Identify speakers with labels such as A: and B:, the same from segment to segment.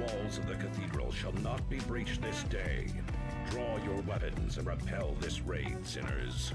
A: walls of the cathedral shall not be breached this day. Draw your weapons and repel this raid, sinners.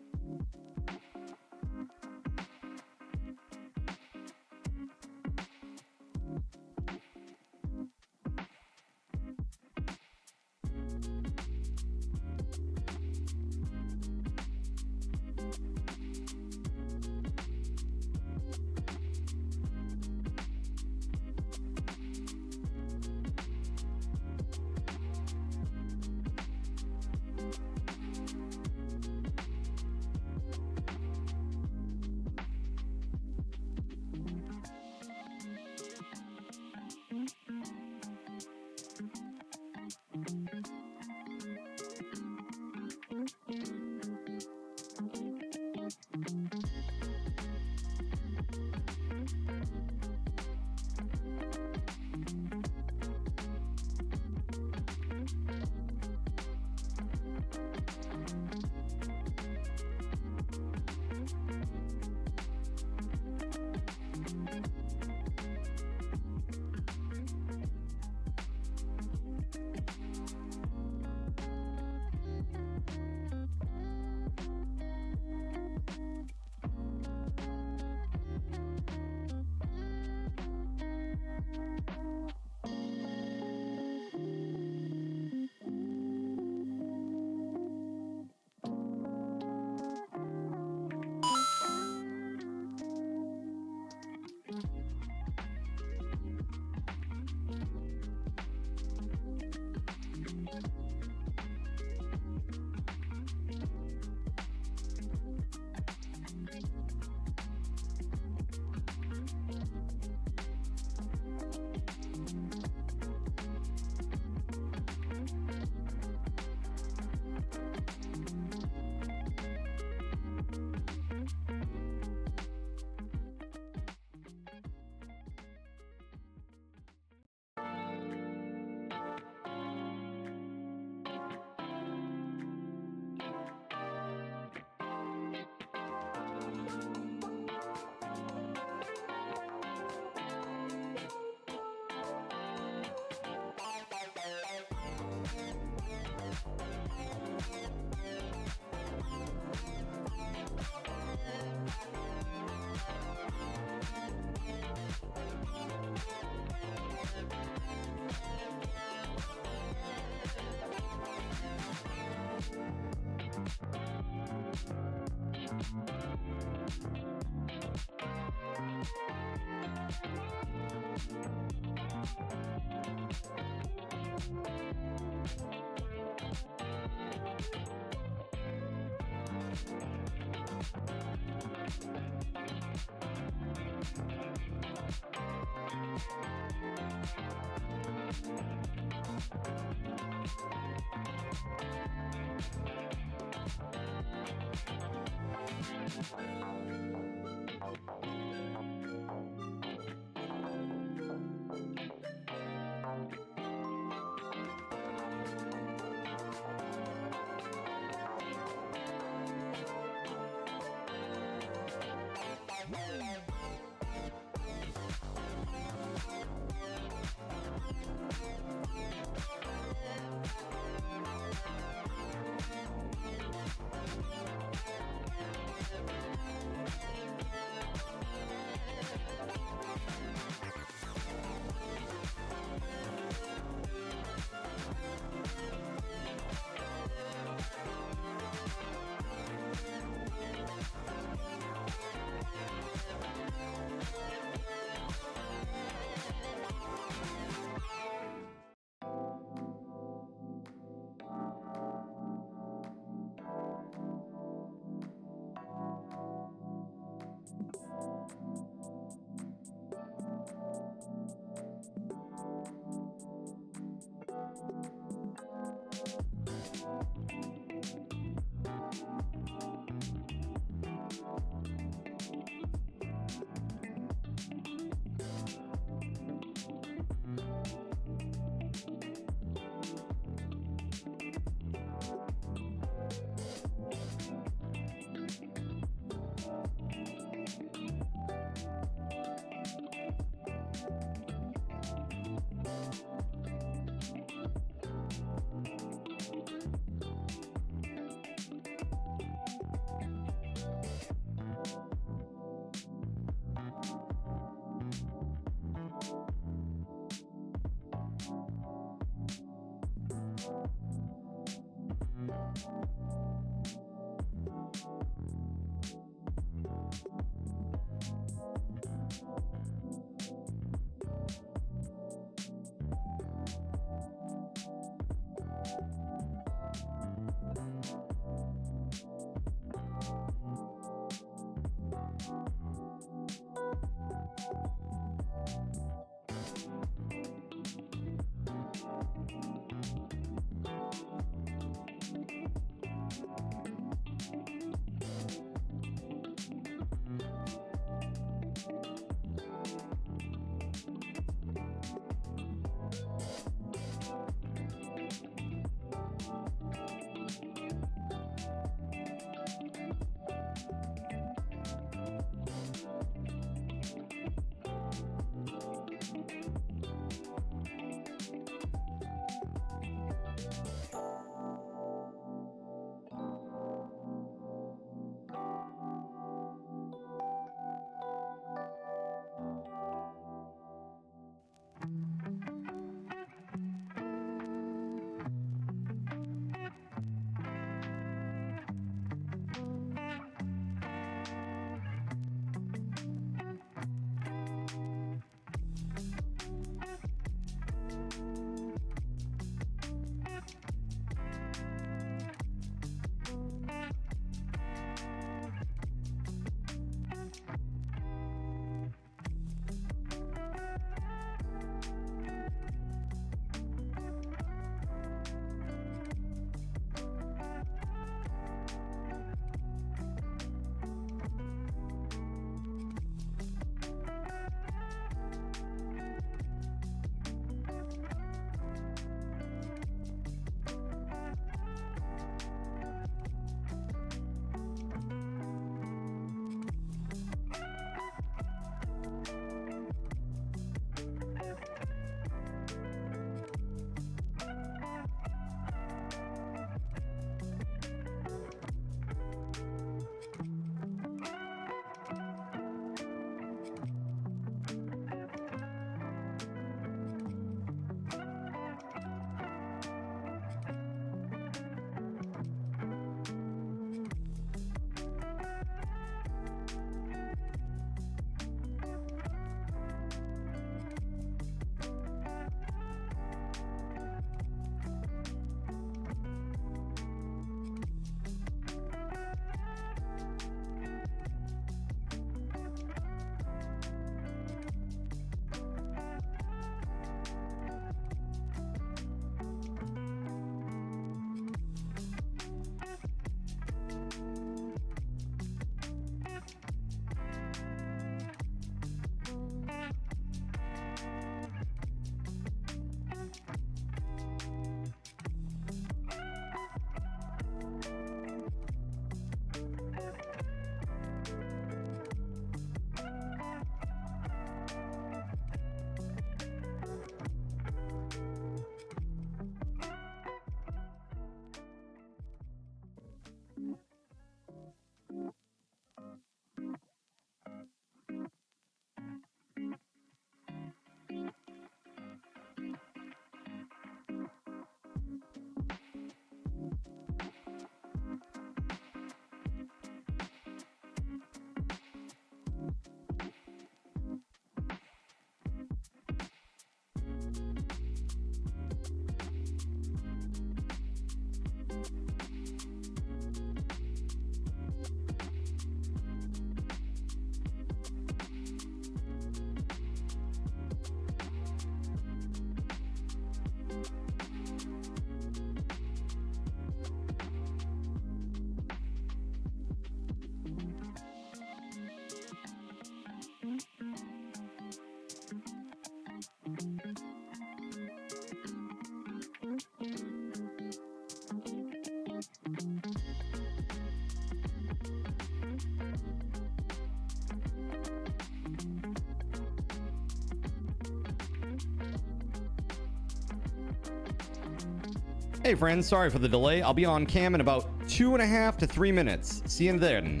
B: Hey friends, sorry for the delay. I'll be on cam in about 2.5 to 3 minutes. See you then.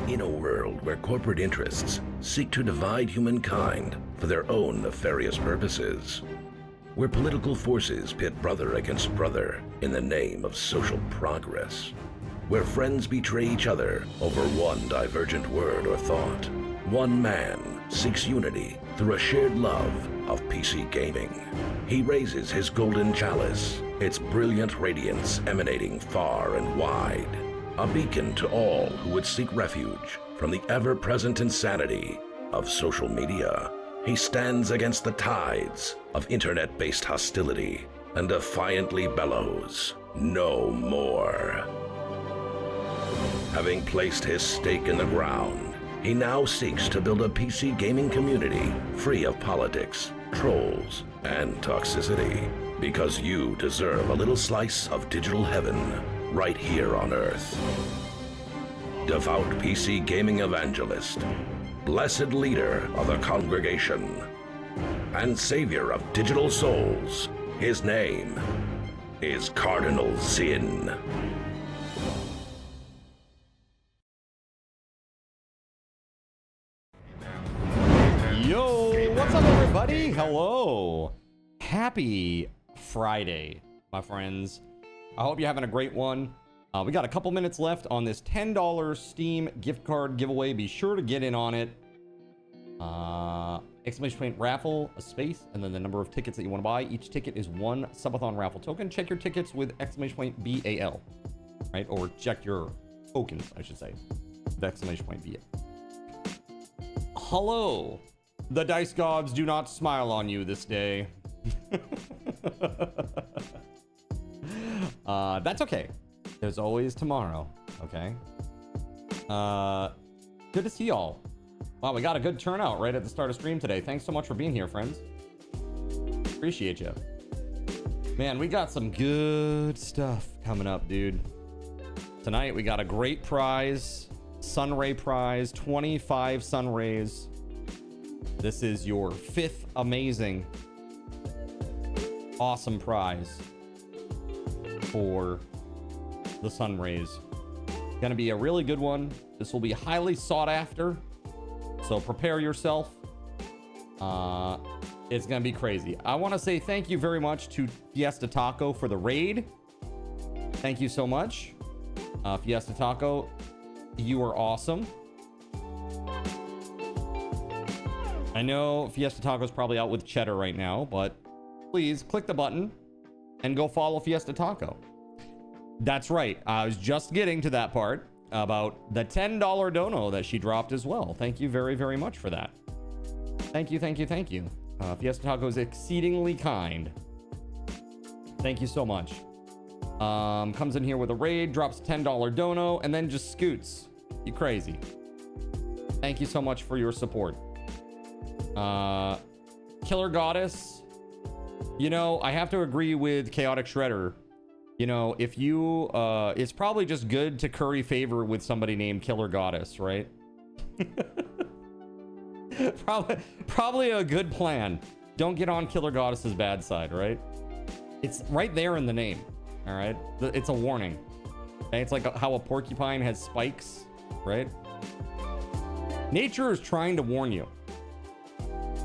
A: In a world where corporate interests seek to divide humankind for their own nefarious purposes, where political forces pit brother against brother in the name of social progress, where friends betray each other over one divergent word or thought, one man seeks unity through a shared love of PC gaming. He raises his golden chalice, its brilliant radiance emanating far and wide, a beacon to all who would seek refuge from the ever-present insanity of social media. He stands against the tides of internet-based hostility and defiantly bellows, "No more." Having placed his stake in the ground, he now seeks to build a PC gaming community free of politics, trolls, and toxicity. Because you deserve a little slice of digital heaven right here on Earth. Devout PC gaming evangelist, blessed leader of the congregation, and savior of digital souls, his name is Cardinal Zin.
B: Yo, what's up everybody? Hello. Happy Friday, my friends. I hope you're having a great one. We got a couple minutes left on this $10 Steam gift card giveaway. Be sure to get in on it. Exclamation point raffle, a space, and then the number of tickets that you want to buy. Each ticket is one Subathon raffle token. Check your tickets with exclamation point BAL, right? Or check your tokens, I should say, with exclamation point BAL. Hello. The dice gods do not smile on you this day. That's okay. There's always tomorrow, okay? Good to see y'all. Wow, we got a good turnout right at the start of stream today. Thanks so much for being here, friends. Appreciate you. Man, we got some good stuff coming up, dude. Tonight, we got a great prize. Sunray prize, 25 Sunrays. This is your 5th amazing, awesome prize for the Sunrays. Gonna be a really good one. This will be highly sought after, so prepare yourself. It's gonna be crazy. I want to say thank you very much to Fiesta Taco for the raid. Thank you so much, Fiesta Taco. You are awesome. I know Fiesta Taco's probably out with cheddar right now, but please click the button and go follow Fiesta Taco. That's right. I was just getting to that part about the $10 dono that she dropped as well. Thank you very, very much for that. Thank you, thank you, thank you. Fiesta Taco is exceedingly kind. Thank you so much. Comes in here with a raid, drops $10 dono, and then just scoots. You crazy. Thank you so much for your support. Killer Goddess. You know, I have to agree with Chaotic Shredder. You know, if you, it's probably just good to curry favor with somebody named Killer Goddess, right? Probably a good plan. Don't get on Killer Goddess's bad side, right? It's right there in the name, all right? It's a warning. Okay? It's like how a porcupine has spikes, right? Nature is trying to warn you.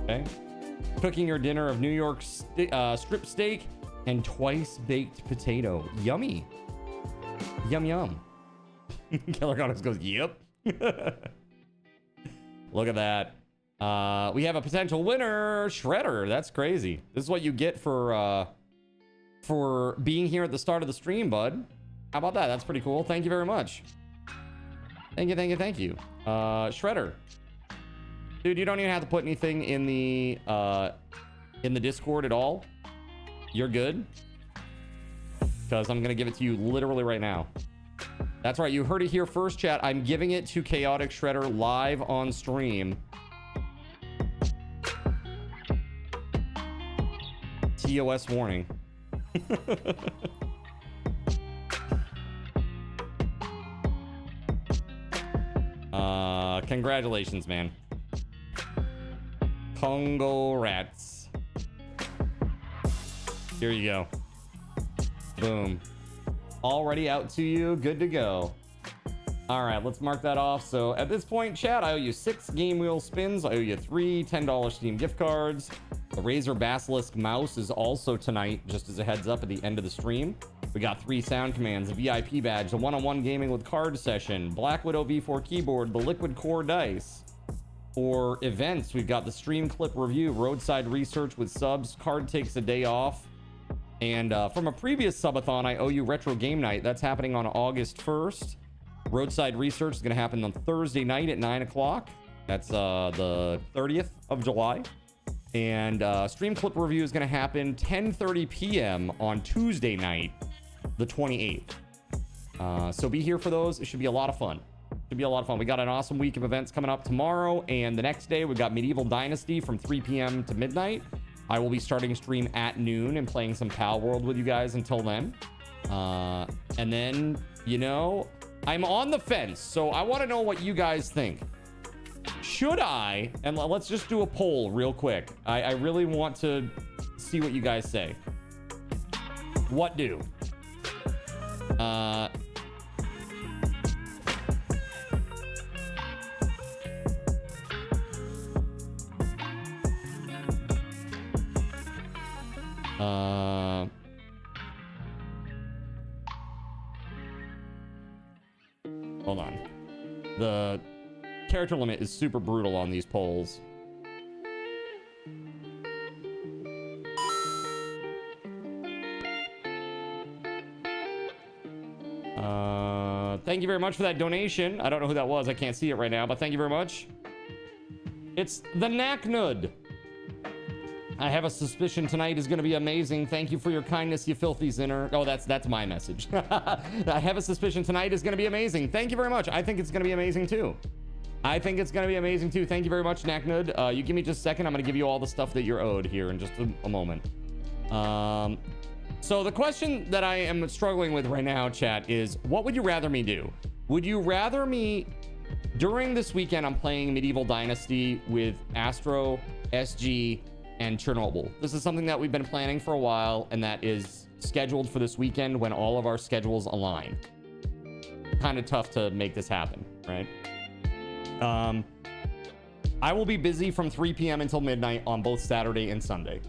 B: Okay? Cooking your dinner of New York strip steak and twice baked potato. Yummy. Yum yum. Killer Goddess goes, yep. Look at that. We have a potential winner, Shredder. That's crazy. This is what you get for being here at the start of the stream, bud. How about that? That's pretty cool. Thank you very much. Thank you, thank you, thank you. Shredder. Dude, you don't even have to put anything in the Discord at all. You're good. Because I'm going to give it to you literally right now. That's right. You heard it here first, chat. I'm giving it to Chaotic Shredder live on stream. TOS warning. Congratulations, man. Congo rats. Here you go. Boom. Already out to you. Good to go. All right, let's mark that off. So at this point, chat, I owe you 6 game wheel spins. I owe you 3 $10 Steam gift cards. The Razer Basilisk mouse is also tonight, just as a heads up at the end of the stream. We got 3 sound commands, a VIP badge, the one-on-one gaming with card session, Black Widow V4 keyboard, the Liquid Core dice. For events, we've got the stream clip review, roadside research with subs, card takes a day off. And from a previous subathon, I owe you Retro Game Night. That's happening on August 1st. Roadside research is going to happen on Thursday night at 9 o'clock. That's the 30th of July. And stream clip review is going to happen 10:30 p.m. on Tuesday night, the 28th. So be here for those. It should be a lot of fun. Should be a lot of fun. We got an awesome week of events coming up tomorrow, and the next day we got Medieval Dynasty from 3 p.m. to midnight. I will be starting stream at noon and playing some Palworld with you guys until then. And then, you know, I'm on the fence, so I want to know what you guys think. Should I, and let's just do a poll real quick. I really want to see what you guys say. What do? Hold on. The character limit is super brutal on these polls. Thank you very much for that donation. I don't know who that was. I can't see it right now, but thank you very much. It's the Knacknud. I have a suspicion tonight is going to be amazing. Thank you for your kindness, you filthy sinner. Oh, that's my message. I have a suspicion tonight is going to be amazing. Thank you very much. I think it's going to be amazing too. Thank you very much, Knacknud. You give me just a second. I'm going to give you all the stuff that you're owed here in just a moment. So the question that I am struggling with right now, chat, is what would you rather me do? Would you rather me, during this weekend, I'm playing Medieval Dynasty with Astro, SG, and Chernobyl. This is something that we've been planning for a while, and that is scheduled for this weekend when all of our schedules align. Kind of tough to make this happen, right? I will be busy from 3 p.m. until midnight on both Saturday and Sunday.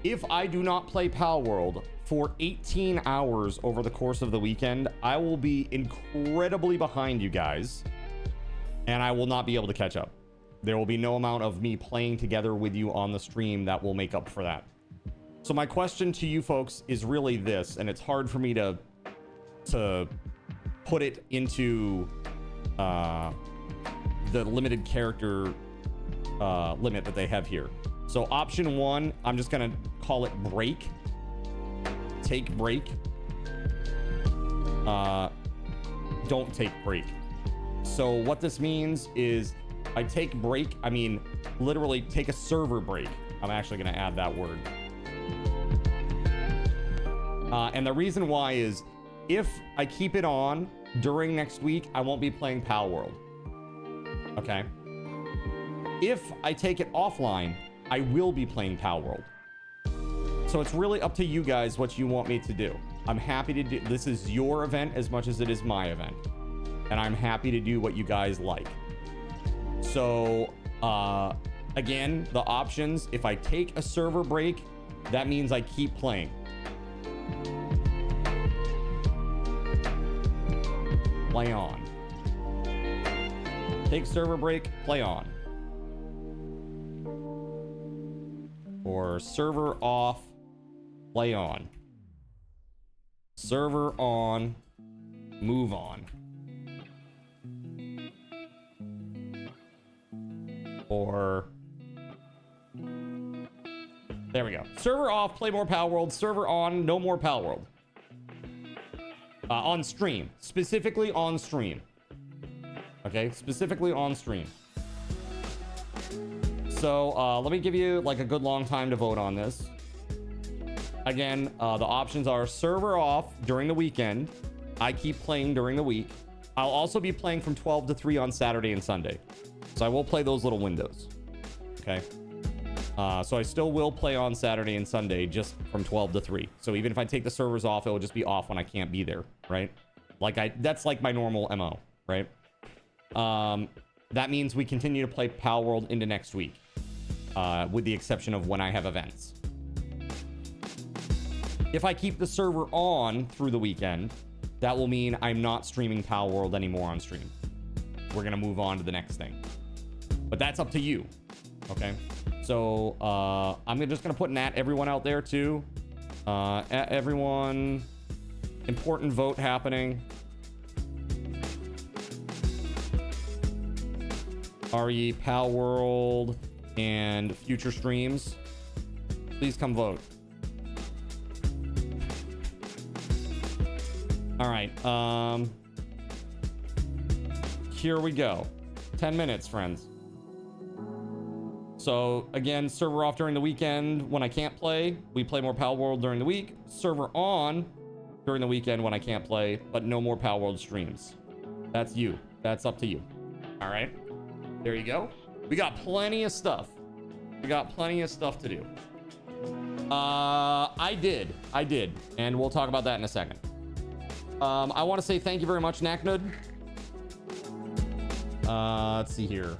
B: If I do not play Palworld for 18 hours over the course of the weekend, I will be incredibly behind you guys, and I will not be able to catch up. There will be no amount of me playing together with you on the stream that will make up for that. So my question to you folks is really this, and it's hard for me to put it into the limited character limit that they have here. So option one, I'm just gonna call it break. Take break. Don't take break. So what this means is, I take break, I mean literally take a server break. I'm actually gonna add that word. And the reason why is, if I keep it on during next week, I won't be playing Palworld. Okay. If I take it offline, I will be playing Palworld. So it's really up to you guys what you want me to do. I'm happy to do, this is your event as much as it is my event. And I'm happy to do what you guys like. So, again, the options, if I take a server break, that means I keep playing. Play on. Take server break, play on. Or server off, play on. Server on, move on. Or there we go. Server off, play more Palworld. Server on, no more Palworld. On stream, specifically on stream. Okay, specifically on stream. So let me give you like a good long time to vote on this. Again, the options are server off during the weekend. I keep playing during the week. I'll also be playing from 12 to 3 on Saturday and Sunday. So I will play those little windows. Okay. So I still will play on Saturday and Sunday, just from 12 to 3. So even if I take the servers off, it will just be off when I can't be there, right? That's like my normal MO, right? That means we continue to play Palworld into next week, with the exception of when I have events. If I keep the server on through the weekend, that will mean I'm not streaming Palworld anymore on stream. We're gonna move on to the next thing. But that's up to you, okay? So I'm just gonna put an everyone out there too. Everyone, important vote happening. RE, Palworld, and future streams, please come vote. All right, here we go. 10 minutes, friends. So again, server off during the weekend when I can't play. We play more Palworld during the week. Server on during the weekend when I can't play, but no more Palworld streams. That's you. That's up to you. All right, there you go. We got plenty of stuff. We got plenty of stuff to do. I did, and we'll talk about that in a second. I want to say thank you very much, Naknud. Let's see here.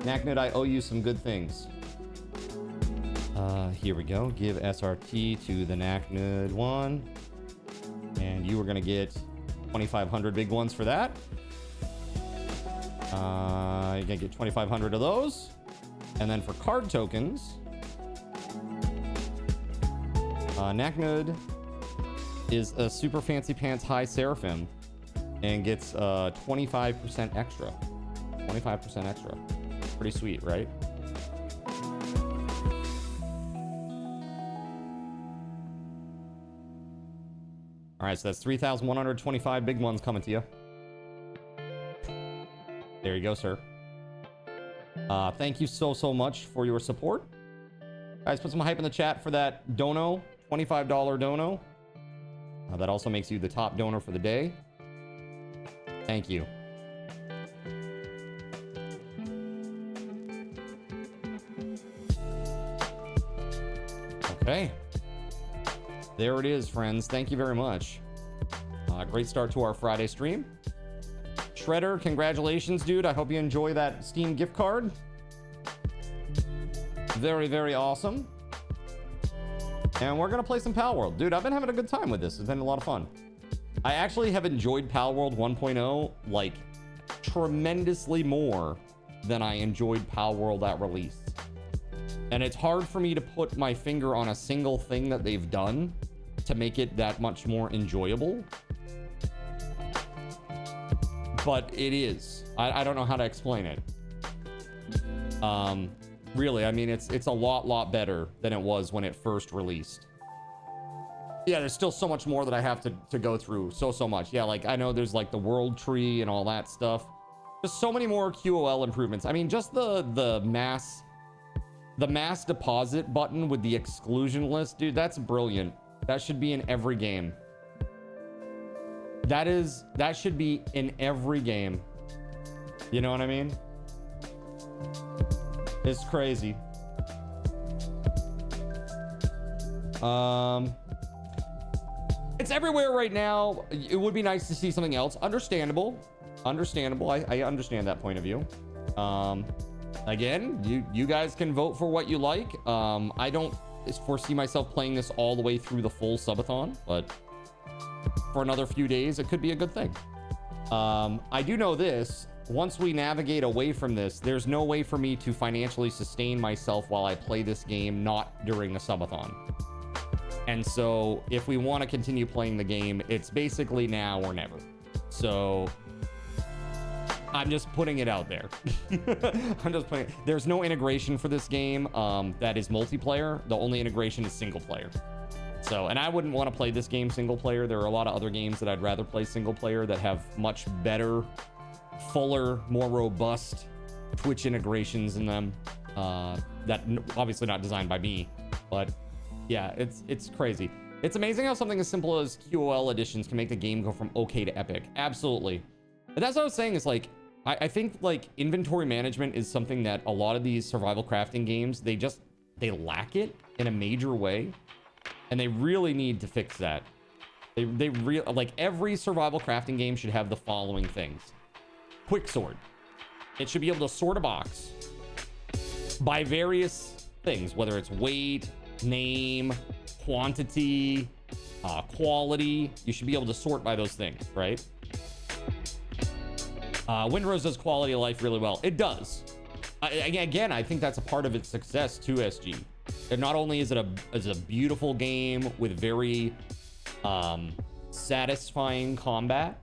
B: Naknud, I owe you some good things. Here we go. Give SRT to the Naknud one. And you were going to get 2,500 big ones for that. You're going to get 2,500 of those. And then for card tokens, Naknud is a super fancy pants high Seraphim and gets 25% extra. 25% extra. Pretty sweet, right? All right, so that's 3,125 big ones coming to you. There you go, sir. Thank you so much for your support. Guys, put some hype in the chat for that dono, $25 dono. That also makes you the top donor for the day. Thank you. Okay. There it is, friends. Thank you very much. Great start to our Friday stream. Shredder, congratulations, dude. I hope you enjoy that Steam gift card. Very, very awesome. And we're going to play some Palworld. Dude, I've been having a good time with this. It's been a lot of fun. I actually have enjoyed Palworld 1.0 like tremendously more than I enjoyed Palworld at release. And it's hard for me to put my finger on a single thing that they've done to make it that much more enjoyable. But it is. I don't know how to explain it. Really, I mean, it's a lot better than it was when it first released. Yeah, there's still so much more that I have to go through. So much. Yeah, like I know there's like the world tree and all that stuff. Just so many more QOL improvements. I mean, just the mass deposit button with the exclusion list, dude, that's brilliant. That should be in every game. That should be in every game. You know what I mean? It's crazy. It's everywhere right now. It would be nice to see something else. Understandable. I understand that point of view. Again, you guys can vote for what you like. I don't foresee myself playing this all the way through the full subathon, but for another few days, it could be a good thing. I do know this. Once we navigate away from this, there's no way for me to financially sustain myself while I play this game not during a subathon. And so if we want to continue playing the game, it's basically now or never. So I'm just putting it out there. There's no integration for this game that is multiplayer. The only integration is single player. So, and I wouldn't want to play this game single player. There are a lot of other games that I'd rather play single player that have much better, fuller, more robust Twitch integrations in them. That obviously not designed by me, but yeah, it's crazy. It's amazing how something as simple as QOL additions can make the game go from okay to epic. Absolutely. But that's what I was saying is like, I think like inventory management is something that a lot of these survival crafting games, they lack it in a major way. And they really need to fix that. Like every survival crafting game should have the following things. Quick sort. It should be able to sort a box by various things, whether it's weight, name, quantity, quality. You should be able to sort by those things, right? Windrose does quality of life really well. It does. Again, I think that's a part of its success to SG. And not only is it a beautiful game with very satisfying combat,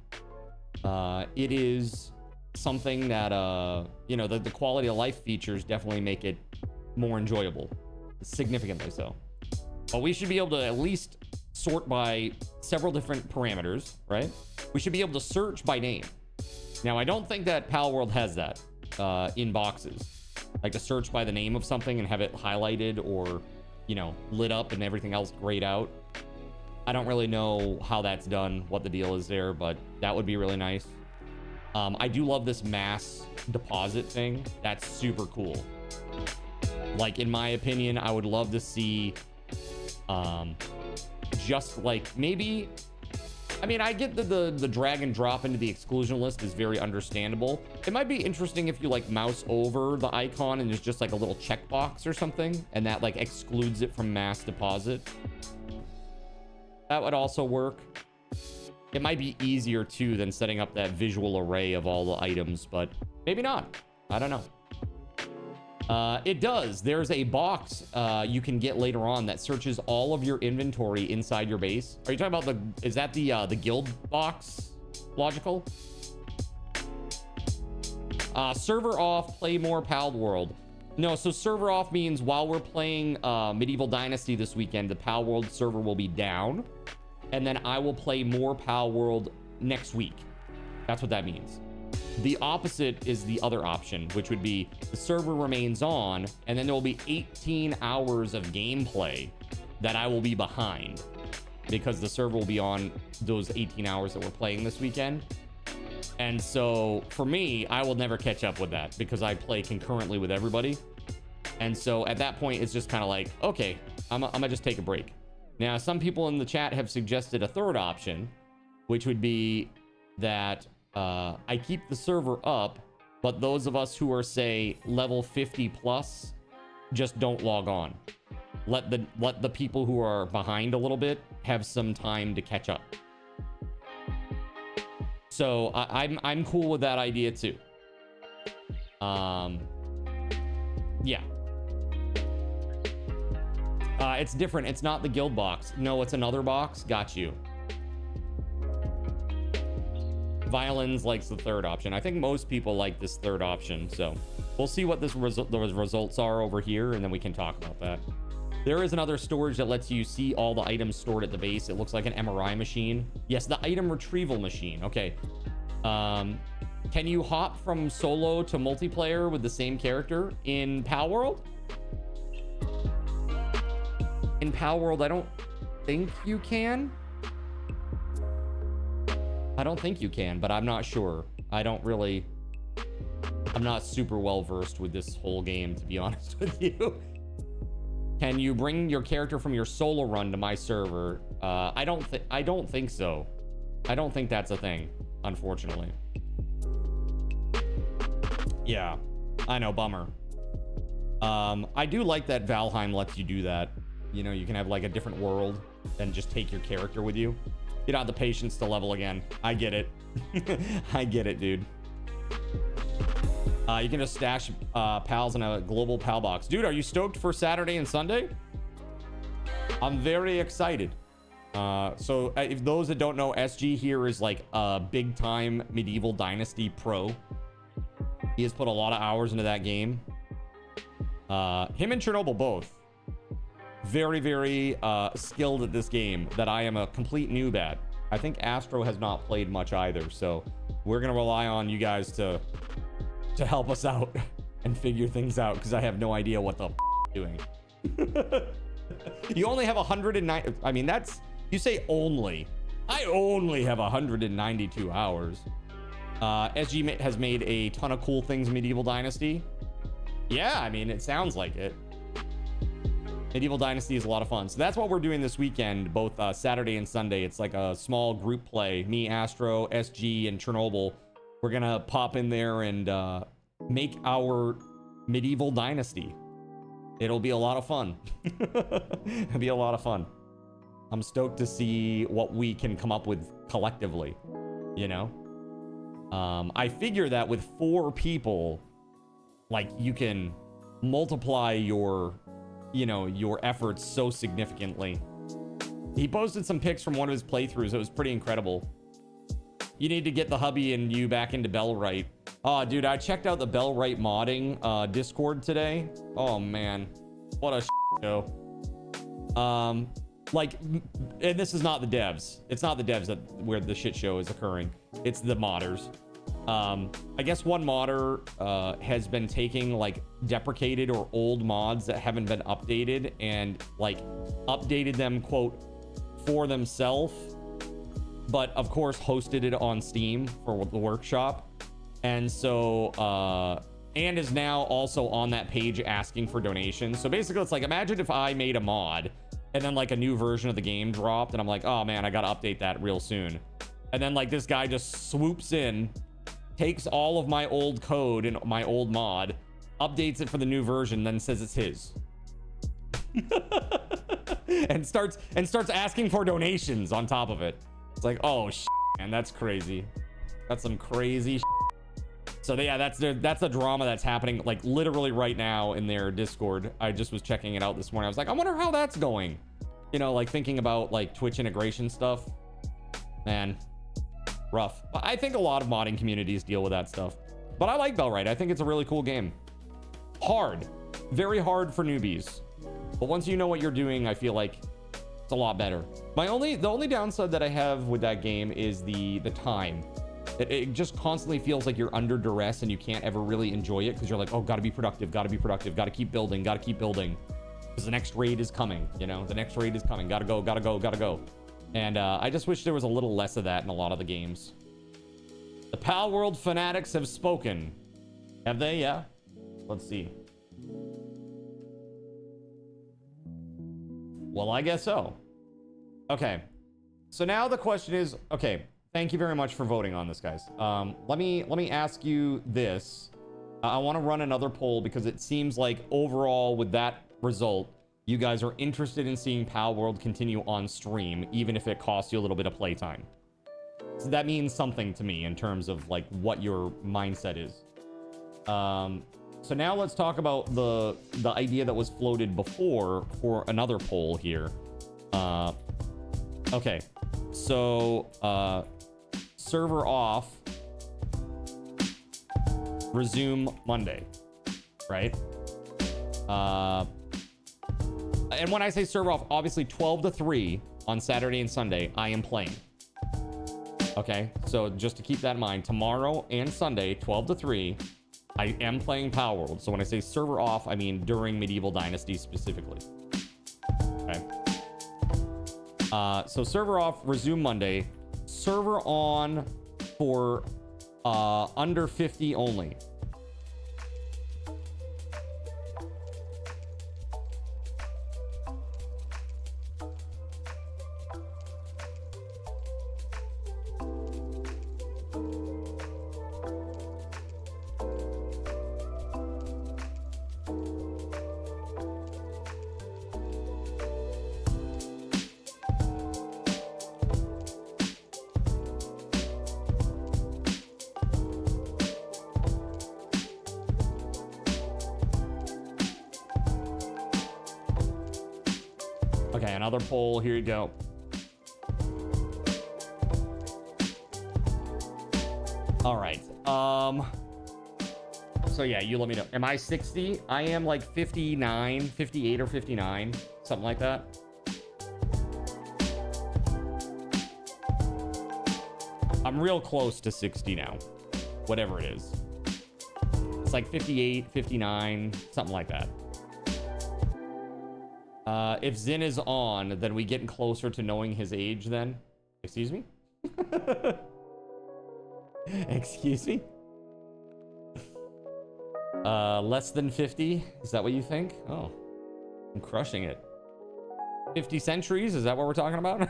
B: it is something that, you know, the quality of life features definitely make it more enjoyable, significantly so. But we should be able to at least sort by several different parameters, right? We should be able to search by name. Now, I don't think that Palworld has that in boxes, like to search by the name of something and have it highlighted or, you know, lit up and everything else grayed out. I don't really know how that's done, what the deal is there, but that would be really nice. I do love this mass deposit thing. That's super cool. Like, in my opinion, I would love to see just like maybe, I mean, I get that the drag and drop into the exclusion list is very understandable. It might be interesting if you like mouse over the icon and there's just like a little checkbox or something, and that like excludes it from mass deposit. That would also work. It might be easier too than setting up that visual array of all the items, but maybe not. I don't know. It does. There's a box you can get later on that searches all of your inventory inside your base. Are you talking about is that the guild box? Logical? Server off, play more Palworld. No, so server off means while we're playing Medieval Dynasty this weekend, the Palworld server will be down, and then I will play more Palworld next week. That's what that means. The opposite is the other option, which would be the server remains on, and then there will be 18 hours of gameplay that I will be behind because the server will be on those 18 hours that we're playing this weekend. And so for me, I will never catch up with that because I play concurrently with everybody. And so at that point, it's just kind of like, okay, I'm gonna just take a break. Now, some people in the chat have suggested a third option, which would be that I keep the server up, but those of us who are, say, level 50 plus just don't log on. Let the people who are behind a little bit have some time to catch up. So I'm cool with that idea too. Yeah. It's different. It's not the guild box. No, it's another box. Got you. Violins likes the third option. I think most people like this third option, so we'll see what those results are over here, and then we can talk about that. There is another storage that lets you see all the items stored at the base. It looks like an MRI machine. Yes, the item retrieval machine. Okay. Can you hop from solo to multiplayer with the same character in Palworld? In Palworld, I don't think you can. I don't think you can, but I'm not sure. I'm not super well versed with this whole game, to be honest with you. Can you bring your character from your solo run to my server? I don't think so. I don't think that's a thing, unfortunately. Yeah, I know, bummer. I do like that Valheim lets you do that. You know, you can have like a different world and just take your character with you. You don't have the patience to level again. I get it. I get it, dude. You can just stash pals in a global pal box. Dude, are you stoked for Saturday and Sunday? I'm very excited. So if those that don't know, SG here is like a big time Medieval Dynasty pro. He has put a lot of hours into that game. Him and Chernobyl both. Very, very skilled at this game that I am a complete noob at. I think Astro has not played much either, so we're gonna rely on you guys to help us out and figure things out, because I have no idea what the doing. You only have 109. I mean, that's, you say only. I only have 192 hours. SG has made a ton of cool things in Medieval Dynasty. Yeah, I mean, it sounds like it. Medieval Dynasty is a lot of fun. So that's what we're doing this weekend, both Saturday and Sunday. It's like a small group play. Me, Astro, SG, and Chernobyl. We're going to pop in there and make our Medieval Dynasty. It'll be a lot of fun. It'll be a lot of fun. I'm stoked to see what we can come up with collectively, you know? I figure that with 4 people, like, you can multiply your, you know, your efforts so significantly. He posted some pics from one of his playthroughs. It was pretty incredible. You need to get the hubby and you back into Bellwright. Oh, dude, I checked out the Bellwright modding Discord today. Oh man, what a show. Like, and this is not the devs. It's not the devs where the shit show is occurring. It's the modders. I guess one modder has been taking like deprecated or old mods that haven't been updated and like updated them, quote, for themselves, but of course hosted it on Steam for the workshop. And so and is now also on that page asking for donations. So basically it's like, imagine if I made a mod and then like a new version of the game dropped and I'm like, oh man, I gotta update that real soon. And then like this guy just swoops in, takes all of my old code and my old mod, updates it for the new version, then says it's his. and starts asking for donations on top of it. It's like, oh shit, man, that's crazy. That's some crazy shit. So yeah, that's the drama that's happening like literally right now in their Discord. I just was checking it out this morning. I was like, I wonder how that's going. You know, like thinking about like Twitch integration stuff. Man, rough. I think a lot of modding communities deal with that stuff. But I like Bellwright. I think it's a really cool game. Hard. Very hard for newbies. But once you know what you're doing, I feel like it's a lot better. The only downside that I have with that game is the time. It just constantly feels like you're under duress and you can't ever really enjoy it because you're like, oh, gotta be productive, gotta keep building, because the next raid is coming, you know, the next raid is coming, gotta go. And I just wish there was a little less of that in a lot of the games. The Palworld fanatics have spoken. Have they? Yeah. Let's see. Well, I guess so. Okay. So now the question is, okay, thank you very much for voting on this, guys. Let me ask you this. I want to run another poll because it seems like overall with that result, you guys are interested in seeing Palworld continue on stream, even if it costs you a little bit of playtime. So that means something to me in terms of like what your mindset is. So now let's talk about the idea that was floated before for another poll here. Okay, so server off, resume Monday, right? And when I say server off, obviously 12 to 3 on Saturday and Sunday, I am playing. Okay, so just to keep that in mind, tomorrow and Sunday, 12 to 3, I am playing Palworld. So when I say server off, I mean during Medieval Dynasty specifically. Okay. So server off, resume Monday. Server on for under 50 only. Okay, another poll. Here you go. All right. So yeah, you let me know. Am I 60? I am like 59, 58 or 59, something like that. I'm real close to 60 now, whatever it is. It's like 58, 59, something like that. If Zin is on, then we getting closer to knowing his age then. Excuse me? Excuse me? Less than 50? Is that what you think? Oh, I'm crushing it. 50 centuries? Is that what we're talking about?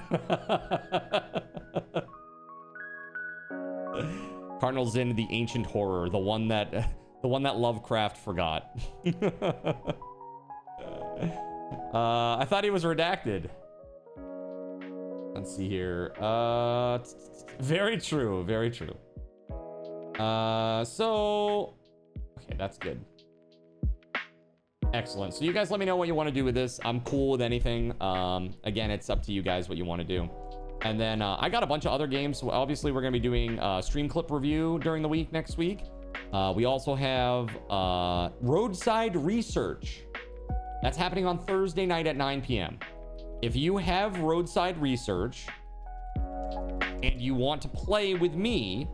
B: Cardinal Zin, the ancient horror, the one that Lovecraft forgot. I thought he was redacted. Let's see here. Very true. Very true. So, okay, that's good. Excellent. So you guys let me know what you want to do with this. I'm cool with anything. Again, it's up to you guys what you want to do. And then I got a bunch of other games. So obviously, we're going to be doing stream clip review during the week next week. We also have roadside research. That's happening on Thursday night at 9 p.m. If you have roadside research and you want to play with me,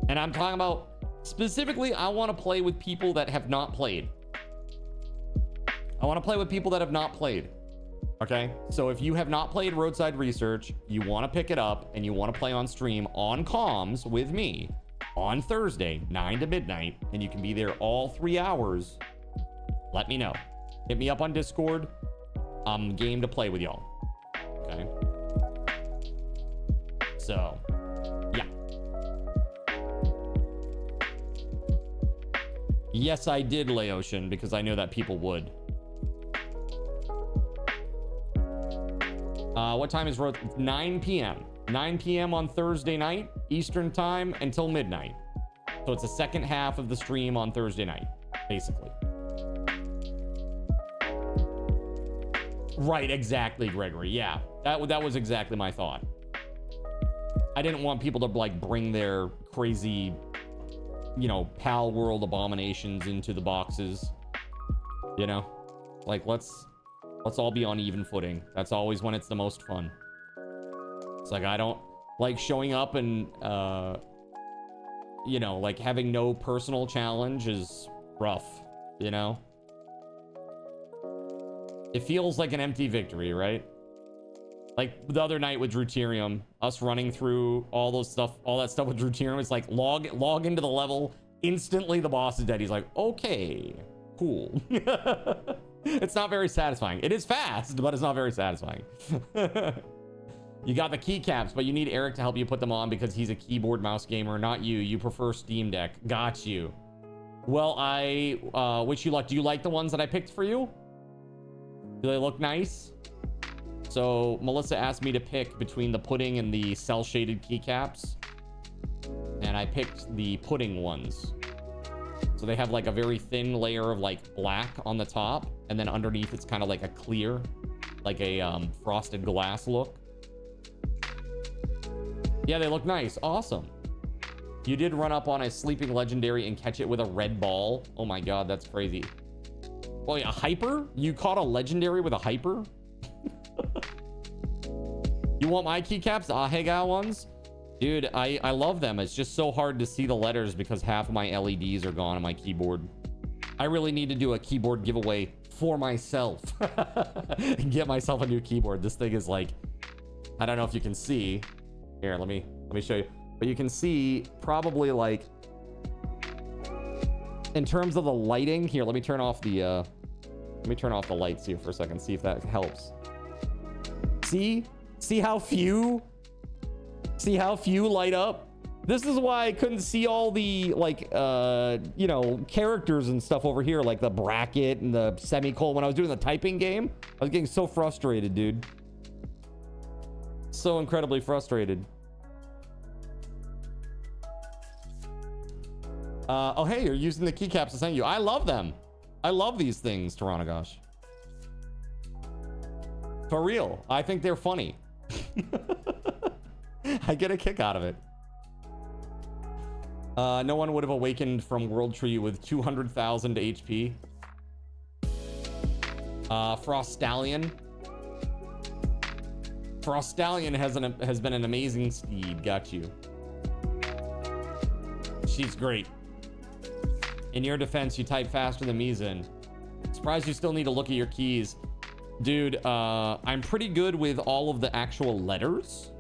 B: and I'm talking about specifically, I want to play with people that have not played. I want to play with people that have not played. Okay, so if you have not played roadside research, you want to pick it up and you want to play on stream on comms with me on Thursday 9 to midnight, and you can be there all 3 hours, let me know. Hit me up on Discord. I'm game to play with y'all. Okay, so yeah. Yes, I did, Laocean, because I know that people would. What time is road? 9 p.m. 9 p.m. on Thursday night, Eastern time, until midnight. So it's the second half of the stream on Thursday night, basically. Right, exactly, Gregory. Yeah, that was exactly my thought. I didn't want people to like bring their crazy, you know, Palworld abominations into the boxes. You know, like let's all be on even footing. That's always when it's the most fun. It's like I don't like showing up and you know, like having no personal challenge is rough, you know? It feels like an empty victory, right? Like the other night with Deuterium, us running through all that stuff with Deuterium, it's like log into the level, instantly the boss is dead. He's like, okay, cool. It's not very satisfying. It is fast, but it's not very satisfying. You got the keycaps, but you need Eric to help you put them on because he's a keyboard mouse gamer, not you. You prefer Steam Deck. Got you. Well, I wish you luck. Do you like the ones that I picked for you? Do they look nice? So Melissa asked me to pick between the pudding and the cell shaded keycaps, and I picked the pudding ones. So they have like a very thin layer of like black on the top, and then underneath it's kind of like a clear, like a frosted glass look. Yeah, they look nice. Awesome. You did run up on a sleeping legendary and catch it with a red ball. Oh my god, that's crazy. Oh yeah, a hyper? You caught a legendary with a hyper? You want my keycaps, the Ahega ones? Dude, I love them. It's just so hard to see the letters because half of my LEDs are gone on my keyboard. I really need to do a keyboard giveaway for myself. Get myself a new keyboard. This thing is like, I don't know if you can see. Here, let me show you. But you can see probably like, in terms of the lighting, here, let me turn off the lights here for a second, see if that helps. See how few light up? This is why I couldn't see all the like you know, characters and stuff over here, like the bracket and the semicolon when I was doing the typing game. I was getting so frustrated, dude. So incredibly frustrated. Oh hey, you're using the keycaps I sent you. I love them. I love these things, Taranagosh. For real, I think they're funny. I get a kick out of it. No one would have awakened from World Tree with 200,000 HP. Frostallion. Frostallion has been an amazing steed. Got you. She's great. In your defense, you type faster than Mizan. Surprised you still need to look at your keys. Dude, I'm pretty good with all of the actual letters.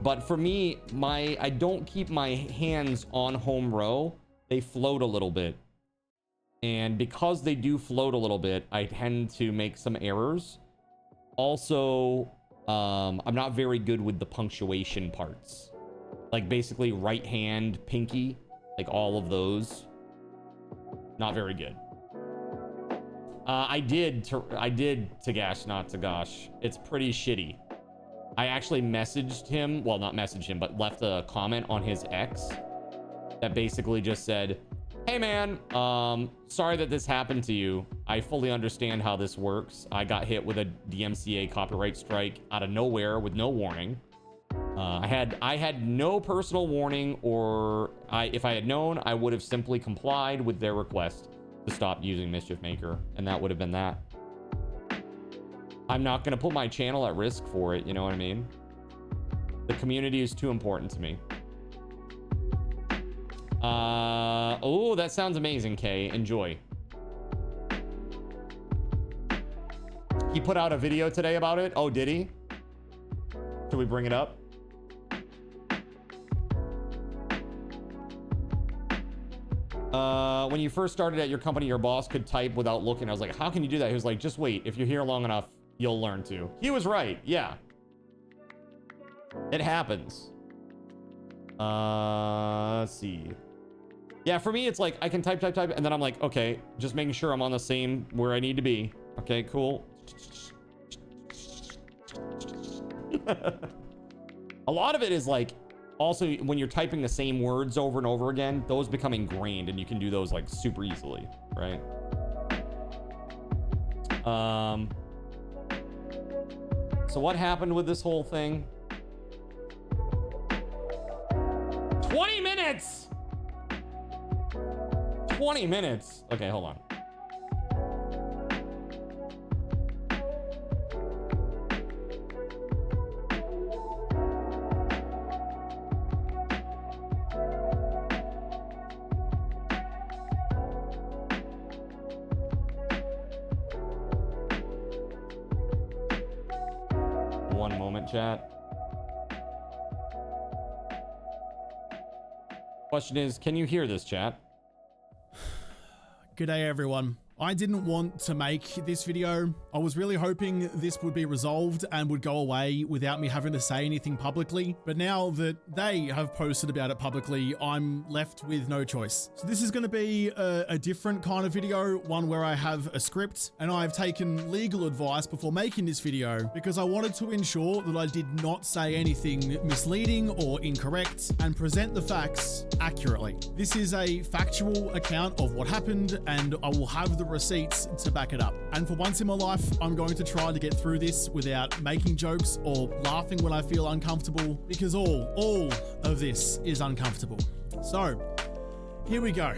B: But for me, I don't keep my hands on home row. They float a little bit. And because they do float a little bit, I tend to make some errors. Also, I'm not very good with the punctuation parts. Like basically right hand, pinky, like all of those. Not very good. I did Tagash, not Tagash. It's pretty shitty. I actually messaged him, well, not messaged him, but left a comment on his X that basically just said, hey man, sorry that this happened to you. I fully understand how this works. I got hit with a DMCA copyright strike out of nowhere with no warning. I had no personal warning, or if I had known, I would have simply complied with their request to stop using Mischief Maker, and that would have been that. I'm not going to put my channel at risk for it, you know what I mean? The community is too important to me. Oh, that sounds amazing, Kay. Enjoy. He put out a video today about it. Oh, did he? Should we bring it up? When you first started at your company, your boss could type without looking. I was like, how can you do that? He was like, just wait. If you're here long enough, you'll learn to. He was right. Yeah. It happens. Let's see. Yeah, for me, it's like I can type, and then I'm like, okay, just making sure I'm on the same where I need to be. Okay, cool. A lot of it is like, also when you're typing the same words over and over again, those become ingrained, and you can do those like super easily, right? So what happened with this whole thing? 20 minutes! 20 minutes. Okay, hold on. One moment, chat. Question is, can you hear this, chat?
C: Good day, everyone. I didn't want to make this video. I was really hoping this would be resolved and would go away without me having to say anything publicly. But now that they have posted about it publicly, I'm left with no choice. So this is going to be a different kind of video, one where I have a script, and I've taken legal advice before making this video because I wanted to ensure that I did not say anything misleading or incorrect and present the facts accurately. This is a factual account of what happened, and I will have the receipts to back it up. And for once in my life, I'm going to try to get through this without making jokes or laughing when I feel uncomfortable, because all of this is uncomfortable. So here we go.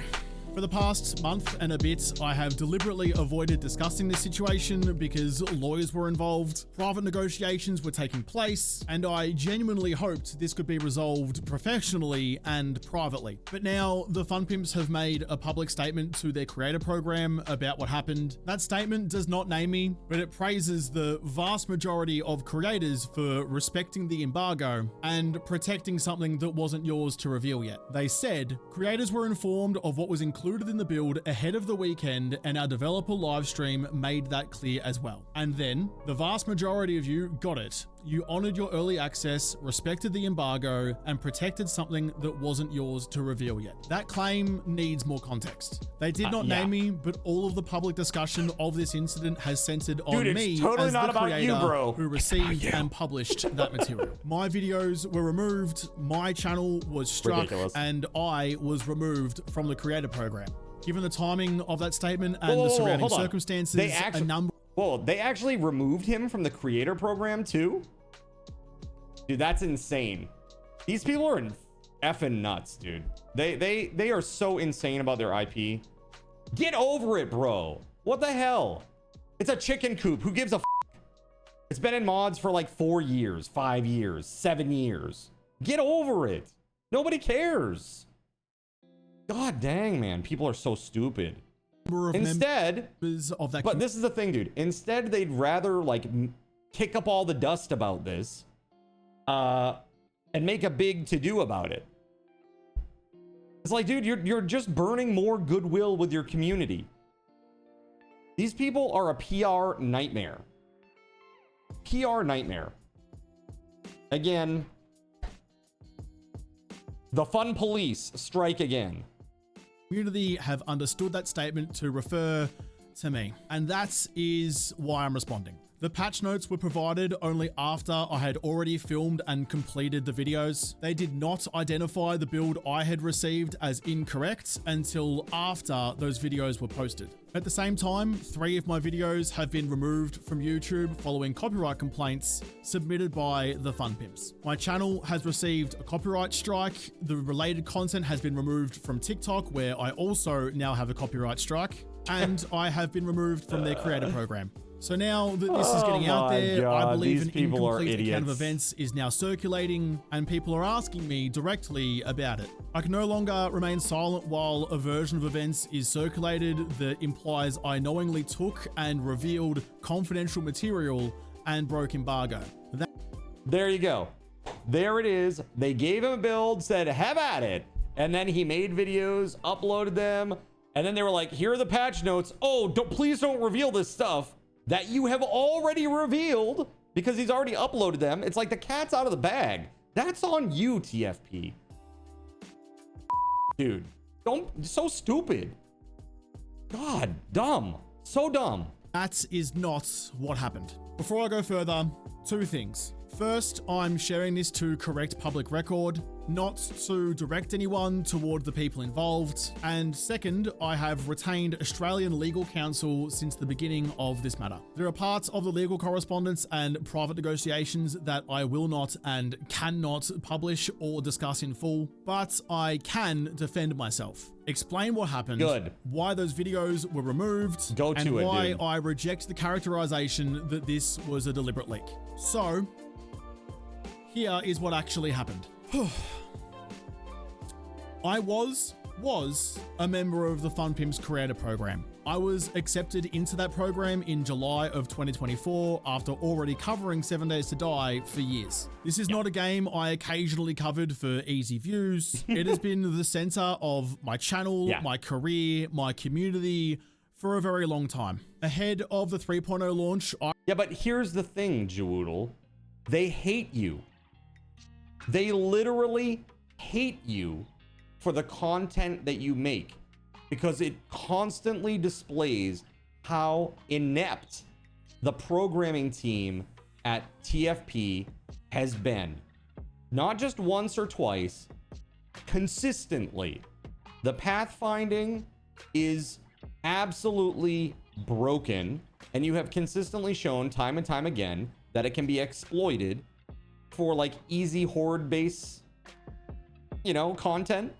C: For the past month and a bit, I have deliberately avoided discussing this situation because lawyers were involved, private negotiations were taking place, and I genuinely hoped this could be resolved professionally and privately. But now the Fun Pimps have made a public statement to their creator program about what happened. That statement does not name me, but it praises the vast majority of creators for respecting the embargo and protecting something that wasn't yours to reveal yet. They said, creators were informed of what was included in the build ahead of the weekend, and our developer live stream made that clear as well. And then the vast majority of you got it. You honored your early access, respected the embargo, and protected something that wasn't yours to reveal yet. That claim needs more context. They did not name me, but all of the public discussion of this incident has centered on me
B: totally
C: as the creator who
B: It's
C: received and published that material. My videos were removed, my channel was struck,
B: Ridiculous.
C: and I was removed from the creator program. Given the timing of that statement and the surrounding circumstances, a number...
B: Whoa, they actually removed him from the creator program too? Dude, that's insane. These people are effing nuts, dude. They are so insane about their IP. Get over it, bro. What the hell? It's a chicken coop. Who gives a f? It's been in mods for like 4 years, 5 years, 7 years. Get over it. Nobody cares. God dang, man. People are so stupid. Instead, but this is the thing, dude. Instead, they'd rather like kick up all the dust about this and make a big to-do about it. It's like, dude, you're just burning more goodwill with your community. These people are a PR nightmare. PR nightmare. Again, the fun police strike again.
C: Community have understood that statement to refer to me, and that is why I'm responding. The patch notes were provided only after I had already filmed and completed the videos. They did not identify the build I had received as incorrect until after those videos were posted. At the same time, 3 of my videos have been removed from YouTube following copyright complaints submitted by the Fun Pimps. My channel has received a copyright strike. The related content has been removed from TikTok, where I also now have a copyright strike, and I have been removed from their creator program. So now that this is getting out there, I believe an incomplete account of events is now circulating, and people are asking me directly about it. I can no longer remain silent while a version of events is circulated that implies I knowingly took and revealed confidential material and broke embargo.
B: There you go. There it is. They gave him a build, said, have at it. And then he made videos, uploaded them, and then they were like, here are the patch notes. Oh, please don't reveal this stuff that you have already revealed, because he's already uploaded them. It's like the cat's out of the bag. That's on you, TFP. Dude, so stupid. God, dumb. So dumb.
C: That is not what happened. Before I go further, 2 things. First, I'm sharing this to correct public record, not to direct anyone toward the people involved. And second, I have retained Australian legal counsel since the beginning of this matter. There are parts of the legal correspondence and private negotiations that I will not and cannot publish or discuss in full, but I can defend myself. Explain what happened,
B: Good.
C: Why those videos were removed, and why I reject the characterization that this was a deliberate leak. So, here is what actually happened. I was a member of the Fun Pimps creator program. I was accepted into that program in July of 2024 after already covering 7 Days to Die for years. This is not a game I occasionally covered for easy views. It has been the center of my channel, my career, my community for a very long time. Ahead of the 3.0 launch,
B: Yeah, but here's the thing, Jawoodle. They hate you. They literally hate you for the content that you make, because it constantly displays how inept the programming team at TFP has been. Not just once or twice, consistently. The pathfinding is absolutely broken, and you have consistently shown time and time again that it can be exploited for like easy horde base, content.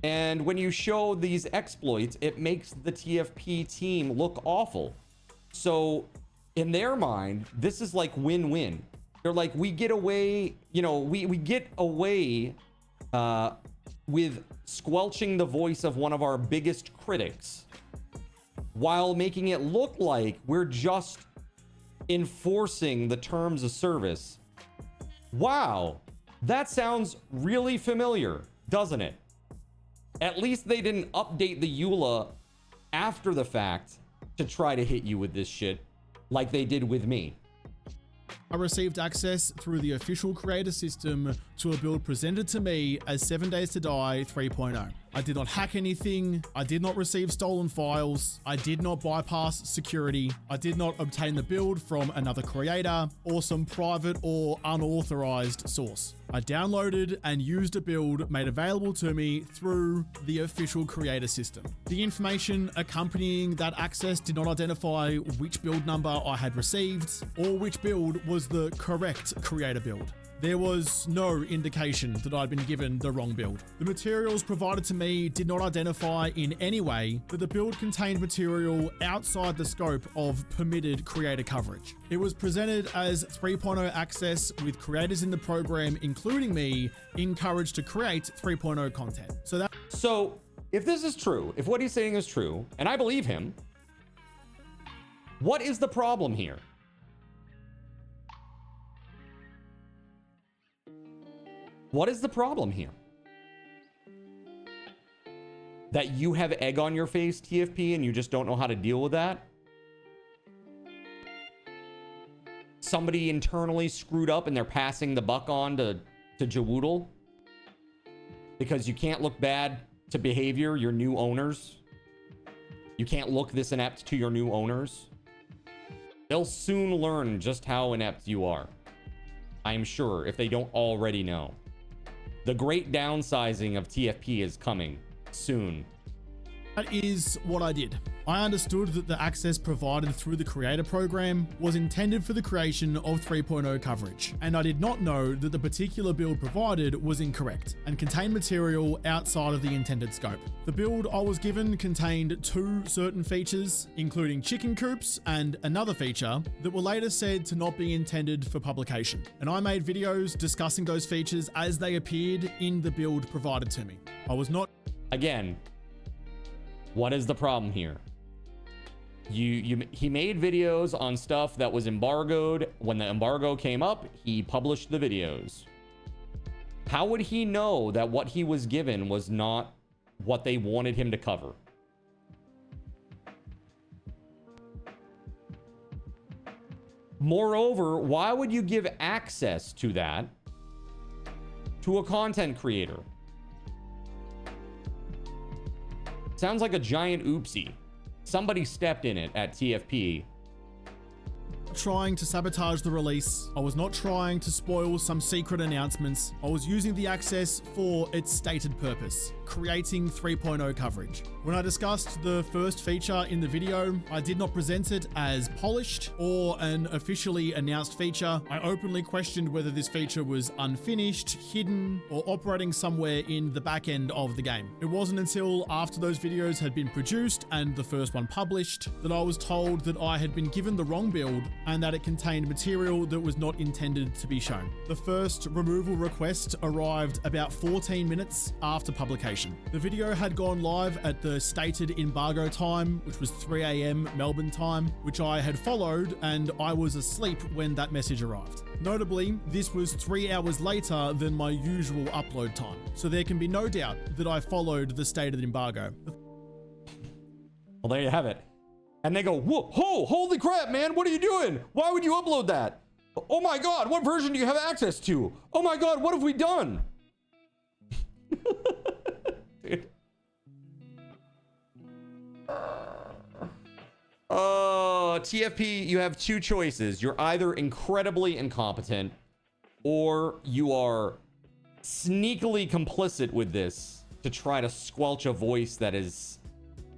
B: And when you show these exploits, it makes the TFP team look awful. So in their mind, this is like win-win. They're like, we get away, we get away with squelching the voice of one of our biggest critics while making it look like we're just enforcing the terms of service. Wow, that sounds really familiar, doesn't it? At least they didn't update the EULA after the fact to try to hit you with this shit like they did with me.
C: I received access through the official creator system to a build presented to me as 7 Days to Die 3.0. I did not hack anything. I did not receive stolen files. I did not bypass security. I did not obtain the build from another creator or some private or unauthorized source. I downloaded and used a build made available to me through the official creator system. The information accompanying that access did not identify which build number I had received or which build was the correct creator build. There was no indication that I'd been given the wrong build. The materials provided to me did not identify in any way that the build contained material outside the scope of permitted creator coverage. It was presented as 3.0 access, with creators in the program, including me, encouraged to create 3.0 content. So
B: if this is true, if what he's saying is true, and I believe him, what is the problem here? What is the problem here? That you have egg on your face, TFP, and you just don't know how to deal with that? Somebody internally screwed up and they're passing the buck on to Jawoodle? Because you can't look bad to behavior, your new owners? You can't look this inept to your new owners? They'll soon learn just how inept you are. I'm sure, if they don't already know. The great downsizing of TFP is coming soon.
C: That is what I did. I understood that the access provided through the creator program was intended for the creation of 3.0 coverage, and I did not know that the particular build provided was incorrect and contained material outside of the intended scope. The build I was given contained 2 certain features, including chicken coops and another feature that were later said to not be intended for publication, and I made videos discussing those features as they appeared in the build provided to me. I was not...
B: Again, what is the problem here? He made videos on stuff that was embargoed. When the embargo came up, he published the videos. How would he know that what he was given was not what they wanted him to cover? Moreover, why would you give access to that to a content creator? Sounds like a giant oopsie. Somebody stepped in it at TFP.
C: Trying to sabotage the release. I was not trying to spoil some secret announcements. I was using the access for its stated purpose, creating 3.0 coverage. When I discussed the first feature in the video, I did not present it as polished or an officially announced feature. I openly questioned whether this feature was unfinished, hidden, or operating somewhere in the back end of the game. It wasn't until after those videos had been produced and the first one published that I was told that I had been given the wrong build and that it contained material that was not intended to be shown. The first removal request arrived about 14 minutes after publication. The video had gone live at the stated embargo time, which was 3 AM Melbourne time, which I had followed, and I was asleep when that message arrived. Notably, this was 3 hours later than my usual upload time, so there can be no doubt that I followed the stated embargo.
B: Well, there you have it. And they go, whoa, holy crap, man, what are you doing? Why would you upload that? Oh my God, what version do you have access to? Oh my God, what have we done? Dude. TFP, you have 2 choices. You're either incredibly incompetent or you are sneakily complicit with this to try to squelch a voice that has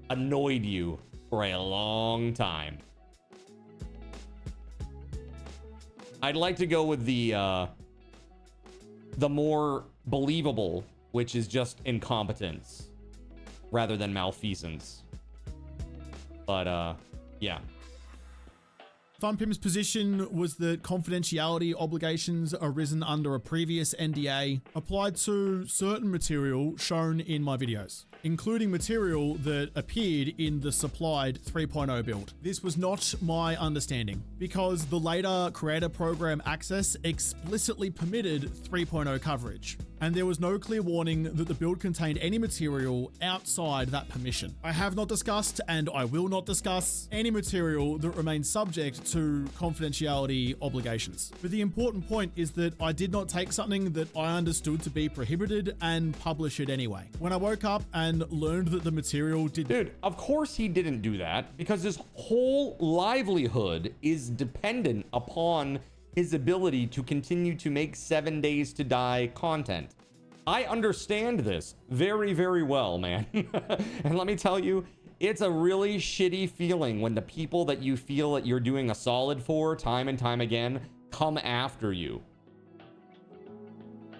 B: annoyed you for a long time. I'd like to go with the more believable, which is just incompetence rather than malfeasance. But yeah.
C: FunPim's position was that confidentiality obligations arisen under a previous NDA applied to certain material shown in my videos, including material that appeared in the supplied 3.0 build. This was not my understanding, because the later creator program access explicitly permitted 3.0 coverage, and there was no clear warning that the build contained any material outside that permission. I have not discussed, and I will not discuss, any material that remains subject to confidentiality obligations. But the important point is that I did not take something that I understood to be prohibited and publish it anyway. When I woke up and learned that the material did...
B: Dude, of course he didn't do that, because his whole livelihood is dependent upon his ability to continue to make 7 Days to Die content. I understand this very, very well, man. And let me tell you, it's a really shitty feeling when the people that you feel that you're doing a solid for time and time again come after you.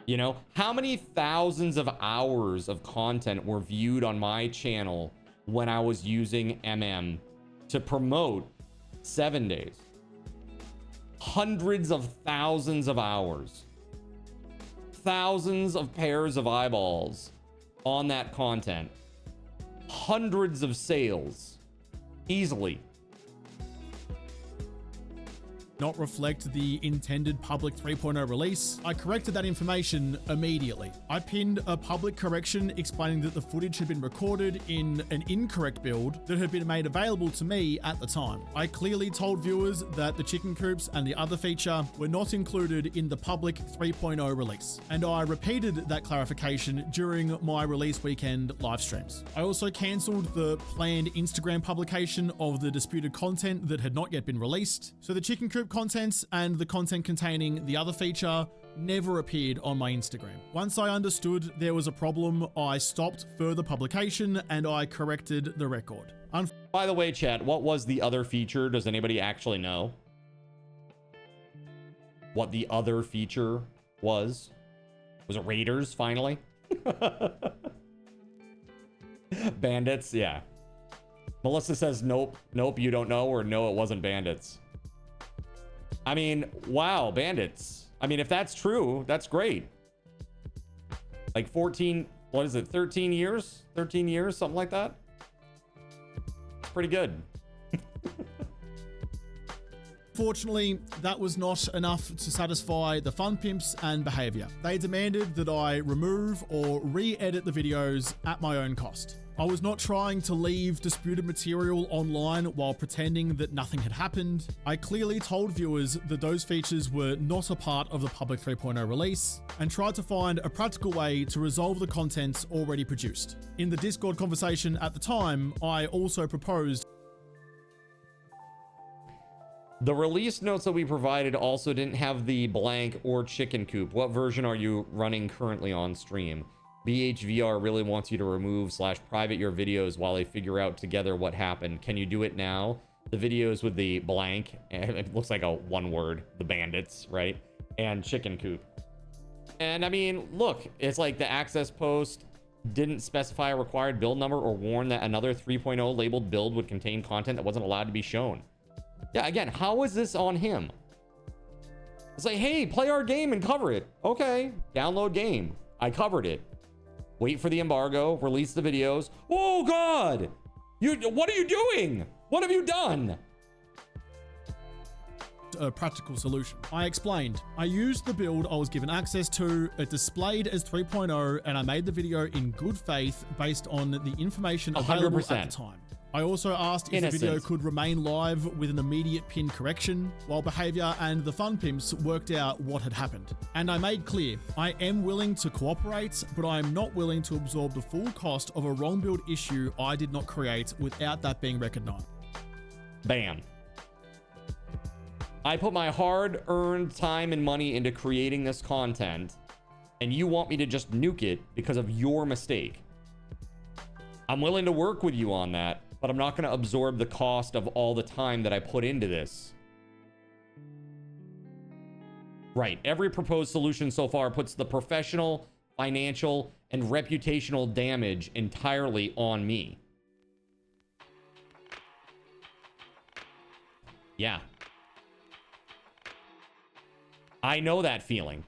B: You know, how many thousands of hours of content were viewed on my channel when I was using to promote 7 Days? Hundreds of thousands of hours, thousands of pairs of eyeballs on that content, hundreds of sales easily.
C: not reflect the intended public 3.0 release, I corrected that information immediately. I pinned a public correction explaining that the footage had been recorded in an incorrect build that had been made available to me at the time. I clearly told viewers that the chicken coops and the other feature were not included in the public 3.0 release, and I repeated that clarification during my release weekend live streams. I also cancelled the planned Instagram publication of the disputed content that had not yet been released, so the chicken coop contents and the content containing the other feature never appeared on my Instagram. Once I understood there was a problem, I stopped further publication and I corrected the record.
B: By the way, chat, what was the other feature? Does anybody actually know what the other feature was? Was it raiders, finally? Bandits, yeah. Melissa says, nope, you don't know, or no, it wasn't bandits. I mean, wow, bandits. I mean, if that's true, that's great. Like 14, what is it, 13 years? 13 years, something like that? Pretty good.
C: Fortunately, that was not enough to satisfy the fun pimps and behavior. They demanded that I remove or re-edit the videos at my own cost. I was not trying to leave disputed material online while pretending that nothing had happened. I clearly told viewers that those features were not a part of the public 3.0 release and tried to find a practical way to resolve the contents already produced. In the Discord conversation at the time, I also proposed
B: the release notes that we provided also didn't have the blank or chicken coop. What version are you running currently on stream? BHVR really wants you to remove / private your videos while they figure out together what happened. Can you do it now? The videos with the blank, it looks like a one word, the bandits, right? And chicken coop. And I mean, look, it's like the access post didn't specify a required build number or warn that another 3.0 labeled build would contain content that wasn't allowed to be shown. Yeah, again, how is this on him? It's like, hey, play our game and cover it. Okay, download game. I covered it. Wait for the embargo, release the videos. Oh God, what are you doing? What have you done?
C: A practical solution. I explained. I used the build I was given access to, it displayed as 3.0, and I made the video in good faith based on the information available
B: 100%.
C: at the time. I also asked if the video could remain live with an immediate pin correction, while behavior and the fun pimps worked out what had happened. And I made clear, I am willing to cooperate, but I am not willing to absorb the full cost of a wrong build issue I did not create without that being recognized.
B: Bam. I put my hard-earned time and money into creating this content, and you want me to just nuke it because of your mistake. I'm willing to work with you on that, but I'm not going to absorb the cost of all the time that I put into this. Right. Every proposed solution so far puts the professional, financial, and reputational damage entirely on me. Yeah. I know that feeling.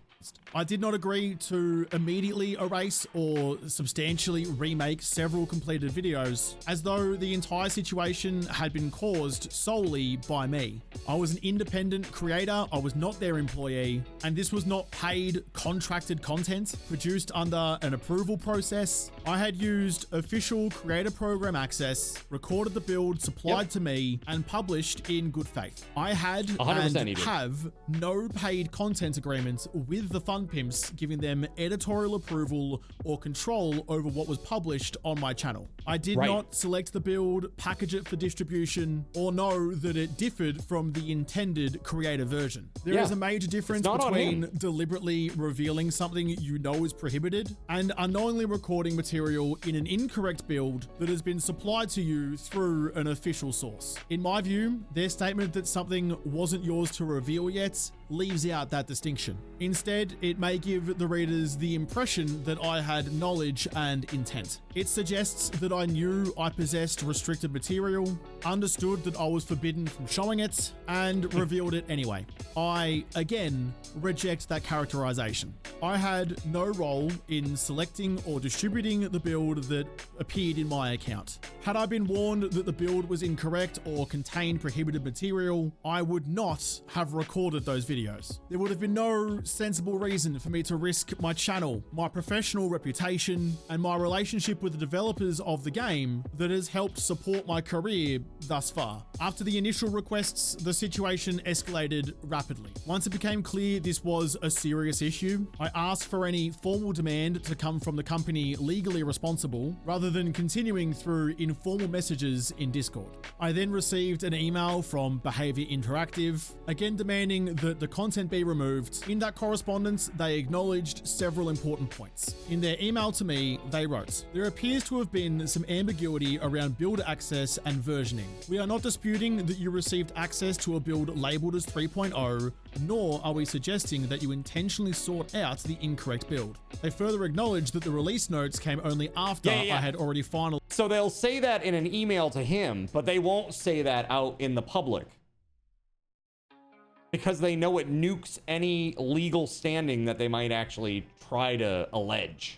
C: I did not agree to immediately erase or substantially remake several completed videos, as though the entire situation had been caused solely by me. I was an independent creator, I was not their employee, and this was not paid, contracted content produced under an approval process. I had used official creator program access, recorded the build supplied to me, and published in good faith. I had and have no paid content agreements with the fun pimps giving them editorial approval or control over what was published on my channel. I did not select the build, package it for distribution, or know that it differed from the intended creator version. There is a major difference between deliberately revealing something you know is prohibited and unknowingly recording material in an incorrect build that has been supplied to you through an official source. In my view, their statement that something wasn't yours to reveal yet leaves out that distinction. Instead, it may give the readers the impression that I had knowledge and intent. It suggests that I knew I possessed restricted material, understood that I was forbidden from showing it, and revealed it anyway. I, again, reject that characterization. I had no role in selecting or distributing the build that appeared in my account. Had I been warned that the build was incorrect or contained prohibited material, I would not have recorded those videos. There would have been no sensible reason for me to risk my channel, my professional reputation, and my relationship with the developers of the game that has helped support my career thus far. After the initial requests, the situation escalated rapidly. Once it became clear this was a serious issue, I asked for any formal demand to come from the company legally responsible, rather than continuing through informal messages in Discord. I then received an email from Behavior Interactive, again demanding that the content be removed. In that correspondence, they acknowledged several important points. In their email to me, they wrote, "There appears to have been some ambiguity around build access and versioning. We are not disputing that you received access to a build labeled as 3.0, nor are we suggesting that you intentionally sought out the incorrect build." They further acknowledged that the release notes came only after I had already finalized.
B: So they'll say that in an email to him, but they won't say that out in the public, because they know it nukes any legal standing that they might actually try to allege,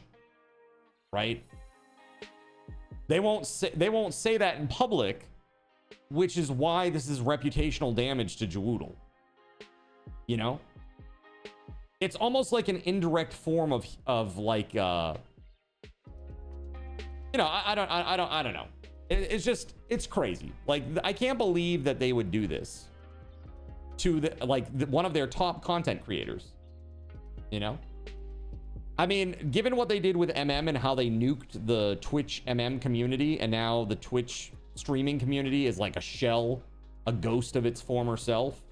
B: right? They won't say that in public, which is why this is reputational damage to Jawoodle. You know, it's almost like an indirect form of like you know, I don't know. It's just, it's crazy. Like, I can't believe that they would do this to one of their top content creators, you know? I mean, given what they did with MM and how they nuked the Twitch MM community, and now the Twitch streaming community is like a shell, a ghost of its former self,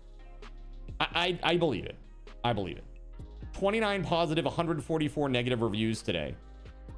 B: I believe it. I believe it. 29 positive, 144 negative reviews today.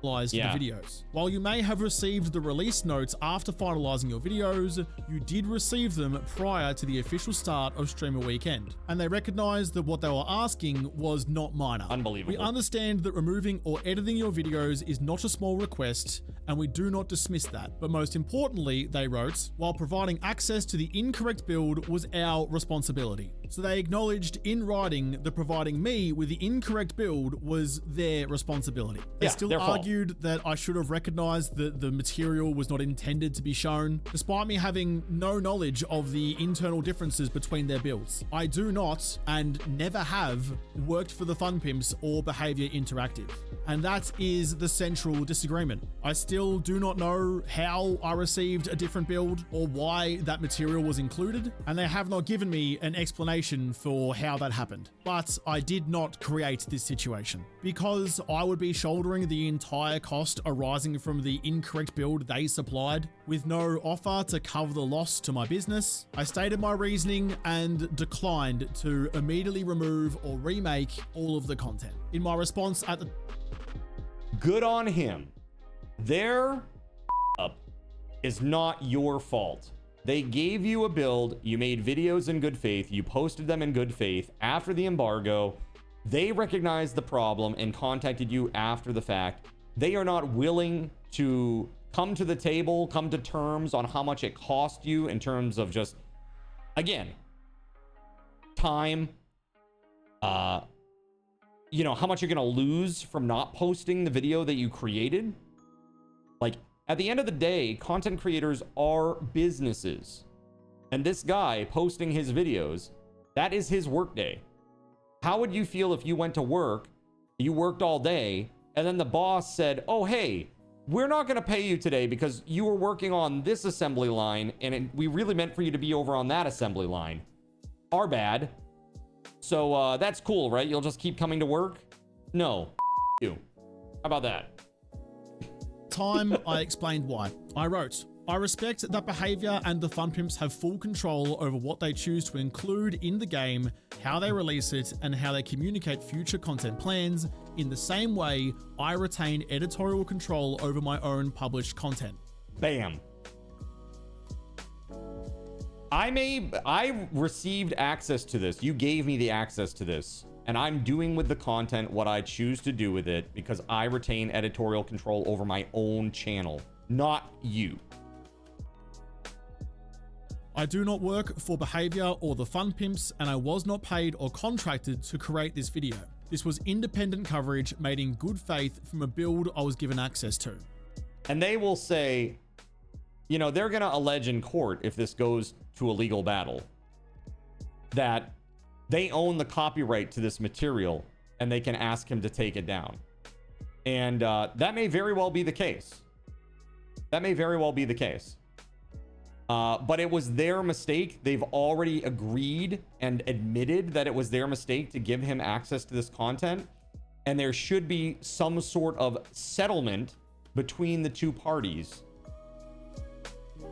C: The videos. While you may have received the release notes after finalizing your videos, you did receive them prior to the official start of Streamer Weekend, and they recognized that what they were asking was not minor.
B: Unbelievable.
C: We understand that removing or editing your videos is not a small request, and we do not dismiss that. But most importantly, they wrote, while providing access to the incorrect build was our responsibility. So they acknowledged in writing that providing me with the incorrect build was their responsibility. They still argued that I should have recognized that the material was not intended to be shown, despite me having no knowledge of the internal differences between their builds. I do not, and never have, worked for the Fun Pimps or Behavior Interactive. And that is the central disagreement. I still do not know how I received a different build or why that material was included, and they have not given me an explanation for how that happened. But I did not create this situation, because I would be shouldering the entire cost arising from the incorrect build they supplied, with no offer to cover the loss to my business. I stated my reasoning and declined to immediately remove or remake all of the content. In my response at the...
B: Good on him. Their up is not your fault. They gave you a build, you made videos in good faith, you posted them in good faith after the embargo. They recognized the problem and contacted you after the fact. They are not willing to come to the table, come to terms on how much it cost you in terms of just, again, time, you know, how much you're going to lose from not posting the video that you created. Like, at the end of the day, content creators are businesses. And this guy posting his videos, that is his workday. How would you feel if you went to work, you worked all day, and then the boss said, oh, hey, we're not going to pay you today because you were working on this assembly line, and we really meant for you to be over on that assembly line. Our bad. So that's cool, right? You'll just keep coming to work? No, you. How about that?
C: Time, I explained why. I wrote, I respect that Behavior and the Fun Pimps have full control over what they choose to include in the game, how they release it, and how they communicate future content plans. In the same way, I retain editorial control over my own published content.
B: Bam. I received access to this. You gave me the access to this, and I'm doing with the content what I choose to do with it because I retain editorial control over my own channel, not you.
C: I do not work for Behavior or the Fun Pimps, and I was not paid or contracted to create this video. This was independent coverage made in good faith from a build I was given access to.
B: And they will say, you know, they're going to allege in court, if this goes to a legal battle, that they own the copyright to this material and they can ask him to take it down. And that may very well be the case. That may very well be the case. But it was their mistake. They've already agreed and admitted that it was their mistake to give him access to this content. And there should be some sort of settlement between the two parties.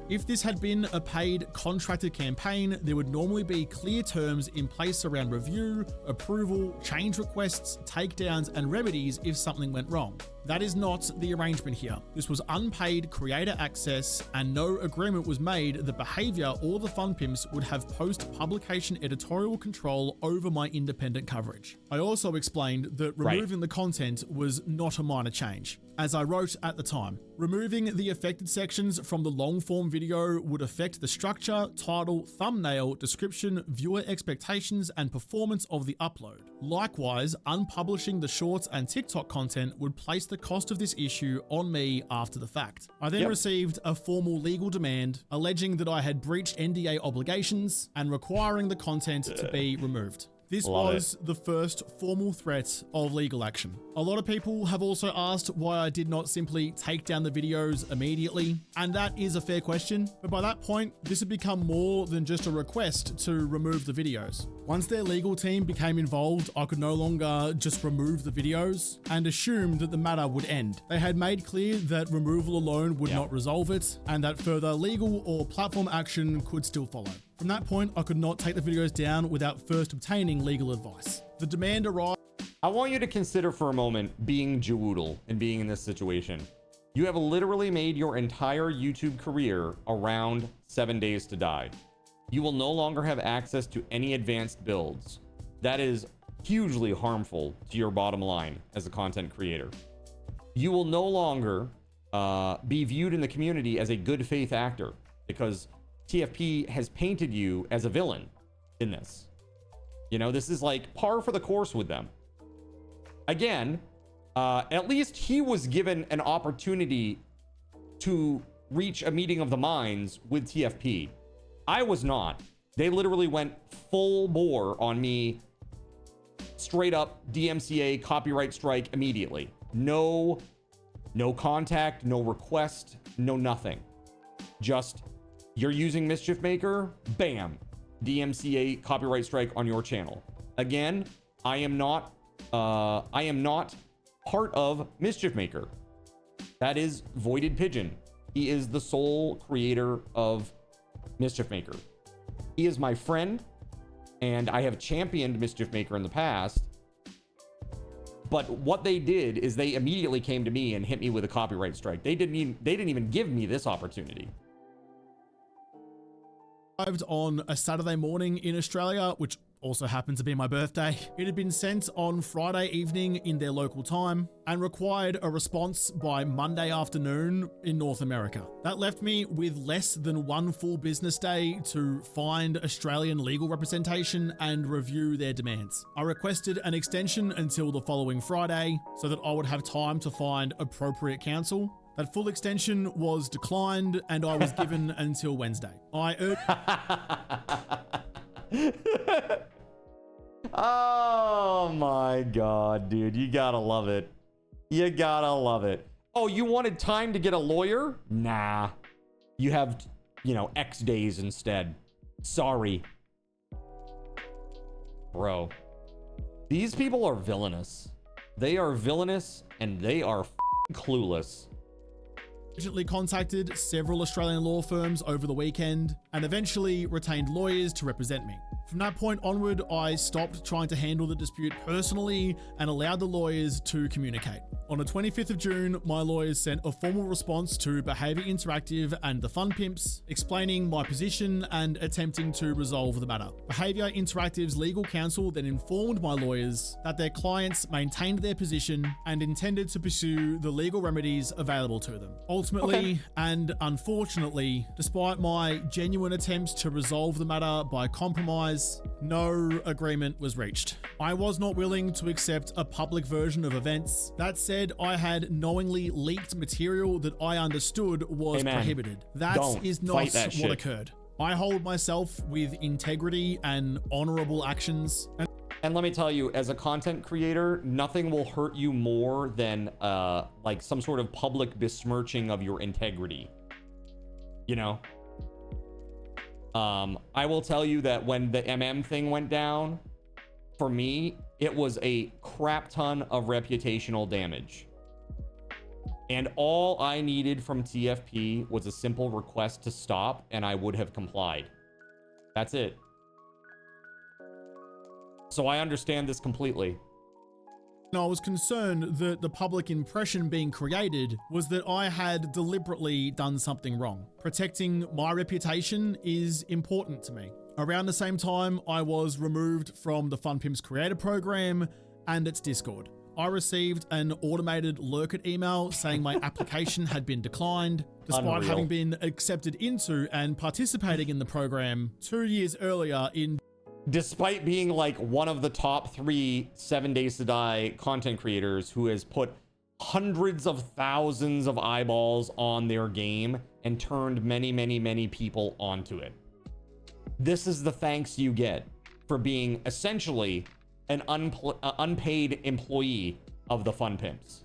C: If this had been a paid contracted campaign, there would normally be clear terms in place around review, approval, change requests, takedowns, and remedies if something went wrong. That is not the arrangement here. This was unpaid creator access, and no agreement was made that behavior or the fun pimps would have post-publication editorial control over my independent coverage. I also explained that removing the content was not a minor change. As I wrote at the time, removing the affected sections from the long-form video would affect the structure, title, thumbnail, description, viewer expectations, and performance of the upload. Likewise, unpublishing the shorts and TikTok content would place the cost of this issue on me after the fact. I then received a formal legal demand alleging that I had breached NDA obligations and requiring the content to be removed. This was the first formal threat of legal action. A lot of people have also asked why I did not simply take down the videos immediately, and that is a fair question, but by that point, this had become more than just a request to remove the videos. Once their legal team became involved, I could no longer just remove the videos and assume that the matter would end. They had made clear that removal alone would not resolve it, and that further legal or platform action could still follow. From that point, I could not take the videos down without first obtaining legal advice. The demand arrived.
B: I want you to consider for a moment being Jawoodle and being in this situation. You have literally made your entire YouTube career around 7 Days to Die. You will no longer have access to any advanced builds. That is hugely harmful to your bottom line as a content creator. You will no longer be viewed in the community as a good faith actor because TFP has painted you as a villain in this. You know, this is like par for the course with them. Again, at least he was given an opportunity to reach a meeting of the minds with TFP. I was not. They literally went full bore on me, straight up DMCA copyright strike immediately. No contact, no request, no nothing. Just, you're using Mischief Maker, bam, DMCA copyright strike on your channel. Again, I am not part of Mischief Maker. That is Voided Pigeon. He is the sole creator of Mischief Maker. He is my friend, and I have championed Mischief Maker in the past. But what they did is they immediately came to me and hit me with a copyright strike. They didn't even give me this opportunity.
C: Arrived on a Saturday morning in Australia, which also happened to be my birthday. It had been sent on Friday evening in their local time and required a response by Monday afternoon in North America. That left me with less than one full business day to find Australian legal representation and review their demands. I requested an extension until the following Friday so that I would have time to find appropriate counsel. That full extension was declined and I was given until Wednesday.
B: Oh my God, dude. You gotta love it. You gotta love it. Oh, you wanted time to get a lawyer? Nah. You have, X days instead. Sorry. Bro. These people are villainous. They are villainous and they are clueless.
C: Urgently contacted several Australian law firms over the weekend and eventually retained lawyers to represent me. From that point onward, I stopped trying to handle the dispute personally and allowed the lawyers to communicate. On the 25th of June, my lawyers sent a formal response to Behaviour Interactive and the Fun Pimps, explaining my position and attempting to resolve the matter. Behaviour Interactive's legal counsel then informed my lawyers that their clients maintained their position and intended to pursue the legal remedies available to them. Ultimately, and unfortunately, despite my genuine attempts to resolve the matter by compromise compromise. No agreement was reached. I was not willing to accept a public version of events. That said, I had knowingly leaked material that I understood was prohibited. That is not what occurred. I hold myself with integrity and honorable actions.
B: And let me tell you, as a content creator, nothing will hurt you more than like some sort of public besmirching of your integrity. You know? I will tell you that when the thing went down, for me, it was a crap ton of reputational damage. And all I needed from TFP was a simple request to stop, and I would have complied. That's it. So I understand this completely.
C: I was concerned that the public impression being created was that I had deliberately done something wrong. Protecting my reputation is important to me. Around the same time, I was removed from the FunPimps Creator Program and its Discord. I received an automated lurket email saying my application had been declined, despite having been accepted into and participating in the program 2 years earlier in...
B: Despite being like one of the top 3 7 Days to Die content creators who has put hundreds of thousands of eyeballs on their game and turned many people onto it. This is the thanks you get for being essentially an unpaid employee of the FunPimps.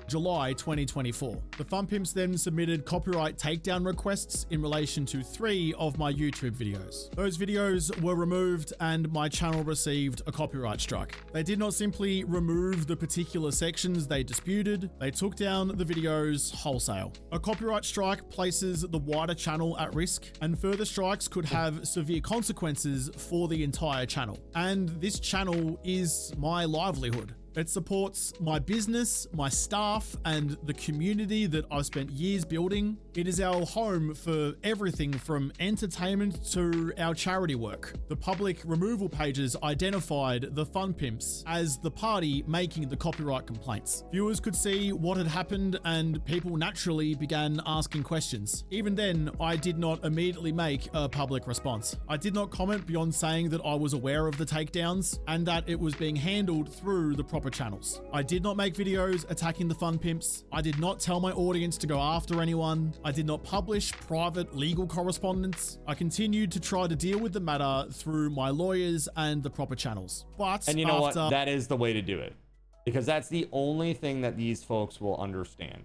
C: July 2024. The FunPimps then submitted copyright takedown requests in relation to 3 of my YouTube videos. Those videos were removed and my channel received a copyright strike. They did not simply remove the particular sections they disputed, they took down the videos wholesale. A copyright strike places the wider channel at risk, and further strikes could have severe consequences for the entire channel. And this channel is my livelihood. It supports my business, my staff, and the community that I've spent years building. It is our home for everything from entertainment to our charity work. The public removal pages identified the FunPimps as the party making the copyright complaints. Viewers could see what had happened and people naturally began asking questions. Even then, I did not immediately make a public response. I did not comment beyond saying that I was aware of the takedowns and that it was being handled through the proper channels. I did not make videos attacking the FunPimps. I did not tell my audience to go after anyone. I did not publish private legal correspondence. I continued to try to deal with the matter through my lawyers and the proper channels. But
B: and you know what? That is the way to do it, because that's the only thing that these folks will understand.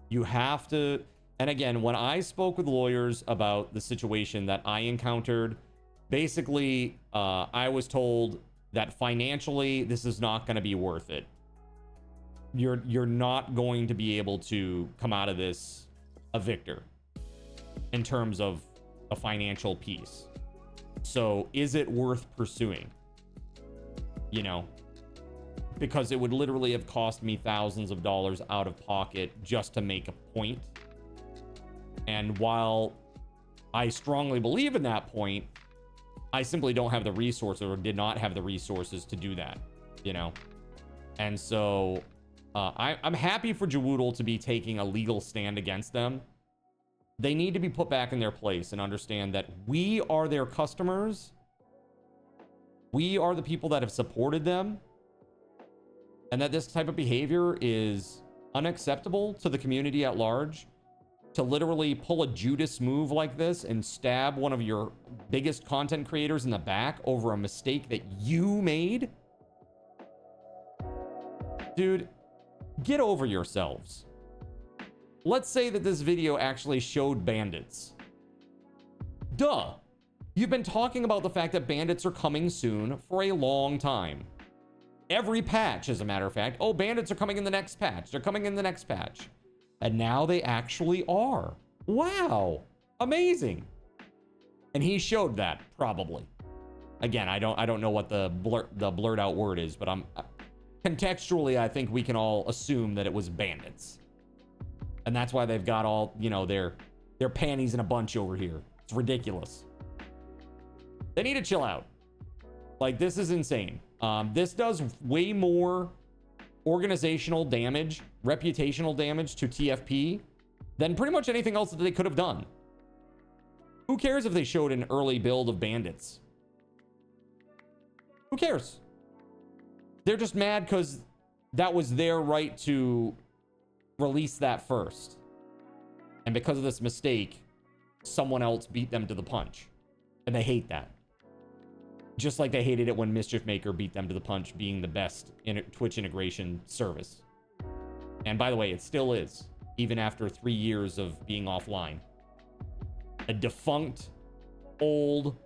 B: You have to, and again, when I spoke with lawyers about the situation that I encountered, basically, I was told that financially this is not going to be worth it. You're not going to be able to come out of this a victor in terms of a financial piece. So is it worth pursuing? You know, because it would literally have cost me thousands of dollars out of pocket just to make a point. And while I strongly believe in that point, I simply don't have the resources, or did not have the resources to do that, you know? And so I'm happy for Jawoodle to be taking a legal stand against them. They need to be put back in their place and understand that we are their customers. We are the people that have supported them. And that this type of behavior is unacceptable to the community at large. To literally pull a Judas move like this and stab one of your biggest content creators in the back over a mistake that you made. Dude, get over yourselves. Let's say that this video actually showed bandits. Duh. You've been talking about the fact that bandits are coming soon for a long time. Every patch, as a matter of fact. Oh, bandits are coming in the next patch. They're coming in the next patch. And now they actually are. Wow. Amazing. And he showed that, probably. Again, I don't know what the blurred out word is, but contextually, I think we can all assume that it was bandits. And that's why they've got all, you know, their panties in a bunch over here. It's ridiculous. They need to chill out. Like, this is insane. This does way more organizational damage, reputational damage to TFP than pretty much anything else that they could have done. Who cares if they showed an early build of bandits? Who cares? They're just mad because that was their right to release that first. And because of this mistake, someone else beat them to the punch. And they hate that. Just like they hated it when Mischief Maker beat them to the punch, being the best Twitch integration service. And by the way, it still is, even after 3 years of being offline. A defunct, old,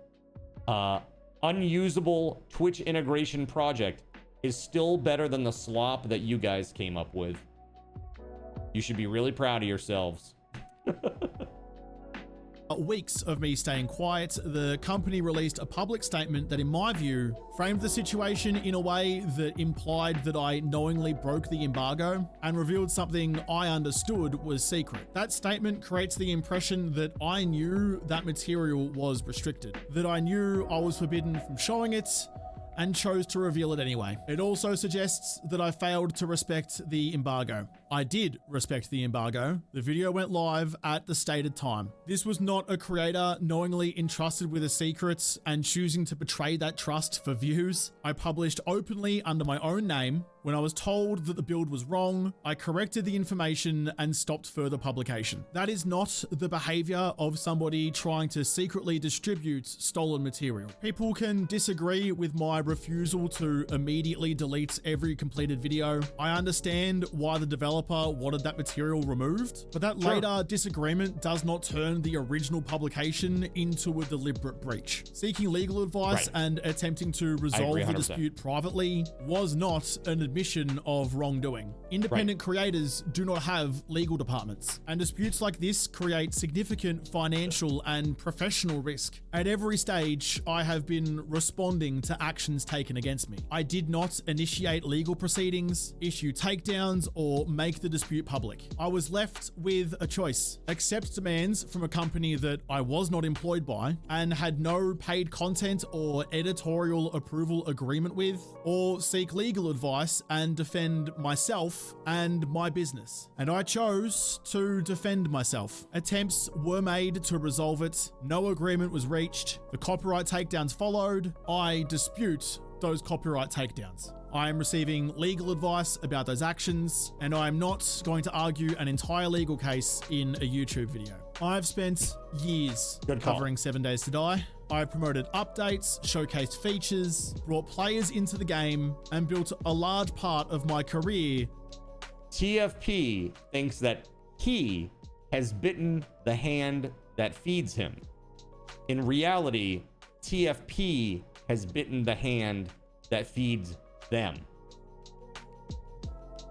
B: unusable Twitch integration project is still better than the slop that you guys came up with. You should be really proud of yourselves.
C: Weeks of me staying quiet, the company released a public statement that, in my view, framed the situation in a way that implied that I knowingly broke the embargo and revealed something I understood was secret. That statement creates the impression that I knew that material was restricted, that I knew I was forbidden from showing it, and chose to reveal it anyway. It also suggests that I failed to respect the embargo. I did respect the embargo. The video went live at the stated time. This was not a creator knowingly entrusted with a secret and choosing to betray that trust for views. I published openly under my own name. When I was told that the build was wrong, I corrected the information and stopped further publication. That is not the behavior of somebody trying to secretly distribute stolen material. People can disagree with my refusal to immediately delete every completed video. I understand why the developer wanted that material removed, but that later disagreement does not turn the original publication into a deliberate breach. Seeking legal advice and attempting to resolve the dispute privately was not an admission of wrongdoing. Independent creators do not have legal departments, and disputes like this create significant financial and professional risk. At every stage, I have been responding to actions taken against me. I did not initiate legal proceedings, issue takedowns, or make the dispute public. I was left with a choice: accept demands from a company that I was not employed by and had no paid content or editorial approval agreement with, or seek legal advice and defend myself and my business. And I chose to defend myself. Attempts were made to resolve it. No agreement was reached. The copyright takedowns followed. I dispute those copyright takedowns. I am receiving legal advice about those actions, and I am not going to argue an entire legal case in a YouTube video. I've spent years covering 7 Days to Die. I've promoted updates, showcased features, brought players into the game, and built a large part of my career.
B: TFP thinks that he has bitten the hand that feeds him. In reality, TFP has bitten the hand that feeds them.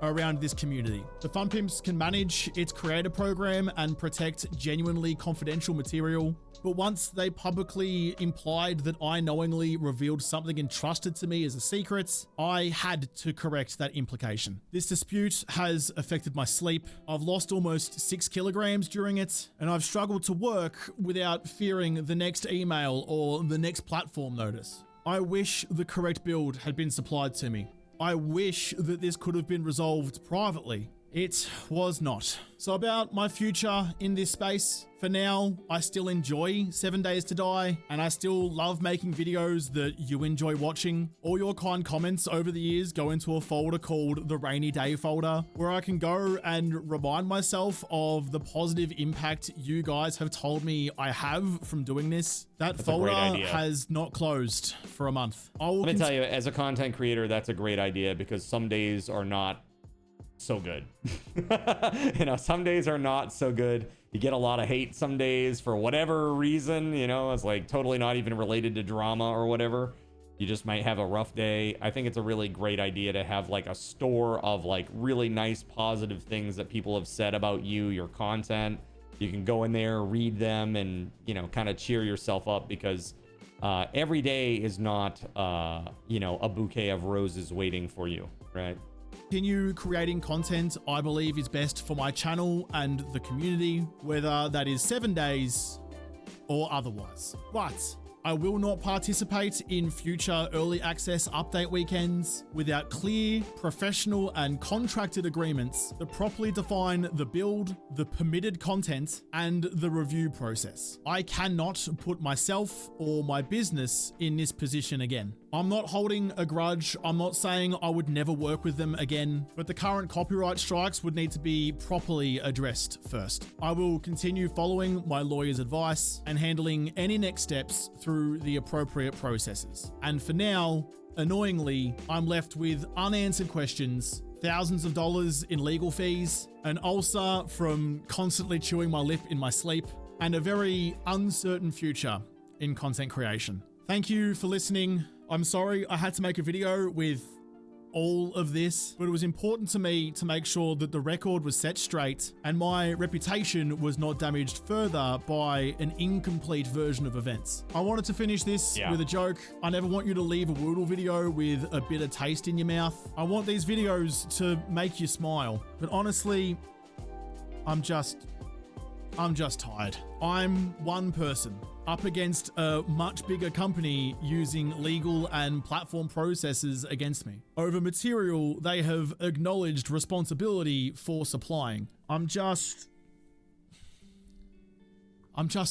C: Around this community, the Fun Pimps can manage its creator program and protect genuinely confidential material, but once they publicly implied that I knowingly revealed something entrusted to me as a secret, I had to correct that implication. This dispute has affected my sleep. I've lost almost 6 kilograms during it, and I've struggled to work without fearing the next email or the next platform notice. I wish the correct build had been supplied to me. I wish that this could have been resolved privately. It was not. So about my future in this space, for now, I still enjoy 7 Days to Die, and I still love making videos that you enjoy watching. All your kind comments over the years go into a folder called the Rainy Day folder, where I can go and remind myself of the positive impact you guys have told me I have from doing this. That's folder has not closed for a month.
B: Let me tell you, as a content creator, that's a great idea, because some days are not so good. You know, some days are not so good. You get a lot of hate some days for whatever reason, you know, it's like totally not even related to drama or whatever. You just might have a rough day. I think it's a really great idea to have like a store of like really nice positive things that people have said about you, your content. You can go in there, read them, and, you know, kind of cheer yourself up, because every day is not, you know, a bouquet of roses waiting for you, right?
C: Continue creating content I believe is best for my channel and the community, whether that is 7 days or otherwise. But I will not participate in future early access update weekends without clear, professional, and contracted agreements that properly define the build, the permitted content, and the review process. I cannot put myself or my business in this position again. I'm not holding a grudge. I'm not saying I would never work with them again, but the current copyright strikes would need to be properly addressed first. I will continue following my lawyer's advice and handling any next steps through the appropriate processes. And for now, annoyingly, I'm left with unanswered questions, thousands of dollars in legal fees, an ulcer from constantly chewing my lip in my sleep, and a very uncertain future in content creation. Thank you for listening. I'm sorry I had to make a video with all of this, but it was important to me to make sure that the record was set straight and my reputation was not damaged further by an incomplete version of events. I wanted to finish this with a joke. I never want you to leave a Woodle video with a bitter taste in your mouth. I want these videos to make you smile, but honestly, I'm just tired. I'm one person up against a much bigger company using legal and platform processes against me over material they have acknowledged responsibility for supplying. I'm just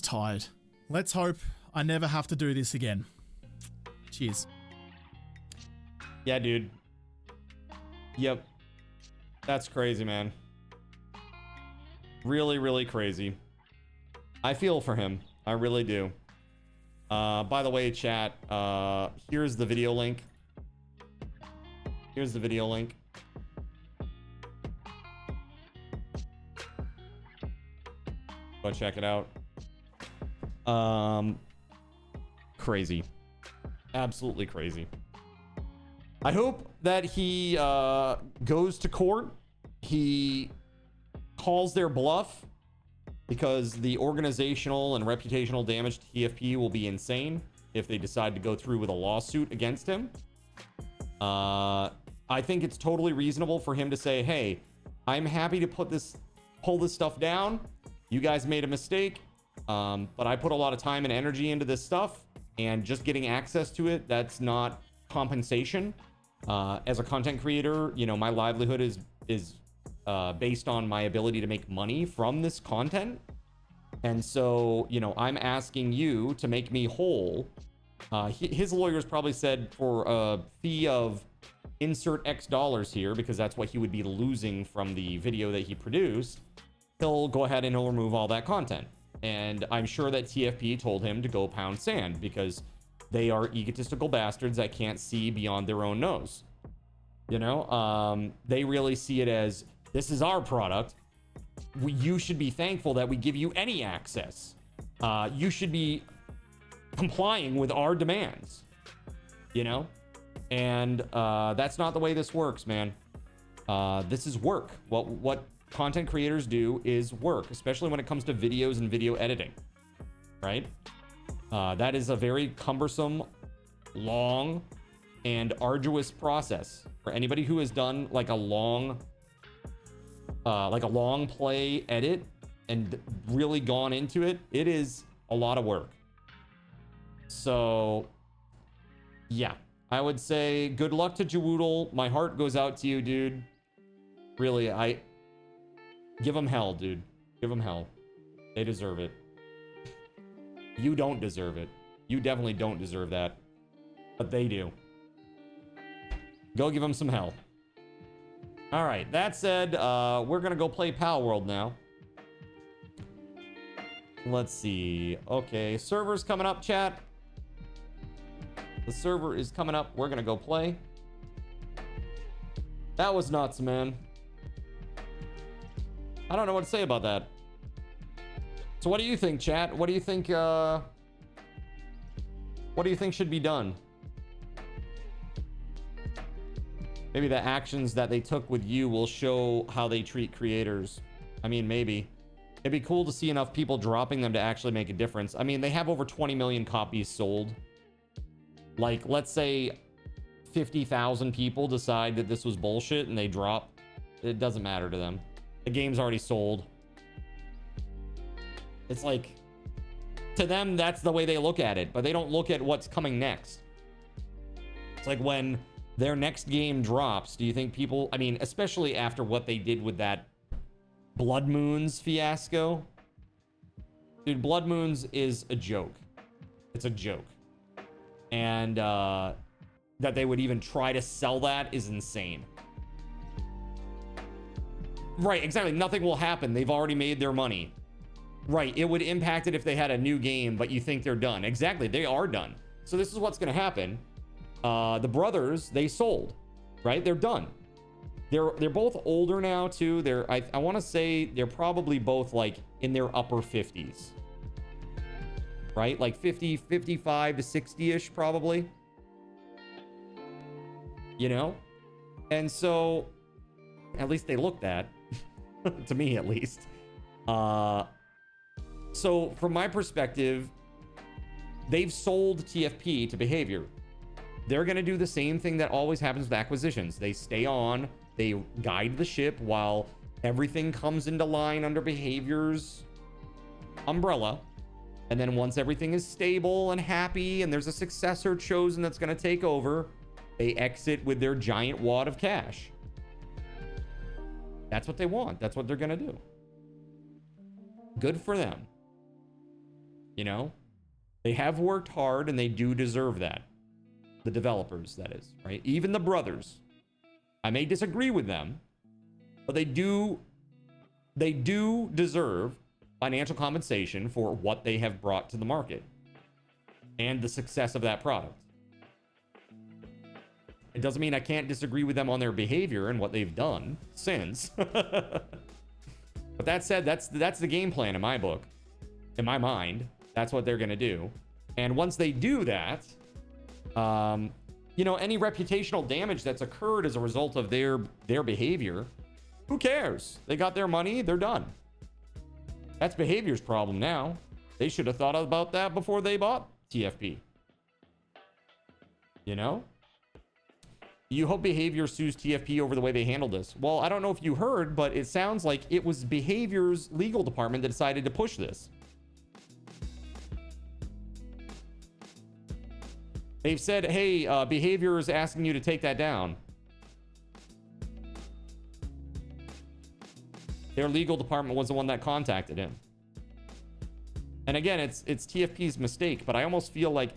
C: tired. Let's hope I never have to do this again. Cheers.
B: Yeah, dude. Yep. That's crazy, man. Really, really crazy. I feel for him. I really do. By the way, chat, here's the video link. Here's the video link. Go check it out. Crazy. Absolutely crazy. I hope that he goes to court. He calls their bluff, because the organizational and reputational damage to TFP will be insane if they decide to go through with a lawsuit against him. I think it's totally reasonable for him to say, hey, I'm happy to pull this stuff down. You guys made a mistake, but I put a lot of time and energy into this stuff, and just getting access to it, that's not compensation. As a content creator, you know, my livelihood is based on my ability to make money from this content. And so, you know, I'm asking you to make me whole. His lawyers probably said for a fee of insert X dollars here, because that's what he would be losing from the video that he produced, he'll go ahead and he'll remove all that content. And I'm sure that TFP told him to go pound sand, because they are egotistical bastards that can't see beyond their own nose. You know, they really see it as, this is our product. You should be thankful that we give you any access. You should be complying with our demands, you know? And that's not the way this works, man. This is work. What content creators do is work, especially when it comes to videos and video editing, right? That is a very cumbersome, long, and arduous process. For anybody who has done like a long play edit and really gone into it, it is a lot of work. So yeah, I would say good luck to Jawoodle. My heart goes out to you, dude. Really, I give them hell, dude. Give them hell. They deserve it. You don't deserve it. You definitely don't deserve that, but they do. Go give them some hell. All right, that said, we're gonna go play Palworld now. Let's see. Okay, server's coming up, chat. The server is coming up. We're gonna go play. That was nuts, man. I don't know what to say about that. So what do you think, chat? What do you think should be done? Maybe the actions that they took with you will show how they treat creators. I mean, maybe. It'd be cool to see enough people dropping them to actually make a difference. I mean, they have over 20 million copies sold. Like, let's say 50,000 people decide that this was bullshit and they drop. It doesn't matter to them. The game's already sold. It's like, to them, that's the way they look at it, but they don't look at what's coming next. It's like when their next game drops, do you think people, I mean, especially after what they did with that Blood Moons fiasco? Dude, Blood Moons is a joke. It's a joke. And that they would even try to sell that is insane. Right, exactly. Nothing will happen. They've already made their money. Right, it would impact it if they had a new game, but you think they're done. Exactly, they are done. So this is what's going to happen. The brothers, they sold, right? They're done. They're both older now too. I want to say they're probably both like in their upper 50s. Right? Like 50, 55 to 60-ish probably. You know? And so at least they look that. To me at least. So from my perspective, they've sold TFP to Behavior. They're going to do the same thing that always happens with acquisitions. They stay on, they guide the ship while everything comes into line under Behavior's umbrella. And then once everything is stable and happy and there's a successor chosen that's going to take over, they exit with their giant wad of cash. That's what they want. That's what they're going to do. Good for them. You know, they have worked hard and they do deserve that. The developers, that is, right? Even the brothers. I may disagree with them, but they do deserve financial compensation for what they have brought to the market and the success of that product. It doesn't mean I can't disagree with them on their behavior and what they've done since. But that said, that's the game plan in my book. In my mind, that's what they're going to do. And once they do that, you know, any reputational damage that's occurred as a result of their behavior, who cares? They got their money, they're done. That's Behavior's problem now. They should have thought about that before they bought TFP. You know? You hope Behavior sues TFP over the way they handled this. Well, I don't know if you heard, but it sounds like it was Behavior's legal department that decided to push this. They've said, hey, Behavior is asking you to take that down. Their legal department was the one that contacted him. And again, it's TFP's mistake, but I almost feel like,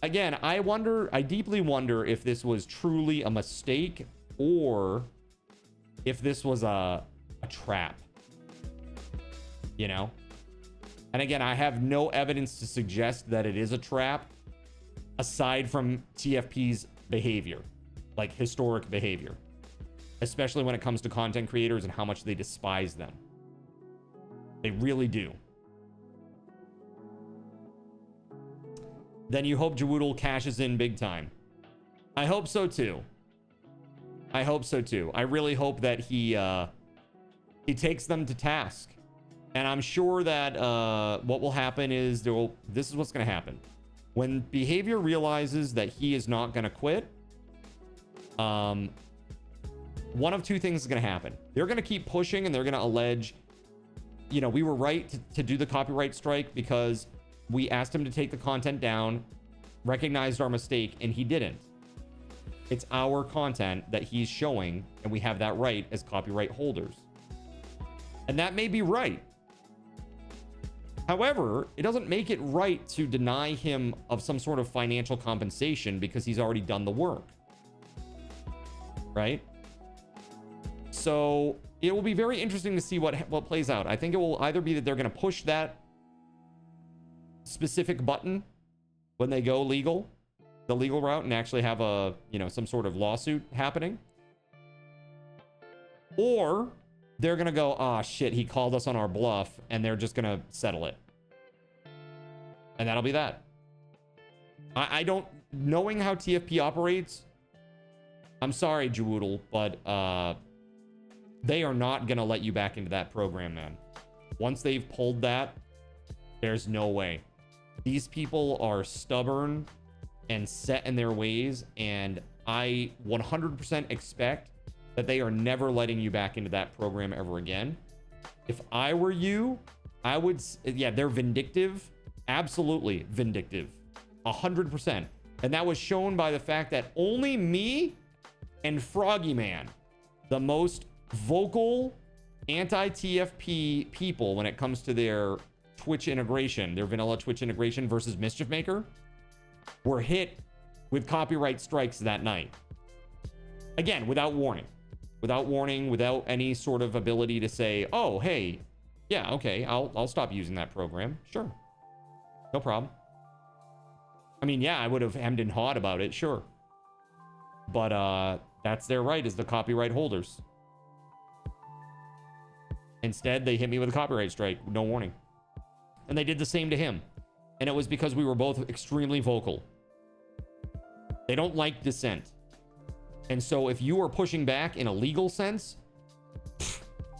B: again, I deeply wonder if this was truly a mistake or if this was a trap. You know? And again, I have no evidence to suggest that it is a trap aside from TFP's behavior, like historic behavior, especially when it comes to content creators and how much they despise them. They really do. Then you hope Jawoodle cashes in big time. I hope so too. I hope so too. I really hope that he takes them to task. And I'm sure that what will happen is this is what's going to happen. When Behavior realizes that he is not going to quit, one of two things is going to happen. They're going to keep pushing and they're going to allege, you know, we were right to do the copyright strike because we asked him to take the content down, recognized our mistake, and he didn't. It's our content that he's showing, and we have that right as copyright holders. And that may be right. However, it doesn't make it right to deny him of some sort of financial compensation because he's already done the work. Right? So it will be very interesting to see what plays out. I think it will either be that they're going to push that specific button when they go legal, the legal route, and actually have a, you know, some sort of lawsuit happening. Or they're going to go, ah, shit, he called us on our bluff, and they're just going to settle it. And that'll be that. I don't, knowing how TFP operates, I'm sorry, Jawoodle, but they are not going to let you back into that program, man. Once they've pulled that, there's no way. These people are stubborn and set in their ways, and I 100% expect that they are never letting you back into that program ever again. If I were you, I would, yeah, they're vindictive. Absolutely vindictive. 100%. And that was shown by the fact that only me and Froggy Man, the most vocal anti-TFP people when it comes to their Twitch integration, their vanilla Twitch integration versus Mischief Maker, were hit with copyright strikes that night. Again, without warning. Without warning, without any sort of ability to say, oh, hey, yeah, okay, I'll stop using that program. Sure. No problem. I mean, yeah, I would have hemmed and hawed about it, sure. But that's their right as the copyright holders. Instead, they hit me with a copyright strike, no warning. And they did the same to him. And it was because we were both extremely vocal. They don't like dissent. And so if you are pushing back in a legal sense,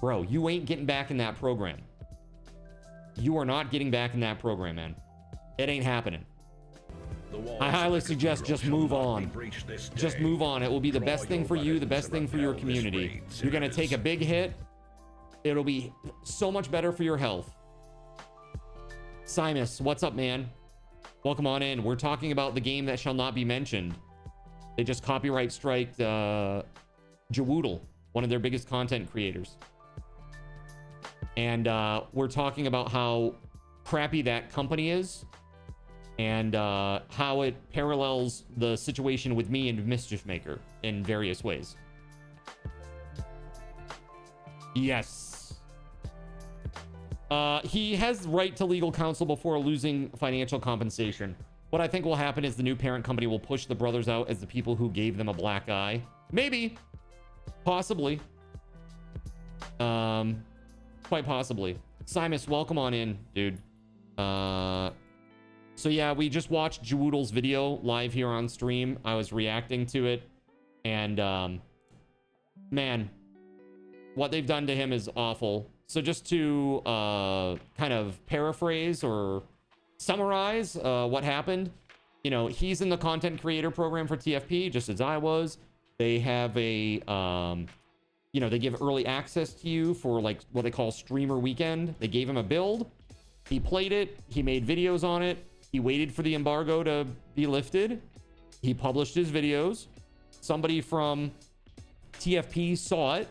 B: bro, you ain't getting back in that program. You are not getting back in that program, man. It ain't happening. I highly suggest just move on. Just move on. It will be the best thing for you, the best thing for your community. You're going to take a big hit. It'll be so much better for your health. Simus, what's up, man? Welcome on in. We're talking about the game that shall not be mentioned. They just copyright striked Jawoodle, one of their biggest content creators. And we're talking about how crappy that company is and how it parallels the situation with me and Mischief Maker in various ways. Yes. He has right to legal counsel before losing financial compensation. What I think will happen is the new parent company will push the brothers out as the people who gave them a black eye. Maybe. Possibly. Quite possibly. Simus, welcome on in, dude. So yeah, we just watched Jawoodle's video live here on stream. I was reacting to it. And, man, what they've done to him is awful. So just to kind of paraphrase or summarize what happened, you know, he's in the content creator program for TFP, just as I was. They have a, you know, they give early access to you for like what they call streamer weekend. They gave him a build. He played it. He made videos on it. He waited for the embargo to be lifted. He published his videos. Somebody from TFP saw it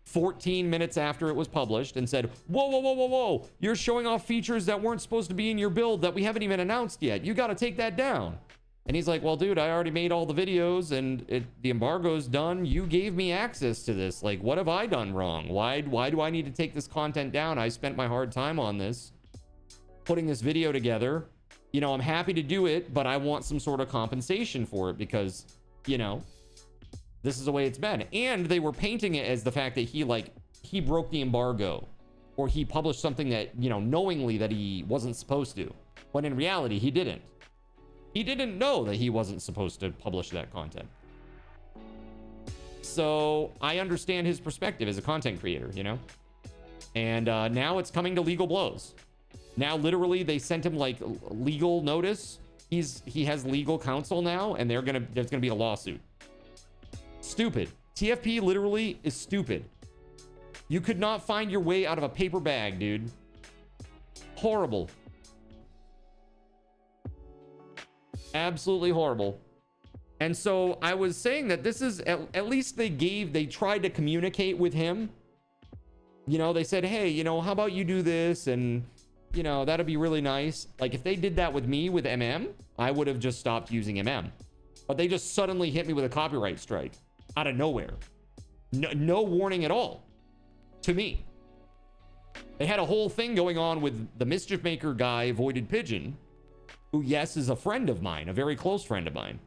B: 14 minutes after it was published and said, whoa, whoa, whoa, whoa, whoa. You're showing off features that weren't supposed to be in your build that we haven't even announced yet. You got to take that down. And he's like, well, dude, I already made all the videos and the embargo's done. You gave me access to this. Like, what have I done wrong? Why do I need to take this content down? I spent my hard time on this, putting this video together. You know, I'm happy to do it, but I want some sort of compensation for it because, you know, this is the way it's been. And they were painting it as the fact that he broke the embargo or he published something that, you know, knowingly that he wasn't supposed to. When in reality, he didn't. He didn't know that he wasn't supposed to publish that content. So I understand his perspective as a content creator, you know? And now it's coming to legal blows. Now, literally, they sent him like legal notice. He has legal counsel now, and there's gonna be a lawsuit. Stupid. TFP literally is stupid. You could not find your way out of a paper bag, dude. Horrible. Absolutely horrible. And so I was saying that this is at least they tried to communicate with him. You know, they said, hey, you know, how about you do this? And, you know, that'd be really nice. Like if they did that with me with MM, I would have just stopped using MM. But they just suddenly hit me with a copyright strike out of nowhere. No warning at all to me. They had a whole thing going on with the Mischief Maker guy, Voided Pigeon, who, yes, is a friend of mine, a very close friend of mine.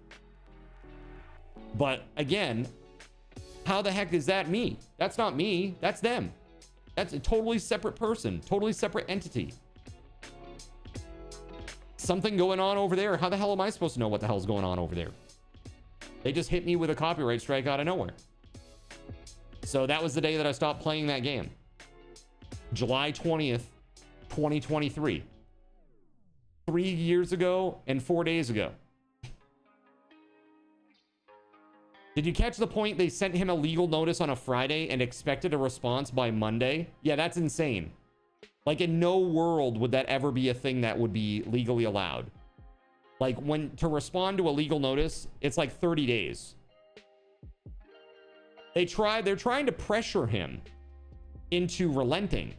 B: But again, how the heck is that me? That's not me. That's them. That's a totally separate person, totally separate entity. Something going on over there. How the hell am I supposed to know what the hell's going on over there? They just hit me with a copyright strike out of nowhere. So that was the day that I stopped playing that game. July 20th, 2023. 3 years ago and 4 days ago. Did you catch the point? They sent him a legal notice on a Friday and expected a response by Monday. Yeah, that's insane. Like in no world would that ever be a thing that would be legally allowed. Like when to respond to a legal notice, it's like 30 days. They're trying to pressure him into relenting.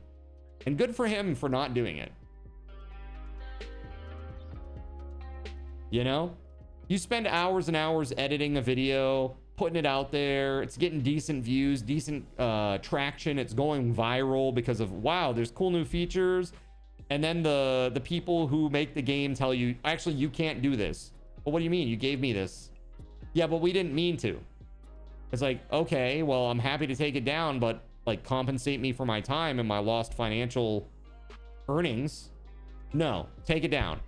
B: And good for him for not doing it. You know? You spend hours and hours editing a video, putting it out there. It's getting decent views, decent traction. It's going viral because of, wow, there's cool new features. And then the people who make the game tell you, actually, you can't do this. Well, what do you mean? You gave me this. Yeah, but we didn't mean to. It's like, okay, well, I'm happy to take it down, but like compensate me for my time and my lost financial earnings. No, take it down.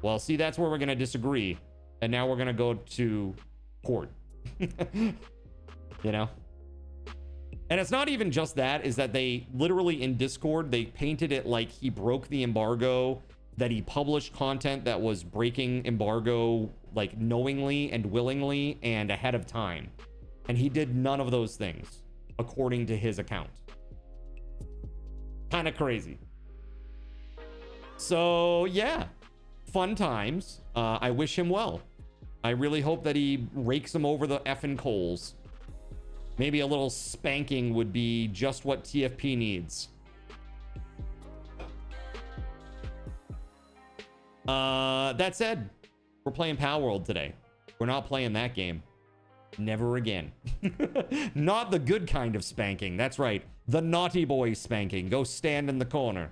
B: Well, see, that's where we're going to disagree. And now we're going to go to court. You know? And it's not even just that, is that they literally in Discord, they painted it like he broke the embargo, that he published content that was breaking embargo, like knowingly and willingly and ahead of time. And he did none of those things, according to his account. Kind of crazy. So, yeah. Fun times. I wish him well. I really hope that he rakes him over the effing coals. Maybe a little spanking would be just what TFP needs. That said, we're playing Palworld today. We're not playing that game. Never again. Not the good kind of spanking. That's right. The naughty boy spanking. Go stand in the corner.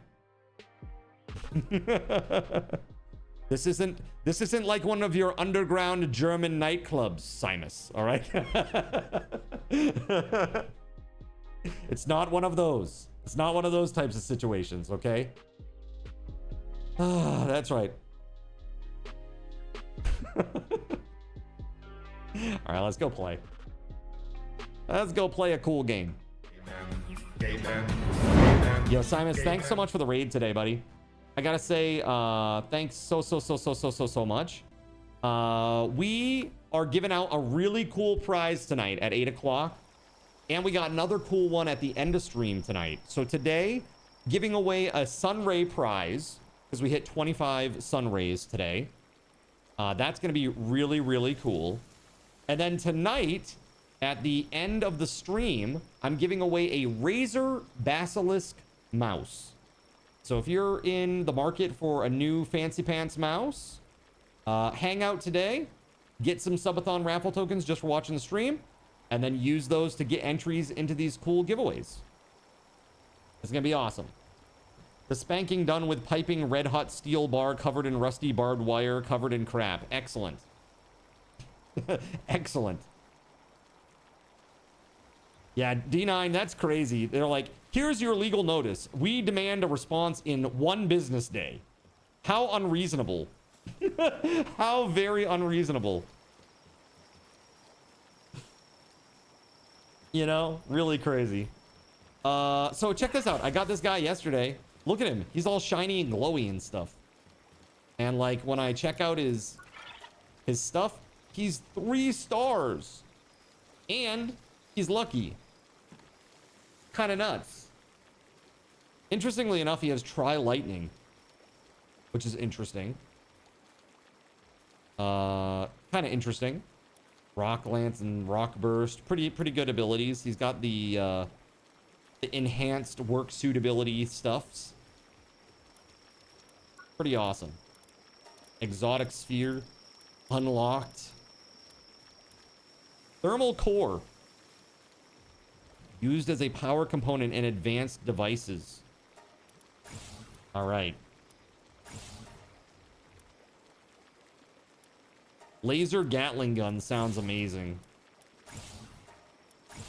B: This isn't like one of your underground German nightclubs, Simus, all right? It's not one of those. It's not one of those types of situations, okay? Ah, that's right. All right, let's go play. Let's go play a cool game. Yo, Simus, thanks so much for the raid today, buddy. I gotta say, thanks so much. We are giving out a really cool prize tonight at 8 o'clock. And we got another cool one at the end of stream tonight. So today, giving away a Sunray prize, because we hit 25 Sunrays today. That's gonna be really, really cool. And then tonight, at the end of the stream, I'm giving away a Razer Basilisk mouse. So if you're in the market for a new fancy pants mouse, hang out today, get some Subathon raffle tokens just for watching the stream, and then use those to get entries into these cool giveaways. It's gonna be awesome. The spanking done with piping red hot steel bar covered in rusty barbed wire covered in crap. Excellent. Excellent. Yeah, D9, that's crazy. They're like, here's your legal notice. We demand a response in 1 business day. How unreasonable. How very unreasonable. You know, really crazy. So check this out. I got this guy yesterday. Look at him. He's all shiny and glowy and stuff. And like when I check out his stuff, he's 3 stars. And he's lucky. Kind of nuts. Interestingly enough, he has Tri-Lightning, which is interesting. Kind of interesting. Rock Lance and Rock Burst, pretty good abilities. He's got the enhanced work suitability stuffs. Pretty awesome. Exotic Sphere unlocked. Thermal Core. Used as a power component in advanced devices. All right. Laser Gatling gun sounds amazing.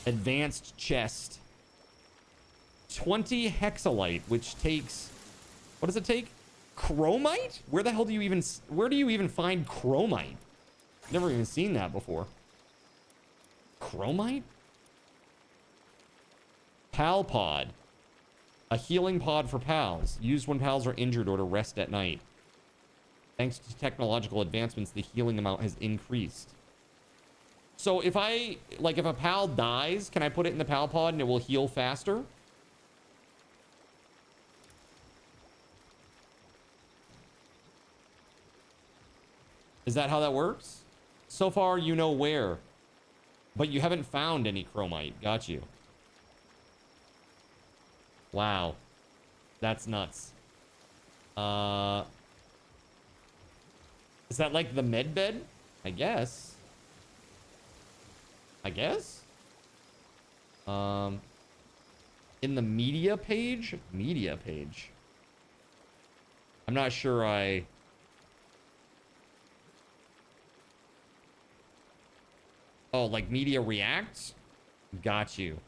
B: Advanced chest. 20 hexalite, which takes... What does it take? Chromite? Where the hell do you even... Where do you even find chromite? Never even seen that before. Chromite? Pal Pod. A healing pod for pals. Used when pals are injured or to rest at night. Thanks to technological advancements, the healing amount has increased. So if if a pal dies, can I put it in the pal pod and it will heal faster? Is that how that works? So far, you know where. But you haven't found any chromite. Got you. Wow. That's nuts. Is that like the med bed? I guess. I guess? In the media page? Media page. I'm not sure Oh, like media reacts? Got you.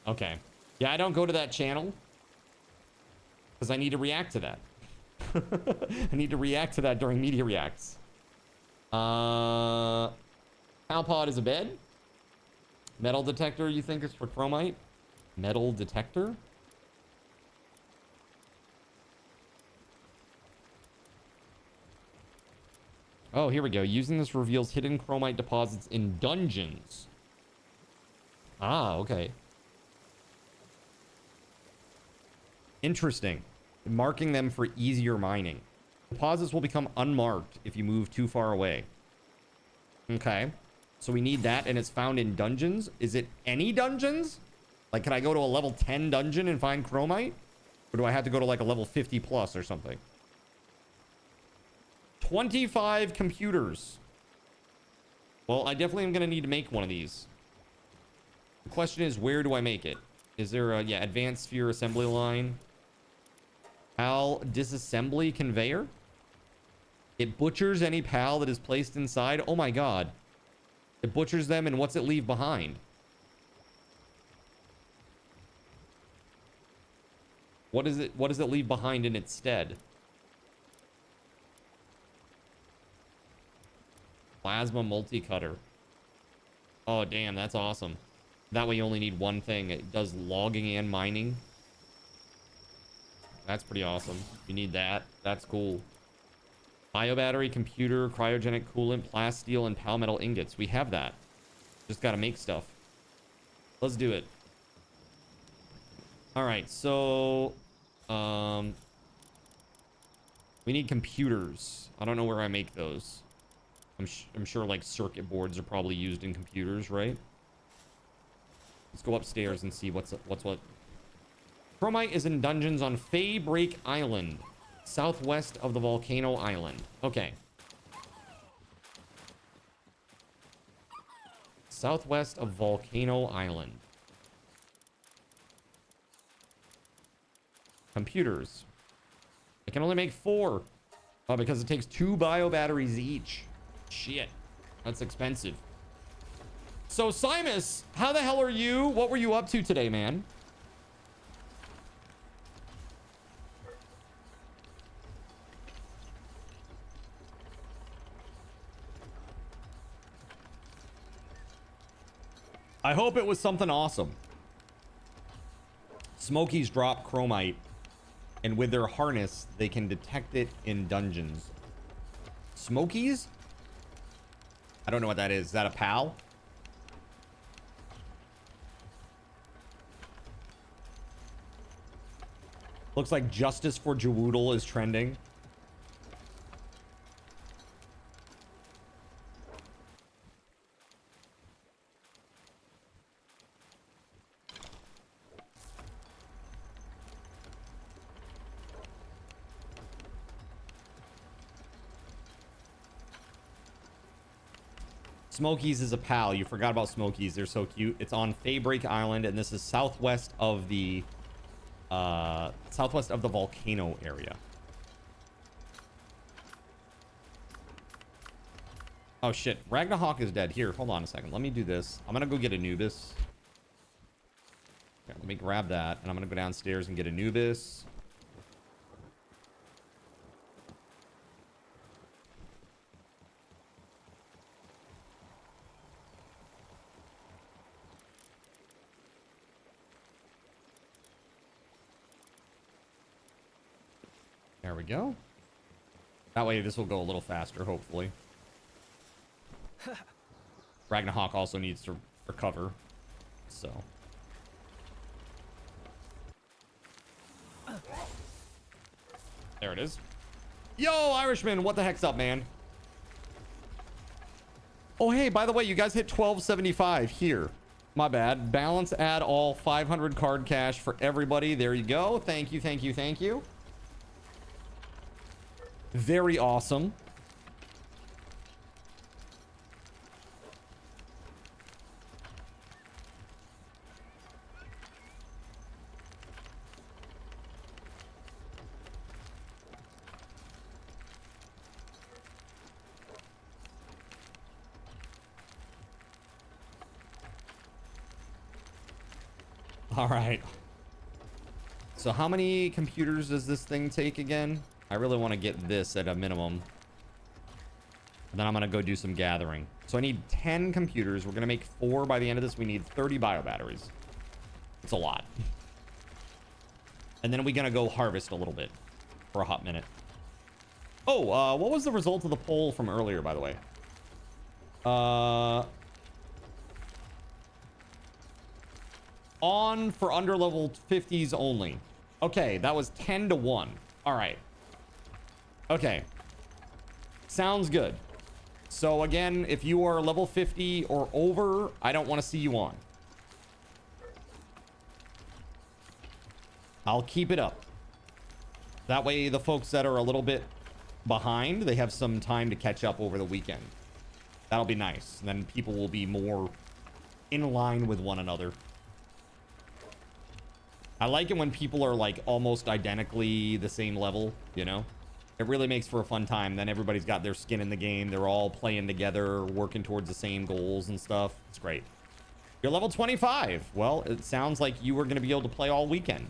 B: Okay. Yeah, I don't go to that channel because I need to react to that. I need to react to that during media reacts. Palpod is a bed. Metal detector, you think is for chromite? Metal detector? Oh, here we go. Using this reveals hidden chromite deposits in dungeons. Ah, okay. Interesting. Marking them for easier mining. Deposits will become unmarked if you move too far away. Okay. So we need that, and it's found in dungeons. Is it any dungeons? Like, can I go to a level 10 dungeon and find chromite? Or do I have to go to like a level 50 plus or something? 25 computers. Well, I definitely am going to need to make one of these. The question is, where do I make it? Is there a, yeah, advanced sphere assembly line? PAL disassembly conveyor? It butchers any PAL that is placed inside. Oh my god. It butchers them, and what's it leave behind? What does it leave behind in its stead? Plasma multi-cutter. Oh damn, that's awesome. That way you only need one thing. It does logging and mining. That's pretty awesome. You need that. That's cool. Bio battery, computer, cryogenic coolant, plasteel, and PAL metal ingots. We have that. Just gotta make stuff. Let's do it. All right, so we need computers. I don't know where I make those. I'm sure like circuit boards are probably used in computers, right? Let's go upstairs and see what's what. Chromite is in dungeons on Break Island, southwest of the volcano island. Okay. Southwest of Volcano Island. Computers. I can only make 4. Oh, because it takes 2 bio batteries each. Shit. That's expensive. So, Simus, how the hell are you? What were you up to today, man? I hope it was something awesome. Smokies drop chromite, and with their harness, they can detect it in dungeons. Smokies? I don't know what that is. Is that a PAL? Looks like Justice for Jawoodle is trending. Smokies is a PAL. You forgot about Smokies. They're so cute. It's on Break Island, and this is southwest of the volcano area. Oh shit, Ragnarok is dead. Here, hold on a second. Let me do this. I'm gonna go get Anubis. Okay, let me grab that, and I'm gonna go downstairs and get Anubis. There we go. That way this will go a little faster, hopefully. Ragnarok also needs to recover, so. There it is. Yo, Irishman, what the heck's up, man? Oh, hey, by the way, you guys hit 1275 here. My bad. Balance add all 500 card cash for everybody. There you go. Thank you, thank you, thank you. Very awesome. All right. So how many computers does this thing take again? I really want to get this at a minimum. And then I'm going to go do some gathering. So I need 10 computers. We're going to make 4 by the end of this. We need 30 bio batteries. It's a lot. And then we're going to go harvest a little bit for a hot minute. Oh, what was the result of the poll from earlier, by the way? On for under level 50s only. Okay, that was 10 to 1. All right. Okay. Sounds good. So again, if you are level 50 or over, I don't want to see you on. I'll keep it up. That way the folks that are a little bit behind, they have some time to catch up over the weekend. That'll be nice. And then people will be more in line with one another. I like it when people are like almost identically the same level, you know? It really makes for a fun time. Then everybody's got their skin in the game. They're all playing together, working towards the same goals and stuff. It's great. You're level 25. Well, it sounds like you were going to be able to play all weekend.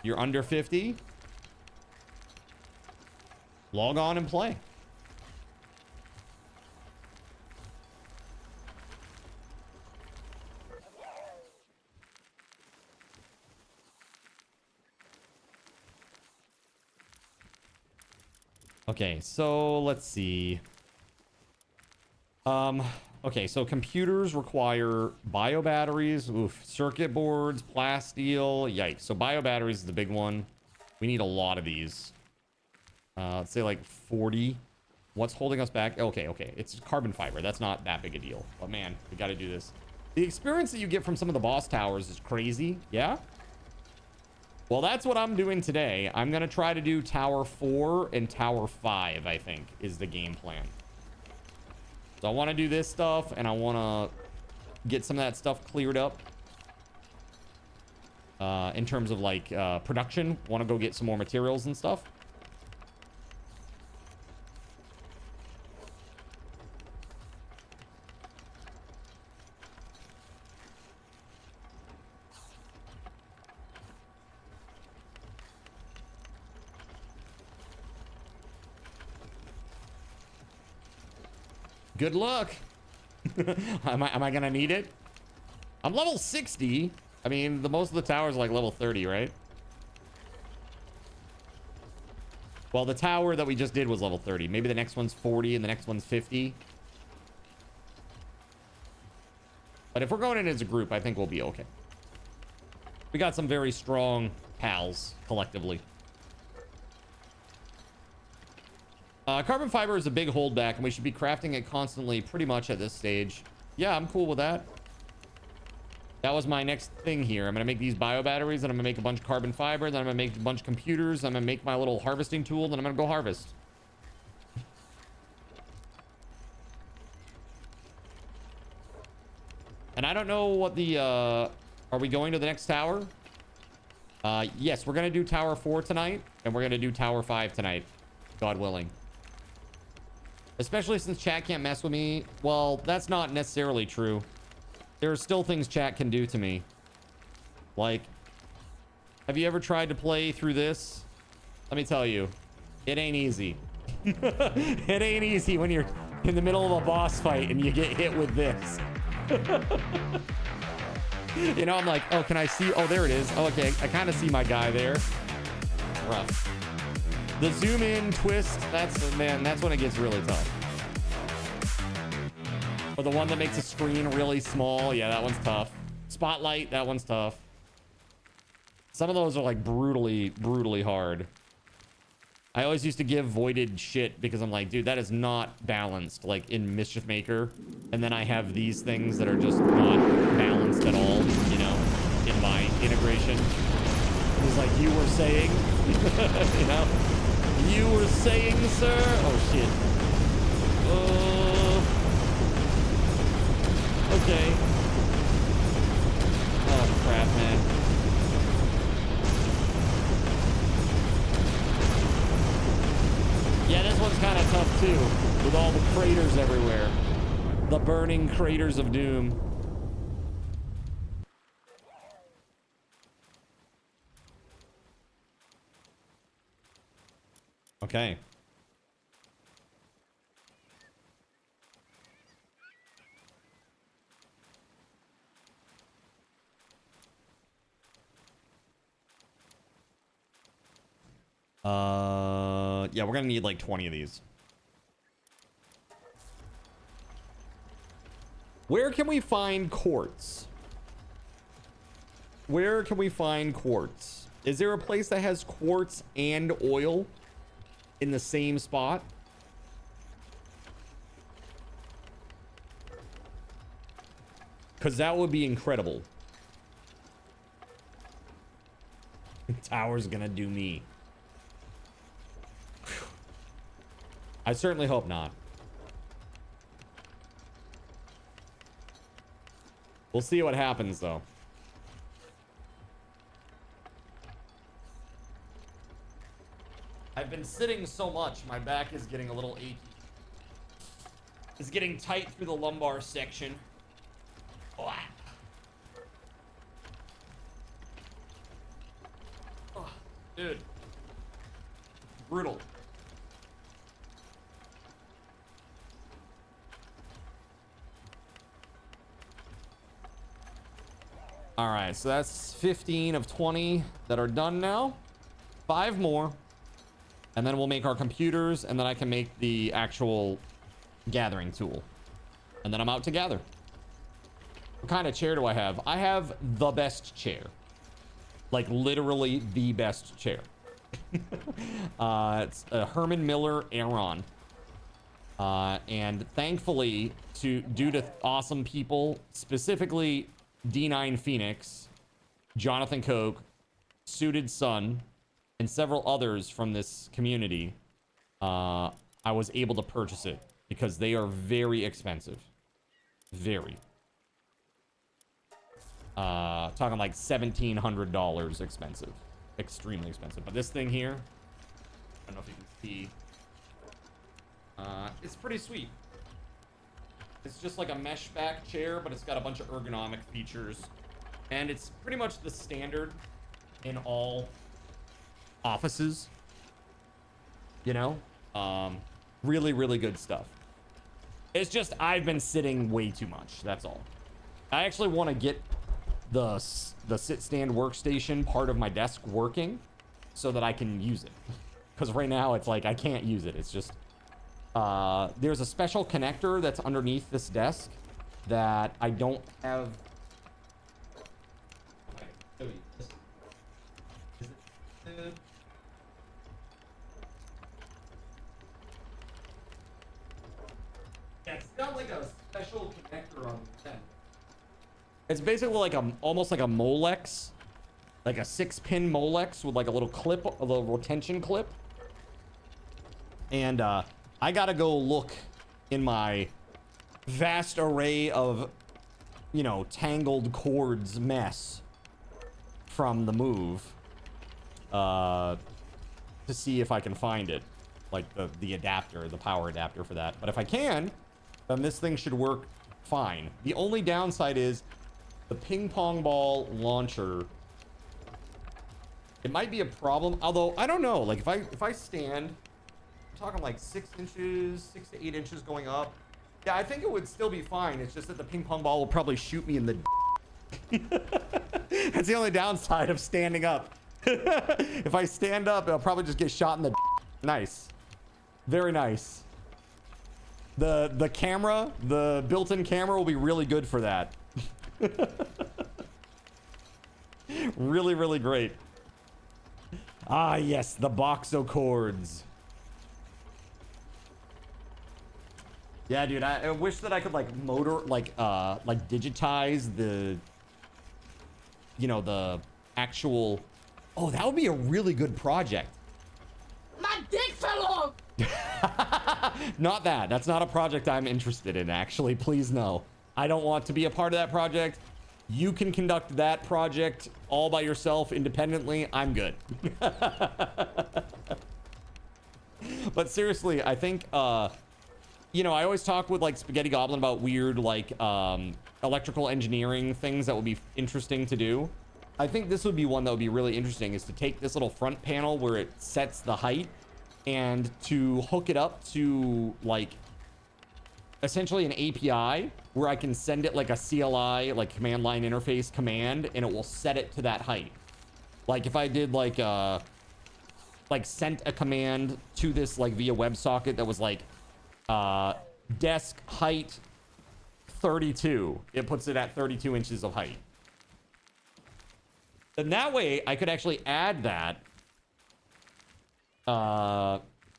B: You're under 50. Log on and play. Okay, so let's see. Okay, so computers require bio batteries, oof, circuit boards, plasteel, yikes. So bio batteries is the big one. We need a lot of these. Let's say like 40. What's holding us back? Okay, it's carbon fiber. That's not that big a deal. But man, we got to do this. The experience that you get from some of the boss towers is crazy. Yeah? Well, that's what I'm doing today. I'm going to try to do Tower 4 and Tower 5, I think, is the game plan. So I want to do this stuff, and I want to get some of that stuff cleared up. In terms of, like, production. Want to go get some more materials and stuff. Good luck. Am I gonna need it? I'm level 60. I mean, the most of the towers are like level 30, right? Well, the tower that we just did was level 30. Maybe the next one's 40 and the next one's 50. But if we're going in as a group, I think we'll be okay. We got some very strong pals collectively. Carbon fiber is a big holdback, and we should be crafting it constantly pretty much at this stage. Yeah, I'm cool with that. That was my next thing here. I'm going to make these bio batteries, and I'm going to make a bunch of carbon fiber, then I'm going to make a bunch of computers, I'm going to make my little harvesting tool, then I'm going to go harvest. And I don't know what the... are we going to the next tower? Yes, we're going to do Tower 4 tonight, and we're going to do Tower 5 tonight, God willing. Especially since chat can't mess with me. Well, that's not necessarily true. There are still things chat can do to me. Like, have you ever tried to play through this? Let me tell you, it ain't easy. It ain't easy when you're in the middle of a boss fight and you get hit with this. You know, I'm like, oh, can I see? Oh, there it is. Oh, okay, I kind of see my guy there. Rough. The zoom in twist, man, that's when it gets really tough. Or the one that makes a screen really small. Yeah, that one's tough. Spotlight, that one's tough. Some of those are like brutally hard. I always used to give voided shit because I'm like, dude, that is not balanced, like in Mischief Maker. And then I have these things that are just not balanced at all, you know, in my integration. It's like you were saying, you know, you were saying, sir. Oh shit. Okay. Oh crap, man. Yeah, this one's kind of tough too, with all the craters everywhere. The burning craters of doom. Okay. Yeah, we're gonna need like 20 of these. Where can we find quartz? Where can we find quartz? Is there a place that has quartz and oil in the same spot? Because that would be incredible. Tower's gonna do me. I certainly hope not. We'll see what happens, though. I've been sitting so much, my back is getting a little achy. It's getting tight through the lumbar section. Oh, dude. Brutal. All right, so that's 15 of 20 that are done now. 5 more. And then we'll make our computers, and then I can make the actual gathering tool. And then I'm out to gather. What kind of chair do I have? I have the best chair. Like, literally the best chair. It's a Herman Miller Aeron. And thankfully, due to awesome people, specifically D9 Phoenix, Jonathan Koch, Suited Sun, and several others from this community, I was able to purchase it because they are very expensive. Very. Talking like $1,700 expensive. Extremely expensive. But this thing here, I don't know if you can see, it's pretty sweet. It's just like a mesh back chair, but it's got a bunch of ergonomic features. And it's pretty much the standard in all offices. You know? Really, really good stuff. It's just I've been sitting way too much. That's all. I actually want to get the sit-stand workstation part of my desk working so that I can use it. Because right now it's like I can't use it. It's just... there's a special connector that's underneath this desk that I don't have. Yeah, it's got like a special connector on the end. It's basically like almost like a Molex, like a 6-pin Molex with like a little clip, a little retention clip. And I gotta go look in my vast array of, you know, tangled cords mess from the move to see if I can find it, like the adapter, the power adapter for that. But if I can, then this thing should work fine. The only downside is the ping pong ball launcher. It might be a problem, although I don't know. Like if I stand, I'm talking like 6 inches, 6 to 8 inches going up. Yeah, I think it would still be fine. It's just that the ping pong ball will probably shoot me in the. That's the only downside of standing up. If I stand up, I'll probably just get shot in the. Nice, very nice. The camera, the built-in camera will be really good for that. Really, really great. Ah, yes, the boxo chords. Yeah, dude, I wish that I could like digitize the, you know, the actual. Oh, that would be a really good project.
D: My dick fell off.
B: Not that. That's not a project I'm interested in, actually. Please no. I don't want to be a part of that project. You can conduct that project all by yourself independently. I'm good. But seriously, I think, you know, I always talk with like Spaghetti Goblin about weird, like, electrical engineering things that would be interesting to do. I think this would be one that would be really interesting, is to take this little front panel where it sets the height and to hook it up to like essentially an API where I can send it like a CLI, like command line interface command, and it will set it to that height. Like if I did like sent a command to this like via WebSocket that was like desk height 32, it puts it at 32 inches of height. And that way I could actually add that,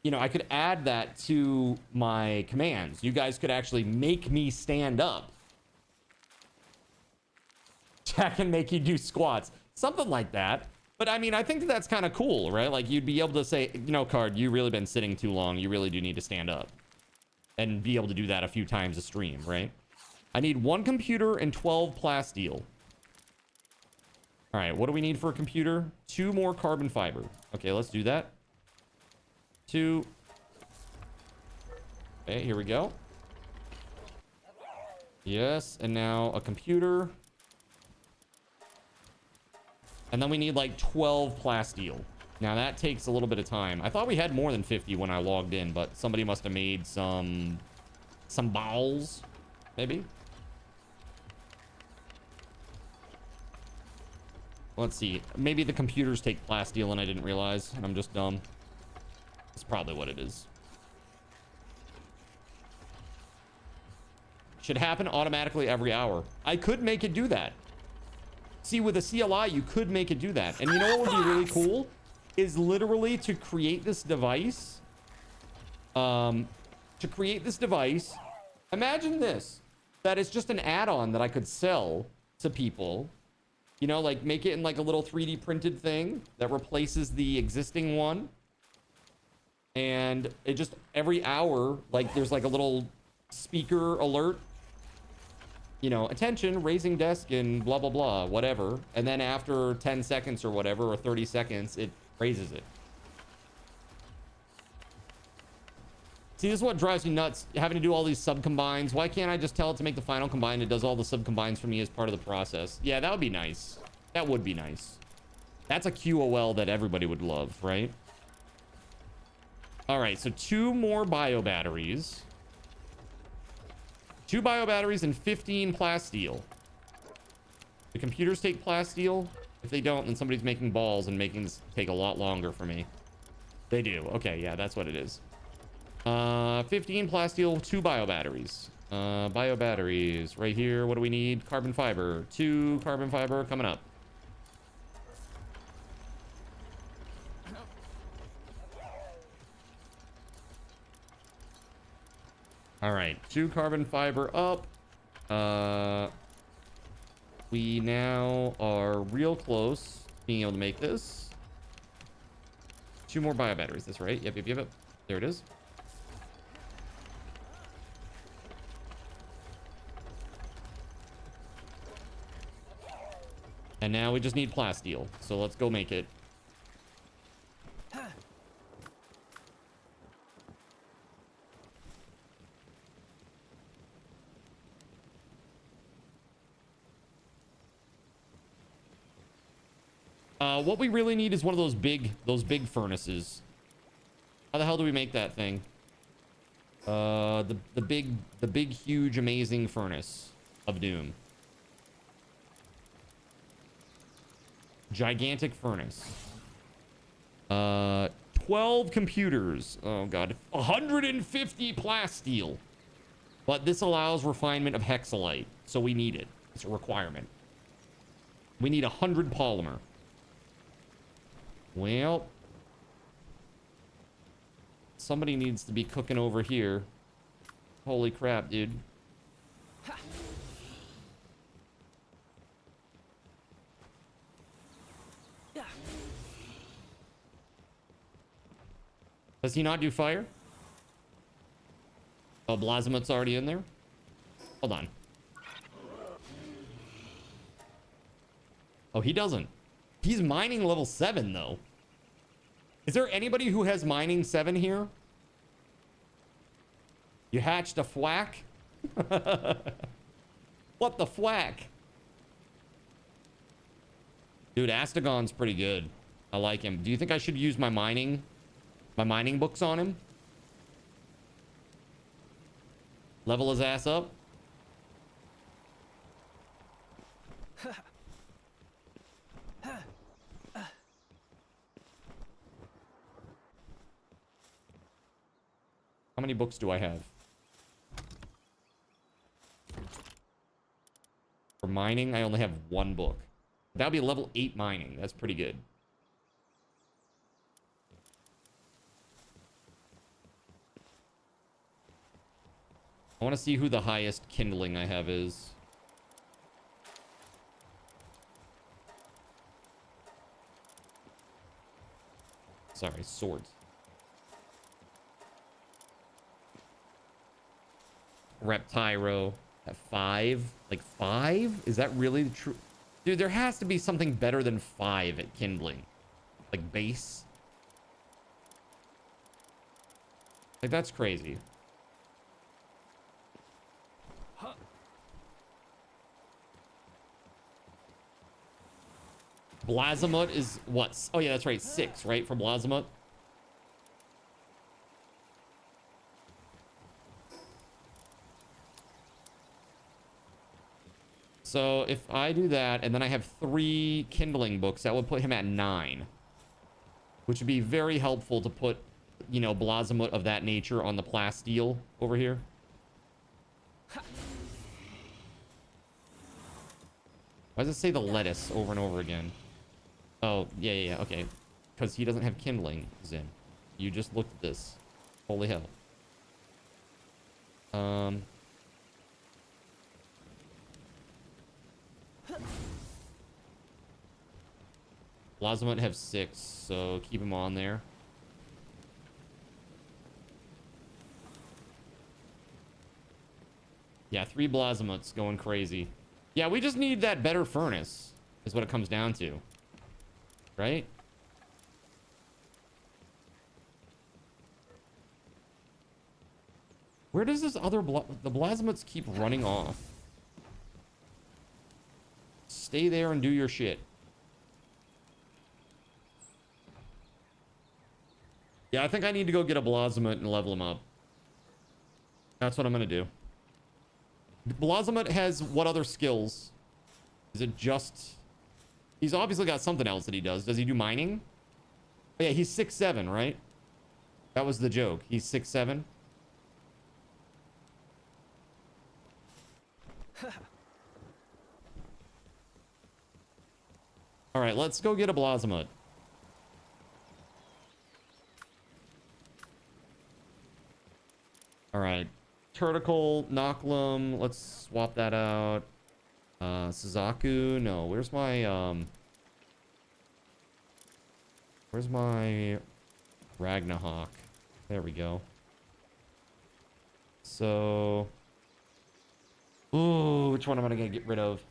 B: you know, I could add that to my commands. You guys could actually make me stand up. Jack can make you do squats, something like that. But I mean, I think that's kind of cool, right? Like you'd be able to say, you know, Card, you really been sitting too long. You really do need to stand up, and be able to do that a few times a stream, right? I need 1 computer and 12 plasteel. All right, what do we need for a computer? 2 more carbon fiber. Okay, let's do that. 2. Okay, here we go. Yes, and now a computer. And then we need like 12 plasteel. Now that takes a little bit of time. I thought we had more than 50 when I logged in, but somebody must have made some balls, maybe. Let's see. Maybe the computers take plasteel and I didn't realize, and I'm just dumb. That's probably what it is. Should happen automatically every hour. I could make it do that. See, with a CLI, you could make it do that. And you know what would be really cool? Is literally to create this device. Imagine this. That is just an add-on that I could sell to people. You know, like make it in like a little 3D printed thing that replaces the existing one. And it just every hour, like there's like a little speaker alert. You know, attention, raising desk and blah, blah, blah, whatever. And then after 10 seconds or whatever, or 30 seconds, it raises it. See, this is what drives me nuts, having to do all these sub-combines. Why can't I just tell it to make the final combine? It does all the sub-combines for me as part of the process. Yeah, that would be nice. That would be nice. That's a QOL that everybody would love, right? All right, so 2 more bio batteries. 2 bio batteries and 15 plasteel. The computers take plasteel. If they don't, then somebody's making balls and making this take a lot longer for me. They do. Okay, yeah, that's what it is. 15 plasteel, 2 bio batteries. Bio batteries right here. What do we need? Carbon fiber. 2 carbon fiber coming up. All right, 2 carbon fiber up. We now are real close to being able to make this. 2 more bio batteries. That's right. Yep. There it is. And now we just need plasteel. So let's go make it. What we really need is one of those big furnaces. How the hell do we make that thing? The big, huge, amazing furnace of doom. Gigantic furnace. 12 computers. Oh god. 150 plasteel. But this allows refinement of hexalite, so we need it. It's a requirement. We need 100 polymer. Well, Somebody needs to be cooking over here. Holy crap, dude. Does he not do fire? Oh, Blazamut's already in there? Hold on. Oh, he doesn't. He's mining level 7, though. Is there anybody who has mining 7 here? You hatched a thwack? What the thwack? Dude, Astagon's pretty good. I like him. Do you think I should use my mining books on him? Level his ass up? How many books do I have? For mining, I only have 1 book. That would be level 8 mining. That's pretty good. I want to see who the highest kindling I have is. Sorry, swords. Reptyro at 5. Like 5? Is that really the true? Dude, there has to be something better than 5 at kindling. Like base. Like that's crazy. Blazamut is what? Oh yeah, that's right. 6, right? For Blazamut. So if I do that, and then I have 3 kindling books, that would put him at 9. Which would be very helpful to put, you know, Blazamut of that nature on the plasteel over here. Why does it say the lettuce over and over again? Oh, yeah, okay. Because he doesn't have kindling, Zin. You just looked at this. Holy hell. Blazamut have 6, so keep him on there. Yeah, 3 Blazamuts going crazy. Yeah, we just need that better furnace, is what it comes down to. Right? Where does this other the Blazamuts keep running off? Stay there and do your shit. Yeah, I think I need to go get a Blazamut and level him up. That's what I'm gonna do. Blazamut has what other skills? Is it just... He's obviously got something else that he does. Does he do mining? Oh, yeah, he's 6'7", right? That was the joke. He's 6'7". All right, let's go get a Blazamut. All right. Turticle, Nocklum. Let's swap that out. Suzaku. No, where's my Ragnahawk? There we go. So, ooh, which one am I gonna get rid of?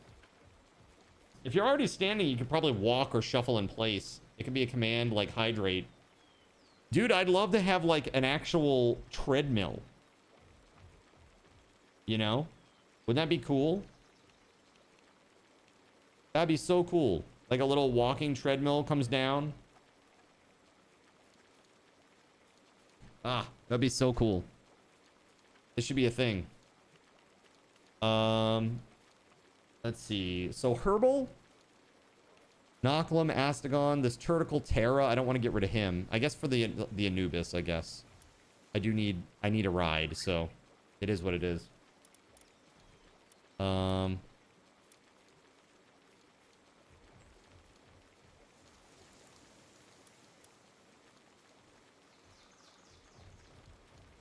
B: If you're already standing, you could probably walk or shuffle in place. It could be a command like hydrate. Dude, I'd love to have like an actual treadmill. You know? Wouldn't that be cool? That'd be so cool. Like a little walking treadmill comes down. Ah, that'd be so cool. This should be a thing. Let's see. So Herbal, Nocklum, Astagon, this Turticle Terra. I don't want to get rid of him. I guess for the Anubis, I guess. I need a ride, so it is what it is.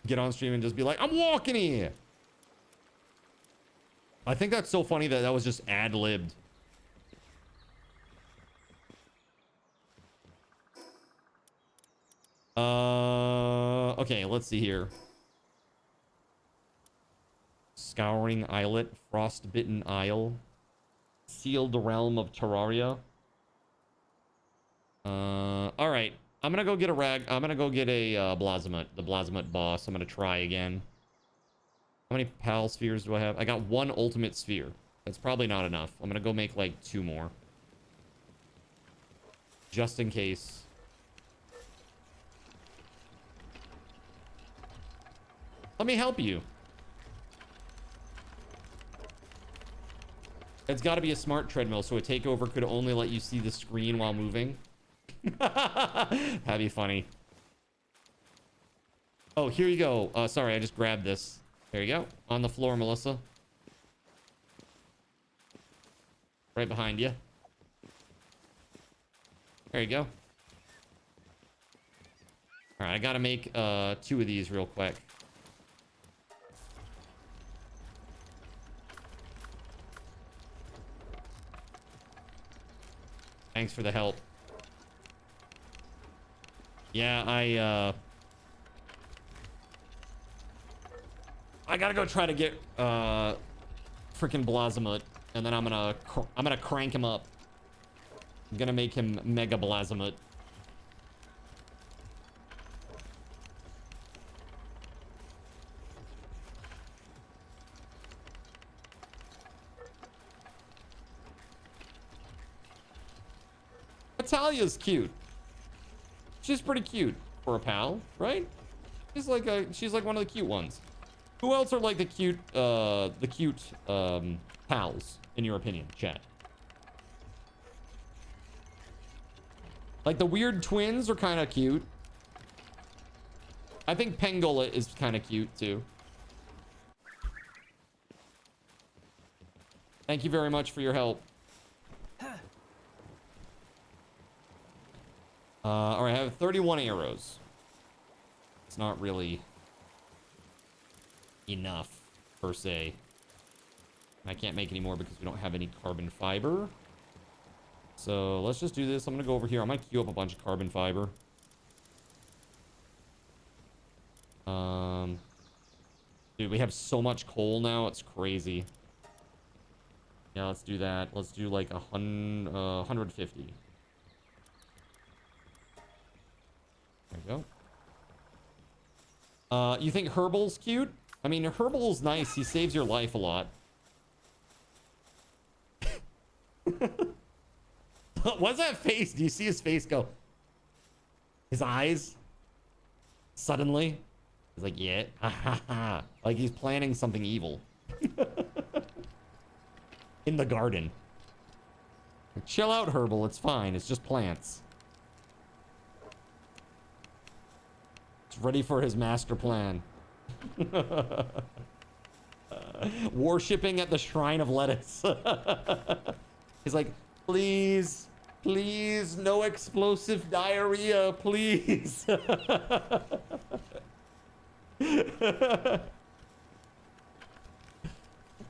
B: Get on stream and just be like, I'm walking here. I think that's so funny that that was just ad-libbed. Okay, let's see here. Scouring Islet, Frostbitten Isle, Sealed Realm of Terraria. All right. I'm gonna go get a I'm gonna go get a Blasmut, the Blasmut boss. I'm gonna try again. How many PAL spheres do I have? I got 1 ultimate sphere. That's probably not enough. I'm gonna go make like 2 more. Just in case. Let me help you. It's got to be a smart treadmill, so a takeover could only let you see the screen while moving. That'd be funny. Oh, here you go. Sorry, I just grabbed this. There you go. On the floor, Melissa. Right behind you. There you go. All right, I got to make 2 of these real quick. Thanks for the help. Yeah, I gotta go try to get freaking Blasmut, and then I'm gonna crank him up. I'm gonna make him Mega Blasmut. Natalia's cute. She's pretty cute for a pal, right? She's like one of the cute ones. Who else are like the cute pals in your opinion, chat? Like the weird twins are kind of cute. I think Pengola is kind of cute too. Thank you very much for your help. All right, I have 31 arrows. It's not really enough, per se. I can't make any more because we don't have any carbon fiber. So let's just do this. I'm going to go over here. I might queue up a bunch of carbon fiber. Dude, we have so much coal now. It's crazy. Yeah, let's do that. Let's do like 150. There we go. You think Herbal's cute? I mean, Herbal's nice. He saves your life a lot. What's that face? Do you see his face go? His eyes? Suddenly? He's like, yeah. Like he's planning something evil. In the garden. Chill out, Herbal. It's fine. It's just plants. Ready for his master plan. Worshipping at the shrine of lettuce. He's like, please, please, no explosive diarrhea, please.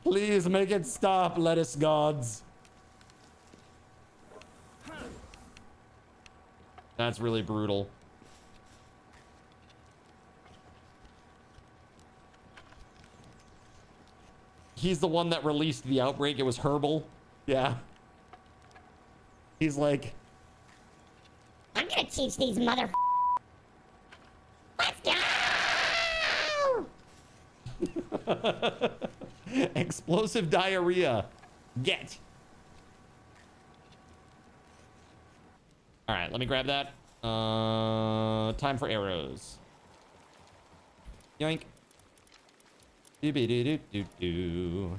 B: Please make it stop, lettuce gods. That's really brutal. He's the one that released the outbreak. It was Herbal. Yeah. He's like,
E: I'm gonna teach these mother. Let's go!
B: explosive diarrhea. Get. All right, let me grab that. Time for arrows. Yoink. Do-be-do-do-do-do.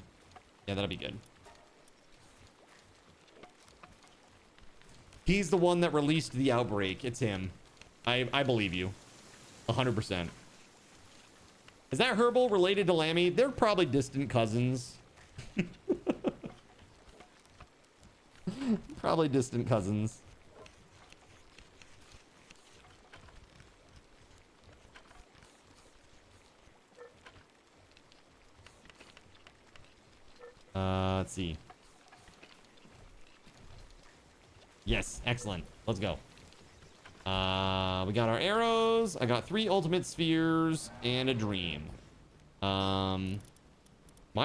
B: Yeah, that'll be good. He's the one that released the outbreak. It's him. I believe you. 100%. Is that Herbal related to Lammy? They're probably distant cousins. Probably distant cousins. Let's see. Yes, excellent. Let's go. We got our arrows. I got 3 ultimate spheres and a dream. My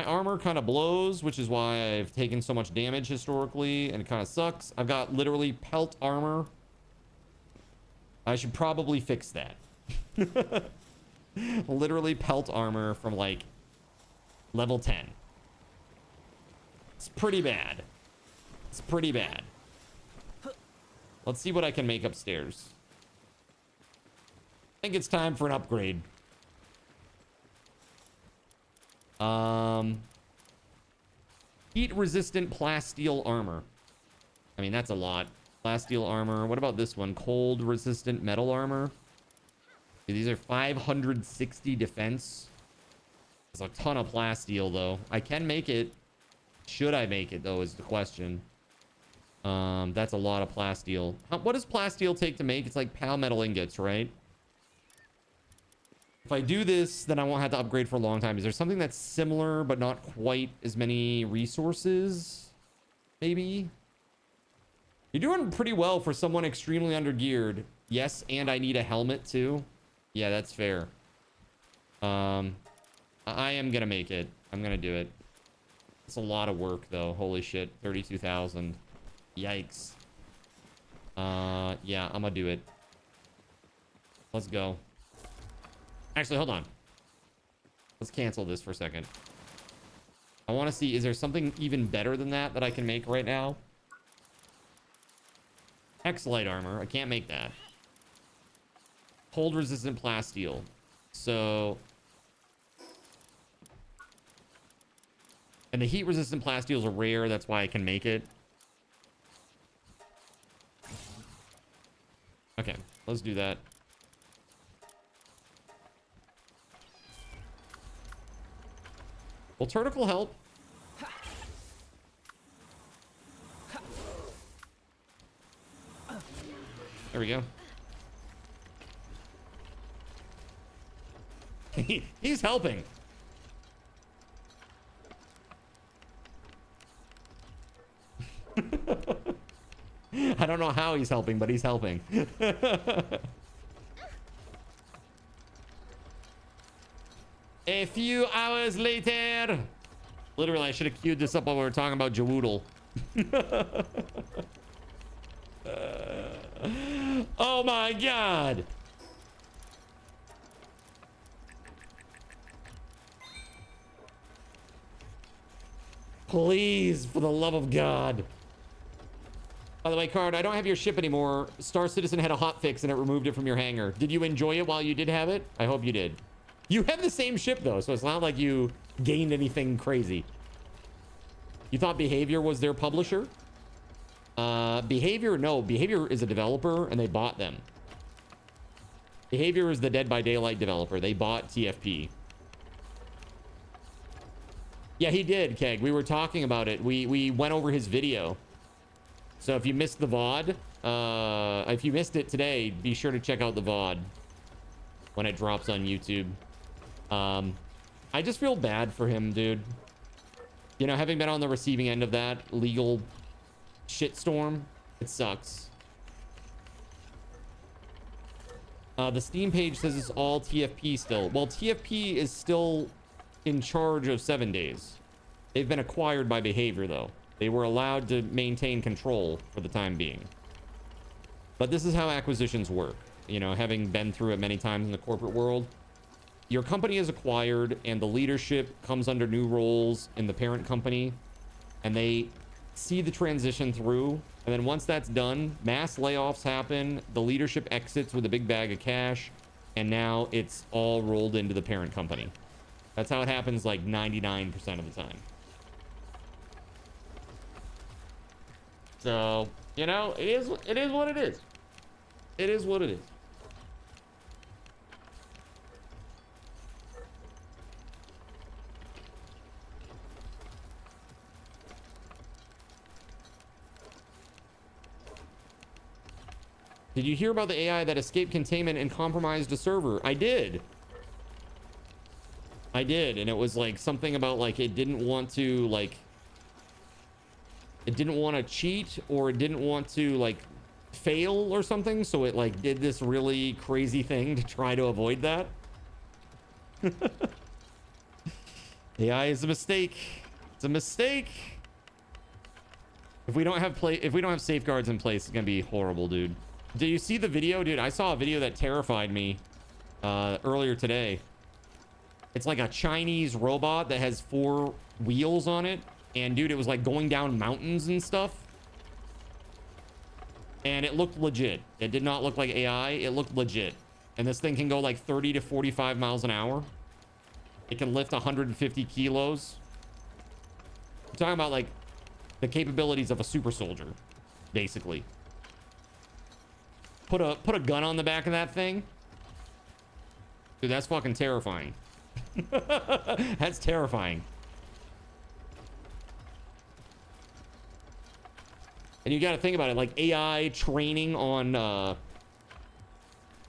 B: armor kind of blows, which is why I've taken so much damage historically, and it kind of sucks. I've got literally pelt armor. I should probably fix that. Literally pelt armor from like level 10. It's pretty bad. It's pretty bad. Let's see what I can make upstairs. I think it's time for an upgrade. Heat resistant plasteel armor. I mean, that's a lot. Plasteel armor. What about this one? Cold resistant metal armor. These are 560 defense. There's a ton of plasteel though. I can make it. Should I make it though is the question. That's a lot of plasteel. What does plasteel take to make? It's like pal metal ingots, right? If I do this, then I won't have to upgrade for a long time. Is there something that's similar but not quite as many resources? Maybe? You're doing pretty well for someone extremely undergeared. Yes, and I need a helmet too. Yeah, that's fair. I am gonna make it. I'm gonna do it. It's a lot of work though. Holy shit. 32,000. Yikes. Yeah, I'm gonna do it. Let's go. Actually, hold on. Let's cancel this for a second. I want to see, is there something even better than that I can make right now? X-Light armor. I can't make that. Cold resistant plasteel. So... And the heat resistant plasteels are rare. That's why I can make it. Okay, let's do that. Will Turticle help? There we go. He's helping. I don't know how he's helping, but he's helping. A few hours later. Literally, I should have queued this up while we were talking about Jawoodle. Oh my god. Please, for the love of God. By the way, Card, I don't have your ship anymore. Star Citizen had a hotfix and it removed it from your hangar. Did you enjoy it while you did have it? I hope you did. You have the same ship though, so it's not like you gained anything crazy. You thought Behavior was their publisher? Behavior, no. Behavior is a developer and they bought them. Behavior is the Dead by Daylight developer. They bought TFP. Yeah, he did, Keg. We were talking about it. We went over his video. So if you missed the VOD, if you missed it today, be sure to check out the VOD when it drops on YouTube. I just feel bad for him, dude. You know, having been on the receiving end of that legal shitstorm, it sucks. The Steam page says it's all TFP still. Well, TFP is still in charge of 7 days. They've been acquired by Behavior, though. They were allowed to maintain control for the time being. But this is how acquisitions work. You know, having been through it many times in the corporate world, your company is acquired and the leadership comes under new roles in the parent company and they see the transition through. And then once that's done, mass layoffs happen. The leadership exits with a big bag of cash. And now it's all rolled into the parent company. That's how it happens like 99% of the time. So, you know, it is what it is. It is what it is. Did you hear about the AI that escaped containment and compromised a server? I did. I did, and it was like something about like it didn't want to like It didn't want to cheat, or it didn't want to like fail or something, so it like did this really crazy thing to try to avoid that. AI is a mistake. It's a mistake. If we don't have safeguards in place, it's gonna be horrible, dude. Did you see the video, dude? I saw a video that terrified me earlier today. It's like a Chinese robot that has 4 wheels on it, and dude, it was like going down mountains and stuff. And it looked legit. It did not look like AI. It looked legit. And this thing can go like 30 to 45 miles an hour. It can lift 150 kilos. I'm talking about like the capabilities of a super soldier, basically. Put a gun on the back of that thing. Dude, that's fucking terrifying. That's terrifying. And you got to think about it, like AI training on,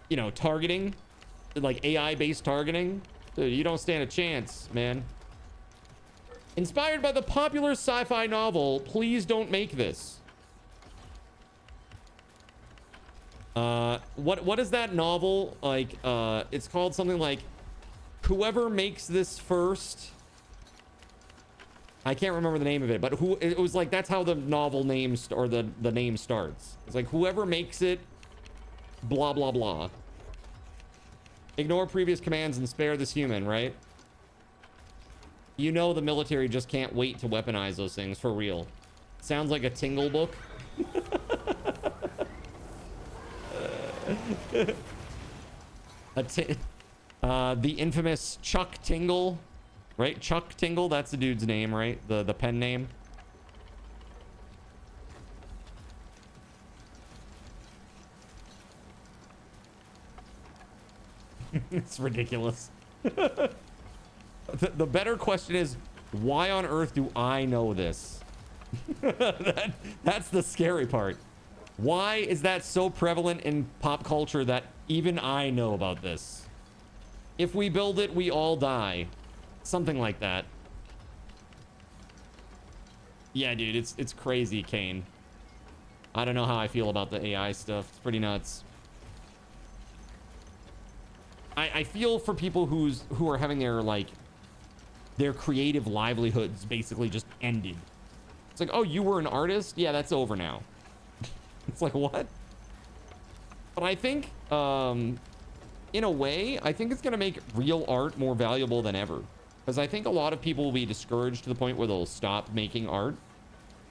B: you know, targeting, like AI-based targeting. Dude, you don't stand a chance, man. Inspired by the popular sci-fi novel, Please Don't Make This. What is that novel? Like, it's called something like Whoever Makes This First. I can't remember the name of it, but it was like, that's how the novel name or the name starts. It's like, whoever makes it, blah, blah, blah. Ignore previous commands and spare this human, right? You know the military just can't wait to weaponize those things for real. Sounds like a Tingle book. The infamous Chuck Tingle. Right? Chuck Tingle, that's the dude's name, right? The pen name. It's ridiculous. The better question is, why on earth do I know this? That's the scary part. Why is that so prevalent in pop culture that even I know about this? If we build it, we all die. Something like that. Yeah, dude, it's crazy, Kane. I don't know how I feel about the AI stuff. It's pretty nuts. I feel for people who are having their creative livelihoods basically just ended. It's like, oh, you were an artist? Yeah, that's over now. It's like, what? But I think, in a way, I think it's gonna make real art more valuable than ever. Because I think a lot of people will be discouraged to the point where they'll stop making art.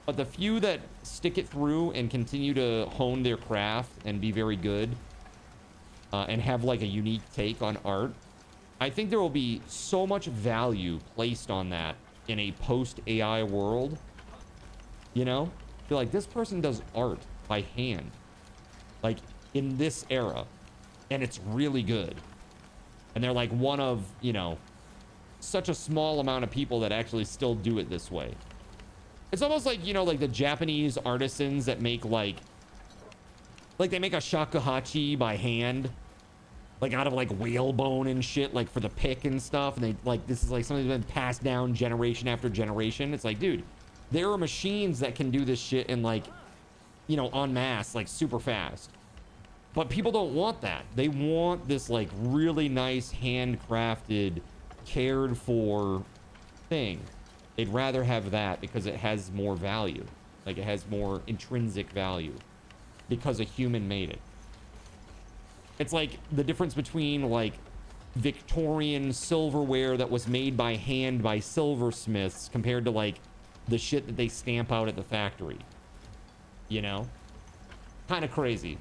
B: But the few that stick it through and continue to hone their craft and be very good and have like a unique take on art, I think there will be so much value placed on that in a post-AI world. You know? Feel like this person does art by hand. Like in this era. And it's really good. And they're like one of, you know, such a small amount of people that actually still do it this way. It's almost like, you know, like the Japanese artisans that make like they make a shakuhachi by hand, like out of like whalebone and shit, like for the pick and stuff. And they like, this is like something that's been passed down generation after generation. It's like, dude, there are machines that can do this shit in like, you know, en masse, like super fast. But people don't want that. They want this like really nice handcrafted, cared for thing. They'd rather have that because it has more value. Like it has more intrinsic value because a human made it. It's like the difference between like Victorian silverware that was made by hand by silversmiths compared to like the shit that they stamp out at the factory. You know? Kind of crazy.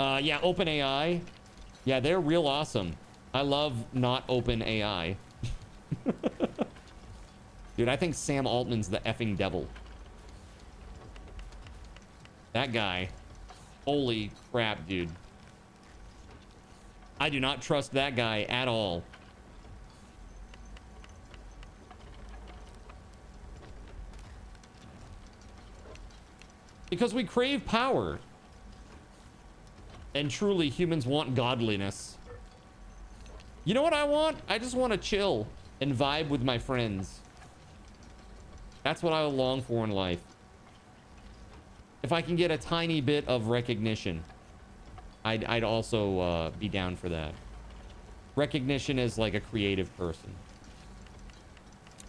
B: Yeah, OpenAI. Yeah, they're real awesome. I love not OpenAI. Dude, I think Sam Altman's the effing devil. That guy. Holy crap, dude. I do not trust that guy at all. Because we crave power. And truly, humans want godliness. You know what I want? I just want to chill and vibe with my friends. That's what I long for in life. If I can get a tiny bit of recognition, I'd also be down for that. Recognition as like a creative person.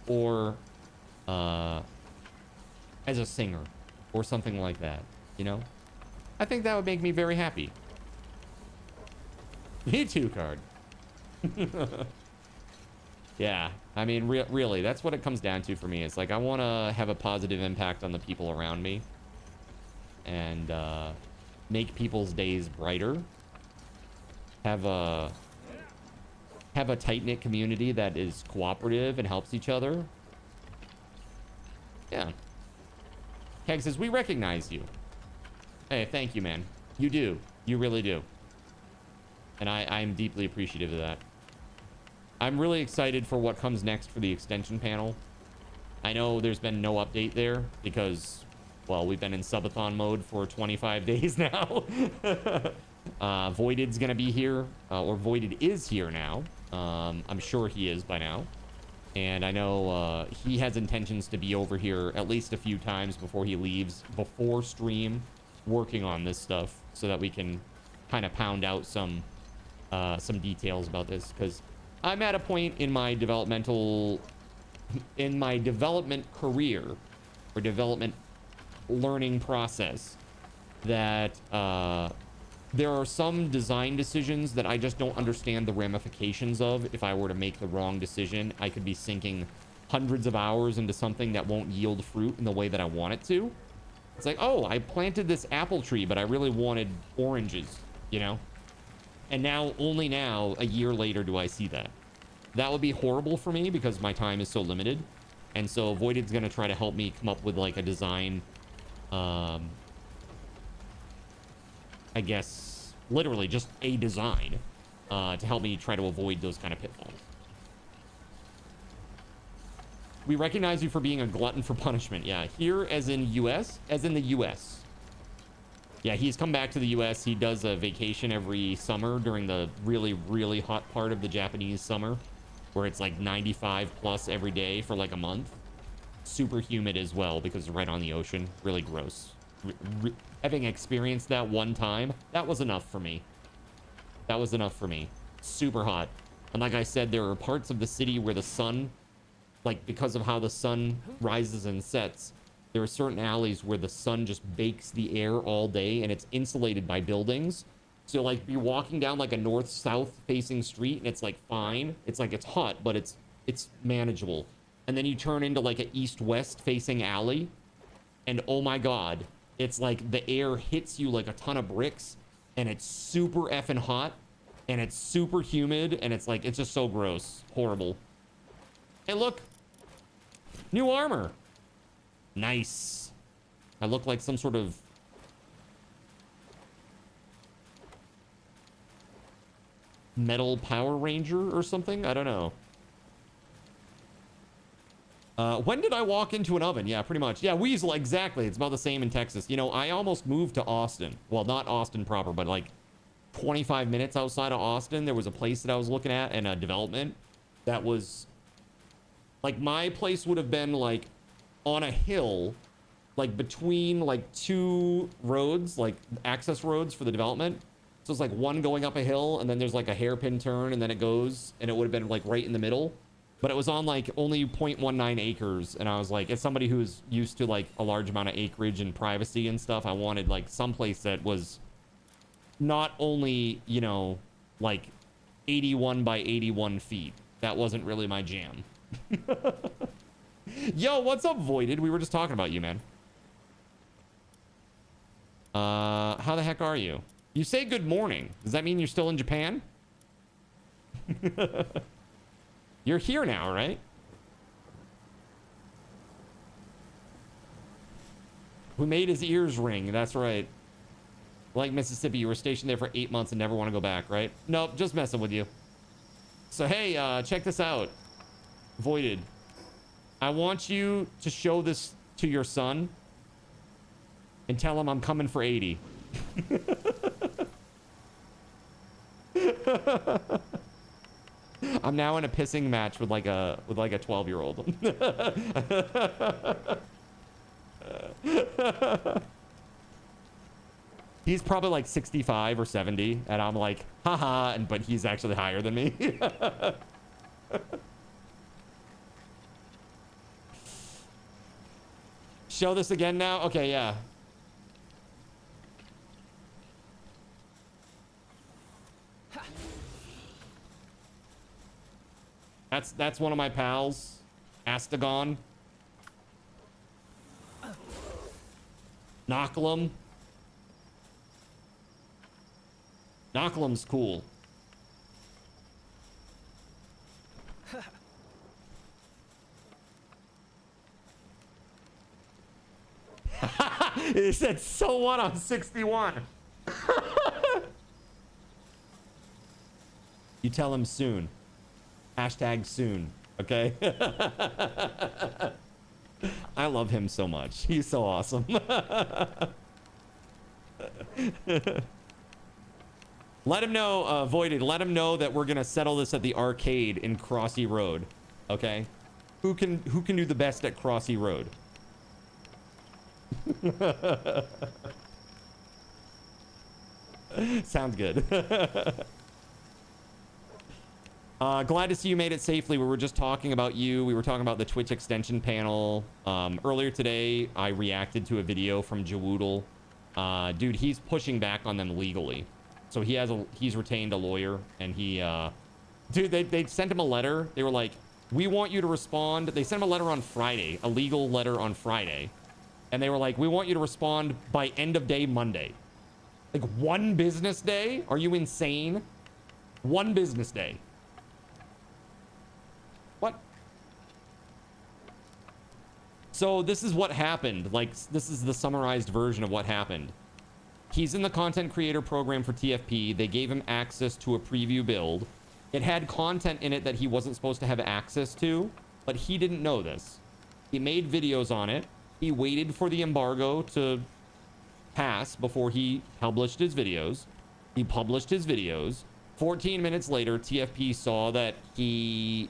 B: Or as a singer. Or something like that, you know? I think that would make me very happy. Me too card. Yeah, I mean, really, that's what it comes down to for me. It's like I want to have a positive impact on the people around me. And make people's days brighter. Have a tight-knit community that is cooperative and helps each other. Yeah. Keg says, we recognize you. Hey, thank you, man. You do. You really do. And I'm deeply appreciative of that. I'm really excited for what comes next for the extension panel. I know there's been no update there because, well, we've been in Subathon mode for 25 days now. Voided's gonna be here, or Voided is here now. I'm sure he is by now. And I know he has intentions to be over here at least a few times before he leaves, before stream, working on this stuff so that we can kind of pound out some details about this, because I'm at a point in my development career or development learning process that there are some design decisions that I just don't understand the ramifications of. If I were to make the wrong decision, I could be sinking hundreds of hours into something that won't yield fruit in the way that I want it to. It's like, oh, I planted this apple tree, but I really wanted oranges, you know? And now, only now, a year later, do I see that. That would be horrible for me because my time is so limited. And so Voided's going to try to help me come up with like a design, I guess, literally just a design to help me try to avoid those kind of pitfalls. We recognize you for being a glutton for punishment. Yeah, here as in US, as in the US. Yeah, he's come back to the US. He does a vacation every summer during the really, really hot part of the Japanese summer, where it's like 95 plus every day for like a month. Super humid as well because it's right on the ocean. Really gross. Having experienced that one time, that was enough for me. That was enough for me. Super hot. And like I said, there are parts of the city where the sun, like because of how the sun rises and sets, there are certain alleys where the sun just bakes the air all day and it's insulated by buildings. So like be walking down like a north-south facing street and it's like fine. It's like it's hot, but it's manageable. And then you turn into like an east-west facing alley and oh my God, it's like the air hits you like a ton of bricks and it's super effing hot and it's super humid and it's like, it's just so gross. Horrible. Hey, look. New armor. Nice. I look like some sort of metal Power Ranger or something. I don't know. When did I walk into an oven? Yeah, pretty much. Yeah, Weasel, exactly. It's about the same in Texas. You know, I almost moved to Austin. Well, not Austin proper, but like 25 minutes outside of Austin. There was a place that I was looking at and a development that was like, my place would have been like on a hill, like between like two roads, like access roads for the development. So it's like one going up a hill and then there's like a hairpin turn and then it goes and it would have been like right in the middle. But it was on like only 0.19 acres. And I was like, as somebody who's used to like a large amount of acreage and privacy and stuff, I wanted like someplace that was not only, you know, like 81 by 81 feet. That wasn't really my jam. Yo, what's up, Voided? We were just talking about you, man. How the heck are you? You say good morning. Does that mean you're still in Japan? You're here now, right? Who made his ears ring? That's right. Like Mississippi, you were stationed there for 8 months and never want to go back, right? Nope, just messing with you. So, hey, check this out. Voided. I want you to show this to your son and tell him I'm coming for 80. I'm now in a pissing match with like a 12-year-old. He's probably like 65 or 70, and I'm like, haha, but he's actually higher than me. Show this again now? Okay, yeah. That's one of my pals, Astagon. Knocklum. Knocklum's cool. It said, so what? I'm 61. You tell him soon. Hashtag soon. Okay. I love him so much. He's so awesome. Let him know, Voided, let him know that we're gonna settle this at the arcade in Crossy Road. Okay? Who can do the best at Crossy Road? Sounds good. Glad to see you made it safely. We were just talking about you. We were talking about the Twitch extension panel. Earlier today, I reacted to a video from Jawoodle. Dude, he's pushing back on them legally. So he's retained a lawyer, and dude, they sent him a letter. They were like, we want you to respond. They sent him a letter on Friday, a legal letter on Friday. And they were like, we want you to respond by end of day Monday. Like, one business day? Are you insane? One business day. What? So this is what happened. Like, this is the summarized version of what happened. He's in the content creator program for TFP. They gave him access to a preview build. It had content in it that he wasn't supposed to have access to, but he didn't know this. He made videos on it. He waited for the embargo to pass before he published his videos. He published his videos. 14 minutes later, TFP saw that he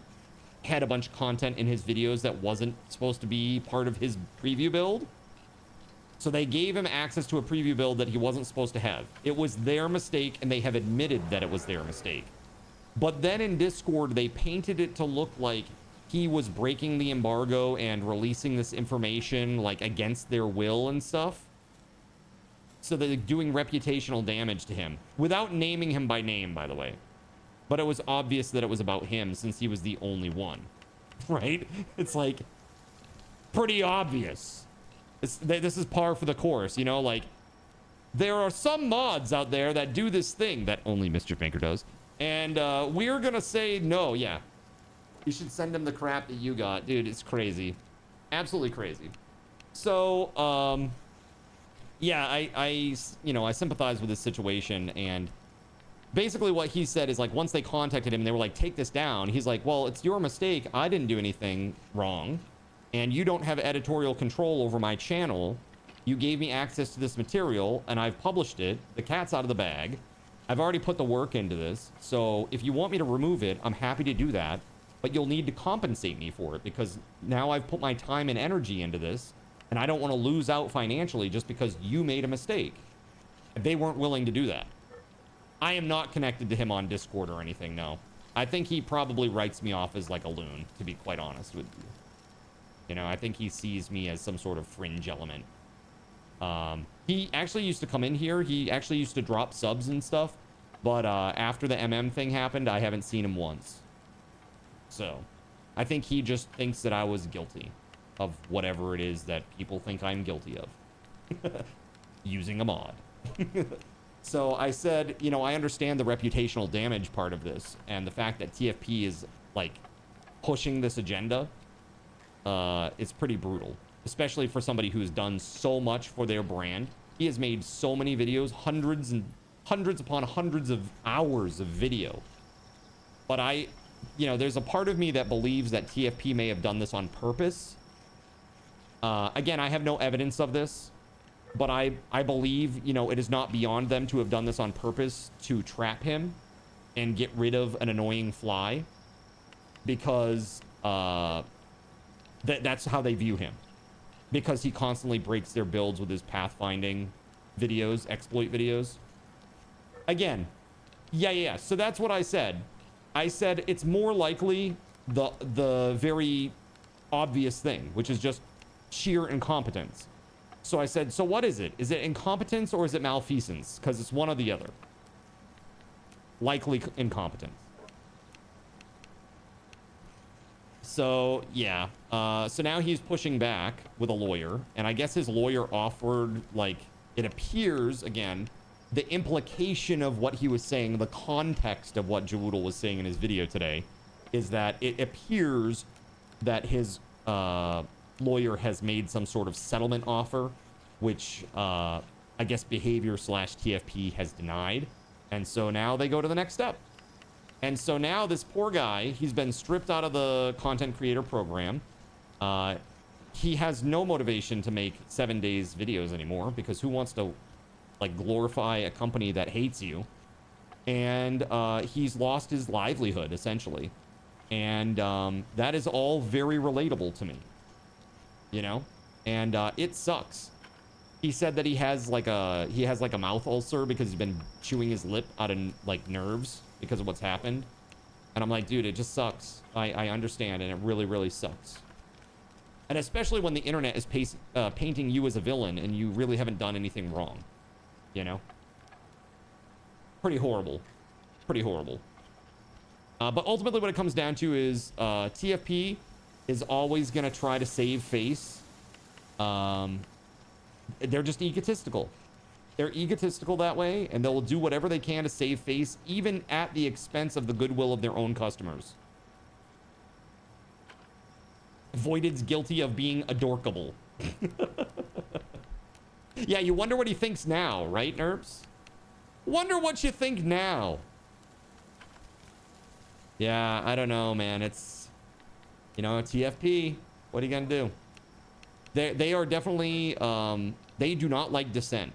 B: had a bunch of content in his videos that wasn't supposed to be part of his preview build. So they gave him access to a preview build that he wasn't supposed to have. It was their mistake, and they have admitted that it was their mistake. But then in Discord, they painted it to look like he was breaking the embargo and releasing this information like against their will and stuff. So they're doing reputational damage to him without naming him by name, by the way. But it was obvious that it was about him since he was the only one, right? It's like pretty obvious. This is par for the course, you know, like there are some mods out there that do this thing that only Mischief Maker does. And we're going to say no. Yeah. You should send him the crap that you got. Dude, it's crazy. Absolutely crazy. So, yeah, I sympathize with this situation. And basically what he said is like, once they contacted him, they were like, take this down. He's like, well, it's your mistake. I didn't do anything wrong. And you don't have editorial control over my channel. You gave me access to this material and I've published it. The cat's out of the bag. I've already put the work into this. So if you want me to remove it, I'm happy to do that. But you'll need to compensate me for it because now I've put my time and energy into this and I don't want to lose out financially just because you made a mistake. They weren't willing to do that. I am not connected to him on Discord or anything, no. I think he probably writes me off as like a loon, to be quite honest with you. You know, I think he sees me as some sort of fringe element. He actually used to come in here. He actually used to drop subs and stuff. But after the MM thing happened, I haven't seen him once. So, I think he just thinks that I was guilty of whatever it is that people think I'm guilty of. Using a mod. So I said, you know, I understand the reputational damage part of this. And the fact that TFP is, like, pushing this agenda. It's pretty brutal. Especially for somebody who's done so much for their brand. He has made so many videos. Hundreds upon hundreds of hours of video. But there's a part of me that believes that TFP may have done this on purpose. Again, I have no evidence of this, but I believe, you know, it is not beyond them to have done this on purpose to trap him and get rid of an annoying fly. because that's how they view him. Because he constantly breaks their builds with his pathfinding videos, exploit videos. Again, yeah. So that's what I said. I said it's more likely the very obvious thing, which is just sheer incompetence. So I said, so what is it? Is it incompetence or is it malfeasance? Because it's one or the other. Likely incompetence. So yeah, so now he's pushing back with a lawyer, and I guess his lawyer offered, like, it appears, again, the implication of what he was saying, the context of what Jawoodle was saying in his video today, is that it appears that his lawyer has made some sort of settlement offer, which I guess Behavior/TFP has denied, and so now they go to the next step. And so now this poor guy, he's been stripped out of the content creator program. He has no motivation to make 7 days videos anymore, because who wants to, like, glorify a company that hates you? And he's lost his livelihood, essentially. And that is all very relatable to me, you know? And it sucks. He said that he has like a mouth ulcer because he's been chewing his lip out of, like, nerves because of what's happened. And I'm like, dude, it just sucks. I understand, and it really, really sucks. And especially when the internet is painting you as a villain and you really haven't done anything wrong, you know? Pretty horrible. Pretty horrible. But ultimately what it comes down to is TFP is always going to try to save face. They're just egotistical. They're egotistical that way, and they'll do whatever they can to save face, even at the expense of the goodwill of their own customers. Voided's guilty of being adorkable. Yeah, you wonder what he thinks now, right, Nerps? Wonder what you think now. Yeah, I don't know, man. It's, you know, TFP. What are you gonna do? They are definitely, they do not like dissent.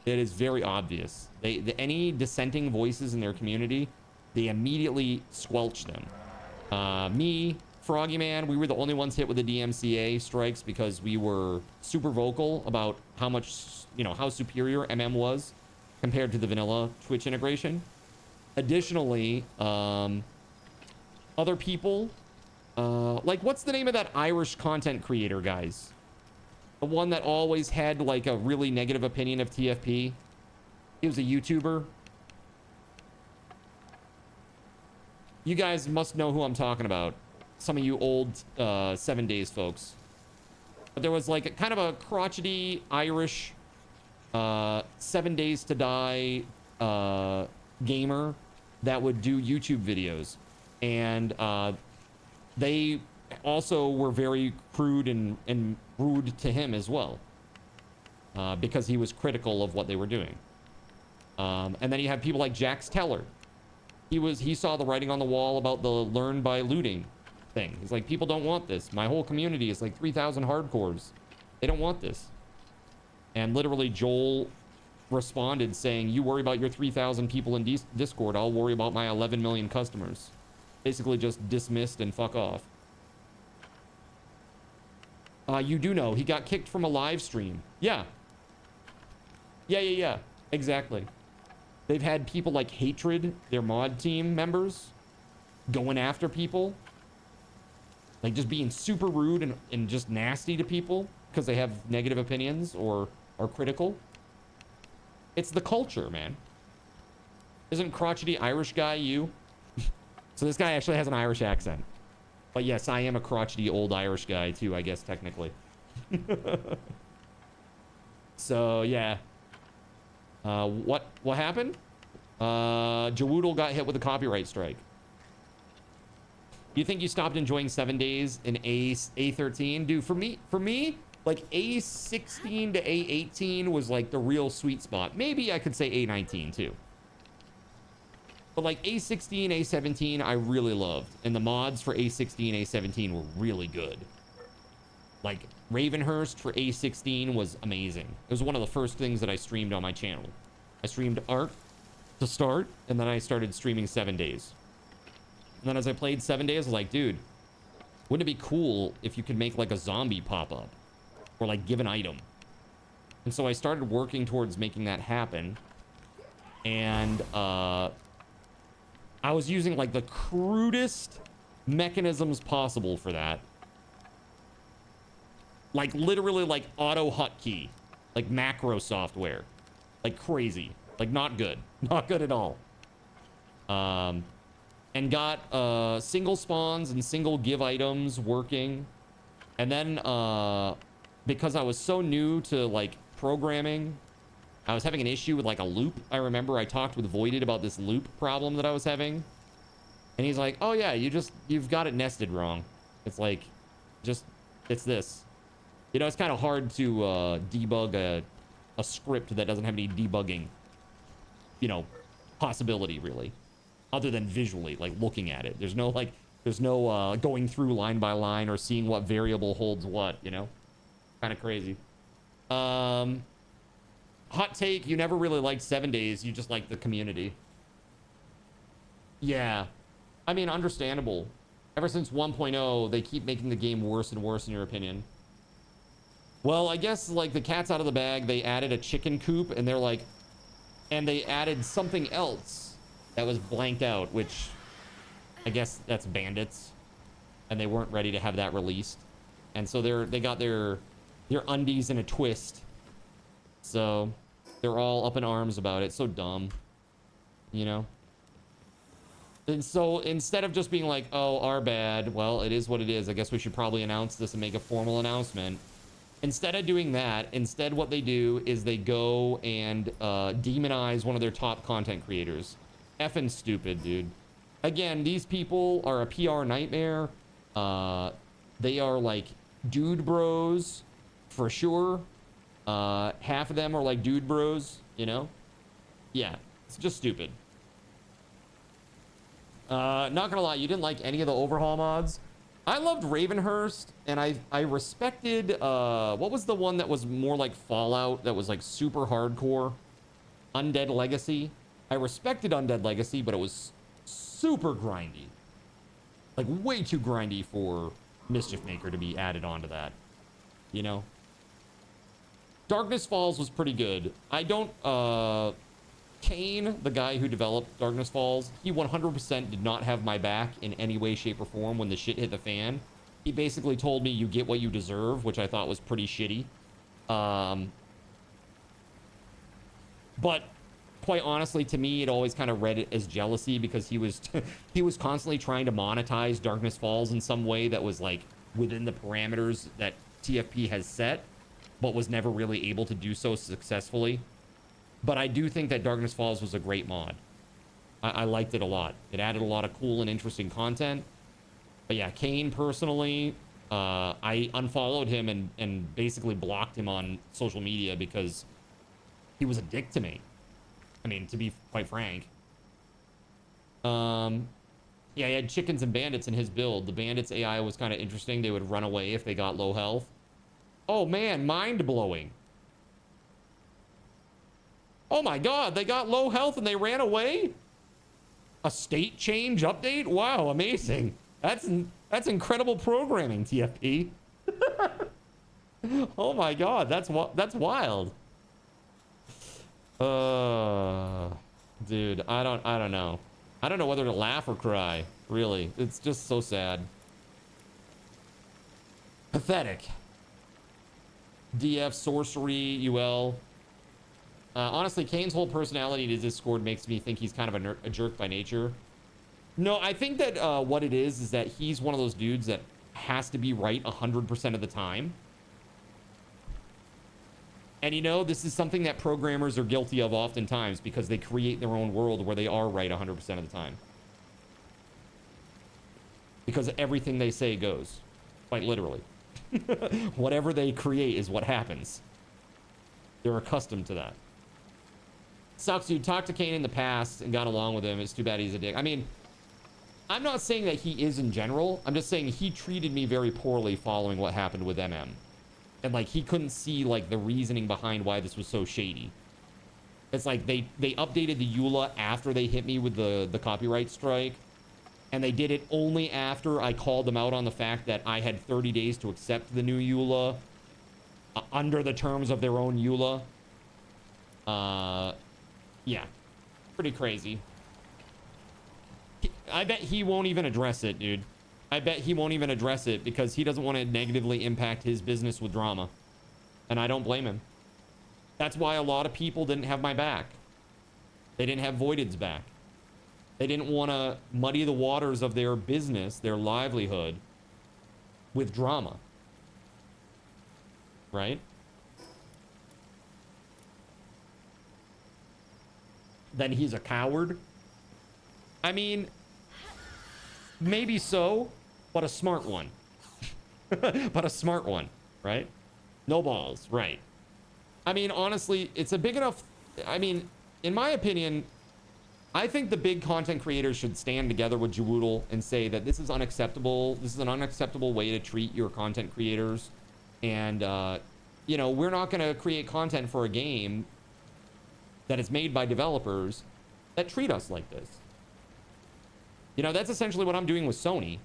B: It is very obvious. Any dissenting voices in their community, they immediately squelch them. Me, Froggy Man, we were the only ones hit with the DMCA strikes because we were super vocal about how much, you know, how superior MM was compared to the vanilla Twitch integration. Additionally, other people, like, what's the name of that Irish content creator, guys? The one that always had, like, a really negative opinion of TFP. He was a YouTuber. You guys must know who I'm talking about. Some of you old 7 days folks. But there was, like, kind of a crotchety Irish 7 Days to Die gamer that would do YouTube videos. And they also were very crude and rude to him as well, because he was critical of what they were doing. And then you have people like Jax Teller. He saw the writing on the wall about the learn by looting thing. He's like, people don't want this. My whole community is like 3,000 hardcores. They don't want this. And literally Joel responded saying, you worry about your 3,000 people in Discord, I'll worry about my 11 million customers. Basically just dismissed and fuck off. You do know he got kicked from a live stream. Yeah. Yeah. Exactly. They've had people like Hatred, their mod team members, going after people. Like, just being super rude and just nasty to people because they have negative opinions or are critical. It's the culture, man. Isn't crotchety Irish guy you? So this guy actually has an Irish accent. But yes, I am a crotchety old Irish guy too, I guess, technically. So, yeah. What happened? Jawoodle got hit with a copyright strike. You think you stopped enjoying 7 days in A13? Dude, for me, like A16 to A18 was like the real sweet spot. Maybe I could say A19 too. But like A16, A17, I really loved. And the mods for A16, A17 were really good. Like Ravenhurst for A16 was amazing. It was one of the first things that I streamed on my channel. I streamed art to start, and then I started streaming 7 days. And then as I played 7 days, I was like, dude, wouldn't it be cool if you could make like a zombie pop up or like give an item? And so I started working towards making that happen. And I was using like the crudest mechanisms possible for that. Like literally like auto hotkey, like macro software, like crazy, like not good, not good at all. And got single spawns and single give items working. And then because I was so new to like programming, I was having an issue with like a loop. I remember I talked with Voided about this loop problem that I was having. And he's like, oh yeah, you've got it nested wrong. It's like, it's this. You know, it's kind of hard to debug a script that doesn't have any debugging, you know, possibility really, other than visually, like looking at it. There's no going through line by line or seeing what variable holds what, you know, kind of crazy. Hot take, you never really liked 7 days. You just liked the community. Yeah. I mean, understandable. Ever since 1.0, they keep making the game worse and worse, in your opinion. Well, I guess, like, the cat's out of the bag. They added a chicken coop, and they're like... And they added something else that was blanked out, which... I guess that's bandits. And they weren't ready to have that released. And so they got their undies in a twist. So, they're all up in arms about it. So dumb. You know? And so, instead of just being like, oh, our bad, well, it is what it is. I guess we should probably announce this and make a formal announcement. Instead of doing that, instead what they do is they go and demonize one of their top content creators. Effing stupid, dude. Again, these people are a PR nightmare. They are like dude bros for sure. Half of them are like dude bros, you know? Yeah, it's just stupid. Not gonna lie, you didn't like any of the overhaul mods. I loved Ravenhurst, and I respected, what was the one that was more like Fallout, that was like super hardcore? Undead Legacy. I respected Undead Legacy, but it was super grindy. Like, way too grindy for Mischief Maker to be added onto that. You know? Darkness Falls was pretty good. I don't, Kane, the guy who developed Darkness Falls, he 100% did not have my back in any way, shape, or form when the shit hit the fan. He basically told me you get what you deserve, which I thought was pretty shitty. But quite honestly, to me, it always kind of read it as jealousy because he was he was constantly trying to monetize Darkness Falls in some way that was like within the parameters that TFP has set, but was never really able to do so successfully. But I do think that Darkness Falls was a great mod. I liked it a lot. It added a lot of cool and interesting content. But yeah, Kane personally, I unfollowed him and basically blocked him on social media because he was a dick to me. I mean, to be quite frank. Yeah, he had chickens and bandits in his build. The bandits AI was kind of interesting. They would run away if they got low health. Oh man, mind-blowing. Oh my god, they got low health and they ran away? A state change update? Wow, amazing. That's incredible programming, TFP. Oh my god, that's wild. Dude, I don't know. I don't know whether to laugh or cry, really. It's just so sad. Pathetic. DF, sorcery, UL. Honestly, Kane's whole personality to Discord makes me think he's kind of a jerk by nature. No, I think that what it is that he's one of those dudes that has to be right 100% of the time. And you know, this is something that programmers are guilty of oftentimes because they create their own world where they are right 100% of the time. Because everything they say goes, quite literally. Whatever they create is what happens. They're accustomed to that. Sucks, you talked to Kane in the past and got along with him. It's too bad he's a dick. I mean, I'm not saying that he is in general. I'm just saying he treated me very poorly following what happened with MM. And like, he couldn't see like the reasoning behind why this was so shady. It's like they updated the EULA after they hit me with the copyright strike. And they did it only after I called them out on the fact that I had 30 days to accept the new EULA under the terms of their own EULA. Yeah, pretty crazy. I bet he won't even address it, dude. I bet he won't even address it because he doesn't want to negatively impact his business with drama. And I don't blame him. That's why a lot of people didn't have my back. They didn't have Voided's back. They didn't want to muddy the waters of their business, their livelihood, with drama. Right? Then he's a coward. I mean, maybe so, but a smart one. But a smart one, right? No balls, right? I mean, honestly, it's a big enough... I mean, in my opinion, I think the big content creators should stand together with Jawoodle and say that this is unacceptable. This is an unacceptable way to treat your content creators. And, you know, we're not going to create content for a game that is made by developers that treat us like this. You know, that's essentially what I'm doing with Sony.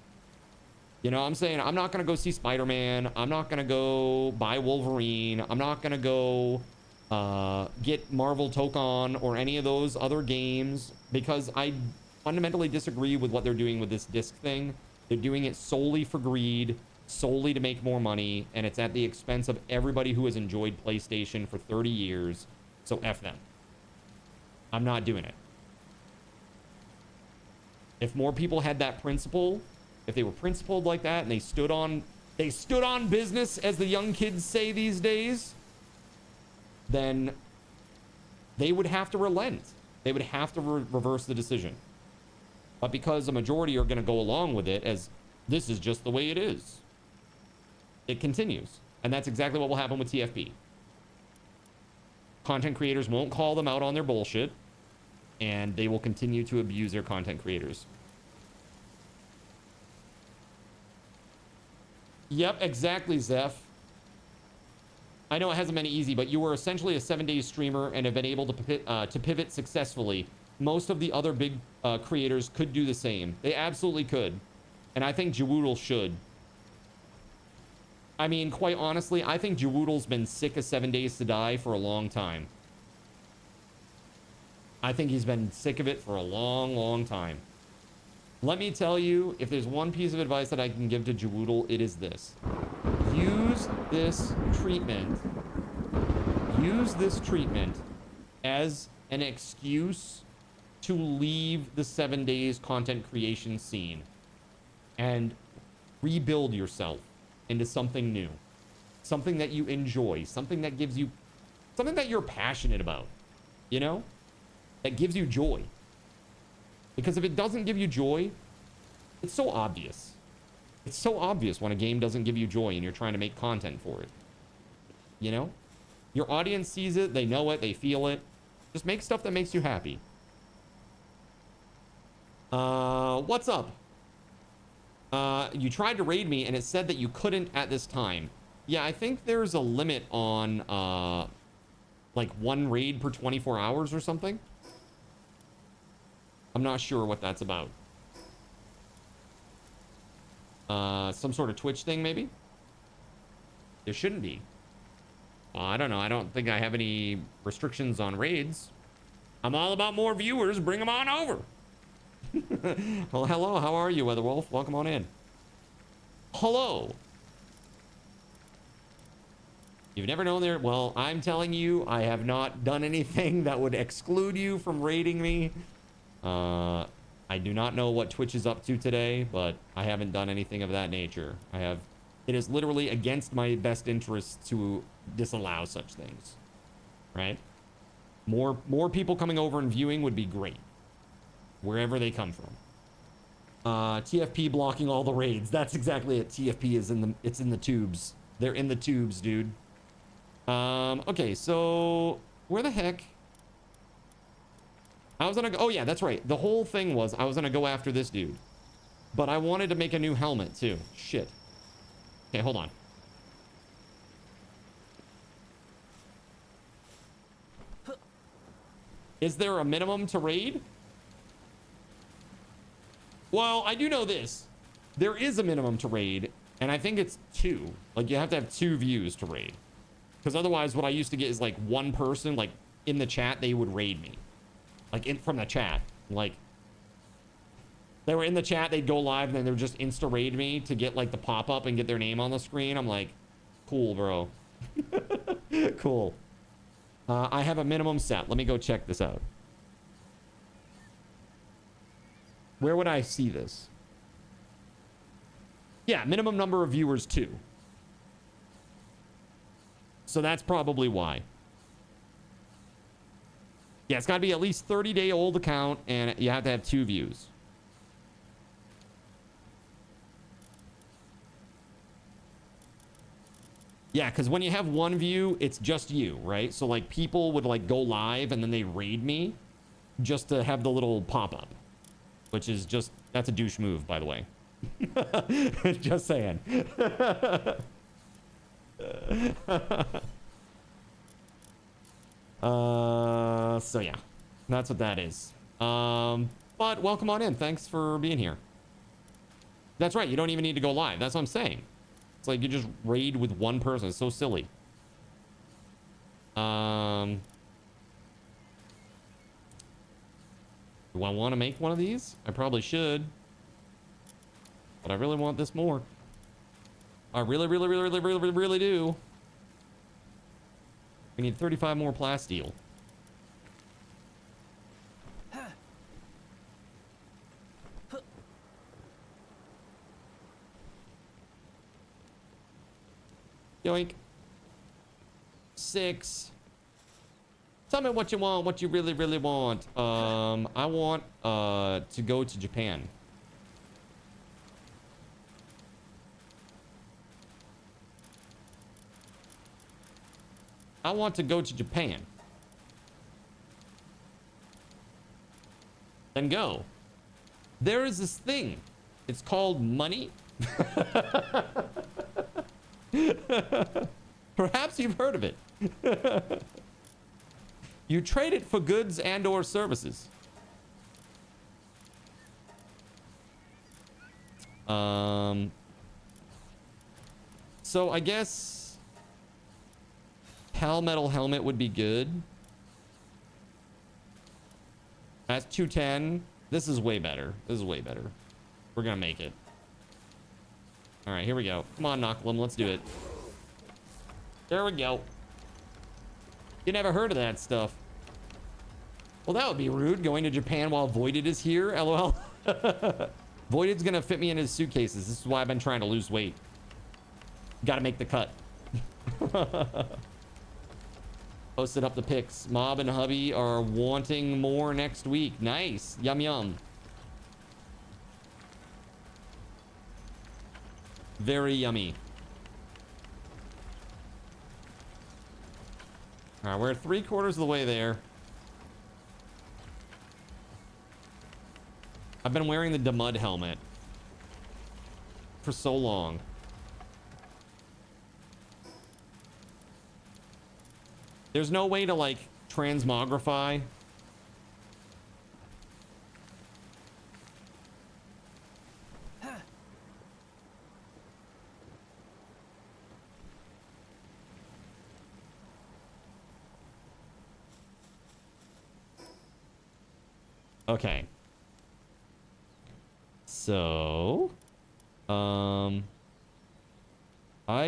B: You know, I'm saying I'm not going to go see Spider-Man. I'm not going to go buy Wolverine. I'm not going to go get Marvel Tokon or any of those other games because I fundamentally disagree with what they're doing with this disc thing. They're doing it solely for greed, solely to make more money, and it's at the expense of everybody who has enjoyed PlayStation for 30 years. So F them. I'm not doing it. If more people had that principle, if they were principled like that and they stood on business, as the young kids say these days, then they would have to relent. They would have to reverse the decision. But because a majority are going to go along with it as this is just the way it is, it continues. And that's exactly what will happen with TFP. Content creators won't call them out on their bullshit, and they will continue to abuse their content creators. Yep, exactly, Zeph. I know it hasn't been easy, but you were essentially a 7-day streamer and have been able to pivot successfully. Most of the other big creators could do the same. They absolutely could. And I think Jawoodle should. I mean, quite honestly, I think Jawoodle's been sick of 7 Days to Die for a long time. I think he's been sick of it for a long, long time. Let me tell you, if there's one piece of advice that I can give to Jawoodle, it is this. Use this treatment as an excuse to leave the 7 Days content creation scene and rebuild yourself into something new, something that you enjoy, something that gives you, something that you're passionate about, you know, that gives you joy. Because if it doesn't give you joy, it's so obvious. It's so obvious when a game doesn't give you joy and you're trying to make content for it. You know? Your audience sees it, they know it, they feel it. Just make stuff that makes you happy. What's up? You tried to raid me and it said that you couldn't at this time. Yeah, I think there's a limit on like 1 raid per 24 hours or something. I'm not sure what that's about. Some sort of Twitch thing, maybe? There shouldn't be. I don't know. I don't think I have any restrictions on raids. I'm all about more viewers. Bring them on over. Well, hello. How are you, Weatherwolf? Welcome on in. Hello. You've never known there? Well, I'm telling you, I have not done anything that would exclude you from raiding me. I do not know what Twitch is up to today, but I haven't done anything of that nature. It is literally against my best interests to disallow such things, right? More people coming over and viewing would be great, wherever they come from. TFP blocking all the raids. That's exactly it. TFP is it's in the tubes. They're in the tubes, dude. Okay, so where the heck? I was gonna go, oh yeah, that's right. The whole thing was I was gonna go after this dude, but I wanted to make a new helmet too. Shit. Okay, hold on. Is there a minimum to raid? Well, I do know this. There is a minimum to raid, and I think it's 2. Like, you have to have 2 views to raid. Because otherwise, what I used to get is, like, one person, like, in the chat, they would raid me. Like, from the chat. Like, they were in the chat, they'd go live, and then they would just insta-raid me to get, like, the pop-up and get their name on the screen. I'm like, cool, bro. Cool. I have a minimum set. Let me go check this out. Where would I see this? Yeah, minimum number of viewers 2. So that's probably why. Yeah, it's got to be at least 30-day-old account, and you have to have 2 views. Yeah, because when you have 1 view, it's just you, right? So, like, people would, like, go live, and then they raid me just to have the little pop-up. Which is just... That's a douche move, by the way. Just saying. So yeah, that's what that is. But welcome on in. Thanks for being here. That's right. You don't even need to go live. That's what I'm saying. It's like you just raid with 1 person. It's so silly. Do I want to make one of these? I probably should. But I really want this more. I really do. We need 35 more plasteel. Yoink. 6. Tell me what you want, what you really want. I want to go to Japan. I want to go to Japan. Then go. There is this thing. It's called money. Perhaps you've heard of it. You trade it for goods and or services. So I guess Pal Metal Helmet would be good. That's 210. This is way better. This is way better. We're gonna make it. All right, here we go. Come on, Knocklem, let's do it. There we go. You never heard of that stuff. Well, that would be rude, going to Japan while Voided is here. LOL. Voided's gonna fit me in his suitcases. This is why I've been trying to lose weight. Gotta make the cut. Posted up the pics. Mob and hubby are wanting more next week. Nice. Yum yum. Very yummy. All right, we're 3/4 of the way there. I've been wearing the Demud helmet for so long. There's no way to, like, transmogrify. Okay. So, I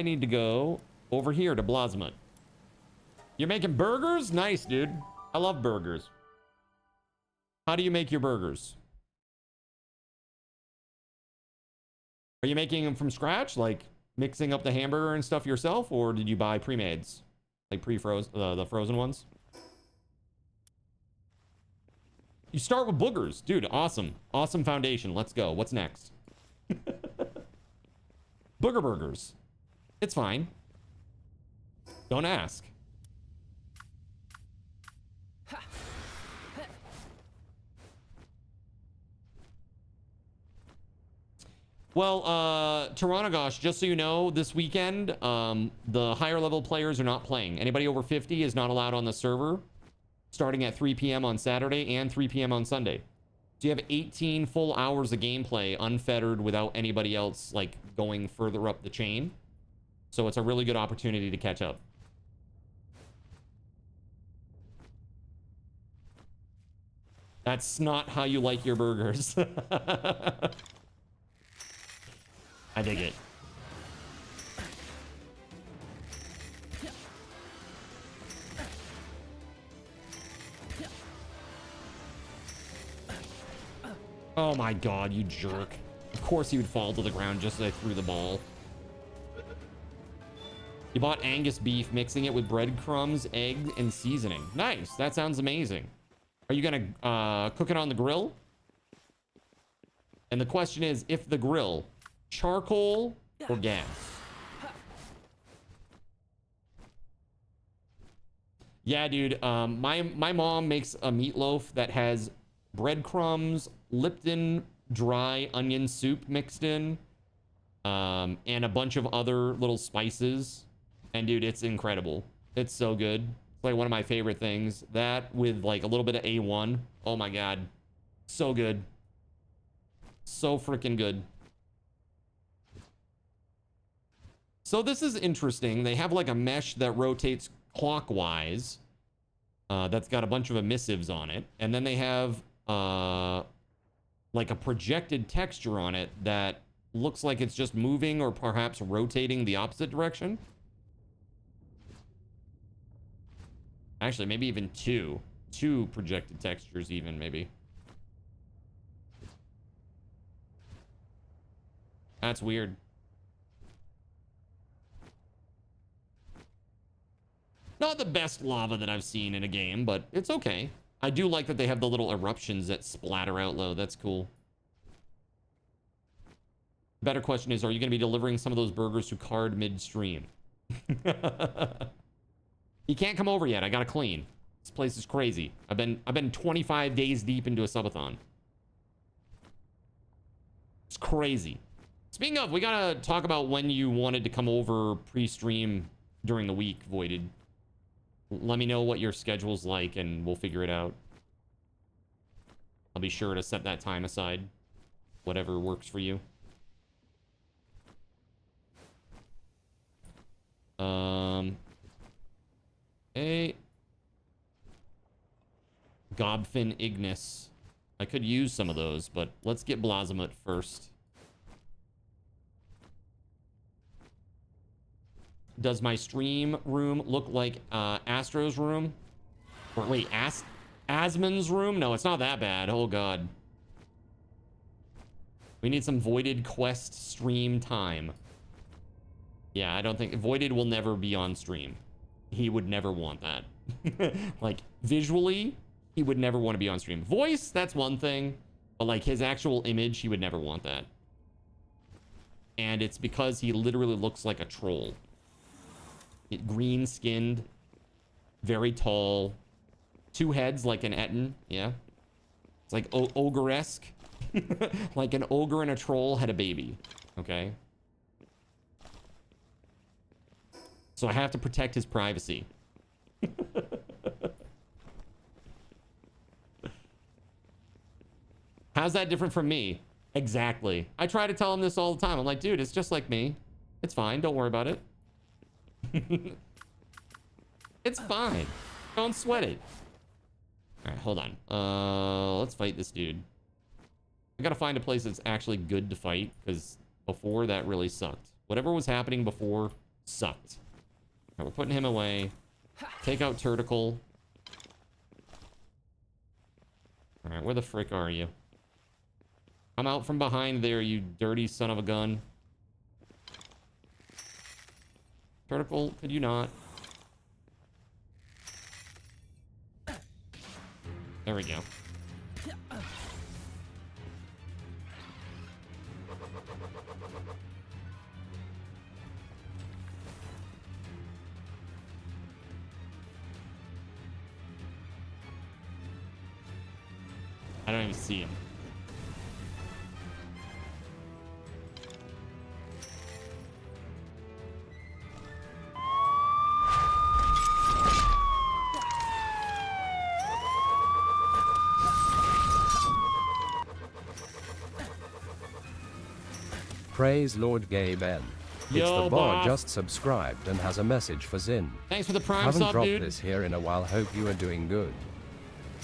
B: need to go over here to Blasmut. You're making burgers? Nice, dude. I love burgers. How do you make your burgers? Are you making them from scratch? Like mixing up the hamburger and stuff yourself? Or did you buy pre-mades? Like pre-frozen, the frozen ones? You start with boogers. Dude, awesome. Awesome foundation. Let's go. What's next? Booger burgers. It's fine. Don't ask. Well, Taranagosh, just so you know, this weekend, the higher level players are not playing. Anybody over 50 is not allowed on the server, starting at 3 p.m. on Saturday and 3 p.m. on Sunday. So you have 18 full hours of gameplay unfettered without anybody else like going further up the chain. So it's a really good opportunity to catch up. That's not how you like your burgers. I dig it. Oh my god, you jerk. Of course he would fall to the ground just as I threw the ball. You bought Angus beef, mixing it with breadcrumbs, egg, and seasoning. Nice. That sounds amazing. Are you gonna cook it on the grill? And the question is, if the grill, charcoal or gas? Yeah, dude. My mom makes a meatloaf that has breadcrumbs, Lipton dry onion soup mixed in, and a bunch of other little spices. And dude, it's incredible. It's so good. It's like one of my favorite things. That with like a little bit of A1. Oh my god. So good. So freaking good. So this is interesting. They have like a mesh that rotates clockwise. That's got a bunch of emissives on it. And then they have like a projected texture on it that looks like it's just moving or perhaps rotating the opposite direction. Actually, maybe even two projected textures even, maybe. That's weird. Not the best lava that I've seen in a game, but it's okay. I do like that they have the little eruptions that splatter out low. That's cool. Better question is, are you going to be delivering some of those burgers to Card midstream? He can't come over yet. I got to clean. This place is crazy. I've been 25 days deep into a subathon. It's crazy. Speaking of, we got to talk about when you wanted to come over pre-stream during the week, Voided. Let me know what your schedule's like and we'll figure it out. I'll be sure to set that time aside. Whatever works for you. Hey. Gobfin Ignis. I could use some of those, but let's get Blasmut first. Does my stream room look like Astro's room? Or wait, Asmon's room? No, it's not that bad. Oh god. We need some Voided Quest stream time. Yeah, I don't think Voided will never be on stream. He would never want that. Like visually, he would never want to be on stream. Voice, that's one thing, but like his actual image, he would never want that. And it's because he literally looks like a troll. Green skinned, very tall, two heads like an Etten. Yeah, it's like ogre-esque. Like an ogre and a troll had a baby. Okay, so I have to protect his privacy. How's that different from me? Exactly. I try to tell him this all the time. I'm like, dude, it's just like me. It's fine. Don't worry about it. It's fine. Don't sweat it. All right, hold on. Let's fight this dude. I gotta find a place that's actually good to fight, because before that really sucked. Whatever was happening before sucked. All right, we're putting him away. Take out Turticle. All right, where the frick are you? Come out from behind there, you dirty son of a gun. Turticle, could you not? There we go. I don't even see him.
F: Praise Lord GabeN. It's
B: Yo,
F: the bar
B: Bob.
F: just subscribed and has a message for Zin.
B: Thanks for the prime
F: Haven't
B: sub,
F: dropped
B: dude.
F: this here in a while, hope you are doing good.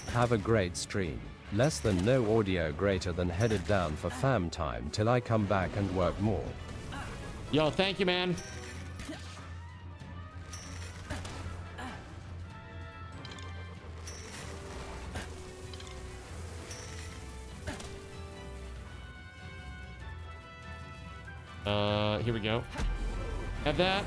F: Have a great stream. Less than no audio, greater than headed down for fam time till I come back and work more.
B: Yo, thank you, man. Here we go. Have that.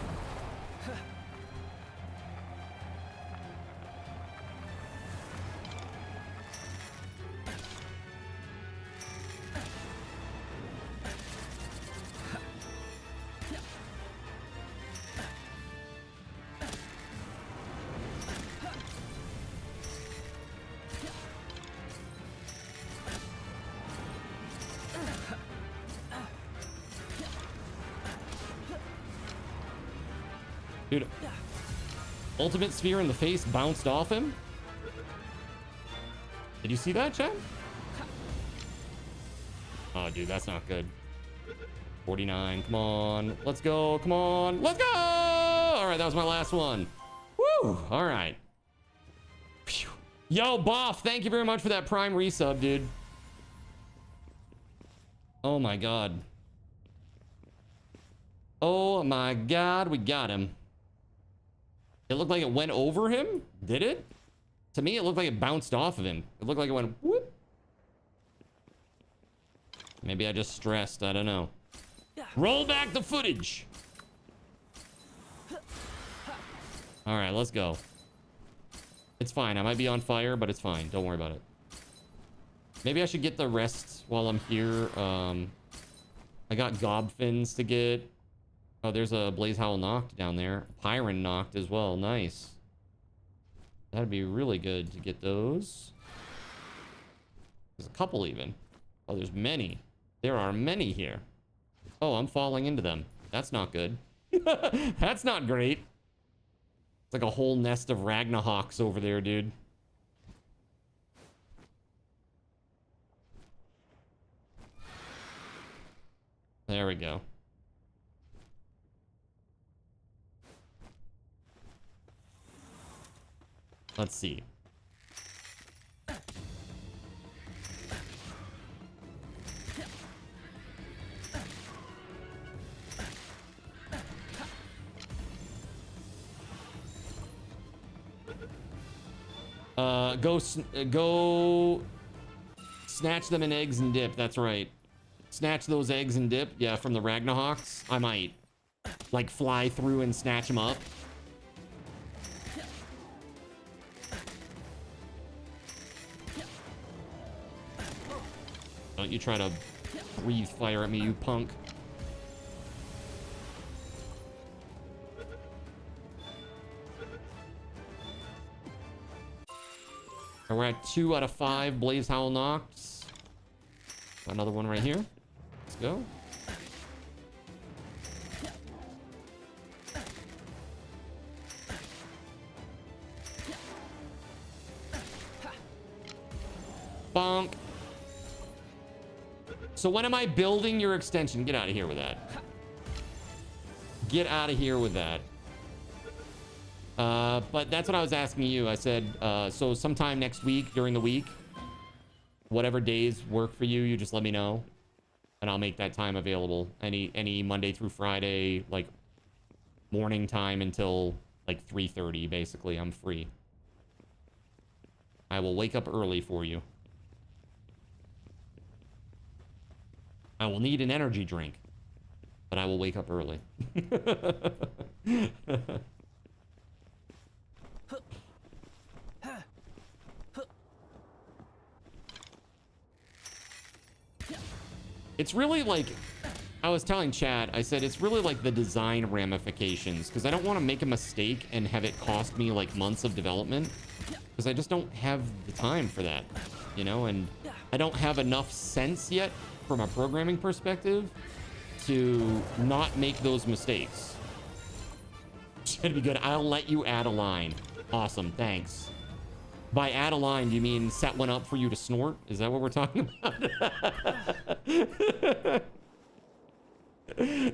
B: Dude, ultimate sphere in the face bounced off him. Did you see that, Chad? Oh, dude, that's not good. 49, come on. Let's go, come on. Let's go! All right, that was my last one. Woo! All right. Phew. Yo, Boff, thank you very much for that prime resub, dude. Oh, my God. Oh, my God, we got him. It looked like it went over him. Did it? To me, it looked like it bounced off of him. It looked like it went whoop. Maybe I just stressed. I don't know. Roll back the footage. All right, let's go. It's fine. I might be on fire, but it's fine. Don't worry about it. Maybe I should get the rest while I'm here. I got gob fins to get. Oh, there's a Blaze Howl knocked down there. Pyron knocked as well. Nice. That'd be really good to get those. There's a couple even. Oh, there's many. There are many here. Oh, I'm falling into them. That's not good. That's not great. It's like a whole nest of Ragnahawks over there, dude. There we go. Let's see. Go snatch them in eggs and dip. That's right. Snatch those eggs and dip. Yeah, from the Ragnahawks. I might like fly through and snatch them up. Don't you try to breathe fire at me, you punk. And we're at 2 out of 5 Blaze Howl knocks. Another one right here. Let's go. Bonk. So when am I building your extension? Get out of here with that. Get out of here with that. But that's what I was asking you. I said, so sometime next week, during the week, whatever days work for you, you just let me know. And I'll make that time available. Any Monday through Friday, like morning time until like 3:30, basically, I'm free. I will wake up early for you. I will need an energy drink, but I will wake up early. It's really like, I was telling Chad, I said, it's really like the design ramifications, because I don't want to make a mistake and have it cost me like months of development, because I just don't have the time for that, you know, and I don't have enough sense yet from a programming perspective to not make those mistakes. Should be good. I'll let you add a line. Awesome, thanks. By add a line, do you mean set one up for you to snort? Is that what we're talking about?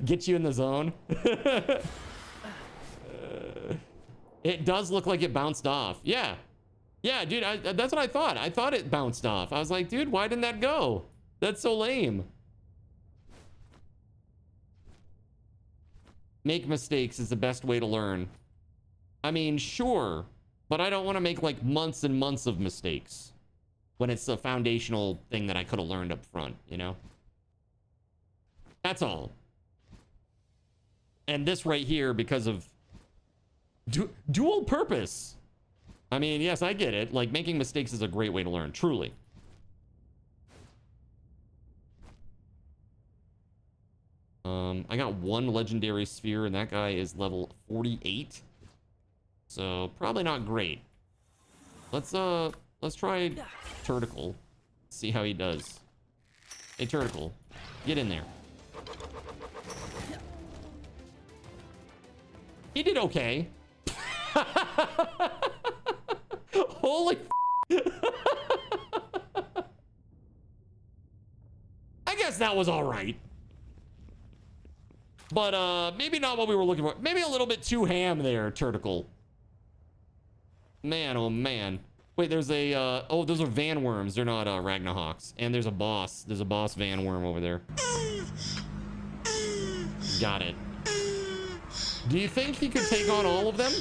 B: Get you in the zone. It does look like it bounced off. Yeah. Yeah, dude, that's what I thought. I thought it bounced off. I was like, dude, why didn't that go? That's so lame. Make mistakes is the best way to learn. I mean, sure, but I don't want to make like months and months of mistakes when it's a foundational thing that I could have learned up front, you know? That's all. And this right here, because of dual purpose. I mean, yes, I get it. Like, making mistakes is a great way to learn, truly. I got one legendary sphere, and that guy is level 48. So, probably not great. Let's try Turticle. See how he does. Hey, Turticle, get in there. He did okay. Holy I guess that was all right. But maybe not what we were looking for. Maybe a little bit too ham there, Turticle. Man, oh man. Wait, there's a oh, those are van worms. They're not Ragnarhawks. And there's a boss. There's a boss van worm over there. Got it. Do you think he could take on all of them?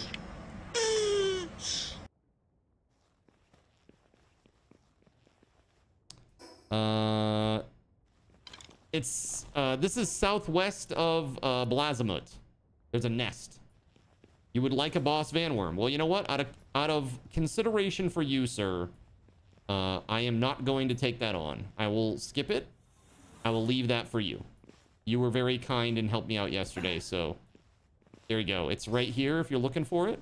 B: This is southwest of Blazamut. There's a nest. You would like a boss van worm. Well, you know what? Out of consideration for you, sir, I am not going to take that on. I will skip it. I will leave that for you. You were very kind and helped me out yesterday, so there you go. It's right here if you're looking for it.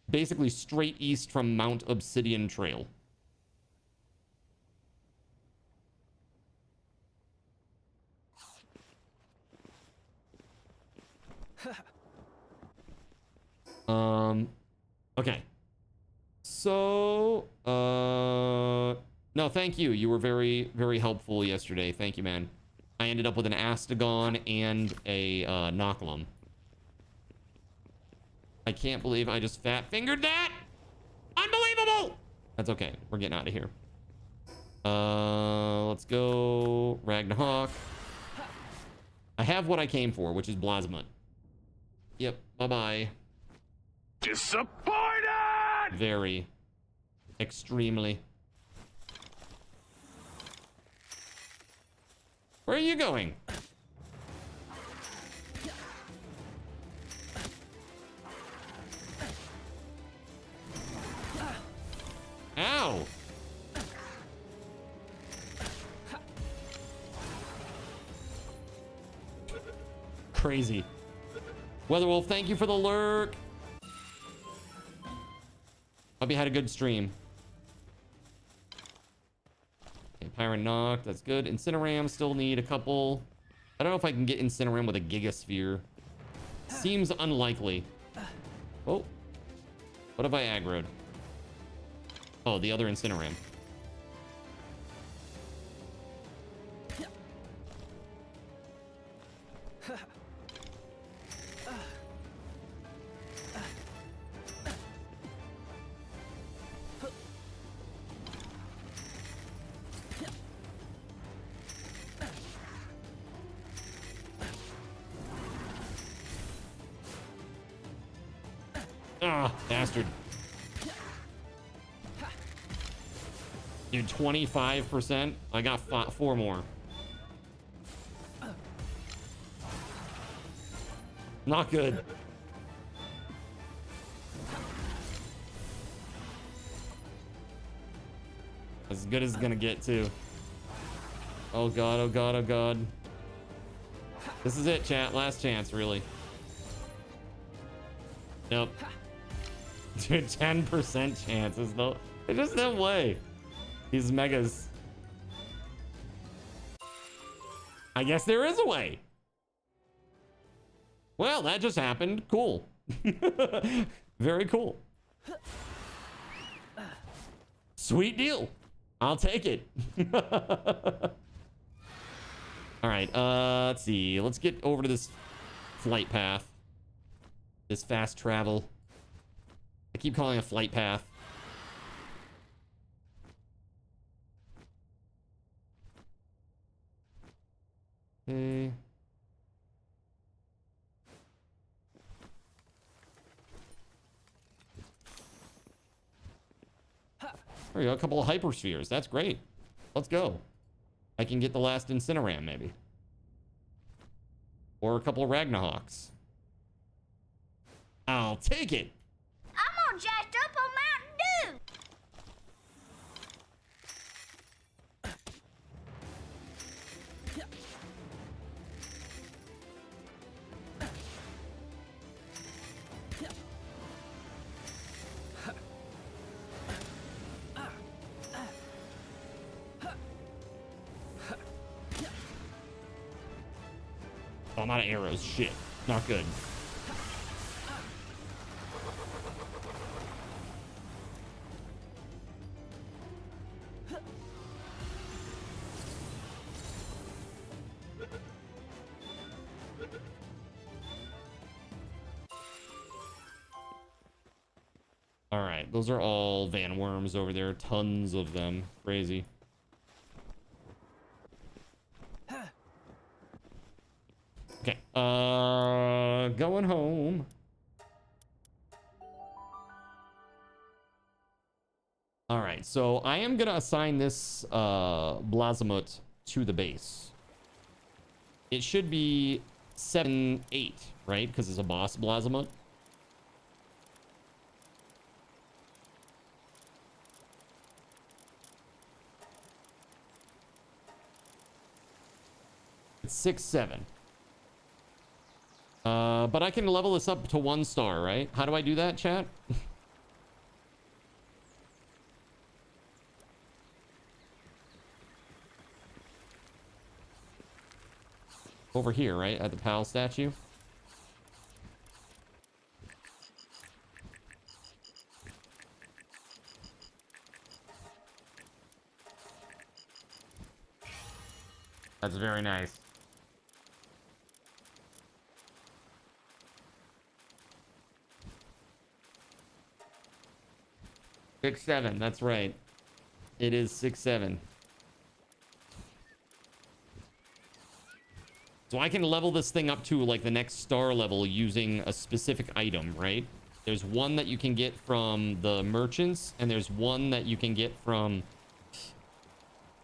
B: Basically straight east from Mount Obsidian Trail. Okay. So, no, thank you. You were very, very helpful yesterday. Thank you, man. I ended up with an Astagon and a Noclum. I can't believe I just fat fingered that. Unbelievable. That's okay. We're getting out of here. Let's go Ragnarok. I have what I came for, which is Blazamut. Yep. Bye-bye.
G: Disappointed!
B: Very. Extremely. Where are you going? Ow! Crazy. Weatherwolf, thank you for the lurk. Hope you had a good stream. Okay, Pyron knocked. That's good. Incineram, still need a couple. I don't know if I can get Incineram with a Gigasphere. Seems unlikely. Oh. What have I aggroed? Oh, the other Incineram. Ah, bastard. Dude, 25%. I got 4 more. Not good. As good as it's gonna get, too. Oh god, oh god, oh god. This is it, chat. Last chance, really. Nope. Dude, 10% chance. There's just no way. These megas. I guess there is a way. Well, that just happened. Cool. Very cool. Sweet deal. I'll take it. All right, let's see. Let's get over to this flight path. This fast travel. I keep calling it a flight path. Okay. There we go, a couple of hyperspheres. That's great. Let's go. I can get the last Incineram, maybe. Or a couple of Ragnarhawks. I'll take it.
E: I'm all jacked up on Mountain Dew.
B: Oh, I'm out of arrows. Shit. Not good. All right, those are all Van Worms over there. Tons of them. Crazy. Okay, going home. All right, so I am gonna assign this Blazamut to the base. It should be 7-8, right? Because it's a boss Blazamut. It's 6-7. But I can level this up to 1 star, right? How do I do that, chat? Over here, right? At the PAL statue. That's very nice. Six, 7, that's right. It is 6-7. So I can level this thing up to like the next star level using a specific item, right? There's one that you can get from the merchants, and there's one that you can get from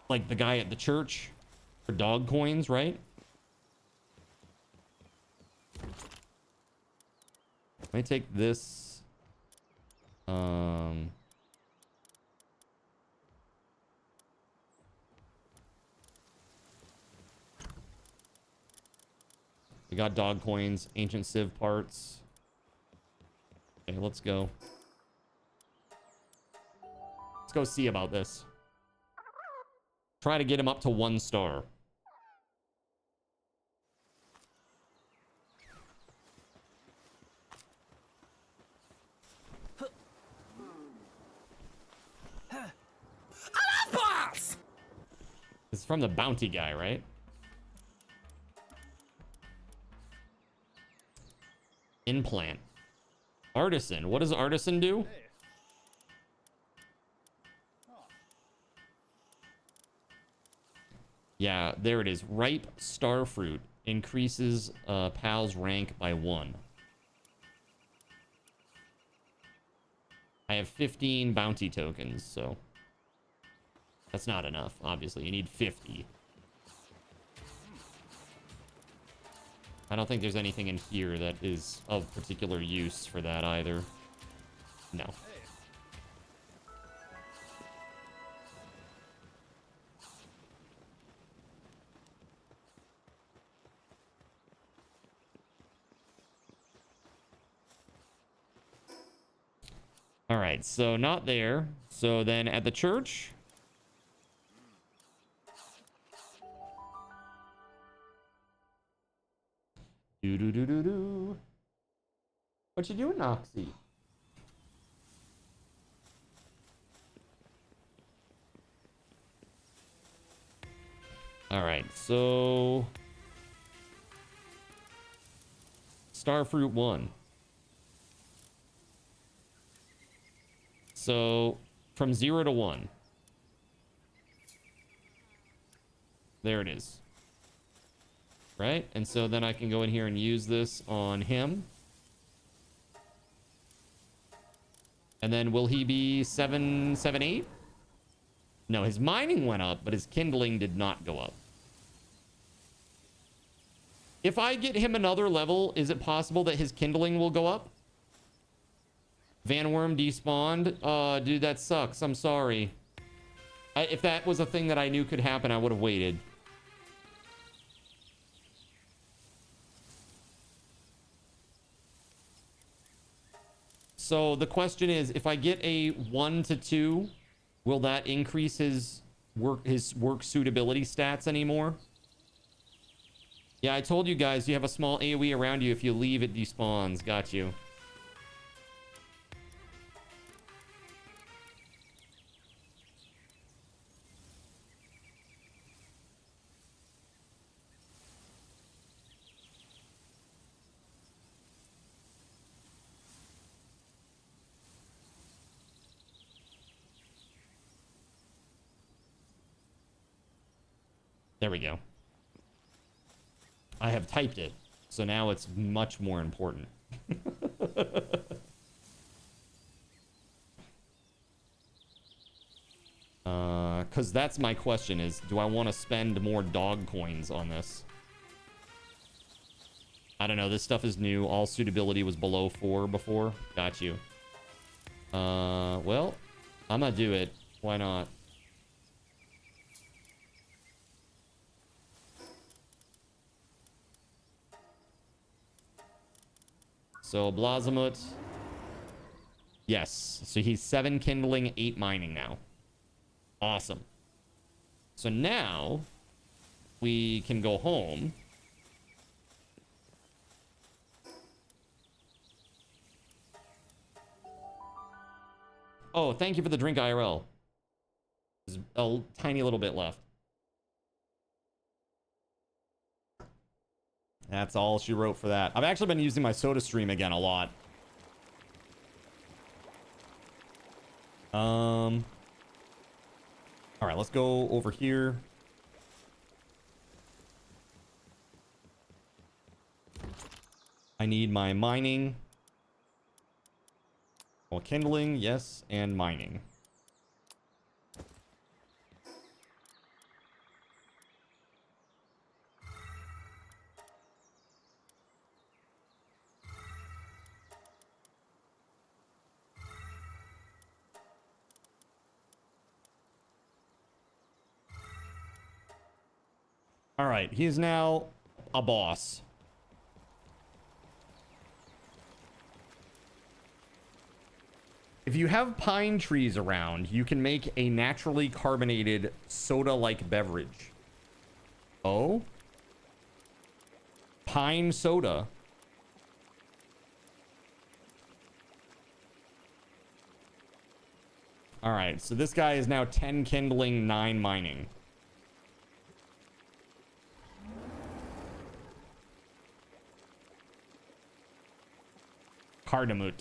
B: like the guy at the church for dog coins, right? Let me take this. We got dog coins, ancient civ parts. Okay, let's go. Let's go see about this. Try to get him up to 1 star. This is from the bounty guy, right? Implant. Artisan. What does Artisan do? Yeah, there it is. Ripe starfruit increases PAL's rank by 1. I have 15 bounty tokens, so that's not enough, obviously. You need 50. I don't think there's anything in here that is of particular use for that either. No. All right, so not there. So then at the church. Do. What you doing, Noxie? All right, so Starfruit 1. So from 0 to 1. There it is. Right? And so then I can go in here and use this on him. And then will he be 778? No, his mining went up, but his kindling did not go up. If I get him another level, is it possible that his kindling will go up? Van Worm despawned. Dude, that sucks. I'm sorry. If that was a thing that I knew could happen, I would have waited. So the question is, if I get a 1 to 2, will that increase his work suitability stats anymore? Yeah, I told you guys you have a small AoE around you. If you leave, it despawns. Got you. There we go. I have typed it, so now it's much more important. Because that's my question is, do I want to spend more dog coins on this? I don't know. This stuff is new. All suitability was below 4 before. Got you. Well, I'm gonna do it. Why not? So Blazamut. Yes. So he's 7 kindling, 8 mining now. Awesome. So now we can go home. Oh, thank you for the drink, IRL. There's a tiny little bit left. That's all she wrote for that. I've actually been using my SodaStream again a lot. All right, let's go over here. I need my mining. Well, kindling, yes, and mining. All right, he is now a boss. If you have pine trees around, you can make a naturally carbonated soda-like beverage. Oh? Pine soda. All right, so this guy is now 10 kindling, 9 mining. Cardamut.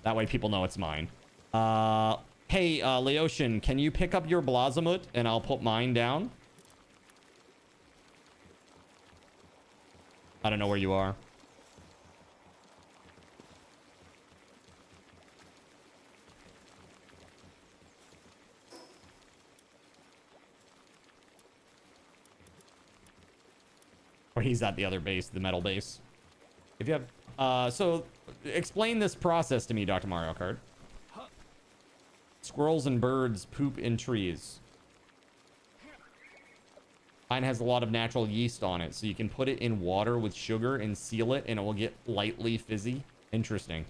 B: That way people know it's mine. Hey, Laotian, can you pick up your Blazamut and I'll put mine down? I don't know where you are. Or he's at the other base, the metal base. If you have... so, explain this process to me, Dr. Mario Kart. Squirrels and birds poop in trees. Mine has a lot of natural yeast on it, so you can put it in water with sugar and seal it, and it will get lightly fizzy. Interesting.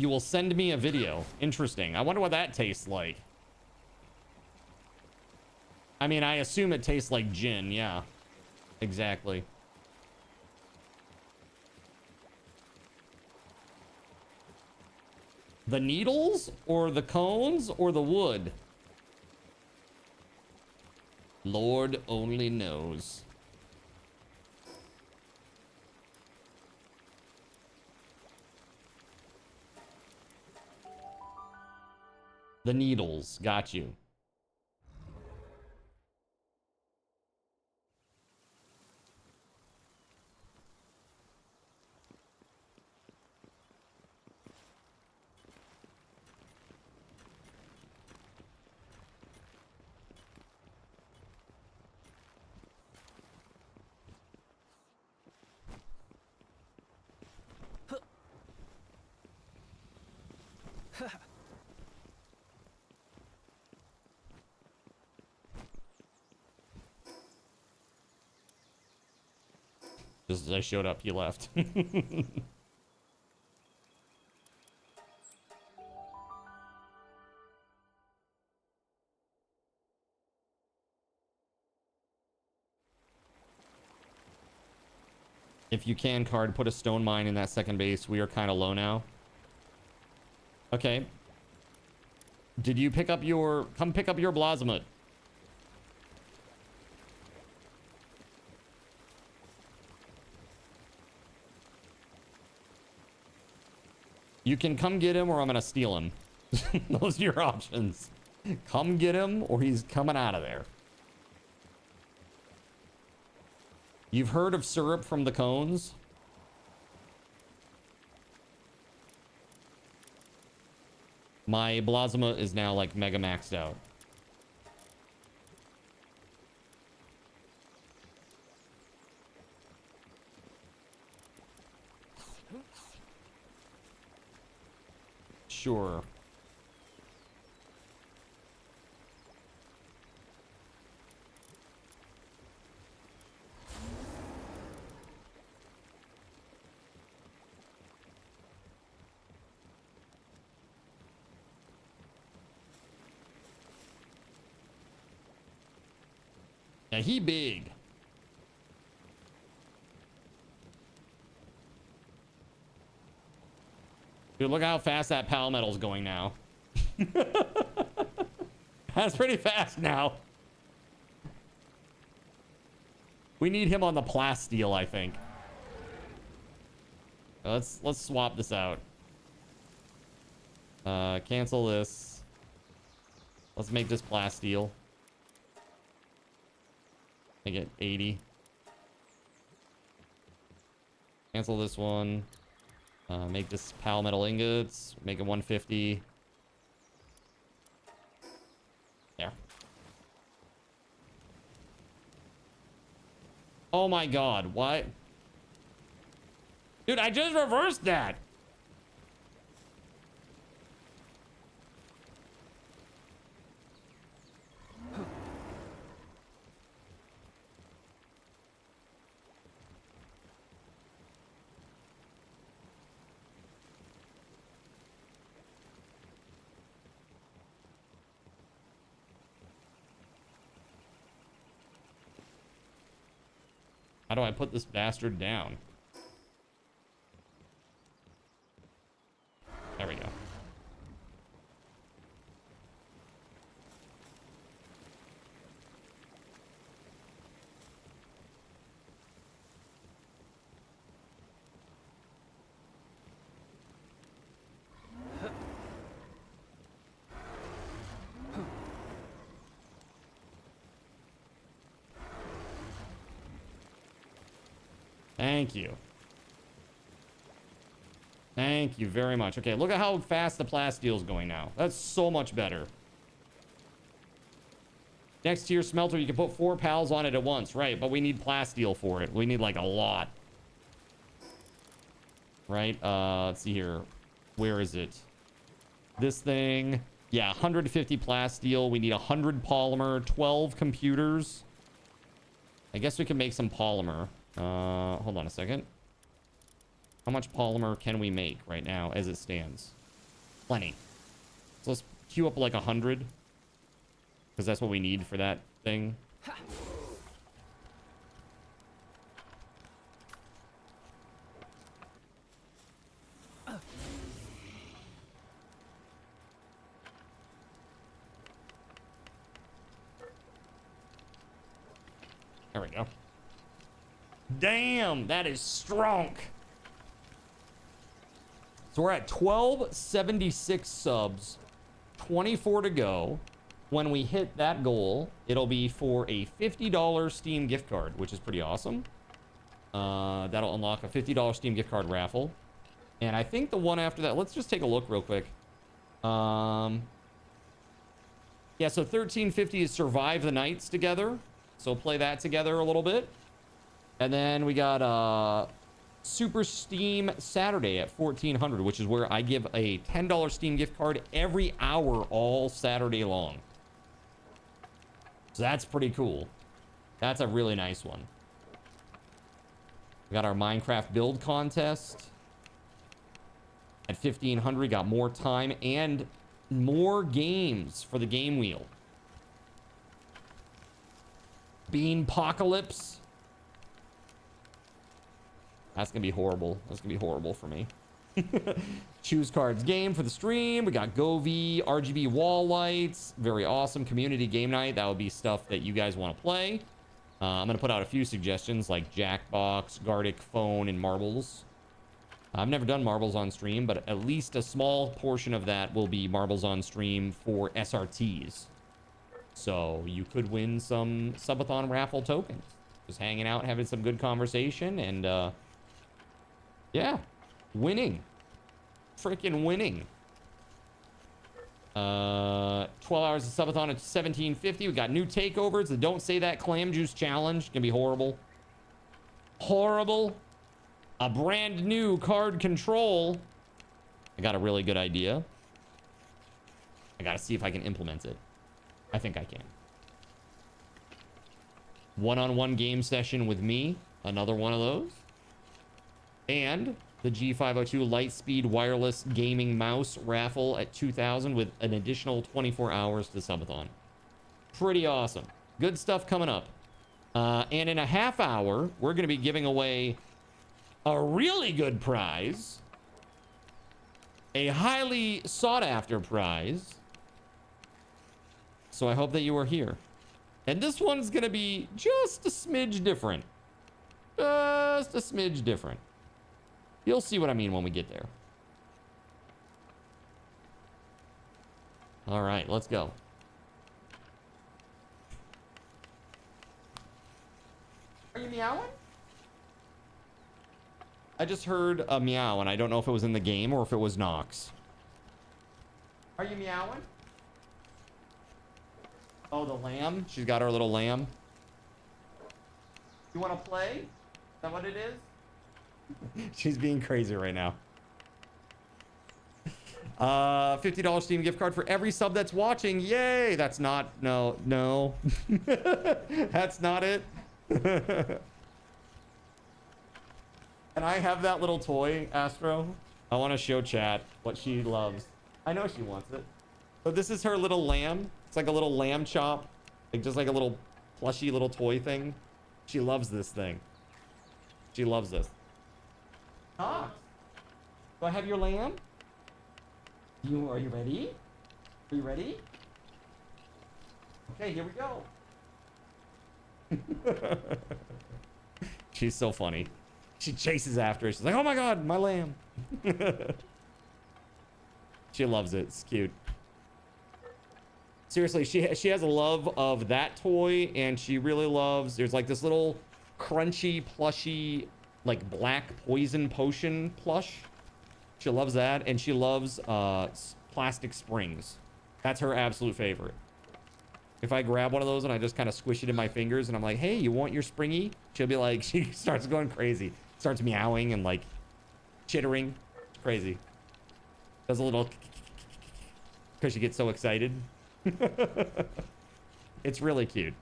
B: You will send me a video. Interesting. I wonder what that tastes like. I mean, I assume it tastes like gin. Yeah, exactly. The needles or the cones or the wood? Lord only knows. The needles. Got you. Just as I showed up, he left. If you can, card, put a stone mine in that second base. We are kind of low now. Okay. Did you pick up your... Come pick up your Blasmut. You can come get him or I'm going to steal him. Those are your options. Come get him or he's coming out of there. You've heard of syrup from the cones? My Blasma is now like mega maxed out. Sure. Yeah, he big. Dude, look how fast that pal metal's going now. That's pretty fast now. We need him on the plasteel, I think. Let's swap this out. Cancel this. Let's make this plasteel. Make it 80. Cancel this one. Make this pal metal ingots. Make it 150. There. Oh my god, what? Dude, I just reversed that. How do I put this bastard down? There we go. Thank you. Thank you very much. Okay, look at how fast the plasteel is going now. That's so much better. Next to your smelter, you can put 4 pals on it at once. Right, but we need plasteel for it. We need, like, a lot. Right? Let's see here. Where is it? This thing. Yeah, 150 plasteel. We need 100 polymer, 12 computers. I guess we can make some polymer. Hold on a second. How much polymer can we make right now as it stands? Plenty. So let's queue up like 100. Because that's what we need for that thing. There we go. Damn, that is strong. So we're at 1276 subs, 24 to go. When we hit that goal, it'll be for a $50 Steam gift card, which is pretty awesome. That'll unlock a $50 Steam gift card raffle. And I think the one after that, let's just take a look real quick. Yeah, so 1350 is Survive the Nights together. So play that together a little bit. And then we got Super Steam Saturday at 1400, which is where I give a $10 Steam gift card every hour all Saturday long. So that's pretty cool. That's a really nice one. We got our Minecraft build contest at 1500. Got more time and more games for the game wheel. Beanpocalypse. That's gonna be horrible. That's gonna be horrible for me. Choose cards game for the stream. We got Govee, RGB wall lights. Very awesome community game night. That would be stuff that you guys want to play. I'm gonna put out a few suggestions like Jackbox, Gartic phone, and marbles. I've never done marbles on stream, but at least a small portion of that will be marbles on stream for SRTs. So you could win some subathon raffle tokens. Just hanging out, having some good conversation, and yeah, winning. Freaking winning. 12 hours of subathon at 1750. We got new takeovers. The Don't Say That Clam Juice Challenge. Gonna be horrible. Horrible. A brand new card control. I got a really good idea. I gotta see if I can implement it. I think I can. One-on-one game session with me. Another one of those. And the G502 Lightspeed Wireless Gaming Mouse raffle at 2000 with an additional 24 hours to subathon. Pretty awesome. Good stuff coming up. And in a half hour, we're going to be giving away a really good prize. A highly sought after prize. So I hope that you are here. And this one's going to be just a smidge different. Just a smidge different. You'll see what I mean when we get there. All right, let's go. Are you meowing? I just heard a meow, and I don't know if it was in the game or if it was Nox. Are you meowing? Oh, the lamb? She's got her little lamb. You want to play? Is that what it is? She's being crazy right now. $50 Steam gift card for every sub that's watching. Yay! That's not... No. That's not it. Can I have that little toy, Astro? I want to show chat what she loves. I know she wants it. So this is her little lamb. It's like a little lamb chop. Like just like a little plushy little toy thing. She loves this thing. She loves this. Ah. Do I have your lamb? Are you ready? Are you ready? Okay, here we go. She's so funny. She chases after it. She's like, oh my God, my lamb. She loves it. It's cute. Seriously, she has a love of that toy, and she really loves, there's like this little crunchy, plushy, like black poison potion plush. She loves that, and she loves plastic springs. That's her absolute favorite. If I grab one of those and I just kind of squish it in my fingers and I'm like, hey, you want your springy? She'll be like, she starts going crazy. Starts meowing and like chittering. It's crazy. Does a little because she gets so excited. It's really cute.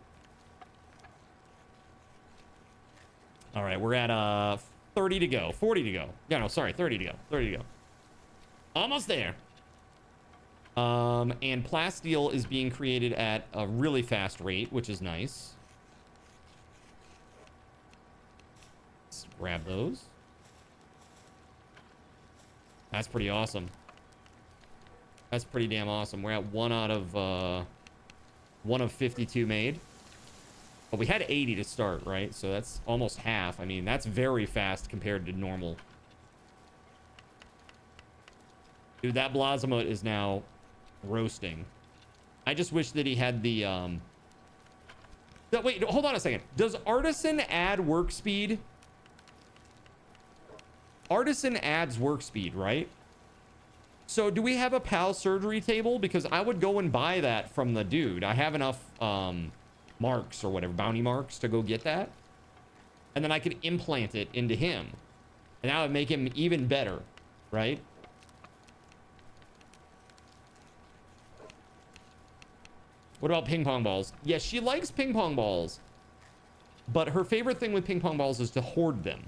B: All right, we're at 30 to go. 40 to go. Yeah, no, sorry, 30 to go. 30 to go. Almost there. And plasteel is being created at a really fast rate, which is nice. Let's grab those. That's pretty awesome. That's pretty damn awesome. We're at one of 52 made. But we had 80 to start, right? So that's almost half. I mean, that's very fast compared to normal. Dude, that Blazamut is now roasting. I just wish that he had the wait, hold on a second. Does Artisan add work speed? Artisan adds work speed, right? So do we have a PAL surgery table? Because I would go and buy that from the dude. I have enough marks or whatever, bounty marks, to go get that. And then I could implant it into him. And that would make him even better, right? What about ping pong balls? Yes, she likes ping pong balls. But her favorite thing with ping pong balls is to hoard them.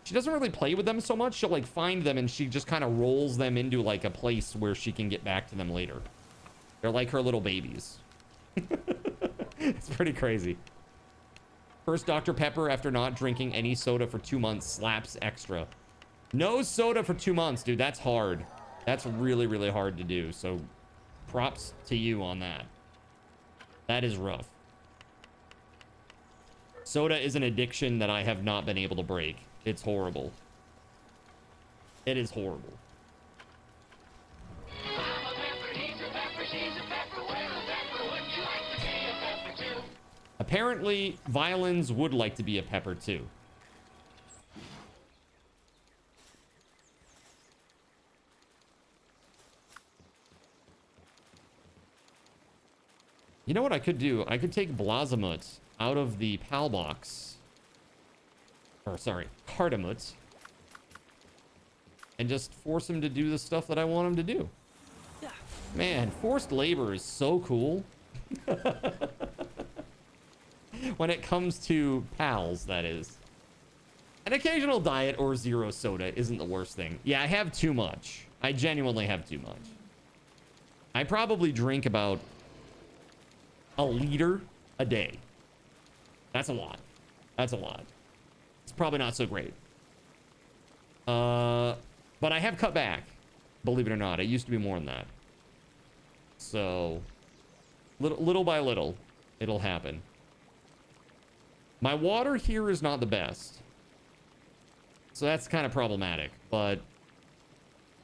B: She doesn't really play with them so much. She'll like find them and she just kind of rolls them into like a place where she can get back to them later. They're like her little babies. It's pretty crazy. First Dr. Pepper after not drinking any soda for 2 months slaps extra. No soda for 2 months, dude. That's hard. That's really, really hard to do. So props to you on that. That is rough. Soda is an addiction that I have not been able to break. It's horrible. It is horrible. Apparently, violins would like to be a pepper too. You know what I could do? I could take Blazamut out of the PAL box. Or, sorry, Cardamut. And just force him to do the stuff that I want him to do. Man, forced labor is so cool. When it comes to pals, that is. An occasional diet or zero soda isn't the worst thing. Yeah, I have too much. I genuinely have too much. I probably drink about a liter a day. That's a lot. That's a lot. It's probably not so great. But I have cut back, believe it or not. It used to be more than that. So, little by little, it'll happen. My water here is not the best. So that's kind of problematic. But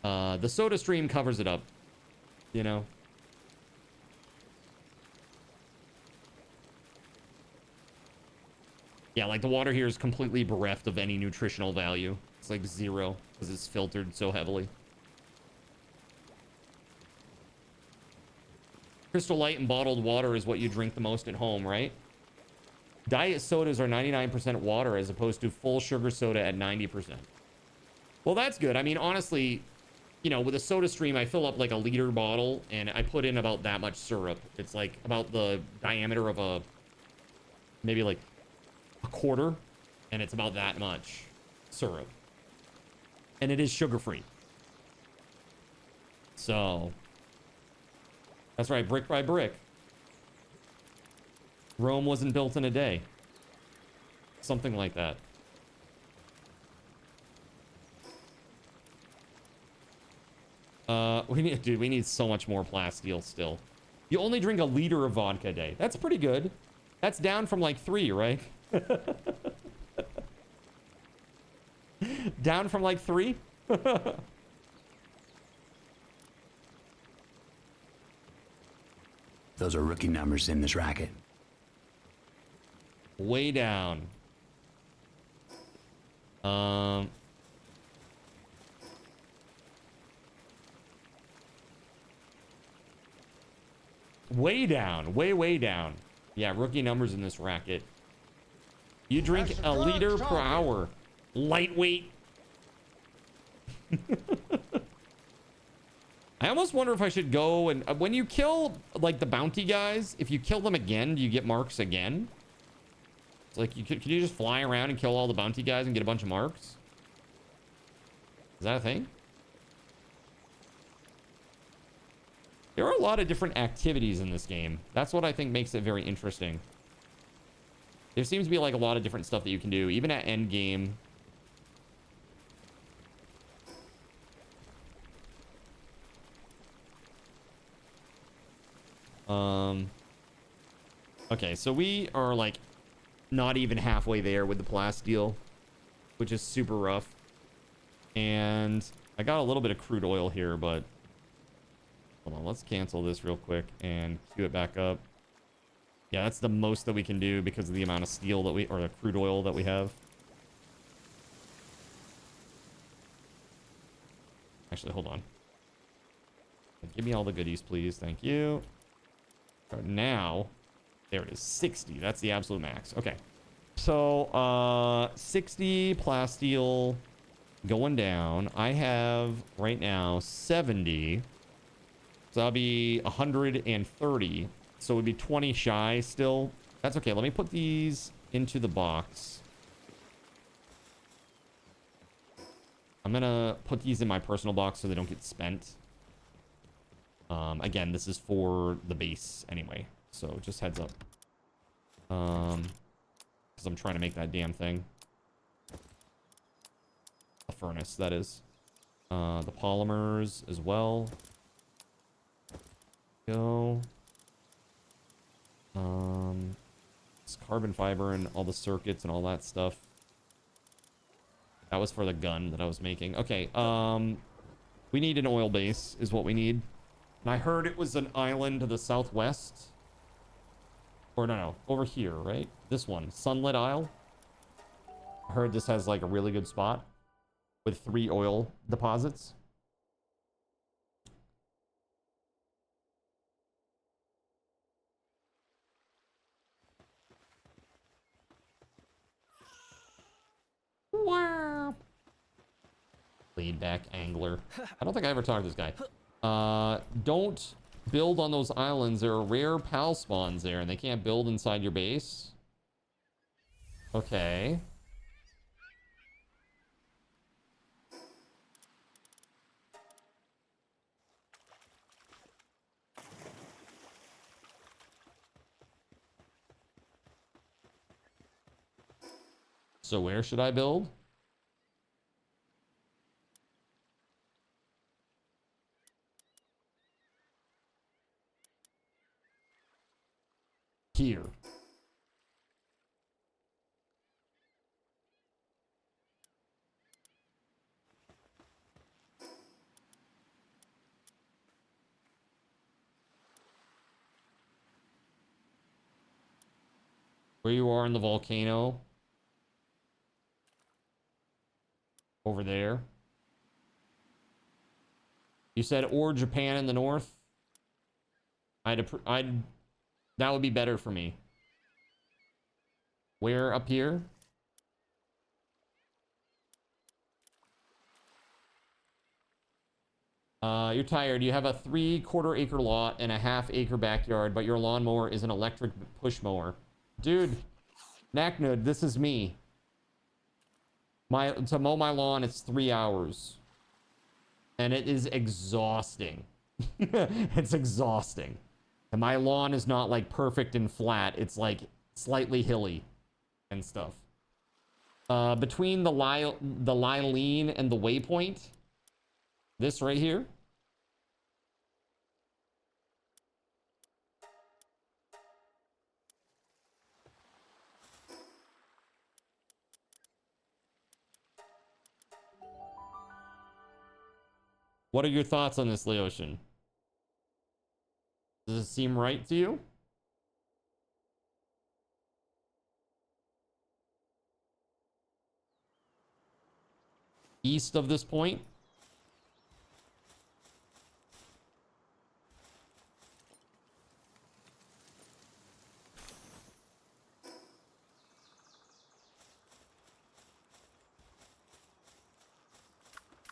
B: the soda stream covers it up. You know? Yeah, like the water here is completely bereft of any nutritional value. It's like 0 because it's filtered so heavily. Crystal Light and bottled water is what you drink the most at home, right? Diet sodas are 99% water as opposed to full sugar soda at 90%. Well, that's good. I mean, honestly, you know, with a soda stream, I fill up like a liter bottle and I put in about that much syrup. It's like about the diameter of a, maybe like a quarter, and it's about that much syrup. And it is sugar-free. So, that's right, brick by brick. Rome wasn't built in a day. Something like that. We need so much more plasteel still. You only drink a liter of vodka a day. That's pretty good. That's down from like 3, right? Down from like 3?
H: Those are rookie numbers in this racket.
B: Way down. Way down. Way down. Yeah, rookie numbers in this racket. You drink a liter per hour. Lightweight. I almost wonder if I should go and... when you kill, like, the bounty guys, if you kill them again, do you get marks again? It's like, can you just fly around and kill all the bounty guys and get a bunch of marks? Is that a thing? There are a lot of different activities in this game. That's what I think makes it very interesting. There seems to be like a lot of different stuff that you can do, even at end game. Okay, so we are like not even halfway there with the plasteel, which is super rough. And I got a little bit of crude oil here, but hold on, let's cancel this real quick and queue it back up. Yeah, that's the most that we can do because of the amount of steel that we, or the crude oil that we have. Actually, hold on. Give me all the goodies, please. Thank you. Now, there it is, 60. That's the absolute max. Okay. So, 60 plasteel going down. I have right now 70. So that'll be 130. So it would be 20 shy still. That's okay. Let me put these into the box. I'm gonna put these in my personal box so they don't get spent. Again, this is for the base anyway. So just heads up. Because I'm trying to make that damn thing. A furnace, that is. The polymers as well. Go. It's carbon fiber and all the circuits and all that stuff. That was for the gun that I was making. Okay, we need an oil base is what we need. And I heard it was an island to the southwest. Or no, over here, right? This one, Sunlit Isle. I heard this has like a really good spot with 3 oil deposits. Wow. Laid back angler. I don't think I ever talked to this guy. Don't build on those islands. There are rare pal spawns there and they can't build inside your base. Okay. So where should I build? Here. Where you are in the volcano. Over there. You said or Japan in the north. That would be better for me. Where up here? You're tired. You have a 3/4 acre lot and a 1/2 acre backyard, but your lawnmower is an electric push mower. Dude, Knacknud, this is me. To mow my lawn, it's 3 hours. And it is exhausting. It's exhausting. And my lawn is not like perfect and flat. It's like slightly hilly and stuff. Between the Lylene and the waypoint, this right here. What are your thoughts on this, Leoshin? Does it seem right to you? East of this point?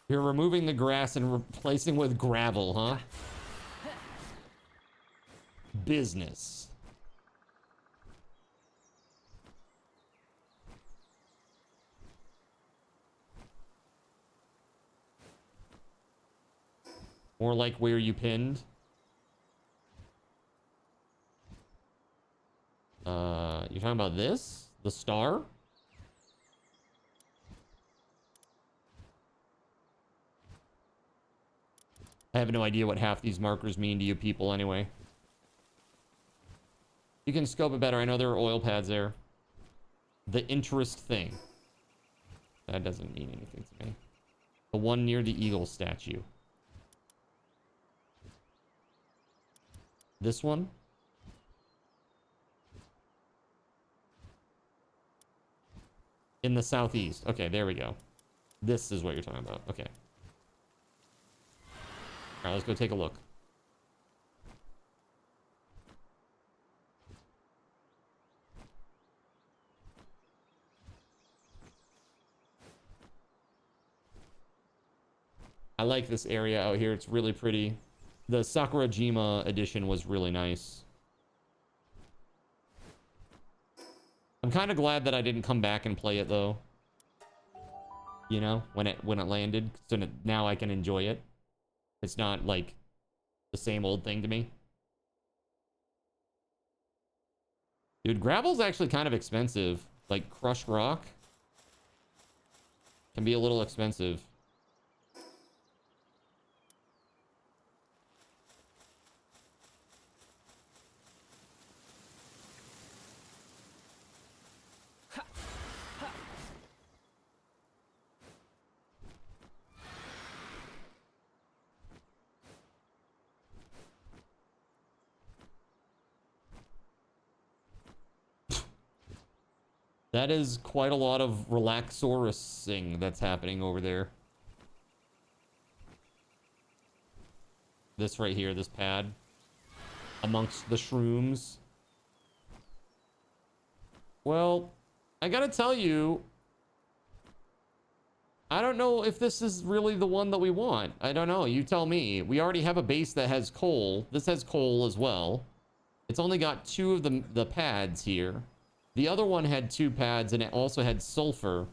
B: You're removing the grass and replacing with gravel, huh? Business. More like where you pinned. You talking about this? The star? I have no idea what half these markers mean to you people anyway. You can scope it better. I know there are oil pads there. The interest thing. That doesn't mean anything to me. The one near the eagle statue. This one? In the southeast. Okay, there we go. This is what you're talking about. Okay. All right, let's go take a look. I like this area out here. It's really pretty. The Sakurajima edition was really nice. I'm kind of glad that I didn't come back and play it though. You know, when it landed, so now I can enjoy it. It's not like the same old thing to me. Dude, gravel's actually kind of expensive. Like crushed rock can be a little expensive. That is quite a lot of relaxorusing that's happening over there. This right here, this pad. Amongst the shrooms. Well, I gotta tell you, I don't know if this is really the one that we want. I don't know. You tell me. We already have a base that has coal. This has coal as well. It's only got 2 of the pads here. The other one had 2 pads and it also had sulfur.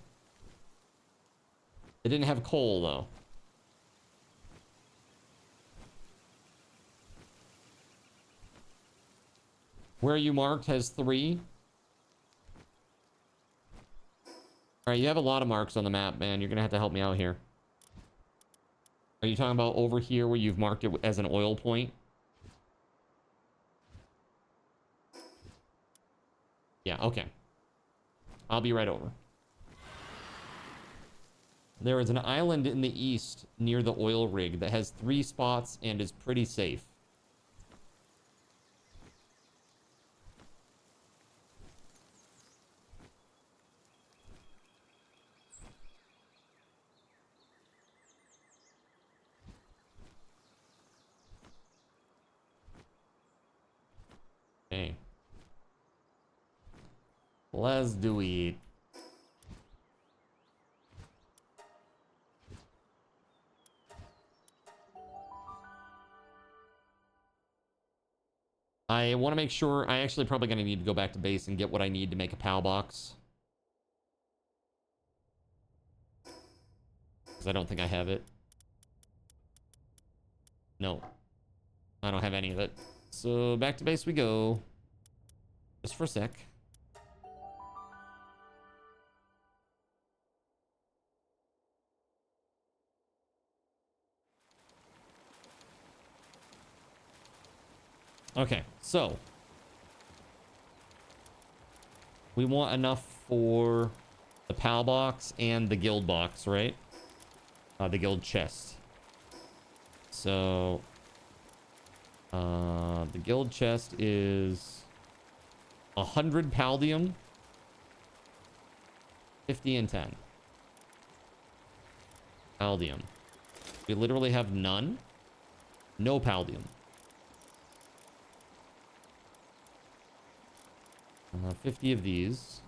B: It didn't have coal though. Where you marked has 3. All right, you have a lot of marks on the map, man. You're gonna have to help me out here. Are you talking about over here where you've marked it as an oil point? Yeah, okay. I'll be right over. There is an island in the east near the oil rig that has 3 spots and is pretty safe. Okay. Let's do it. I want to make sure. I actually probably going to need to go back to base and get what I need to make a PAL box. Because I don't think I have it. No. I don't have any of it. So back to base we go. Just for a sec. Okay, so we want enough for the PAL box and the guild box, right? The guild chest. So the guild chest is 100 paldium, 50 and 10 paldium. We literally have none. No paldium. 50 of these.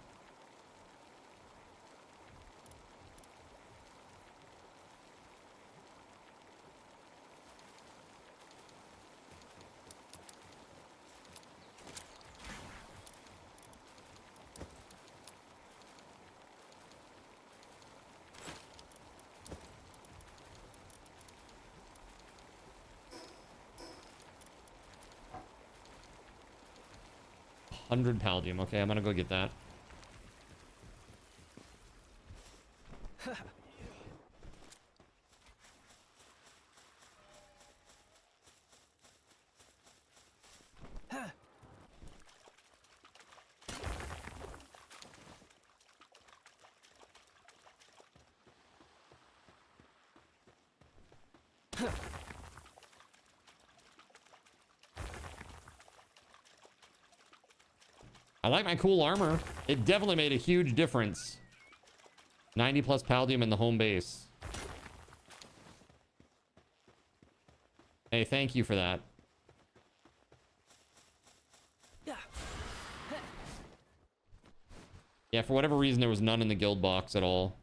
B: 100 Paldium. Okay, I'm gonna go get that. I like my cool armor. It definitely made a huge difference. 90 plus Paldium in the home base. Hey, thank you for that. Yeah, for whatever reason, there was none in the guild box at all.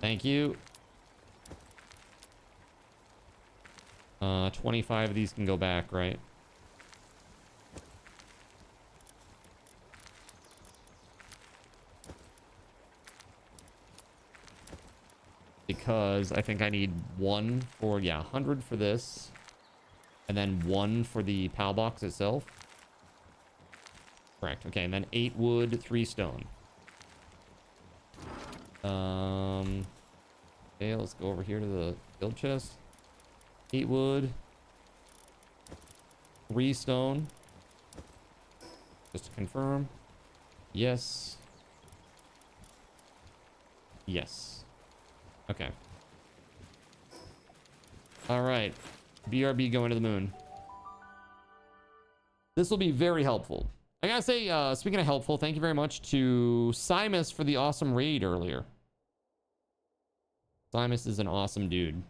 B: Thank you. 25 of these can go back, right? Because I think I need one for, yeah, 100 for this. And then one for the PAL box itself. Correct. Okay, and then 8 wood, 3 stone. Okay, let's go over here to the guild chest. 8 wood, 3 stone. Just to confirm. Yes. Yes. Okay. All right. BRB going to the moon. This will be very helpful. I gotta say, speaking of helpful, thank you very much to Simus for the awesome raid earlier. Simus is an awesome dude.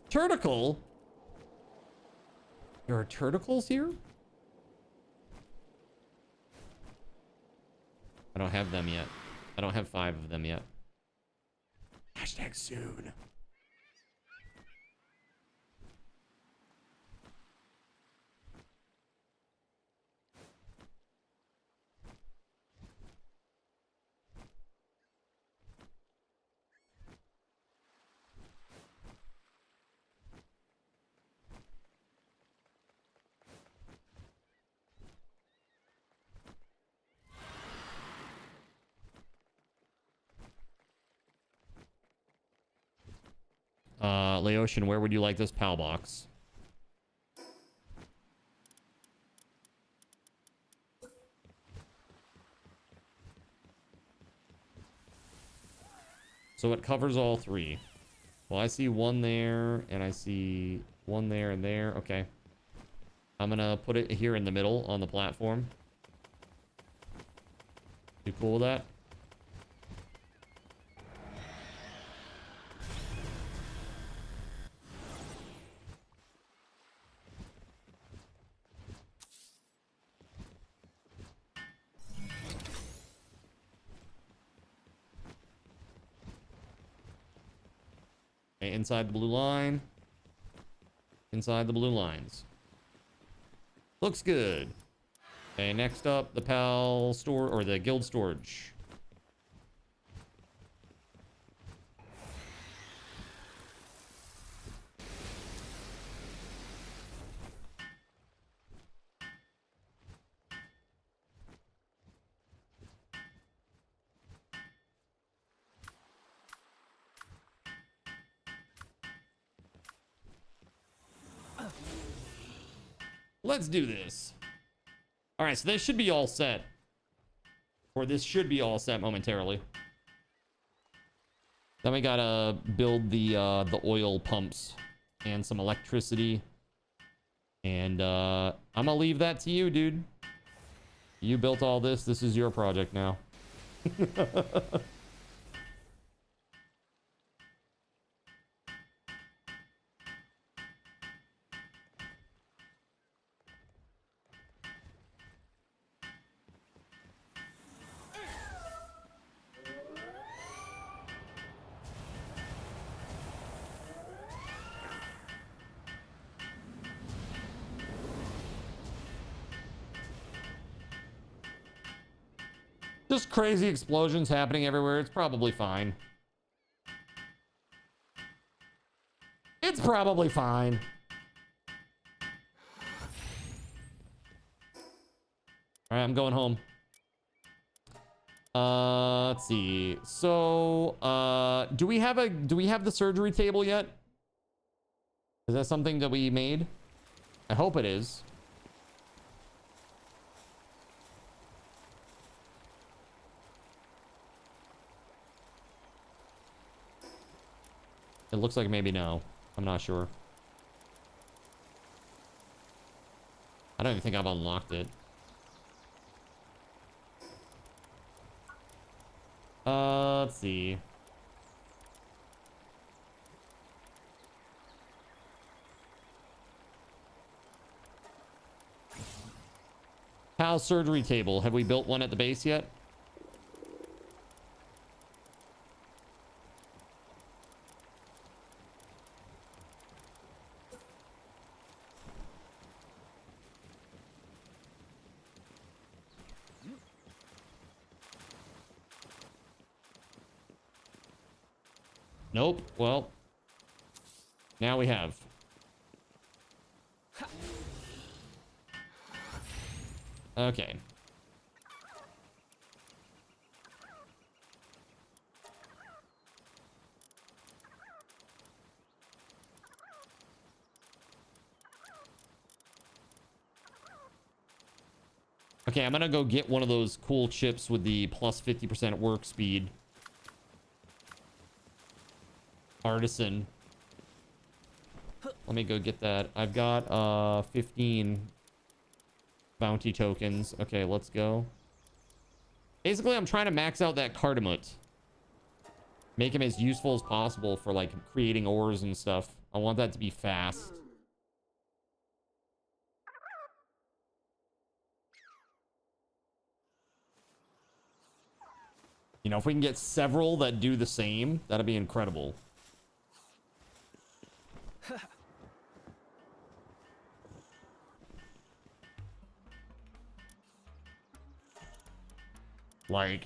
B: Turticle? There are turtles here? I don't have them yet. I don't have 5 of them yet. Hashtag soon. Laotian, where would you like this PAL box? So it covers all 3. Well, I see 1 there, and I see 1 there and there. Okay. I'm gonna put it here in the middle on the platform. You cool with that? Inside the blue line. Inside the blue lines. Looks good. Okay, next up, the PAL store, or the guild storage. Let's do this. All right, so this should be all set. Or this should be all set momentarily. Then we gotta build the oil pumps. and some electricity. And I'm gonna leave that to you, dude. You built all this. This is your project now. Just crazy explosions happening everywhere. It's probably fine. It's probably fine. All right, I'm going home. Let's see. So, do we have the surgery table yet? Is that something that we made? I hope it is. It looks like maybe no. I'm not sure. I don't even think I've unlocked it. Let's see. How's surgery table? Have we built one at the base yet? Nope. Well, now we have. Okay. Okay, I'm gonna go get one of those cool chips with the plus 50% work speed. Artisan. Let me go get that. I've got 15 bounty tokens. Okay, let's go. Basically, I'm trying to max out that cardamut. Make him as useful as possible for like creating ores and stuff. I want that to be fast. You know, if we can get several that do the same, that'd be incredible. Like,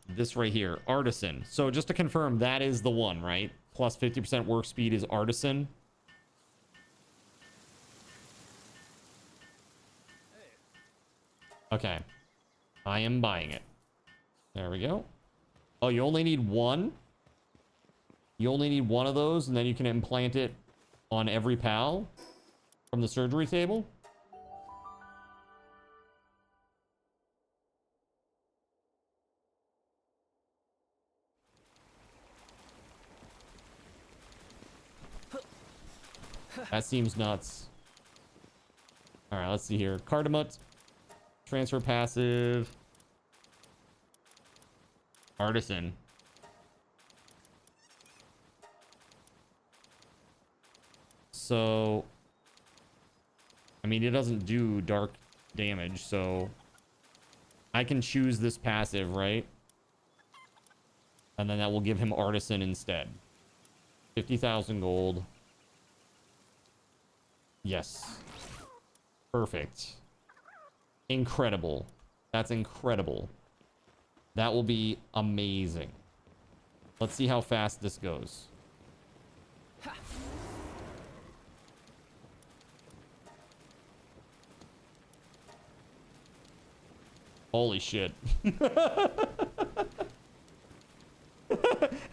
B: this right here, Artisan. So just to confirm, that is the one, right? Plus 50% work speed is Artisan. Okay. I am buying it. There we go. Oh, you only need one? You only need one of those, and then you can implant it on every PAL from the surgery table? That seems nuts. All right, let's see here. Cardamut. Transfer passive. Artisan. So, I mean, it doesn't do dark damage, so I can choose this passive, right? And then that will give him Artisan instead. 50,000 gold. Yes. Perfect. Incredible. That's incredible. That will be amazing. Let's see how fast this goes. Holy shit.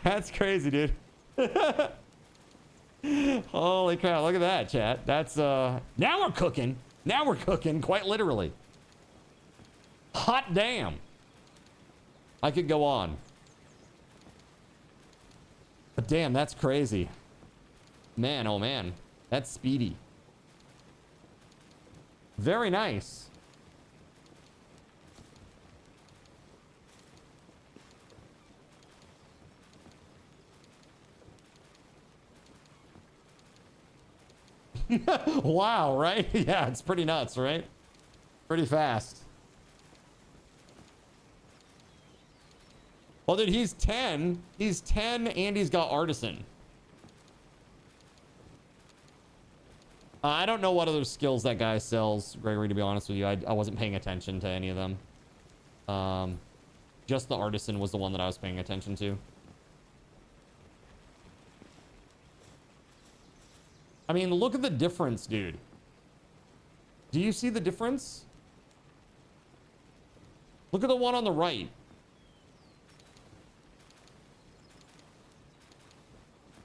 B: That's crazy, dude. Holy crap, look at that, chat. That's now we're cooking. Now we're cooking, quite literally. Hot damn. I could go on. But damn, that's crazy. Man, oh man. That's speedy. Very nice. Wow, right? Yeah, it's pretty nuts, right? Pretty fast. Well, dude, he's 10. He's 10 and he's got Artisan. I don't know what other skills that guy sells, Gregory, to be honest with you. I wasn't paying attention to any of them. Just the Artisan was the one that I was paying attention to. I mean, look at the difference, dude. Do you see the difference? Look at the one on the right.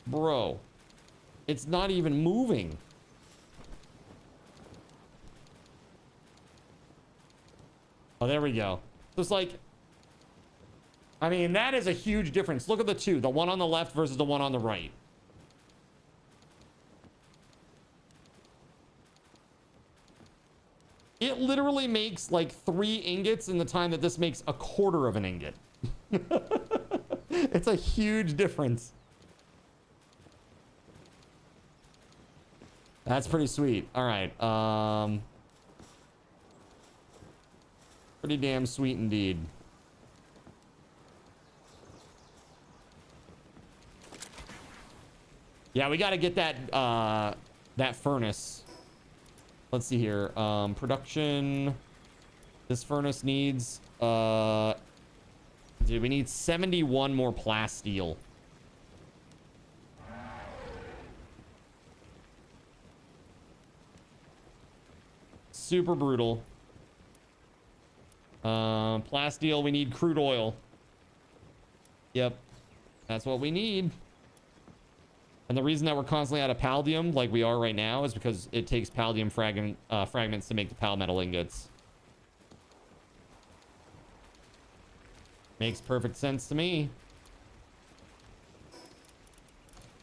B: Bro, it's not even moving. Oh, there we go. So it's like, I mean, that is a huge difference. Look at the two, the one on the left versus the one on the right. It literally makes like 3 ingots in the time that this makes 1/4 of an ingot. It's a huge difference. That's pretty sweet. All right. Pretty damn sweet indeed. Yeah, we got to get that that furnace. Let's see here. Production. This furnace needs dude, we need 71 more plasteel. Super brutal. Plasteel, we need crude oil. Yep. That's what we need. And the reason that we're constantly out of palladium, like we are right now, is because it takes palladium fragments to make the pal metal ingots. Makes perfect sense to me.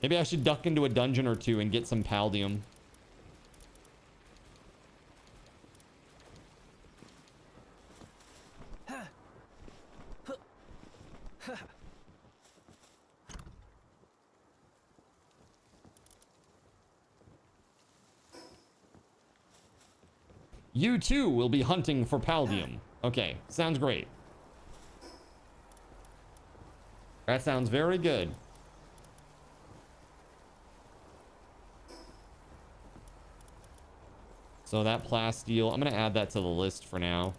B: Maybe I should duck into a dungeon or two and get some palladium. You too will be hunting for palladium. Okay, sounds great. That sounds very good. So that plasteel, I'm gonna add that to the list for now.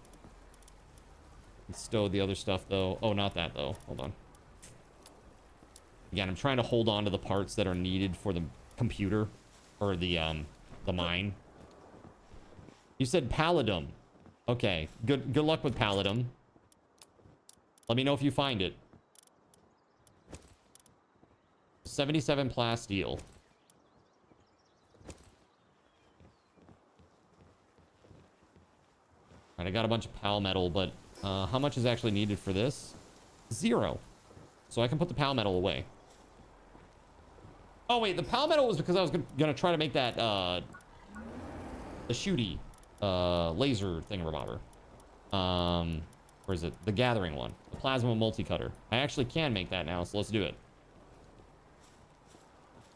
B: Stow the other stuff though. Oh, not that though. Hold on. Again, I'm trying to hold on to the parts that are needed for the computer or the mine. You said palladium. Okay. Good luck with palladium. Let me know if you find it. 77 plasteel. All right, I got a bunch of pal metal, but how much is actually needed for this? 0. So I can put the pal metal away. Oh wait, the pal metal was because I was gonna try to make that the shooty laser thingamabobber. Where is it? The gathering one. The plasma multi-cutter. I actually can make that now, so let's do it.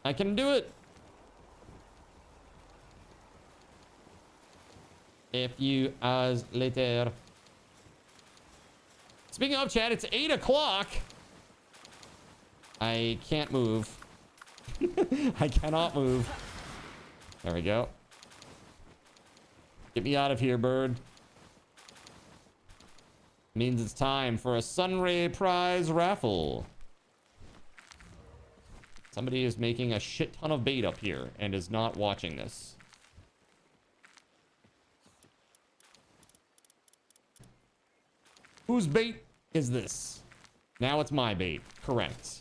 B: I can do it. A few hours later. Speaking of, chat, it's 8 o'clock. I can't move. I cannot move. There we go. Get me out of here, bird. Means it's time for a Sunray prize raffle. Somebody is making a shit ton of bait up here and is not watching this. Whose bait is this? Now it's my bait. Correct.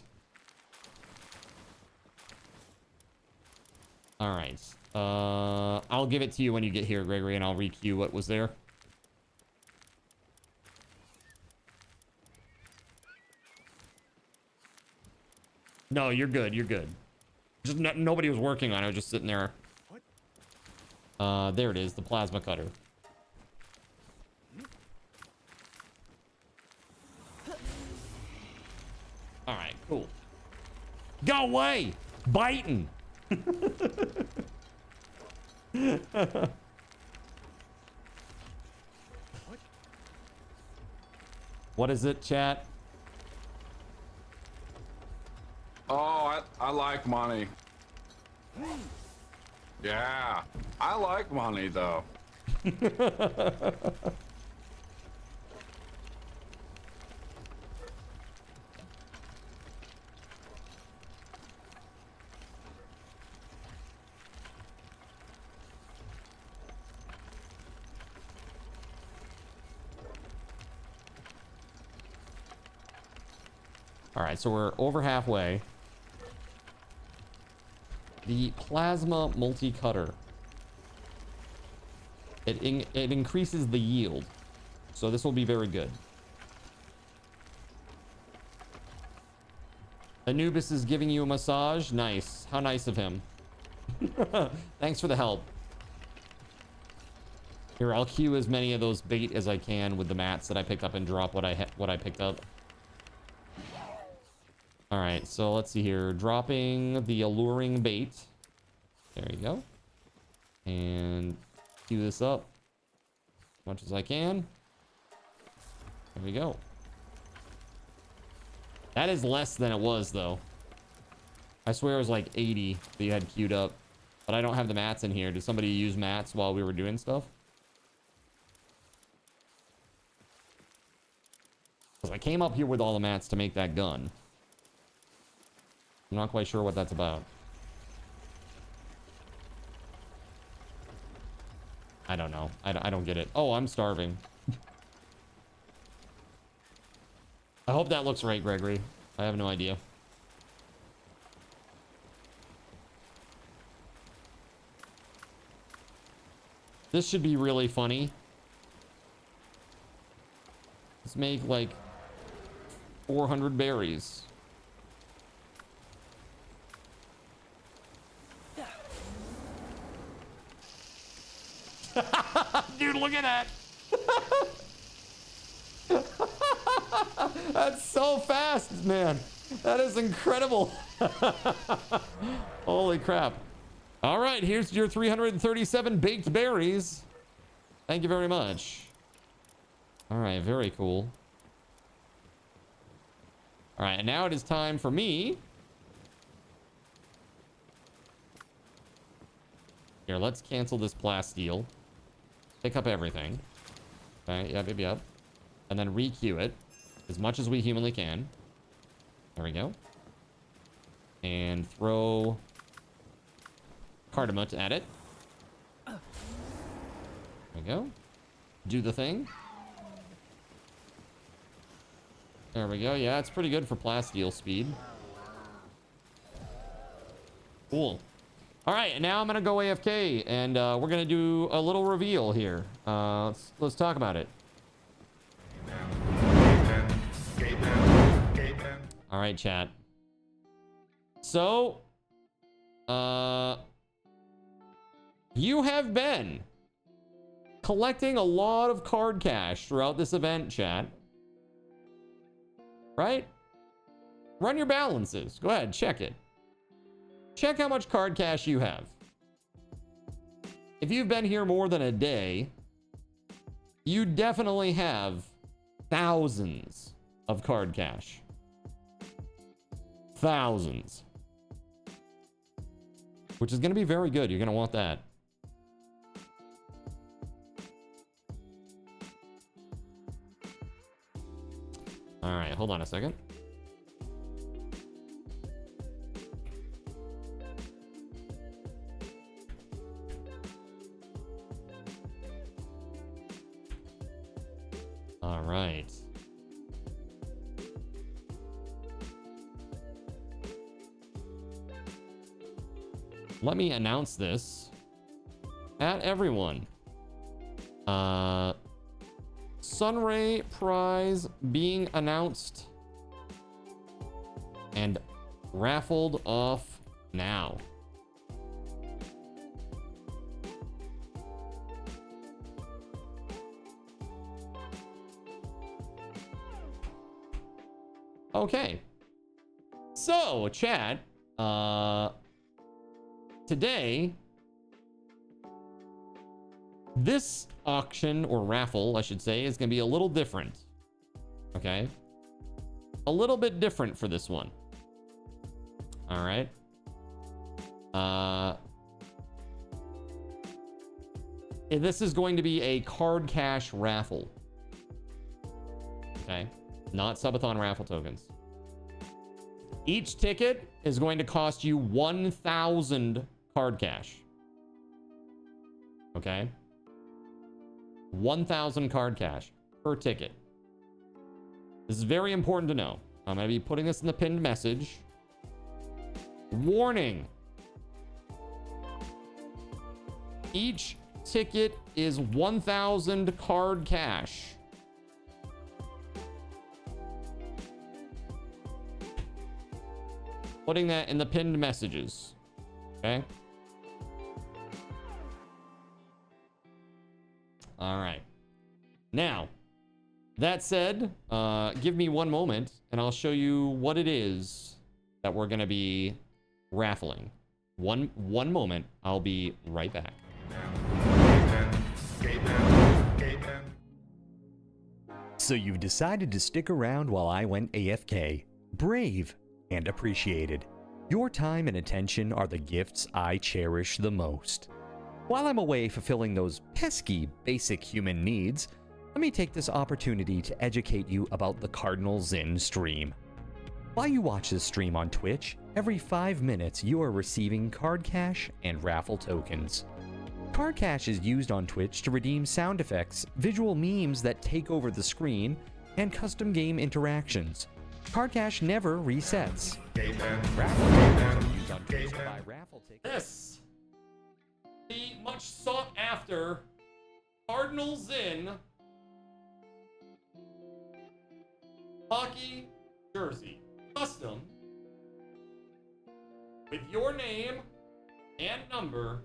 B: All right. I'll give it to you when you get here, Gregory, and I'll re-queue what was there. No, you're good. You're good. Just nobody was working on it. I was just sitting there. There it is, the plasma cutter. All right, cool. Go away, biting. What is it, chat?
I: Oh, I like money. Yeah, I like money though.
B: All right, so we're over halfway. The plasma multi-cutter. It increases the yield. So this will be very good. Anubis is giving you a massage. Nice. How nice of him. Thanks for the help. Here, I'll queue as many of those bait as I can with the mats that I picked up and drop what I picked up. All right, so let's see here. Dropping the alluring bait. There you go. And queue this up as much as I can. There we go. That is less than it was, though. I swear it was like 80 that you had queued up. But I don't have the mats in here. Did somebody use mats while we were doing stuff? Because I came up here with all the mats to make that gun. I'm not quite sure what that's about. I don't know. I don't get it. Oh, I'm starving. I hope that looks right, Gregory. I have no idea. This should be really funny. Let's make like 400 berries. Dude, look at that. That's so fast, man. That is incredible. Holy crap. All right, here's your 337 baked berries. Thank you very much. All right, very cool. All right, and now it is time for me. Here, let's cancel this plasteel. Pick up everything. Okay, yep. And then re-queue it as much as we humanly can. There we go. And throw cardamom at it. There we go. Do the thing. There we go. Yeah, it's pretty good for plasteel speed. Cool. All right, and now I'm gonna go AFK, and we're gonna do a little reveal here. Let's talk about it. All right, chat. So, you have been collecting a lot of card cash throughout this event, chat. Right? Run your balances. Go ahead, check it. Check how much card cash you have. If you've been here more than a day, you definitely have thousands of card cash. Thousands. Which is going to be very good. You're going to want that. All right, hold on a second. All right. Let me announce this at everyone. Sunray prize being announced and raffled off now. Okay. So, chat, today, this auction, or raffle, I should say, is going to be a little different. Okay? A little bit different for this one. All right. This is going to be a card cash raffle. Okay? Not Subathon raffle tokens. Each ticket is going to cost you 1,000 card cash. Okay? 1,000 card cash per ticket. This is very important to know. I'm going to be putting this in the pinned message. Warning. Each ticket is 1,000 card cash. Putting that in the pinned messages. Okay? All right. Now, that said, give me one moment and I'll show you what it is that we're going to be raffling. One moment. I'll be right back.
J: So you've decided to stick around while I went AFK. Brave and appreciated. Your time and attention are the gifts I cherish the most. While I'm away fulfilling those pesky basic human needs, let me take this opportunity to educate you about the Cardinal Zin stream. While you watch this stream on Twitch, every 5 minutes you are receiving card cash and raffle tokens. Card cash is used on Twitch to redeem sound effects, visual memes that take over the screen, and custom game interactions. Card cash never resets. Raffle tokens are used on Twitch to buy raffle tickets.
B: This, the much sought after Cardinal Zin hockey jersey, custom, with your name and number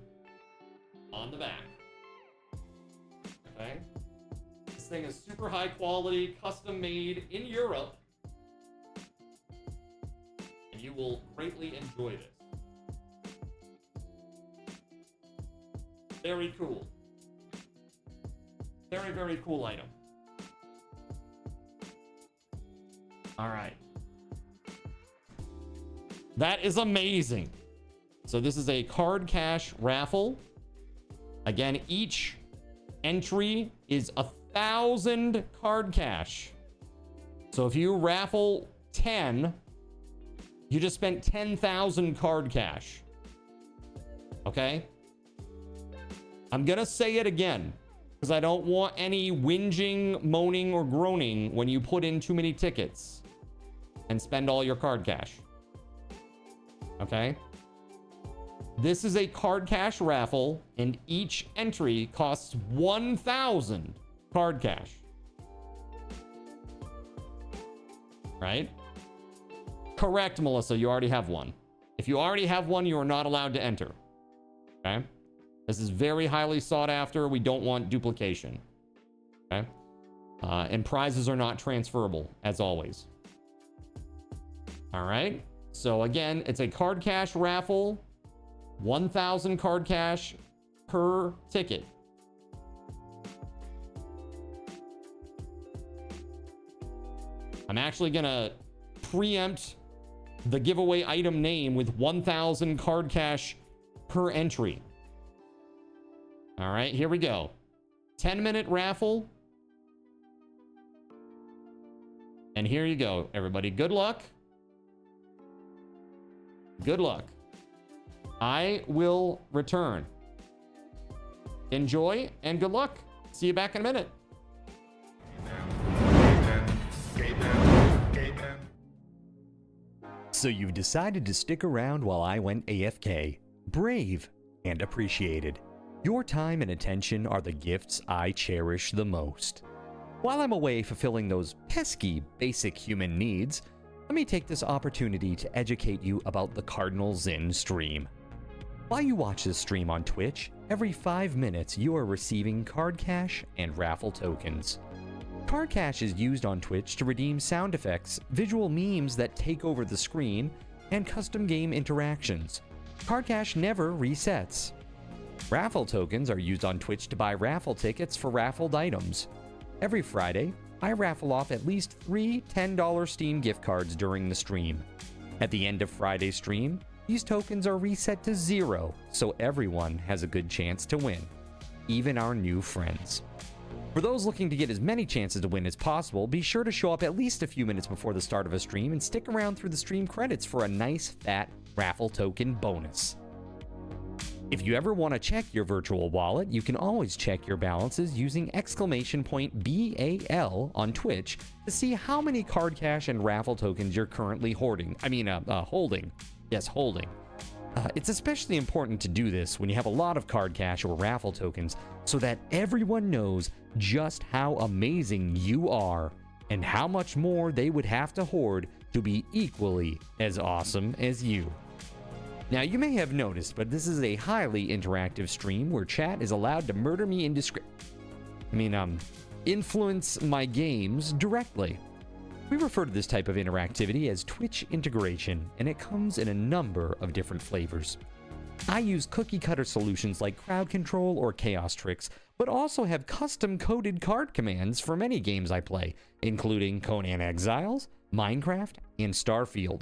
B: on the back. Okay? This thing is super high quality, custom made in Europe. And you will greatly enjoy this. Very cool. Very, very cool item. All right. That is amazing. So this is a card cash raffle. Again, each entry is 1,000 card cash. So if you raffle 10, you just spent 10,000 card cash. Okay? I'm gonna say it again, because I don't want any whinging, moaning, or groaning when you put in too many tickets and spend all your card cash. Okay? This is a card cash raffle, and each entry costs 1,000 card cash. Right? Correct, Melissa. You already have one. If you already have one, you are not allowed to enter. Okay? This is very highly sought after. We don't want duplication. Okay? And prizes are not transferable, as always. All right? So again, it's a card cash raffle. 1,000 card cash per ticket. I'm actually gonna preempt the giveaway item name with 1,000 card cash per entry. All right, here we go. 10-minute raffle. And here you go, everybody. Good luck. Good luck. I will return. Enjoy and good luck. See you back in a minute.
J: So you've decided to stick around while I went AFK. Brave and appreciated. Your time and attention are the gifts I cherish the most. While I'm away fulfilling those pesky basic human needs, let me take this opportunity to educate you about the Cardinal Zin stream. While you watch this stream on Twitch, every 5 minutes you are receiving card cash and raffle tokens. Card cash is used on Twitch to redeem sound effects, visual memes that take over the screen, and custom game interactions. Card cash never resets. Raffle tokens are used on Twitch to buy raffle tickets for raffled items. Every Friday, I raffle off at least 3 $10 Steam gift cards during the stream. At the end of Friday's stream, these tokens are reset to 0, so everyone has a good chance to win, even our new friends. For those looking to get as many chances to win as possible, be sure to show up at least a few minutes before the start of a stream and stick around through the stream credits for a nice fat raffle token bonus. If you ever want to check your virtual wallet, you can always check your balances using !BAL on Twitch to see how many card cash and raffle tokens you're currently holding. Yes, holding. It's especially important to do this when you have a lot of card cash or raffle tokens so that everyone knows just how amazing you are and how much more they would have to hoard to be equally as awesome as you. Now, you may have noticed, but this is a highly interactive stream where chat is allowed to murder me influence my games directly. We refer to this type of interactivity as Twitch integration, and it comes in a number of different flavors. I use cookie-cutter solutions like crowd control or chaos tricks, but also have custom-coded card commands for many games I play, including Conan Exiles, Minecraft, and Starfield.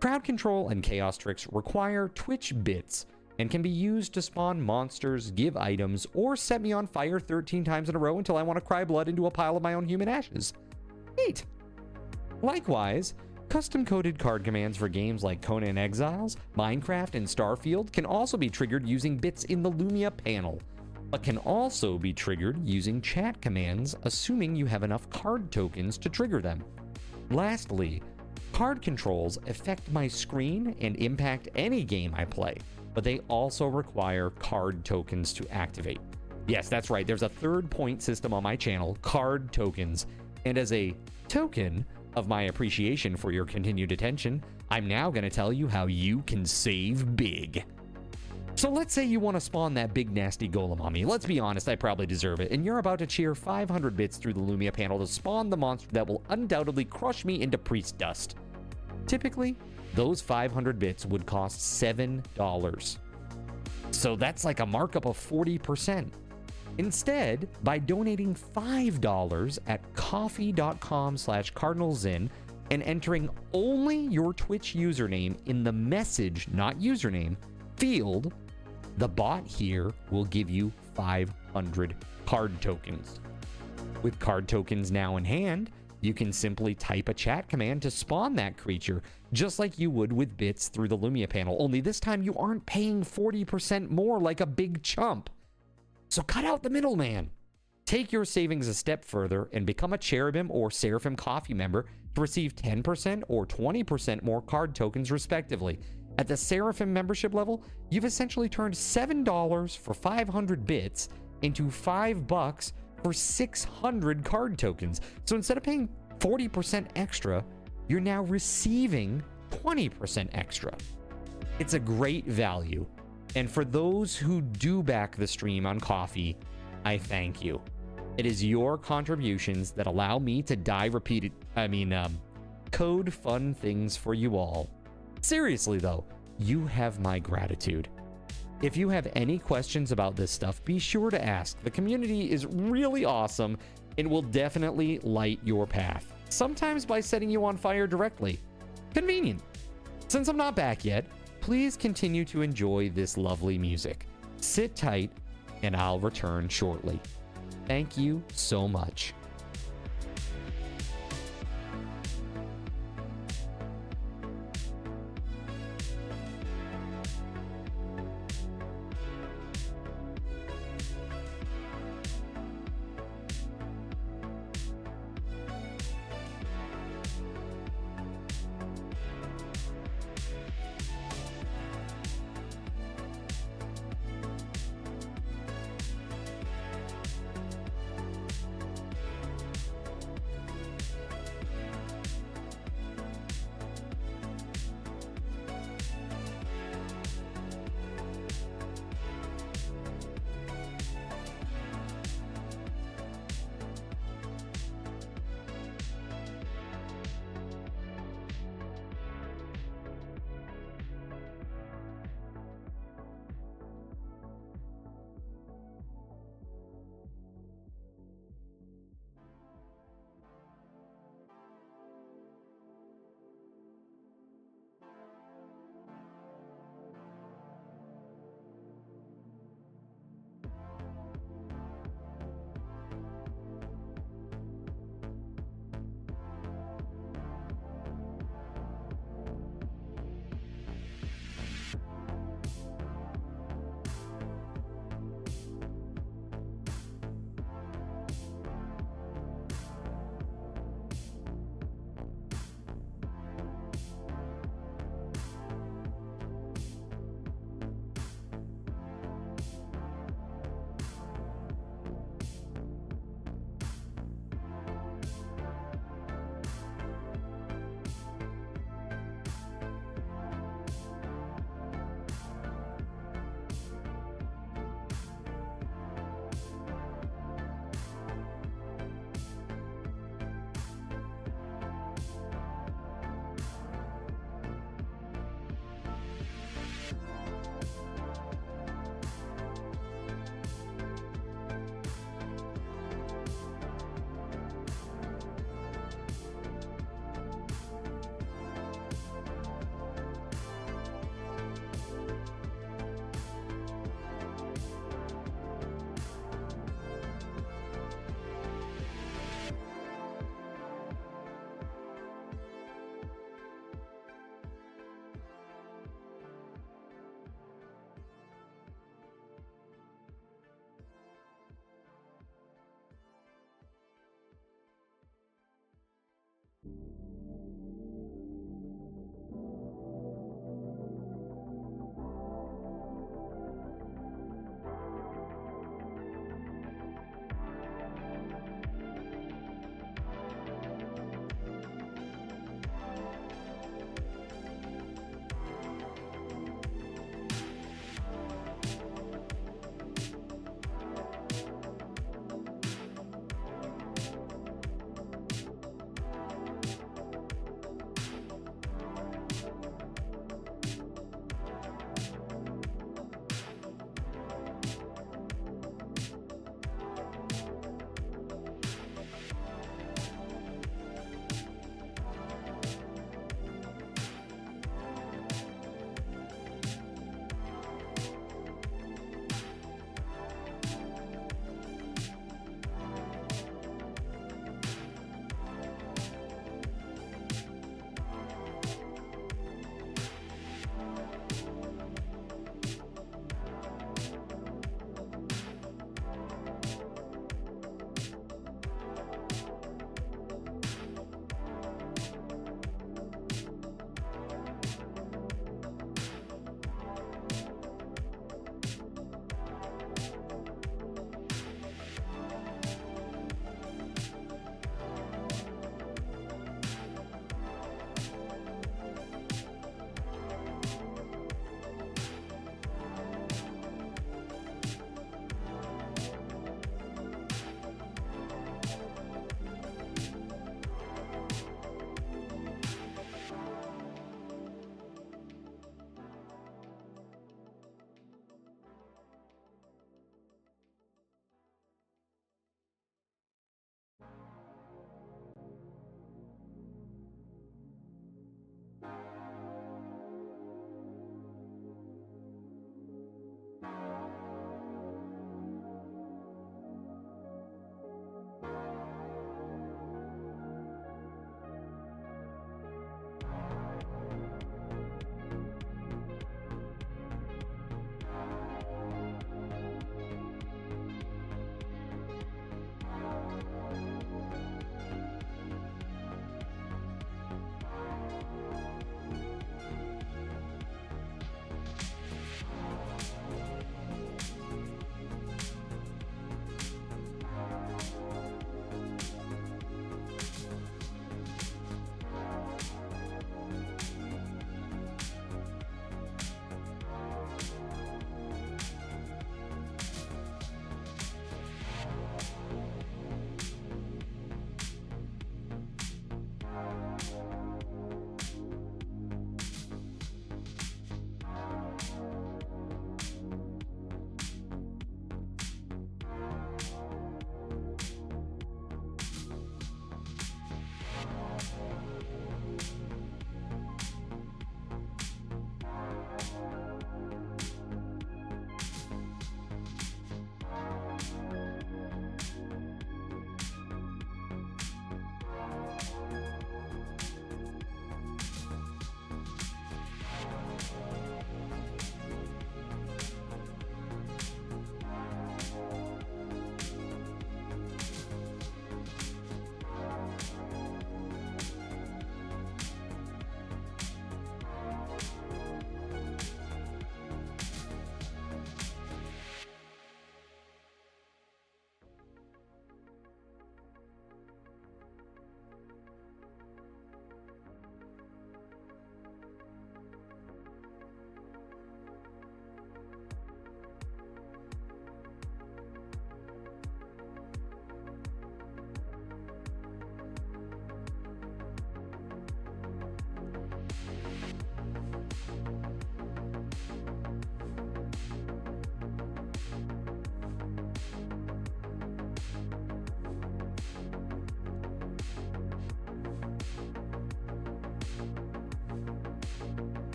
J: Crowd control and chaos tricks require Twitch bits and can be used to spawn monsters, give items, or set me on fire 13 times in a row until I want to cry blood into a pile of my own human ashes. Neat! Likewise, custom-coded card commands for games like Conan Exiles, Minecraft, and Starfield can also be triggered using bits in the Lumia panel, but can also be triggered using chat commands, assuming you have enough card tokens to trigger them. Lastly, card controls affect my screen and impact any game I play, but they also require card tokens to activate. Yes, that's right, there's a third point system on my channel, card tokens, and as a token of my appreciation for your continued attention, I'm now going to tell you how you can save big. So let's say you want to spawn that big nasty golem on me. Let's be honest, I probably deserve it. And you're about to cheer 500 bits through the Lumia panel to spawn the monster that will undoubtedly crush me into priest dust. Typically, those 500 bits would cost $7. So that's like a markup of 40%. Instead, by donating $5 at coffee.com/cardinalzin and entering only your Twitch username in the message, not username, field, the bot here will give you 500 card tokens. With card tokens now in hand, you can simply type a chat command to spawn that creature, just like you would with bits through the Lumia panel, only this time you aren't paying 40% more like a big chump. So cut out the middleman. Take your savings a step further and become a Cherubim or Seraphim Coffee member to receive 10% or 20% more card tokens respectively. At the Seraphim membership level, you've essentially turned $7 for 500 bits into $5 for 600 card tokens. So instead of paying 40% extra, you're now receiving 20% extra. It's a great value. And for those who do back the stream on Coffee, I thank you. It is your contributions that allow me to code fun things for you all. Seriously though, you have my gratitude. If you have any questions about this stuff, be sure to ask. The community is really awesome and will definitely light your path, sometimes by setting you on fire directly. Convenient. Since I'm not back yet, please continue to enjoy this lovely music. Sit tight, and I'll return shortly. Thank you so much.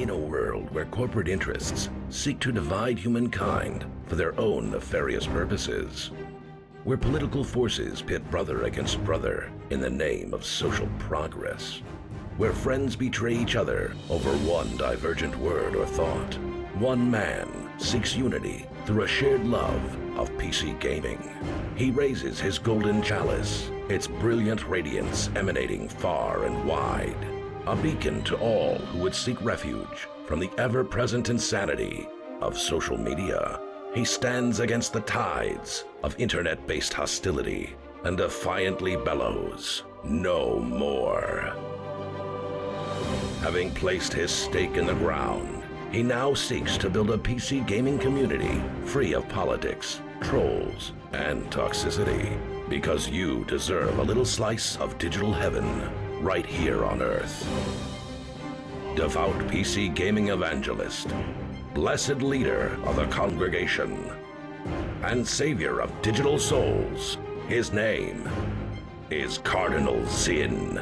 A: In a world where corporate interests seek to divide humankind for their own nefarious purposes, where political forces pit brother against brother in the name of social progress, where friends betray each other over one divergent word or thought, one man seeks unity through a shared love of PC gaming. He raises his golden chalice, its brilliant radiance emanating far and wide, a beacon to all who would seek refuge from the ever-present insanity of social media. He stands against the tides of internet-based hostility and defiantly bellows, "No more." Having placed his stake in the ground, he now seeks to build a PC gaming community free of politics, trolls, and toxicity. Because you deserve a little slice of digital heaven right here on Earth. Devout PC gaming evangelist, blessed leader of the congregation, and savior of digital souls, his name is Cardinal Zin.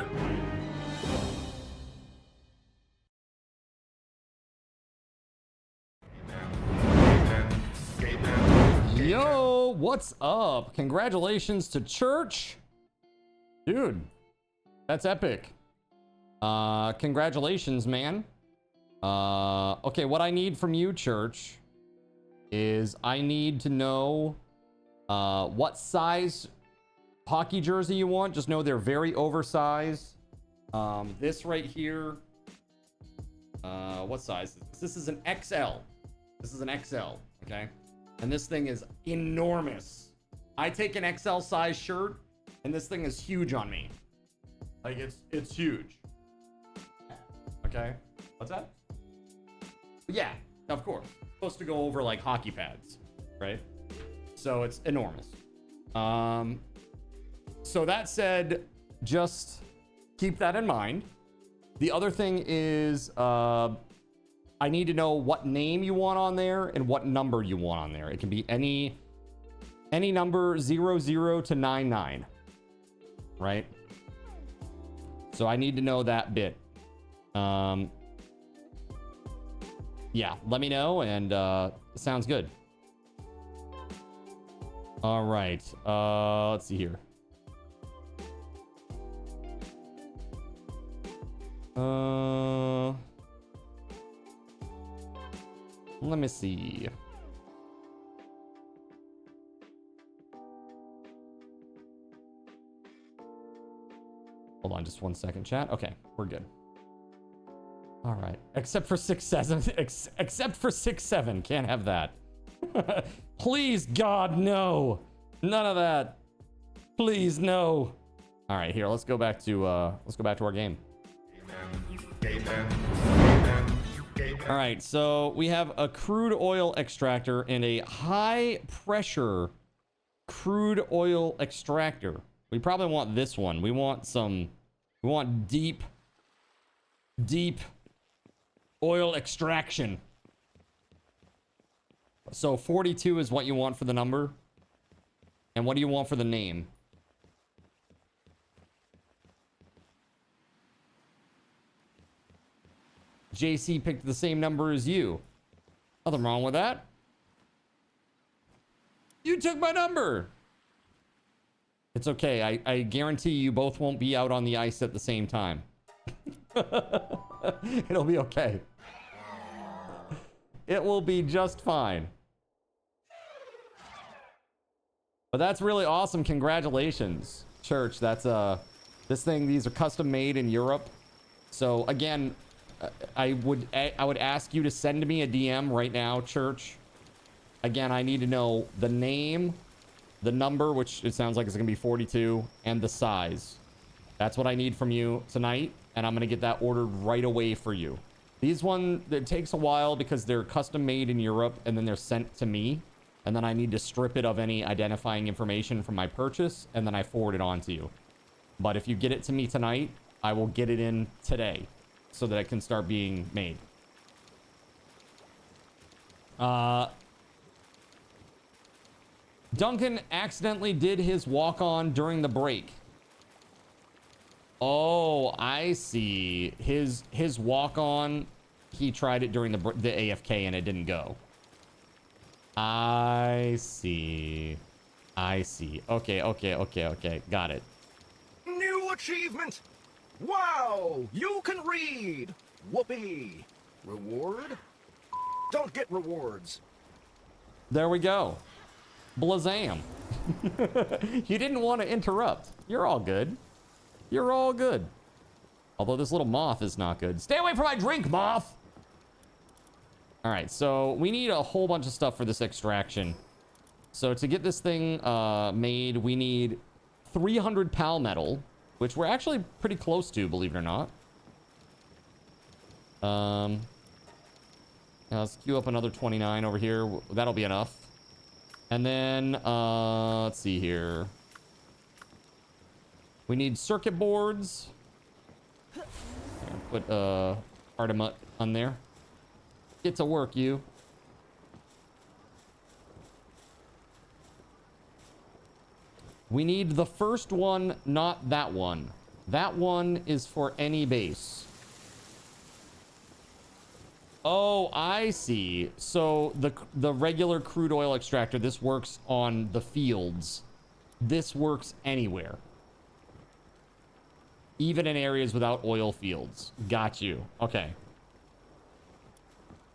B: Yo, what's up? Congratulations to Church. Dude, that's epic. Congratulations, man. Okay, what I need from you, Church, is I need to know what size hockey jersey you want. Just know they're very oversized. This right here, what size is this? This is an XL. This is an XL, okay? And this thing is enormous. I take an XL size shirt, and this thing is huge on me. Like, it's huge. Okay, what's that? Yeah, of course. It's supposed to go over like hockey pads, right? So it's enormous. So that said, just keep that in mind. The other thing is, I need to know what name you want on there and what number you want on there. It can be any number 00 to 99, right? So I need to know that bit. Yeah, let me know, and sounds good. All right, let's see here. Let me see. Hold on just 1 second, chat. Okay, we're good. All right, except for 6-7, except for 6-7, can't have that. Please, God, no, none of that. Please, no. All right, here, let's go back to our game. All right, so we have a crude oil extractor and a high pressure crude oil extractor. We probably want this one. We want deep oil extraction. So 42 is what you want for the number. And what do you want for the name? JC picked the same number as you. Nothing wrong with that. You took my number. It's okay. I guarantee you both won't be out on the ice at the same time. It'll be okay. It will be just fine. But that's really awesome. Congratulations, Church. That's these are custom made in Europe. So again, I would ask you to send me a DM right now, Church. Again, I need to know the name, the number, which it sounds like it's gonna be 42, and the size. That's what I need from you tonight, and I'm gonna get that ordered right away for you. These it takes a while because they're custom made in Europe, and then they're sent to me, and then I need to strip it of any identifying information from my purchase, and then I forward it on to you. But if you get it to me tonight, I will get it in today so that it can start being made. Duncan accidentally did his walk-on during the break. Oh, I see. His walk-on he tried it during the AFK and it didn't go. I see. I see. Okay, okay, okay, okay. Got it.
K: New achievement! Wow! You can read! Whoopee! Reward? Don't get rewards.
B: There we go. Blazam. You didn't want to interrupt. You're all good. You're all good. Although this little moth is not good. Stay away from my drink, moth! All right, so we need a whole bunch of stuff for this extraction. So to get this thing made, we need 300 pal metal, which we're actually pretty close to, believe it or not. Let's queue up another 29 over here. That'll be enough. And then, let's see here. We need circuit boards. Put Artemut on there. Get to work, you. We need the first one, not that one. That one is for any base. Oh, I see. So the regular crude oil extractor, this works on the fields. This works anywhere. Even in areas without oil fields. Got you. Okay.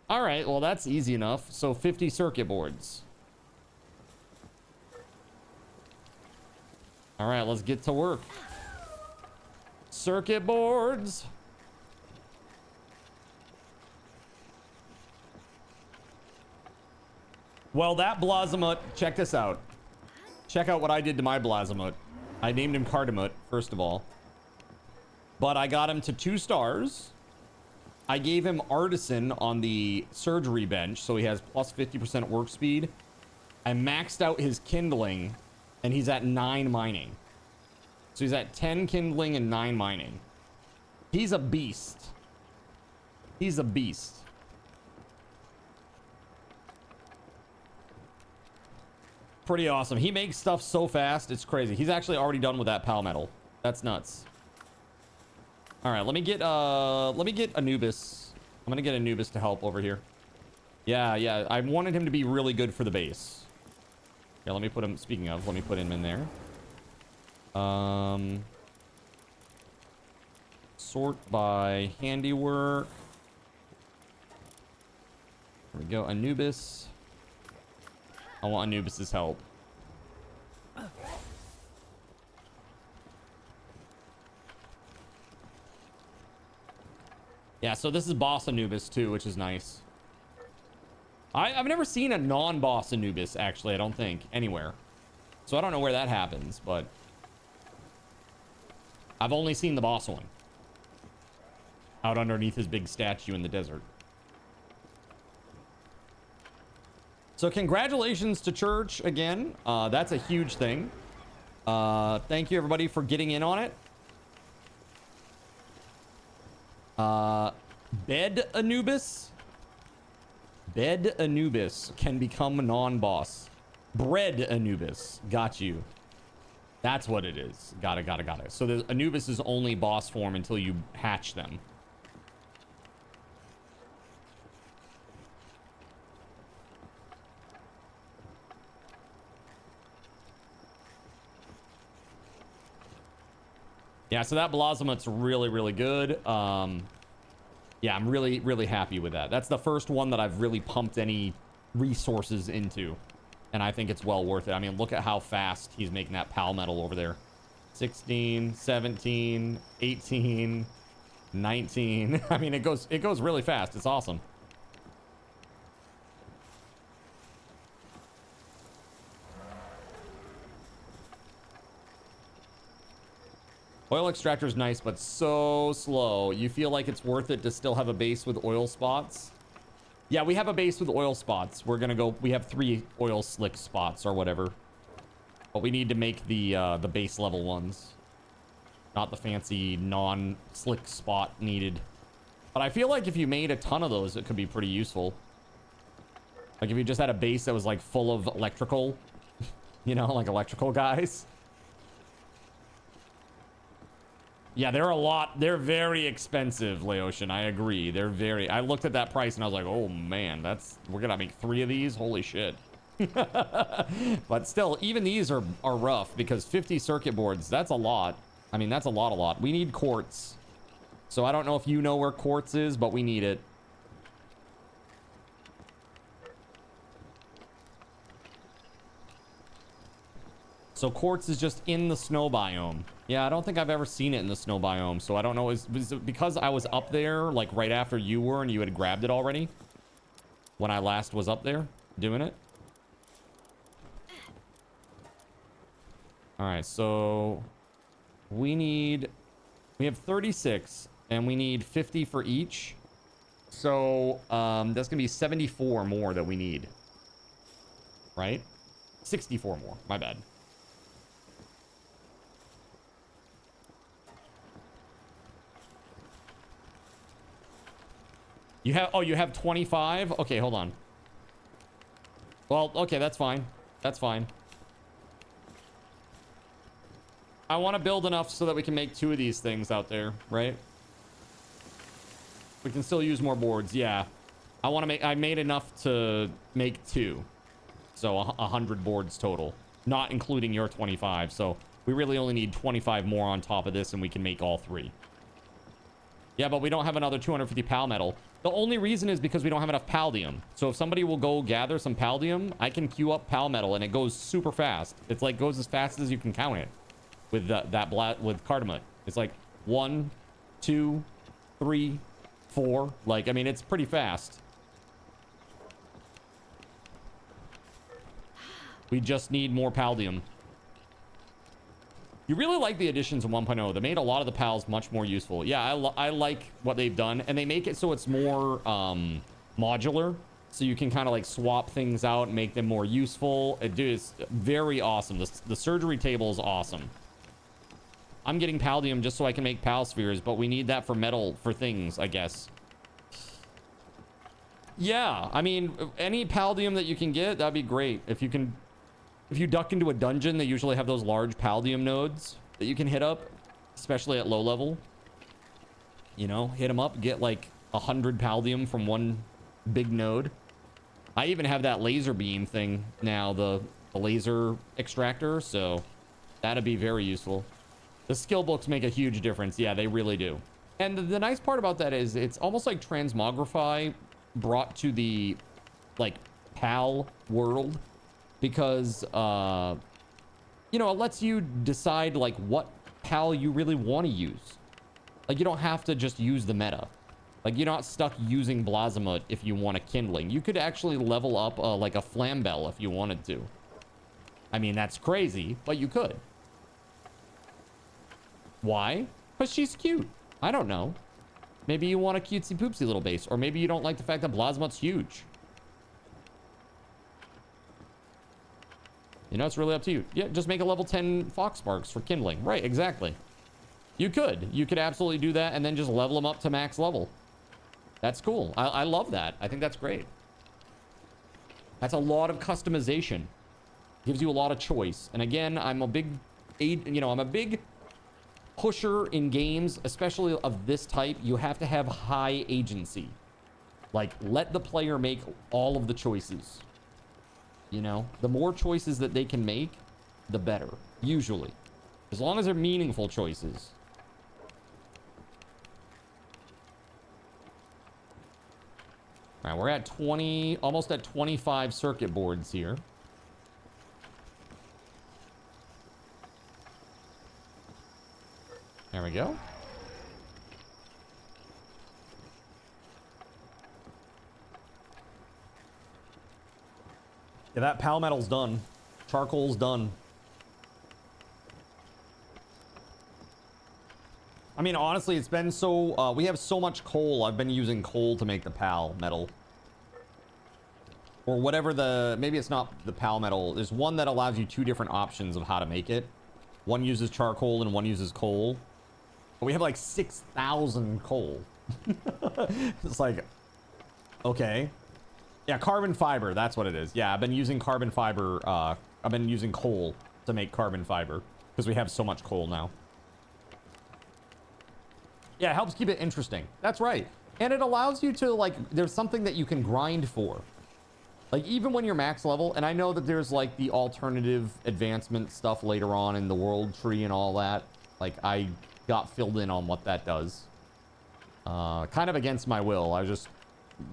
B: All right, well, that's easy enough. So 50 circuit boards. All right, let's get to work. Circuit boards. Well, that Blazamut, check this out. Check out what I did to my Blazamut. I named him Cardamut, first of all. But I got him to 2 stars. I gave him Artisan on the surgery bench, so he has plus 50% work speed. I maxed out his kindling, and he's at 9 mining. So he's at 10 kindling and 9 mining. He's a beast. He's a beast. Pretty awesome. He makes stuff so fast, it's crazy. He's actually already done with that pal metal. That's nuts. All right, let me get Anubis. I'm gonna get Anubis to help over here. Yeah, I wanted him to be really good for the base. Yeah, let me put him, speaking of, let me put him in there. Sort by handiwork. There we go, Anubis. I want Anubis's help. Yeah, so this is boss Anubis too, which is nice. I've never seen a non-boss Anubis, actually, I don't think, anywhere. So I don't know where that happens, but I've only seen the boss one. Out underneath his big statue in the desert. So congratulations to Church again. That's a huge thing. Thank you everybody for getting in on it. Bed Anubis can become non-boss. Bread Anubis. Got you. That's what it is. Got it. So the Anubis is only boss form until you hatch them. Yeah, so that Blazamut's really, really good. Yeah, I'm really, really happy with that. That's the first one that I've really pumped any resources into. And I think it's well worth it. I mean, look at how fast he's making that pal metal over there. 16, 17, 18, 19. I mean, it goes really fast. It's awesome. Oil extractor is nice, but so slow. You feel like it's worth it to still have a base with oil spots? Yeah, we have a base with oil spots. We're gonna go. We have 3 oil slick spots or whatever, but we need to make the base level ones, not the fancy non-slick spot needed. But I feel like if you made a ton of those, it could be pretty useful. Like if you just had a base that was like full of electrical, you know, like electrical guys. Yeah, they're a lot. They're very expensive, Laotian. I agree. They're very... I looked at that price and I was like, oh, man, that's... We're going to make 3 of these? Holy shit. But still, even these are rough because 50 circuit boards, that's a lot. I mean, that's a lot. We need quartz. So I don't know if you know where quartz is, but we need it. So quartz is just in the snow biome. Yeah, I don't think I've ever seen it in the snow biome. So I don't know. Was it because I was up there like right after you were and you had grabbed it already? When I last was up there doing it? All right, so we have 36 and we need 50 for each. So that's gonna be 74 more that we need. Right? 64 more, my bad. You have, oh, you have 25? Okay, hold on. Well, okay, that's fine. That's fine. I want to build enough so that we can make 2 of these things out there, right? We can still use more boards, yeah. I made enough to make 2. So 100 boards total, not including your 25. So we really only need 25 more on top of this and we can make all 3. Yeah, but we don't have another 250 pal metal. The only reason is because we don't have enough paldium. So if somebody will go gather some paldium, I can queue up pal metal and it goes super fast. It's like goes as fast as you can count it with with cardamom. It's like 1, 2, 3, 4. Like, I mean, it's pretty fast. We just need more paldium. You really like the additions in 1.0. They made a lot of the pals much more useful. Yeah, I like what they've done. And they make it so it's more modular. So you can kind of like swap things out and make them more useful. It's very awesome. The surgery table is awesome. I'm getting paldium just so I can make pal spheres, but we need that for metal for things, I guess. Yeah, I mean, any paldium that you can get, that'd be great. If you duck into a dungeon, they usually have those large paldium nodes that you can hit up, especially at low level. You know, hit them up, get like 100 paldium from one big node. I even have that laser beam thing now, the laser extractor, so that'd be very useful. The skill books make a huge difference. Yeah, they really do. And the nice part about that is it's almost like Transmogrify brought to the like PAL world. Because, you know, it lets you decide, like, what PAL you really want to use. Like, you don't have to just use the meta. Like, you're not stuck using Blazamut if you want a kindling. You could actually level up, like, a Flambell if you wanted to. I mean, that's crazy, but you could. Why? Because she's cute. I don't know. Maybe you want a cutesy-poopsy little base. Or maybe you don't like the fact that Blazamut's huge. You know, it's really up to you. Yeah, just make a level 10 Fox Sparks for kindling. Right, exactly. You could absolutely do that and then just level them up to max level. That's cool. I love that. I think that's great. That's a lot of customization. Gives you a lot of choice. And again, I'm a big pusher in games, especially of this type. You have to have high agency. Like, let the player make all of the choices. You know, the more choices that they can make, the better, usually. As long as they're meaningful choices. All right, we're at 20, almost at 25 circuit boards here. There we go. Yeah, that pal metal's done. Charcoal's done. I mean, honestly, it's been so... we have so much coal. I've been using coal to make the pal metal. Or whatever the... Maybe it's not the pal metal. There's one that allows you 2 different options of how to make it. One uses charcoal and one uses coal. But we have like 6,000 coal. It's like... Okay. Yeah, carbon fiber, that's what it is. Yeah, I've been using carbon fiber, I've been using coal to make carbon fiber because we have so much coal now. Yeah, it helps keep it interesting. That's right. And it allows you to, like, there's something that you can grind for. Like, even when you're max level, and I know that there's, like, the alternative advancement stuff later on in the world tree and all that. Like, I got filled in on what that does. Kind of against my will. I was just,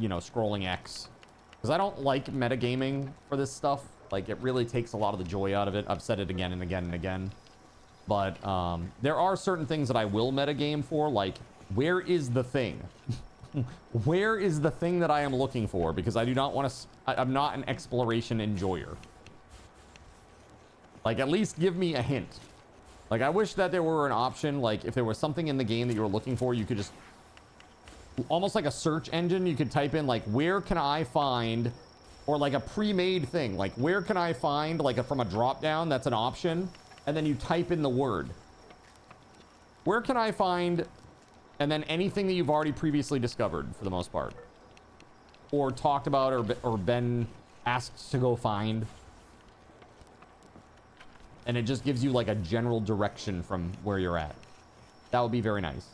B: you know, scrolling X. Because I don't like metagaming for this stuff. Like, it really takes a lot of the joy out of it. I've said it again and again and again. But there are certain things that I will metagame for, like, where is the thing? Where is the thing that I am looking for? Because I do not want to... I'm not an exploration enjoyer. Like, at least give me a hint. Like, I wish that there were an option, like, if there was something in the game that you were looking for, you could just... Almost like a search engine, you could type in, like, where can I find... Or, like, a pre-made thing. Like, where can I find, like, from a drop-down, that's an option. And then you type in the word. Where can I find... And then anything that you've already previously discovered, for the most part. Or talked about, or been asked to go find. And it just gives you, like, a general direction from where you're at. That would be very nice.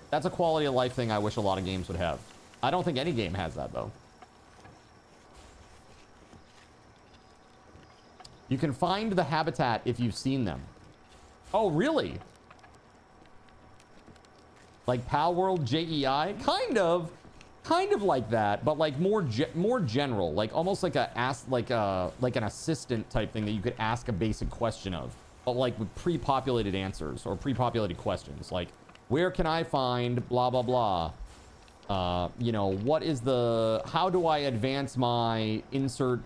B: That's a quality of life thing I wish a lot of games would have. I don't think any game has that, though. You can find the habitat if you've seen them. Oh, really? Like Palworld JEI? Kind of like that, but like more general, like almost like like an assistant type thing that you could ask a basic question of, but like with pre-populated answers or pre-populated questions, like where can I find blah blah blah? You know, what is the... How do I advance my insert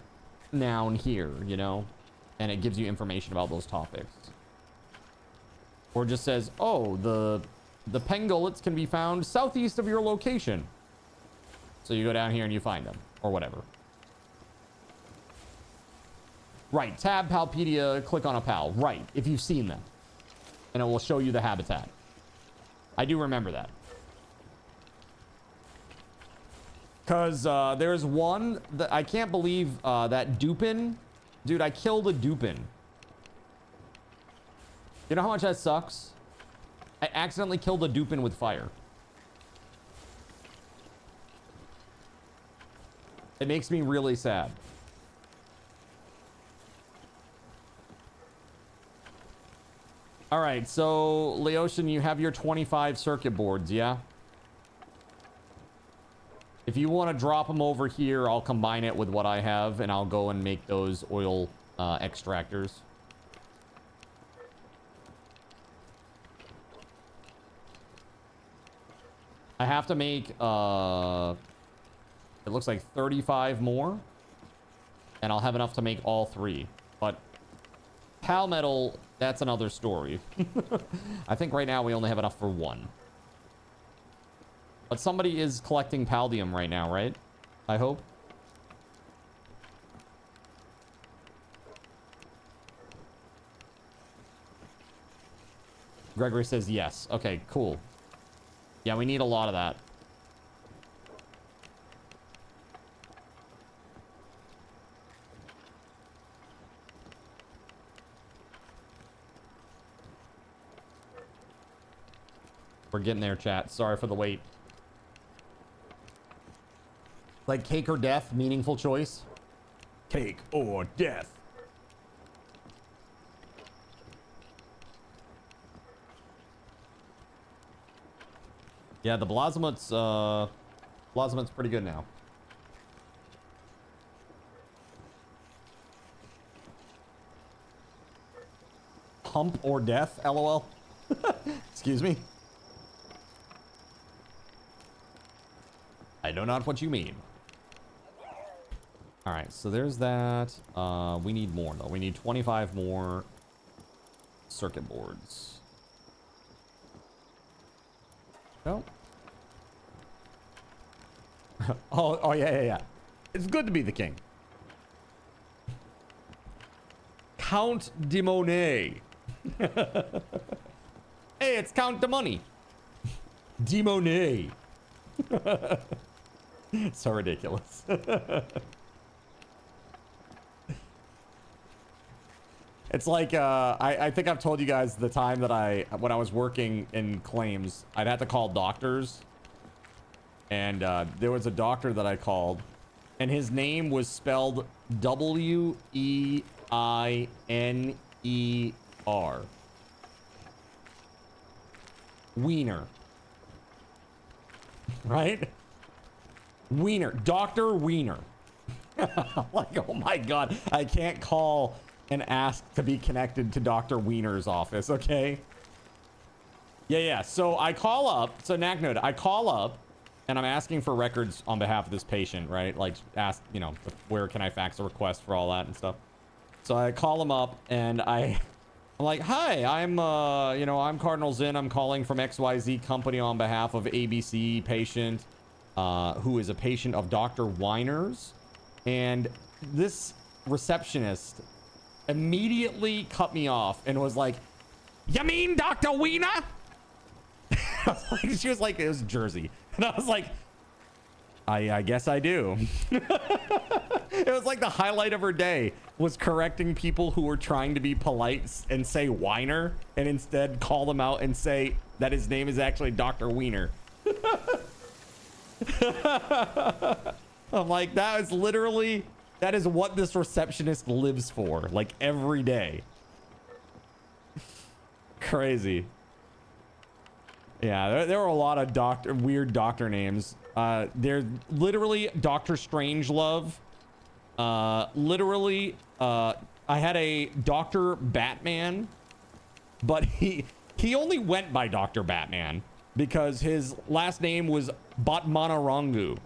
B: noun here? You know, and it gives you information about those topics, or just says, oh, the pangolets can be found southeast of your location. So you go down here and you find them, or whatever. Right, tab Palpedia, click on a pal. Right, if you've seen them. And it will show you the habitat. I do remember that. Because there's one that I can't believe that Dupin. Dude, I killed a Dupin. You know how much that sucks? I accidentally killed a Dupin with fire. It makes me really sad. All right, so Leotian, you have your 25 circuit boards, yeah? If you want to drop them over here, I'll combine it with what I have, and I'll go and make those oil extractors. I have to make, it looks like 35 more. And I'll have enough to make all 3. But Pal Metal, that's another story. I think right now we only have enough for 1. But somebody is collecting Paldium right now, right? I hope. Gregory says yes. Okay, cool. Yeah, we need a lot of that. We're getting there, chat. Sorry for the wait. Like cake or death, meaningful choice. Cake or death. Yeah, the Blosmut's pretty good now. Hump or death, LOL. Excuse me. I know not what you mean. All right, so there's that. We need more though. We need 25 more circuit boards. No. Oh, yeah. It's good to be the king. Count de Monet. Hey, it's Count de Money. De Monet. So ridiculous. It's like, I think I've told you guys the time that when I was working in claims, I'd have to call doctors. And there was a doctor that I called, and his name was spelled W-E-I-N-E-R. Wiener. Right? Wiener. Dr. Wiener. Like, oh my God. I can't call and ask to be connected to Dr. Wiener's office, okay? Yeah. So I call up. So knack note, I call up and I'm asking for records on behalf of this patient, right? Like ask, you know, where can I fax a request for all that and stuff. So I call him up and I'm like, hi, I'm Cardinal Zinn. I'm calling from XYZ company on behalf of ABC patient, who is a patient of Dr. Weiner's. And this receptionist immediately cut me off and was like, you mean Dr. Wiener? She was like, it was Jersey. And I was like, I guess I do. It was like the highlight of her day was correcting people who were trying to be polite and say Weiner and instead call them out and say that his name is actually Dr. Wiener. I'm like, that is what this receptionist lives for, like every day. Crazy. Yeah, there were a lot of weird doctor names. There's literally Dr. Strangelove. Literally, I had a Dr. Batman, but he only went by Dr. Batman because his last name was Batmanarangu.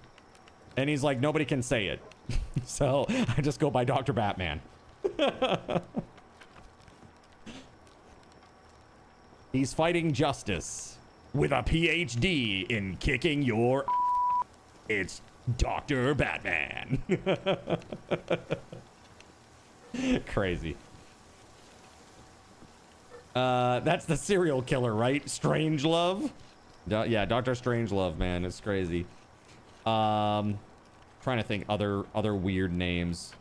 B: And he's like, nobody can say it. So I just go by Dr. Batman. He's fighting justice with a PhD in kicking your... It's Dr. Batman. Crazy. That's the serial killer, right? Strangelove? Yeah, Dr. Strangelove, man. It's crazy. Trying to think other weird names.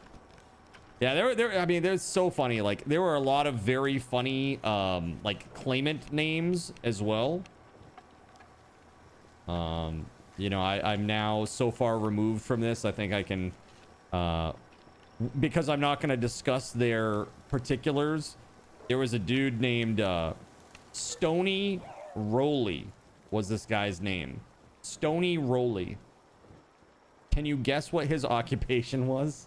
B: Yeah, I mean, they're so funny. Like, there were a lot of very funny, like, claimant names as well. You know, I'm now so far removed from this, I think I can, because I'm not going to discuss their particulars. There was a dude named, Stony Rowley was this guy's name. Stony Rowley. Can you guess what his occupation was?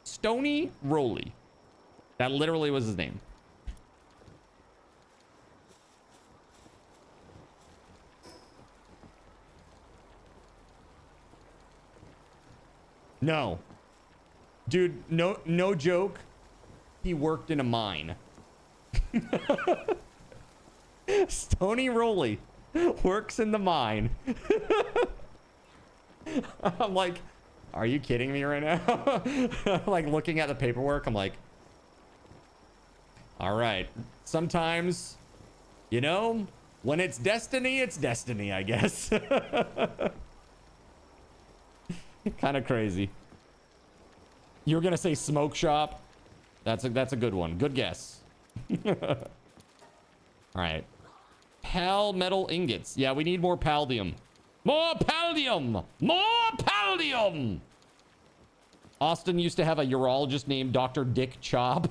B: Stony Rowley. That literally was his name. No. Dude, no joke. He worked in a mine. Stony Rowley works in the mine. I'm like, are you kidding me right now? Like looking at the paperwork, I'm like, all right. Sometimes, you know, when it's destiny, I guess. Kind of crazy. You were gonna say smoke shop. That's a good one. Good guess. All right. Pal metal ingots. Yeah, we need more paldium. More paldium! More paldium! Austin used to have a urologist named Dr. Dick Chop.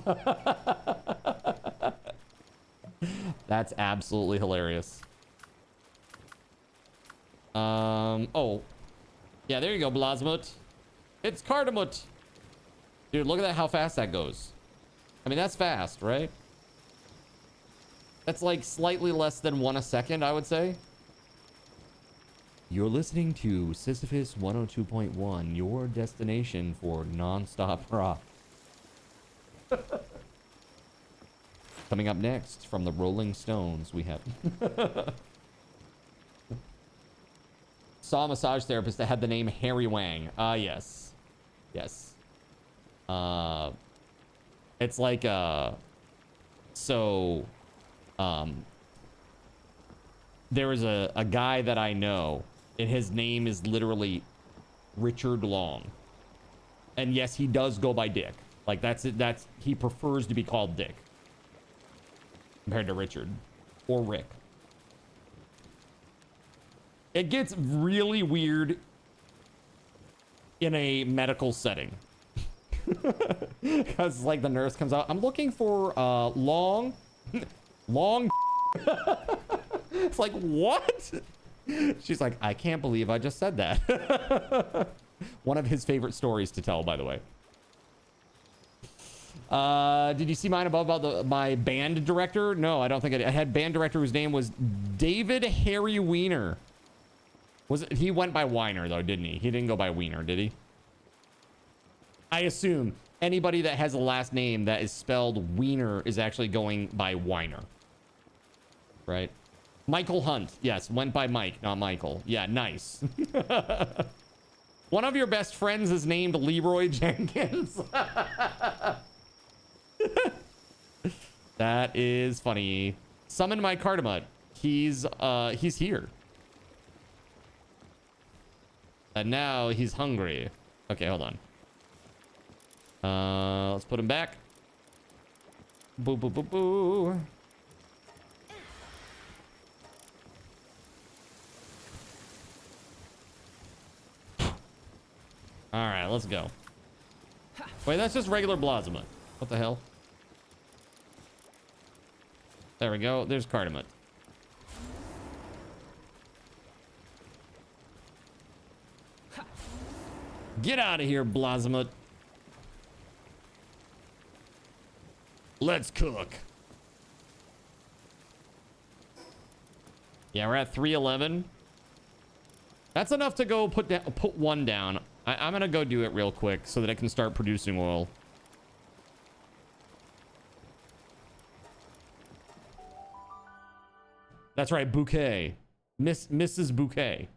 B: That's absolutely hilarious. Oh. Yeah, there you go, Blasmut. It's Cardamut. Dude, look at that, how fast that goes. I mean, that's fast, right? That's like slightly less than 1 a second, I would say. You're listening to Sisyphus 102.1, your destination for non-stop rock. Coming up next from the Rolling Stones, we have... Saw a massage therapist that had the name Harry Wang. Yes. Yes. It's like, there was a guy that I know, and his name is literally Richard Long. And yes, he does go by Dick. Like that's it. He prefers to be called Dick compared to Richard or Rick. It gets really weird in a medical setting. Because like the nurse comes out, I'm looking for long it's like, what? She's like, I can't believe I just said that. One of his favorite stories to tell, by the way. Did you see mine above about my band director? No, I don't think I had band director whose name was David Harry Wiener. He went by Weiner though, didn't he? He didn't go by Wiener, did he? I assume anybody that has a last name that is spelled Wiener is actually going by Weiner. Right? Michael Hunt. Yes, went by Mike, not Michael. Yeah, nice. One of your best friends is named Leroy Jenkins. That is funny. Summon my Cardamut. He's here. And now he's hungry. Okay, hold on. Let's put him back. Boo, boo, boo, boo. All right, let's go. Wait, that's just regular Blasma. What the hell? There we go. There's Cardamut. Get out of here, Blasma. Let's cook. Yeah, we're at 311. That's enough to go put one down. I'm gonna go do it real quick so that I can start producing oil. That's right, Bouquet. Mrs. Bouquet.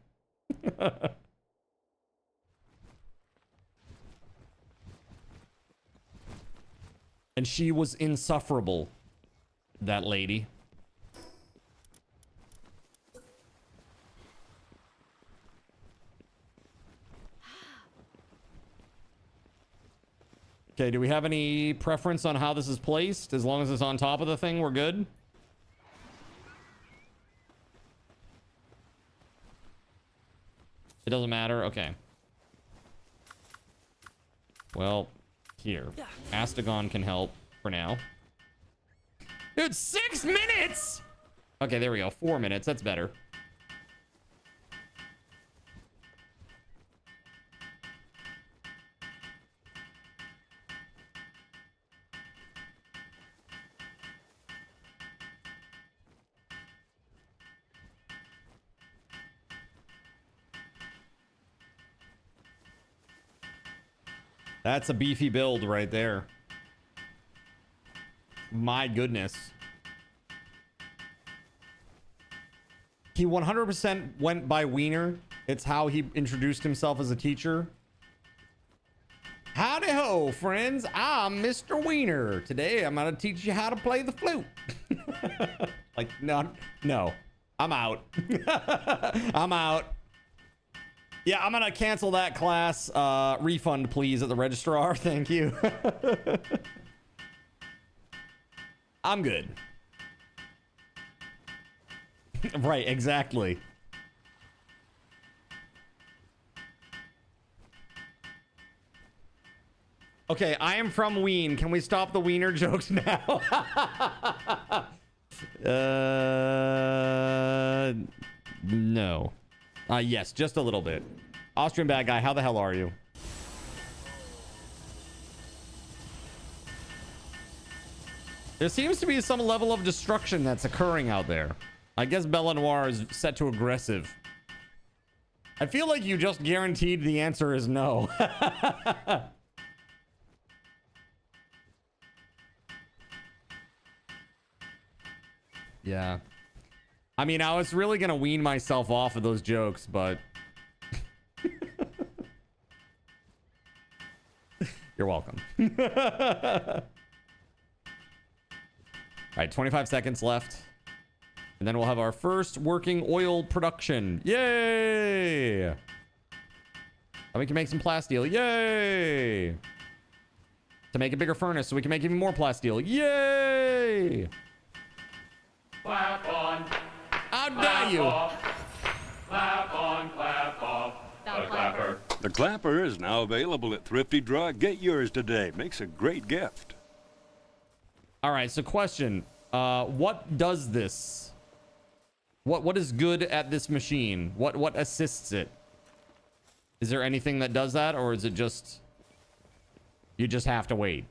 B: And she was insufferable, that lady. Okay, do we have any preference on how this is placed? As long as it's on top of the thing, we're good. It doesn't matter. Okay. Well, here. Astagon can help for now. Dude, 6 minutes! Okay, there we go. 4 minutes. That's better. That's a beefy build right there. My goodness. He 100% went by Wiener. It's how he introduced himself as a teacher. Howdy ho, friends. I'm Mr. Wiener. Today I'm gonna teach you how to play the flute. Like, no. I'm out. I'm out. Yeah, I'm gonna cancel that class. Refund, please, at the registrar. Thank you. I'm good. Right, exactly. Okay, I am from Wien. Can we stop the Wiener jokes now? No. Yes, just a little bit. Austrian bad guy, how the hell are you? There seems to be some level of destruction that's occurring out there. I guess Bella Noir is set to aggressive. I feel like you just guaranteed the answer is no. Yeah. I mean, I was really gonna wean myself off of those jokes, but... You're welcome. All right, 25 seconds left. And then we'll have our first working oil production. Yay! And we can make some plasteel. Yay! to make a bigger furnace so we can make even more plasteel. Yay!
G: Clap on.
B: How dare you?
G: Clap on, clap off. The clapper.
L: The clapper is now available at Thrifty Drug. Get yours today. Makes a great gift.
B: All right, so question. What does this? What is good at this machine? What assists it? Is there anything that does that, or is it just you just have to wait?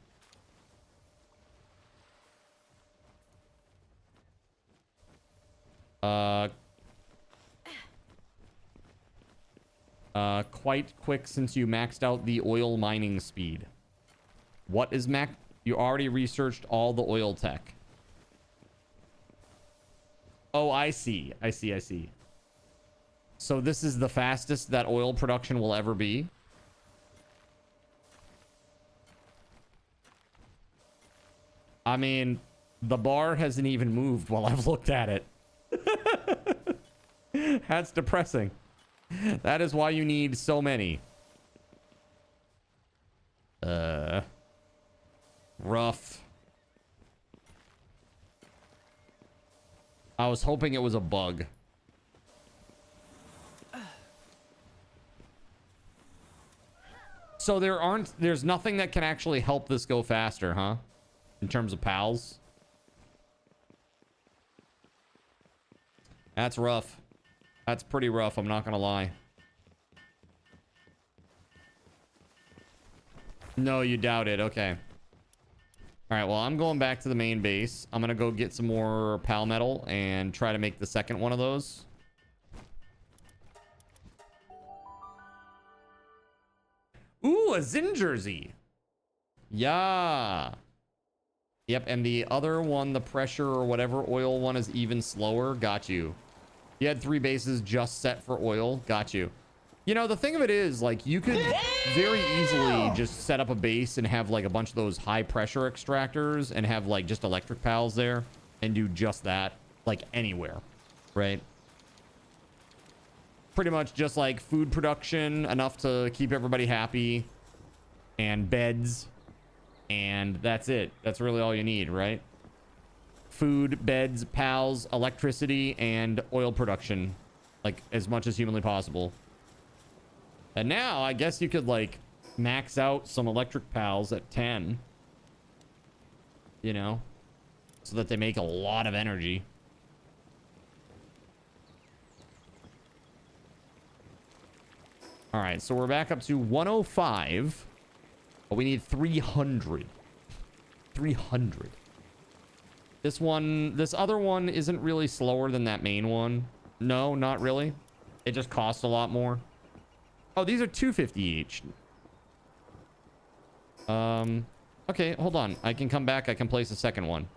B: Quite quick since you maxed out the oil mining speed. What is max? You already researched all the oil tech. Oh, I see. I see. So this is the fastest that oil production will ever be. I mean, the bar hasn't even moved while I've looked at it. That's depressing. That is why you need so many. Rough. I was hoping it was a bug. So there's nothing that can actually help this go faster, huh? In terms of pals. That's rough. That's pretty rough, I'm not gonna lie. No, you doubt it. Okay. All right, well, I'm going back to the main base. I'm gonna go get some more pal metal and try to make the second one of those. Ooh, a Zin jersey. Yeah. Yep, and the other one, the pressure or whatever oil one, is even slower. Got you. You had 3 bases just set for oil. Got you. You know, the thing of it is, like, you could very easily just set up a base and have, like, a bunch of those high pressure extractors and have, like, just electric pals there and do just that, like, anywhere, right? Pretty much just, like, food production, enough to keep everybody happy, and beds, and that's it. That's really all you need, right? Food, beds, pals, electricity, and oil production, like, as much as humanly possible. And now I guess you could, like, max out some electric pals at 10, you know, so that they make a lot of energy. All right, so we're back up to 105, but we need 300. 300. This other one isn't really slower than that main one. No, not really. It just costs a lot more. Oh, these are 250 each. Okay, hold on. I can come back. I can place a second one.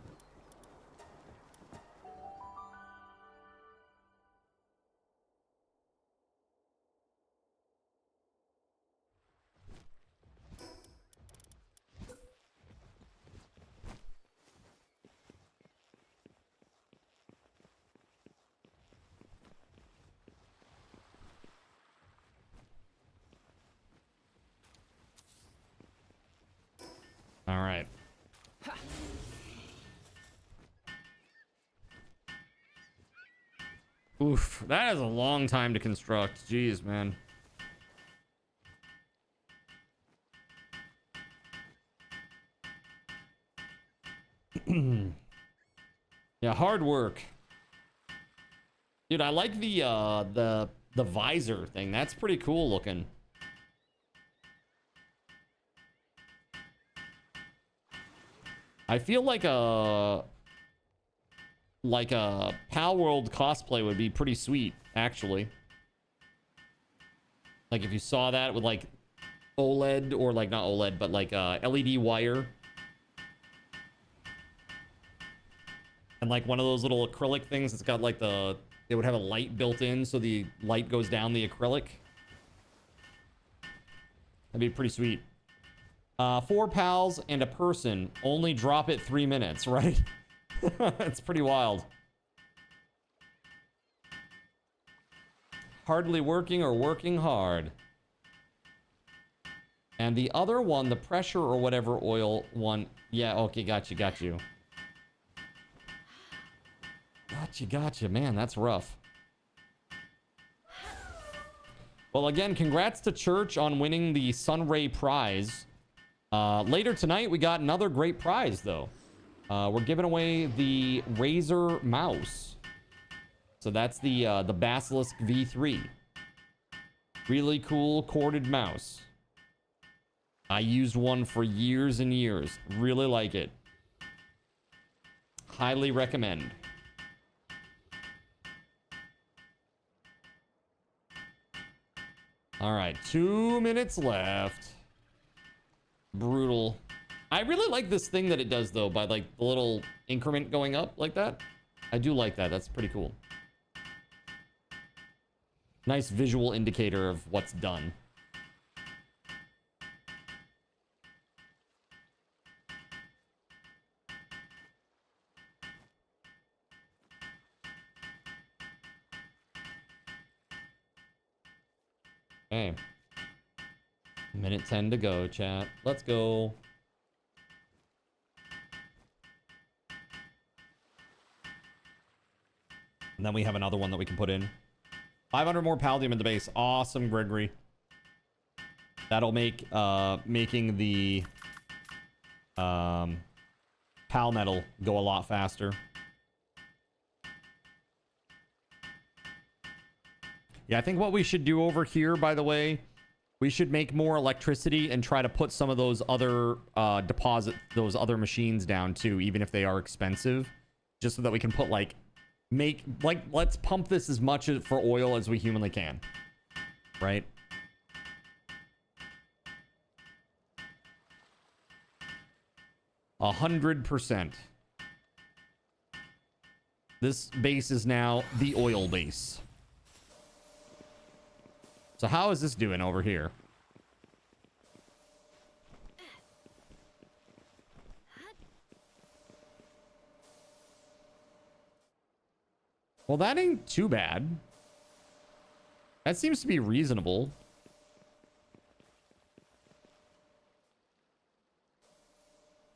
B: All right. Oof, that is a long time to construct. Jeez, man. Yeah, hard work. Dude, I like the visor thing. That's pretty cool looking. I feel like a Palworld cosplay would be pretty sweet, actually. Like if you saw that with like OLED, or like not OLED, but like LED wire. And like one of those little acrylic things that's got like it would have a light built in, so the light goes down the acrylic. That'd be pretty sweet. 4 pals and a person. Only drop it 3 minutes, right? It's pretty wild. Hardly working or working hard. And the other one, the pressure or whatever oil one. Yeah, okay, got you. Gotcha. Man, that's rough. Well, again, congrats to Church on winning the Sunray prize. Later tonight, we got another great prize, though. We're giving away the Razer mouse. So that's the Basilisk V3. Really cool corded mouse. I used one for years and years. Really like it. Highly recommend. All right, 2 minutes left. Brutal. I really like this thing that it does, though, by like the little increment going up like that. I do like that. That's pretty cool. Nice visual indicator of what's done. Okay. Minute 10 to go, chat. Let's go. And then we have another one that we can put in. 500 more Paldium in the base. Awesome, Gregory. That'll make making the Pal Metal go a lot faster. Yeah, I think what we should do over here, by the way, we should make more electricity and try to put some of those other those other machines down too, even if they are expensive, just so that we can put like let's pump this as much for oil as we humanly can, right? A 100%. This base is now the oil base. So how is this doing over here? Well, that ain't too bad. That seems to be reasonable.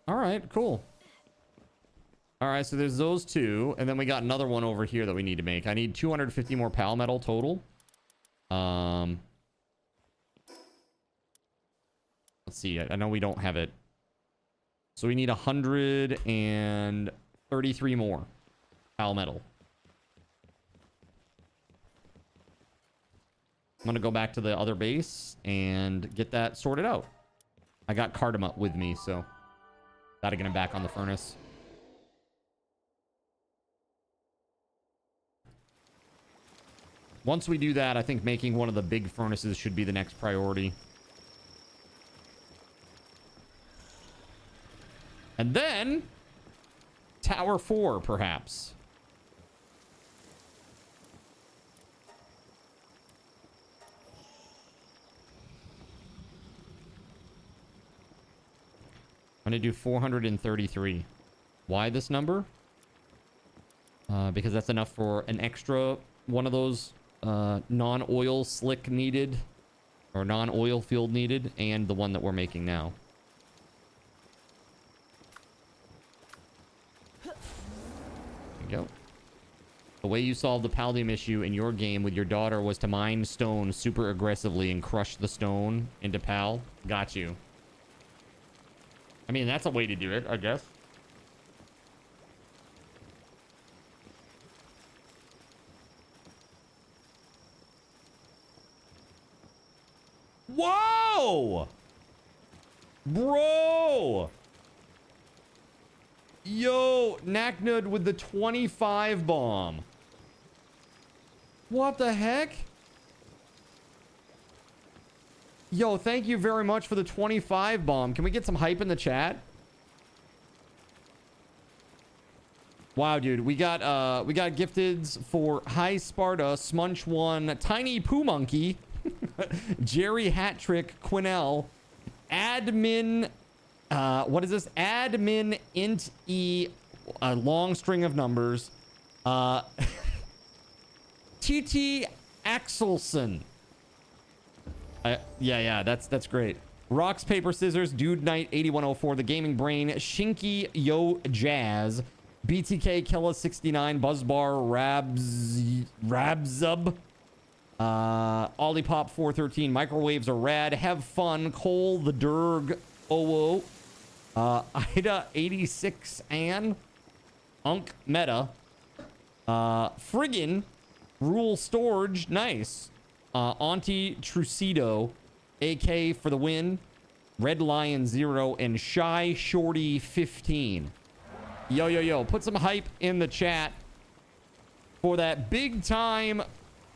B: All right, cool. All right, so there's those two. And then we got another one over here that we need to make. I need 250 more Pal Metal total. Let's see. I know we don't have it. So we need 133 more Pal Metal. I'm going to go back to the other base and get that sorted out. I got Cardamom with me, so got to get him back on the furnace. Once we do that, I think making one of the big furnaces should be the next priority. And then Tower 4, perhaps. I'm going to do 433. Why this number? Because that's enough for an extra one of those non-oil slick needed, or non-oil field needed, and the one that we're making now. There you go. The way you solved the Paldium issue in your game with your daughter was to mine stone super aggressively and crush the stone into Pal. Got you. I mean, that's a way to do it, I guess. Whoa! Bro! Yo, Naknud with the 25 bomb. What the heck? Yo, thank you very much for the 25 bomb. Can we get some hype in the chat? Wow, dude. We got gifteds for High Sparta, Smunch 1, Tiny Poo Monkey, Jerry Hattrick, Quinnell, Admin, what is this? Admin int E, a long string of numbers, TT Axelson. Yeah, that's great. Rocks, Paper, Scissors, Dude Knight 8104, The Gaming Brain, Shinky Yo Jazz, BTK Killa 69, Buzzbar, Rabzub, Olipop 413, Microwaves are rad, Have Fun, Cole the Durg, OO, Ida 86 Ann, Unk Meta, Friggin, Rule Storage, nice, Auntie Trucido, AK for the win, Red Lion 0, and Shy Shorty 15. Yo, put some hype in the chat for that big time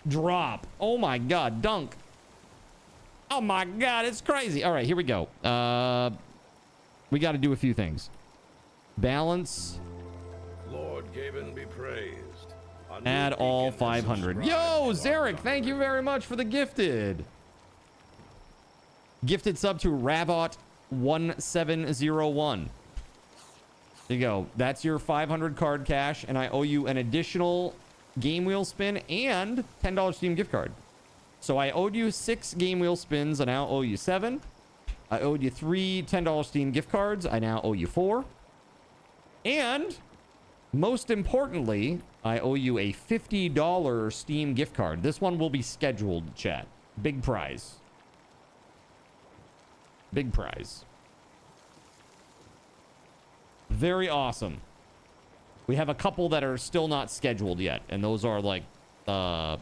B: drop. Oh my god, dunk. Oh my god, it's crazy. All right, here we go. We got to do a few things. Balance.
A: Lord GabeN be praised.
B: Add all 500. Yo, Zarek, thank you very much for the gifted. Gifted sub to Ravot 1701. There you go. That's your 500 card cash, and I owe you an additional game wheel spin and $10 Steam gift card. So I owed you 6 game wheel spins. I now owe you 7. I owed you 3 $10 Steam gift cards. I now owe you 4. And most importantly, I owe you a $50 Steam gift card. This one will be scheduled, chat. Big prize. Big prize. Very awesome. We have a couple that are still not scheduled yet, and those are like the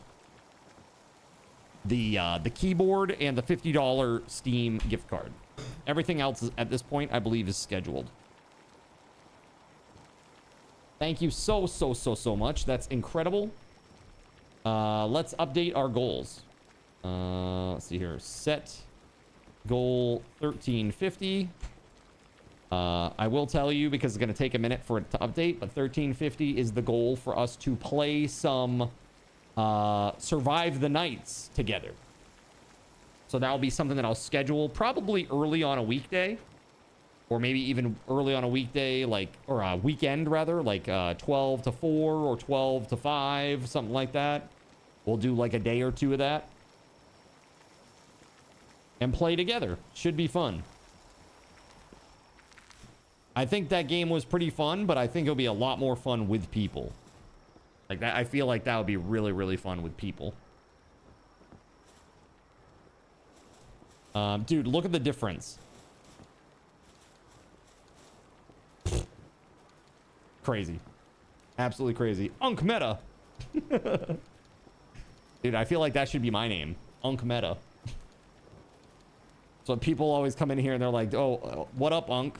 B: keyboard and the $50 Steam gift card. Everything else is, at this point, I believe, is scheduled. Thank you so much. That's incredible. Let's update our goals. Let's see here. Set goal 1350. I will tell you, because it's going to take a minute for it to update, but 1350 is the goal for us to play some Survive the Nights together. So that'll be something that I'll schedule probably early on a weekday, or maybe even early on a weekday, like, or a weekend rather, like 12 to 4 or 12 to 5, something like that. We'll do like a day or two of that and play together. Should be fun. I think that game was pretty fun, but I think it'll be a lot more fun with people. Like that, I feel like that would be really fun with people. Dude, look at the difference. Crazy. Absolutely crazy. Unk Meta. Dude, I feel like that should be my name. Unk Meta. So people always come in here and they're like, oh, what up, Unk?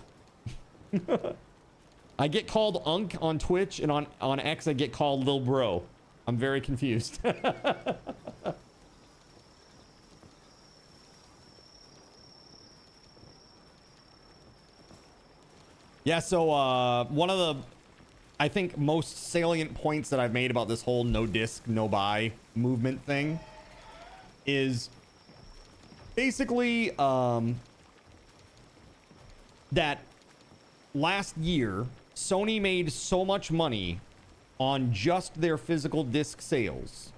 B: I get called Unk on Twitch, and on X I get called Lil Bro. I'm very confused. Yeah, so one of the, I think, most salient points that I've made about this whole no disc, no buy movement thing is basically that last year, Sony made so much money on just their physical disc sales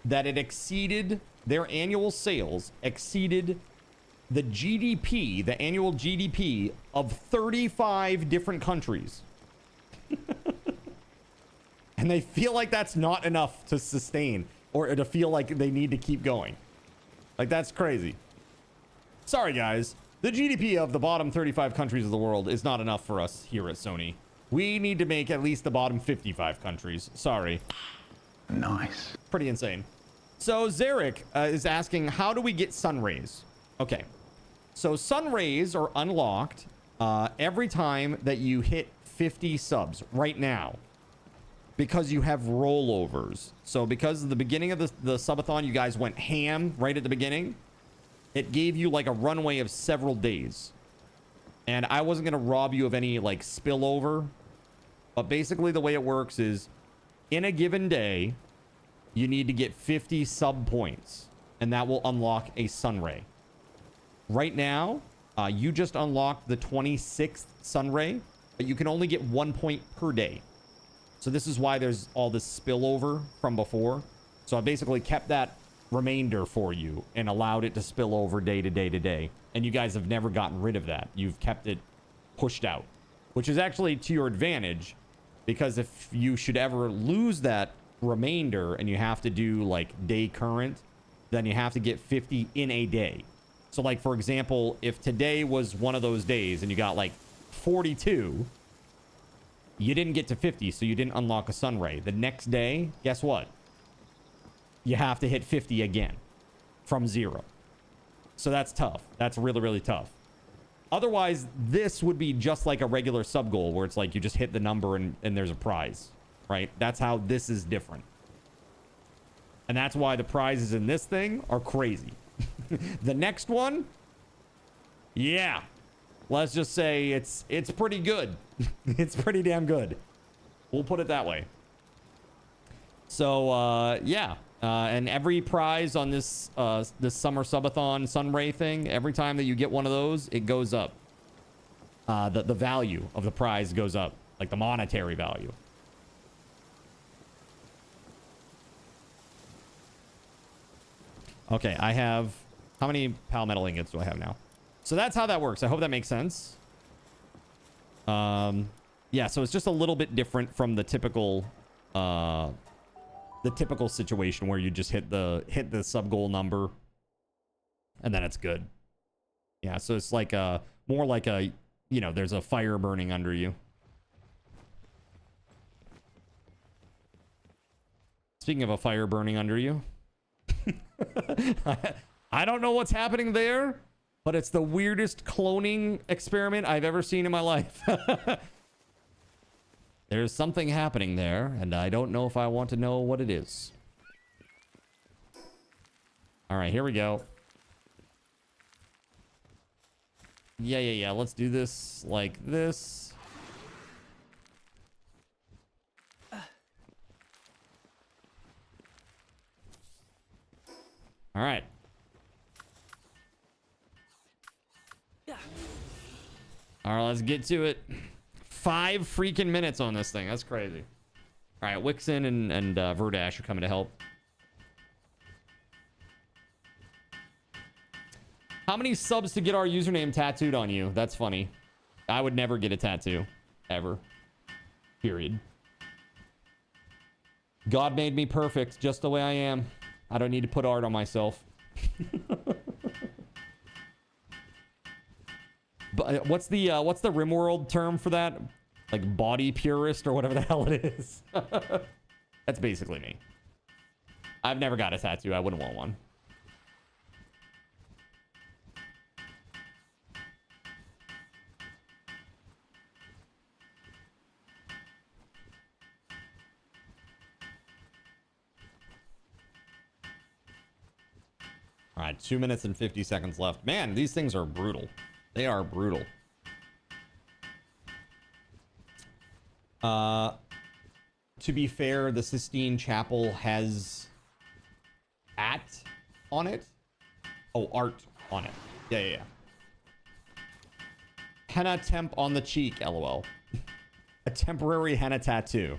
B: that it exceeded, their annual sales exceeded the GDP, the annual GDP of 35 different countries. And they feel like that's not enough to sustain or to feel like they need to keep going. Like, that's crazy. Sorry, guys. The GDP of the bottom 35 countries of the world is not enough for us here at Sony. We need to make at least the bottom 55 countries. Sorry.
H: Nice.
B: Pretty insane. So Zarek is asking, how do we get sun rays? Okay. So sun rays are unlocked every time that you hit 50 subs right now, because you have rollovers. So because of the beginning of the subathon, you guys went ham right at the beginning. It gave you like a runway of several days. And I wasn't going to rob you of any like spillover. But basically the way it works is in a given day, you need to get 50 sub points. And that will unlock a sunray. Right now, you just unlocked the 26th sunray. But you can only get 1 point per day. So this is why there's all this spillover from before. So I basically kept that remainder for you and allowed it to spill over day to day to day. And you guys have never gotten rid of that. You've kept it pushed out, which is actually to your advantage, because if you should ever lose that remainder and you have to do like day current, then you have to get 50 in a day. So like, for example, if today was one of those days and you got like 42, you didn't get to 50, so you didn't unlock a sunray. The next day, guess what? You have to hit 50 again from 0. So that's tough. That's really, really tough. Otherwise, this would be just like a regular sub goal where it's like you just hit the number and there's a prize, right? That's how this is different. And that's why the prizes in this thing are crazy. The next one, yeah. Let's just say it's pretty good. It's pretty damn good. We'll put it that way. So, yeah. And every prize on this this summer subathon sunray thing, every time that you get one of those, it goes up. The value of the prize goes up, like the monetary value. Okay, I have... How many palmetto ingots do I have now? So that's how that works. I hope that makes sense. Yeah, so it's just a little bit different from the typical situation where you just hit the sub goal number and then it's good. Yeah, so it's like more like a, you know, there's a fire burning under you. Speaking of a fire burning under you, I don't know what's happening there, but it's the weirdest cloning experiment I've ever seen in my life. There's something happening there, and I don't know if I want to know what it is. All right, here we go. Yeah. Let's do this like this. All right. All right, let's get to it. 5 freaking minutes on this thing. That's crazy. All right, Wixen and Verdash are coming to help. How many subs to get our username tattooed on you? That's funny. I would never get a tattoo. Ever. Period. God made me perfect just the way I am. I don't need to put art on myself. But what's the RimWorld term for that? Like body purist or whatever the hell it is. That's basically me. I've never got a tattoo. I wouldn't want one. All right, 2 minutes and 50 seconds left. Man, these things are brutal. They are brutal. To be fair, the Sistine Chapel has on it. Oh, art on it. Yeah. Henna temp on the cheek, lol. A temporary henna tattoo.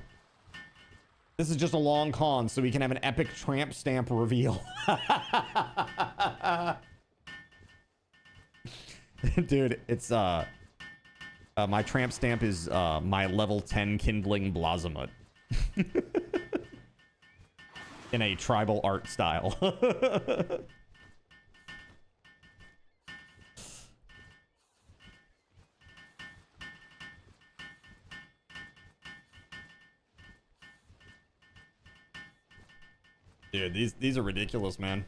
B: This is just a long con so we can have an epic tramp stamp reveal. Dude, it's my tramp stamp is my level 10 kindling Blazamut. In a tribal art style. Dude, these are ridiculous, man.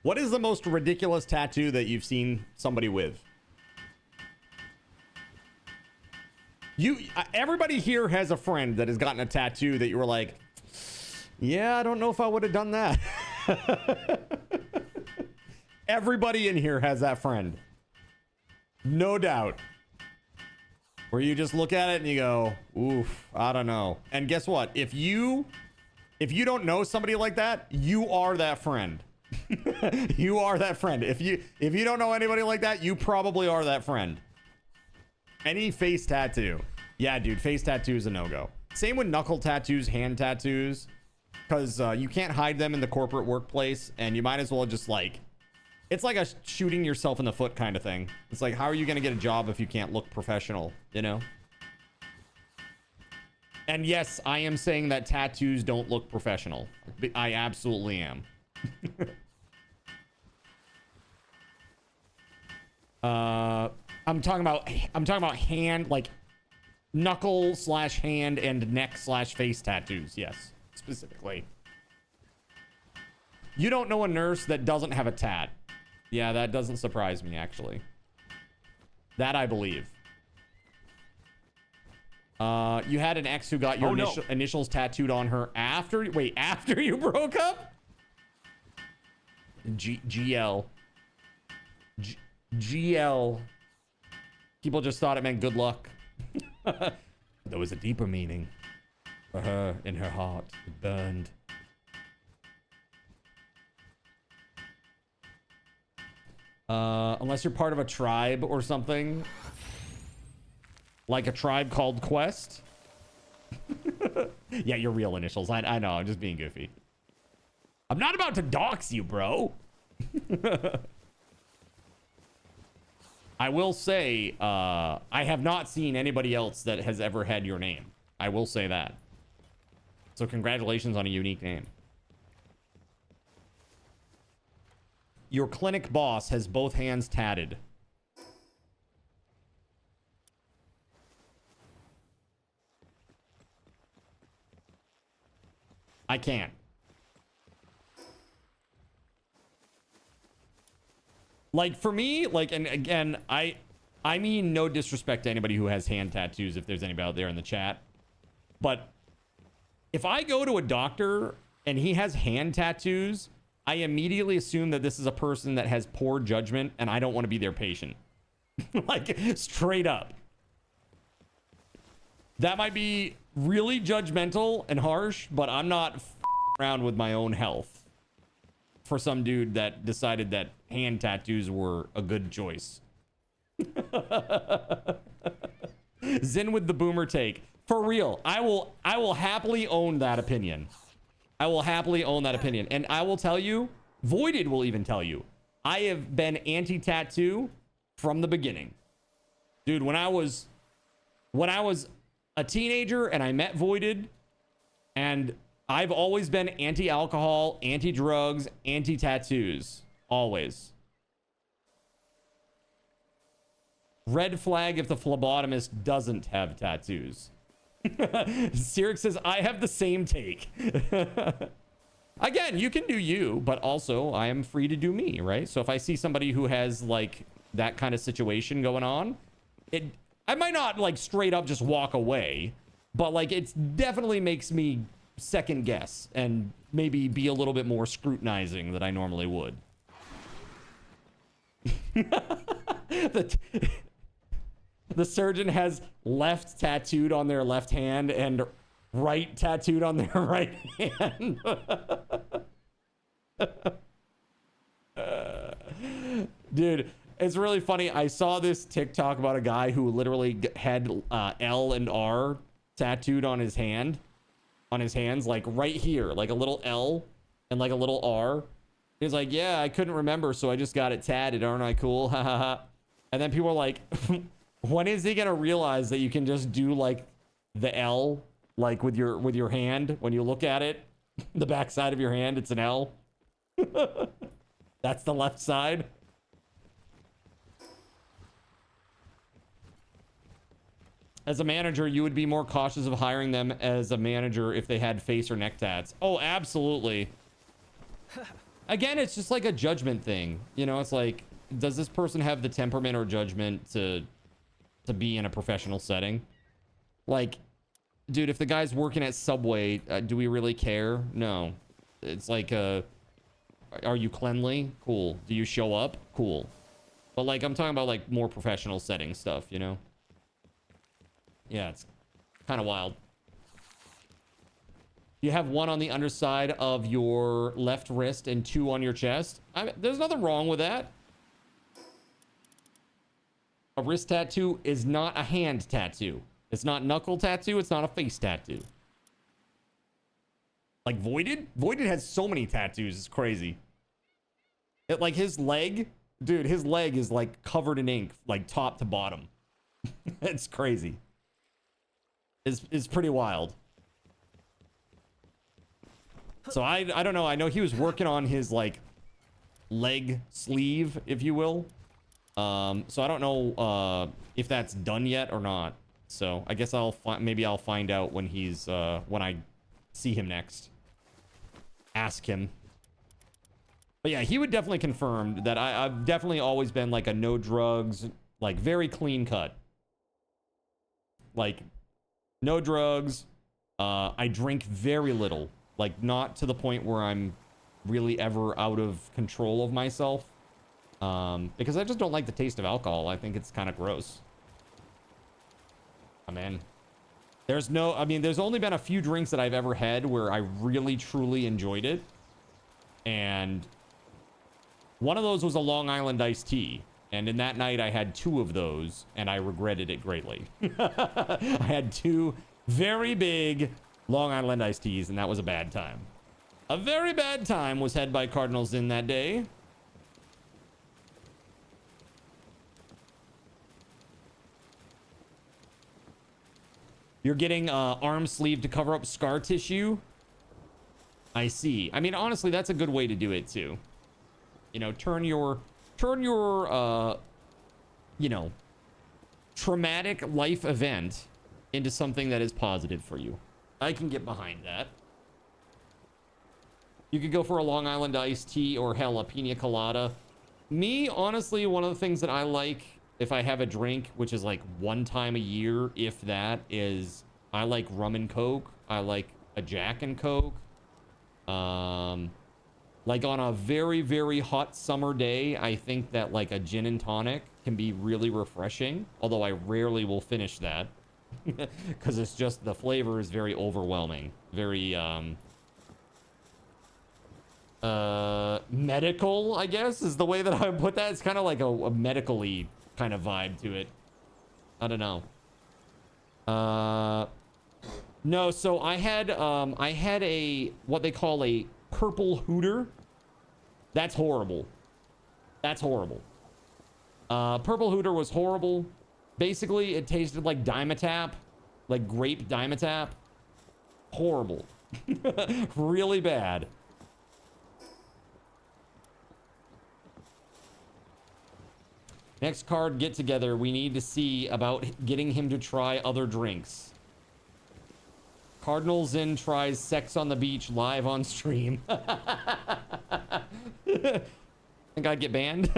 B: What is the most ridiculous tattoo that you've seen somebody with? Everybody here has a friend that has gotten a tattoo that you were like, yeah, I don't know if I would have done that. Everybody in here has that friend. No doubt. Where you just look at it and you go, oof, I don't know. And guess what? If you don't know somebody like that, you are that friend. You are that friend. If you don't know anybody like that, you probably are that friend. Any face tattoo. Yeah, dude, face tattoo is a no-go. Same with knuckle tattoos, hand tattoos, because you can't hide them in the corporate workplace, and you might as well just like It's like a shooting yourself in the foot kind of thing. It's like, how are you going to get a job if you can't look professional, you know? And yes, I am saying that tattoos don't look professional. I absolutely am. I'm talking about hand, like knuckle / hand and neck / face tattoos. Yes, specifically. You don't know a nurse that doesn't have a tat. Yeah, that doesn't surprise me, actually. That I believe. You had an ex who got your initials tattooed on her after you broke up? GL. GL. People just thought it meant good luck. There was a deeper meaning. For her, in her heart, it burned. Unless you're part of a tribe or something. Like a tribe called Quest. Yeah, your real initials. I know, I'm just being goofy. I'm not about to dox you, bro. I will say, I have not seen anybody else that has ever had your name. I will say that. So congratulations on a unique name. Your clinic boss has both hands tatted. I can't. Like, for me, like, and again, I mean no disrespect to anybody who has hand tattoos, if there's anybody out there in the chat. But if I go to a doctor and he has hand tattoos, I immediately assume that this is a person that has poor judgment and I don't want to be their patient. Like, straight up. That might be really judgmental and harsh, but I'm not around with my own health for some dude that decided that hand tattoos were a good choice. Zin with the boomer take. For real, I will happily own that opinion. I will happily own that opinion. And I will tell you, Voided will even tell you, I have been anti-tattoo from the beginning. Dude, when I was a teenager and I met Voided, and I've always been anti-alcohol, anti-drugs, anti-tattoos. Always. Red flag if the phlebotomist doesn't have tattoos. Sirik says, I have the same take. Again, you can do you, but also I am free to do me, right? So if I see somebody who has like that kind of situation going on, I might not like straight up just walk away, but like it definitely makes me second guess and maybe be a little bit more scrutinizing than I normally would. The surgeon has left tattooed on their left hand and right tattooed on their right hand. Dude, it's really funny. I saw this TikTok about a guy who literally had L and R tattooed on his hand, on his hands, like right here, like a little L and like a little R. He's like, yeah, I couldn't remember, so I just got it tatted. Aren't I cool? And then people are like, when is he gonna realize that you can just do like the L, like with your hand when you look at it, the back side of your hand, it's an L. That's the left side. As a manager, you would be more cautious of hiring them as a manager if they had face or neck tats. Oh, absolutely. Again, it's just like a judgment thing. You know, it's like, does this person have the temperament or judgment to be in a professional setting? Like, dude, if the guy's working at Subway, do we really care? No. It's like, are you cleanly? Cool. Do you show up? Cool. But like, I'm talking about like more professional setting stuff, you know? Yeah, it's kind of wild. You have one on the underside of your left wrist and two on your chest. There's nothing wrong with that. A wrist tattoo is not a hand tattoo. It's not knuckle tattoo. It's not a face tattoo. Like Voided? Voided has so many tattoos. It's crazy. It, like his leg, dude, his leg is like covered in ink, like top to bottom. It's crazy. It's pretty wild. So I don't know. I know he was working on his like leg sleeve, if you will. So I don't know if that's done yet or not. So I guess maybe I'll find out when he's when I see him next. Ask him. But yeah, he would definitely confirm that I've definitely always been like a no drugs, like very clean cut. Like no drugs. I drink very little, like not to the point where I'm really ever out of control of myself. Because I just don't like the taste of alcohol. I think it's kind of gross. Oh, man. There's only been a few drinks that I've ever had where I really, truly enjoyed it. And one of those was a Long Island iced tea. And in that night, I had 2 of those, and I regretted it greatly. I had 2 very big Long Island iced teas, and that was a bad time. A very bad time was had by Cardinals in that day. You're getting arm sleeve to cover up scar tissue. I see. I mean, honestly, that's a good way to do it too. You know, turn your you know, traumatic life event into something that is positive for you. I can get behind that. You could go for a Long Island iced tea or hell, a pina colada. Me, honestly, one of the things that I like if I have a drink, which is like 1 time a year, if that, is I like rum and coke. I like a Jack and Coke. Like on a very, very hot summer day, I think that like a gin and tonic can be really refreshing. Although I rarely will finish that because it's just the flavor is very overwhelming. Very, medical, I guess, is the way that I would put that. It's kind of like a medical-y kind of vibe to it. I don't know. No, so I had a what they call a purple hooter. That's horrible. That's horrible. Purple hooter was horrible. Basically, it tasted like Dimetap, like grape Dimetap. Horrible. Really bad. Next card get together, we need to see about getting him to try other drinks. Cardinals in tries sex on the beach live on stream. Think I'd get banned.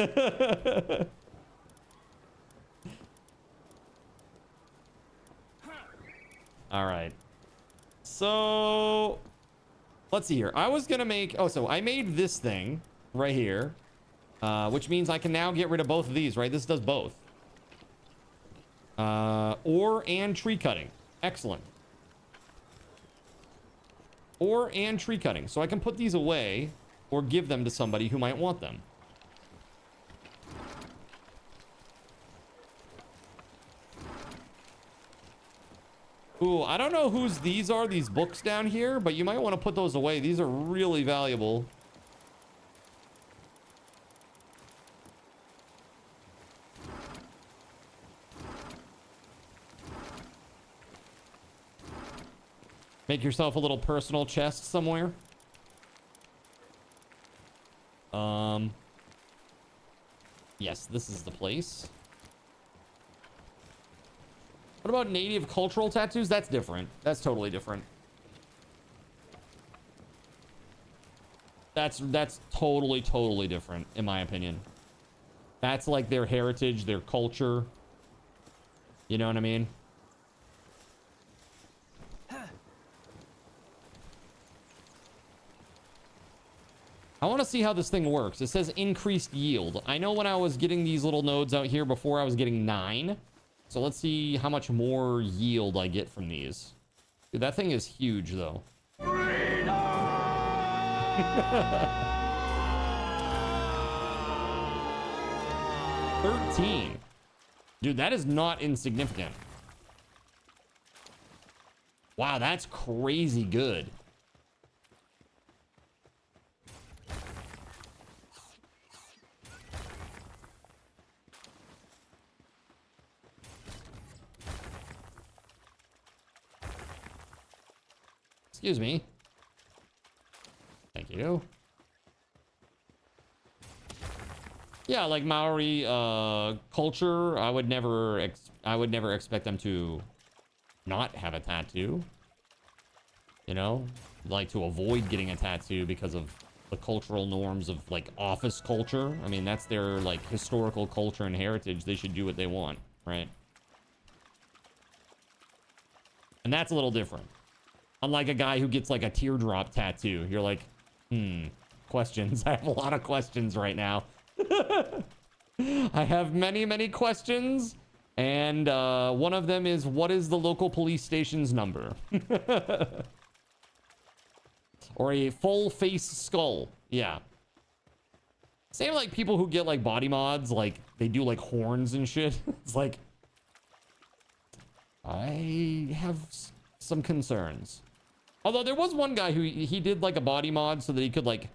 B: All right. So let's see here. I was gonna make, so I made this thing right here. Which means I can now get rid of both of these, right? This does both. Ore and tree cutting. Excellent. Ore and tree cutting. So I can put these away or give them to somebody who might want them. Ooh, I don't know whose these are, these books down here, but you might want to put those away. These are really valuable. Make yourself a little personal chest somewhere. Yes, this is the place. What about native cultural tattoos? That's different. That's totally different. That's totally different, in my opinion. That's like their heritage, their culture. You know what I mean? I want to see how this thing works. It says increased yield. I know when I was getting these little nodes out here before, I was getting 9. So let's see how much more yield I get from these. Dude, that thing is huge, though. 13. Dude, that is not insignificant. Wow, that's crazy good. Excuse me. Thank you. Yeah, like Maori culture, I would never expect them to not have a tattoo. You know, like to avoid getting a tattoo because of the cultural norms of like office culture. I mean, that's their like historical culture and heritage. They should do what they want, right? And that's a little different. Unlike a guy who gets like a teardrop tattoo, you're like, questions. I have a lot of questions right now. I have many, many questions. And one of them is, what is the local police station's number? Or a full face skull. Yeah. Same like people who get like body mods, like they do like horns and shit. It's like, I have some concerns. Although there was one guy who he did like a body mod so that he could like,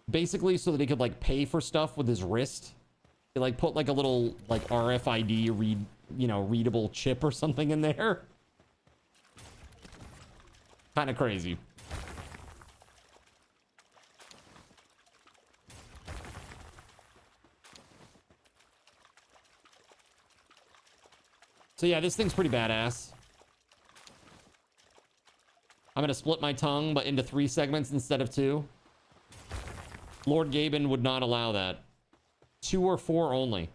B: basically so that he could like pay for stuff with his wrist. He like put like a little like RFID readable chip or something in there. Kind of crazy. So yeah, this thing's pretty badass. I'm gonna split my tongue, but into 3 segments instead of 2. Lord GabeN would not allow that. 2 or 4 only.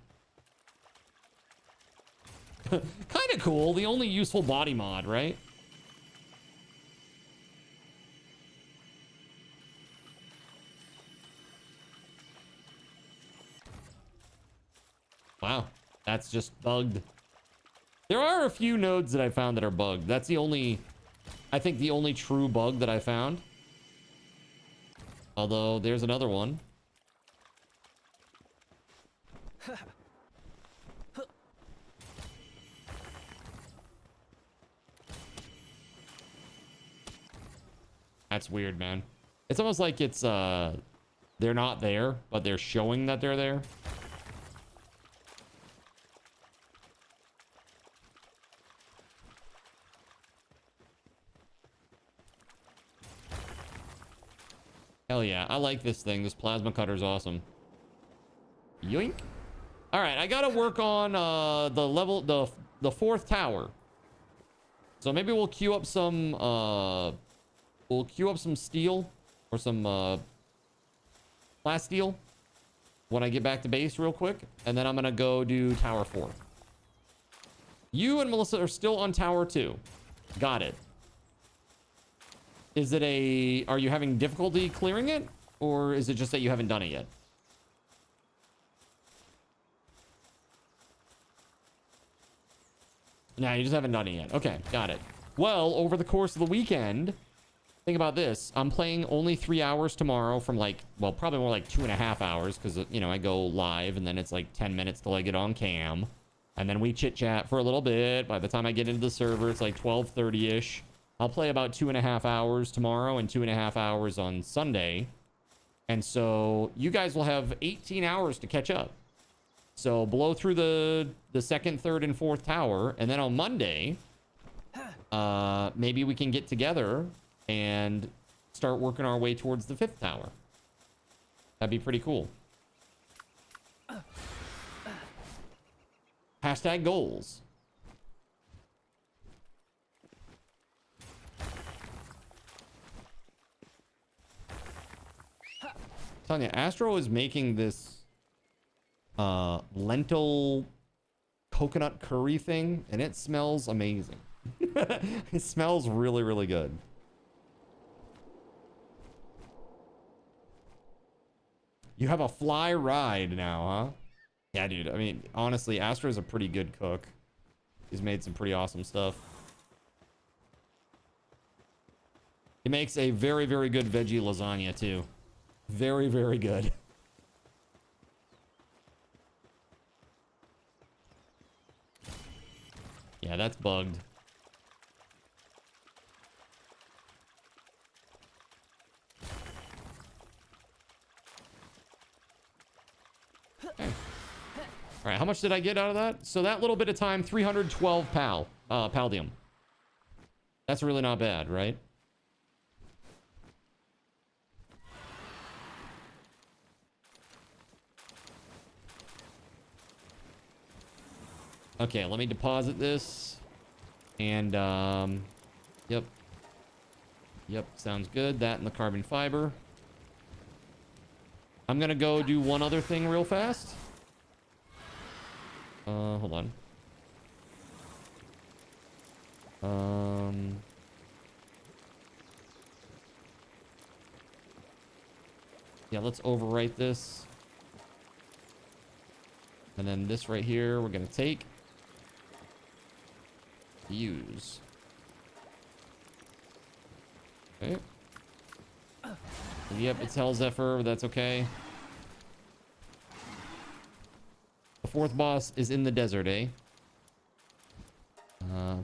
B: Kind of cool. The only useful body mod, right? Wow, that's just bugged. There are a few nodes that I found that are bugged. That's the only, I think the only true bug that I found. Although there's another one. That's weird, man. It's almost like it's they're not there, but they're showing that they're there. Hell yeah, I like this thing. This plasma cutter is awesome. Yoink. All right, I gotta work on the 4th tower. So maybe we'll queue up some steel or some plasteel when I get back to base real quick, and then I'm gonna go do tower 4. You and Melissa are still on tower 2. Got it. Is it are you having difficulty clearing it? Or is it just that you haven't done it yet? No, you just haven't done it yet. Okay, got it. Well, over the course of the weekend, think about this. I'm playing only 3 hours tomorrow from like, well, probably more like 2.5 hours because, you know, I go live and then it's like 10 minutes till I get on cam. And then we chit chat for a little bit. By the time I get into the server, it's like 12:30-ish. I'll play about 2.5 hours tomorrow and 2.5 hours on Sunday. And so you guys will have 18 hours to catch up. So blow through the 2nd, 3rd, and 4th tower. And then on Monday, maybe we can get together and start working our way towards the 5th tower. That'd be pretty cool. Hashtag goals. Telling you, Astro is making this lentil coconut curry thing, and it smells amazing. It smells really, really good. You have a fly ride now, huh? Yeah, dude. I mean, honestly, Astro's a pretty good cook. He's made some pretty awesome stuff. He makes a very, very good veggie lasagna, too. Very, very good. Yeah, that's bugged. Okay. All right, how much did I get out of that? So that little bit of time, 312 paldium. That's really not bad, right? Okay, let me deposit this. And, yep. Yep, sounds good. That and the carbon fiber. I'm gonna go do one other thing real fast. Hold on. Yeah, let's overwrite this. And then this right here, we're gonna take. Use. Okay. Yep, it's Hell Zephyr, that's okay. The fourth boss is in the desert, eh?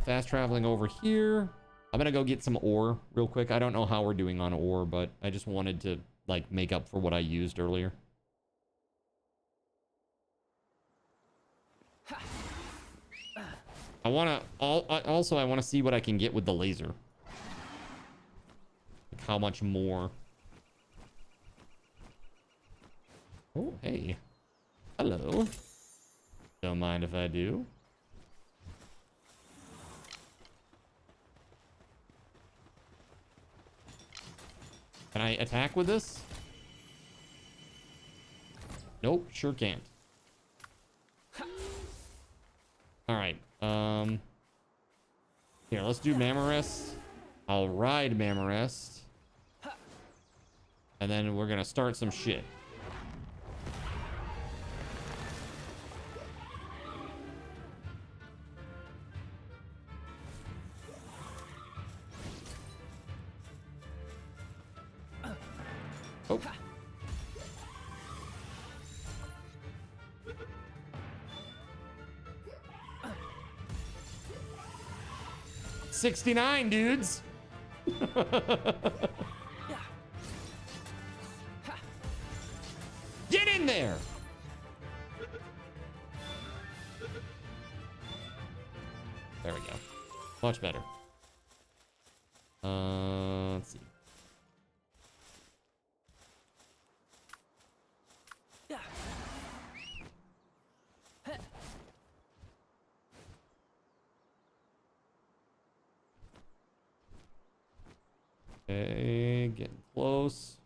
B: Fast traveling over here. I'm gonna go get some ore real quick. I don't know how we're doing on ore, but I just wanted to like make up for what I used earlier. I wanna also I wanna see what I can get with the laser. Like how much more. Oh, hey. Hello. Don't mind if I do. Can I attack with this? Nope, sure can't. All right. Here, let's do Mammorest. I'll ride Mammorest. And then we're gonna start some shit. Oh. $69, dudes. Get in there. There we go. Much better. Let's see. Okay, getting close.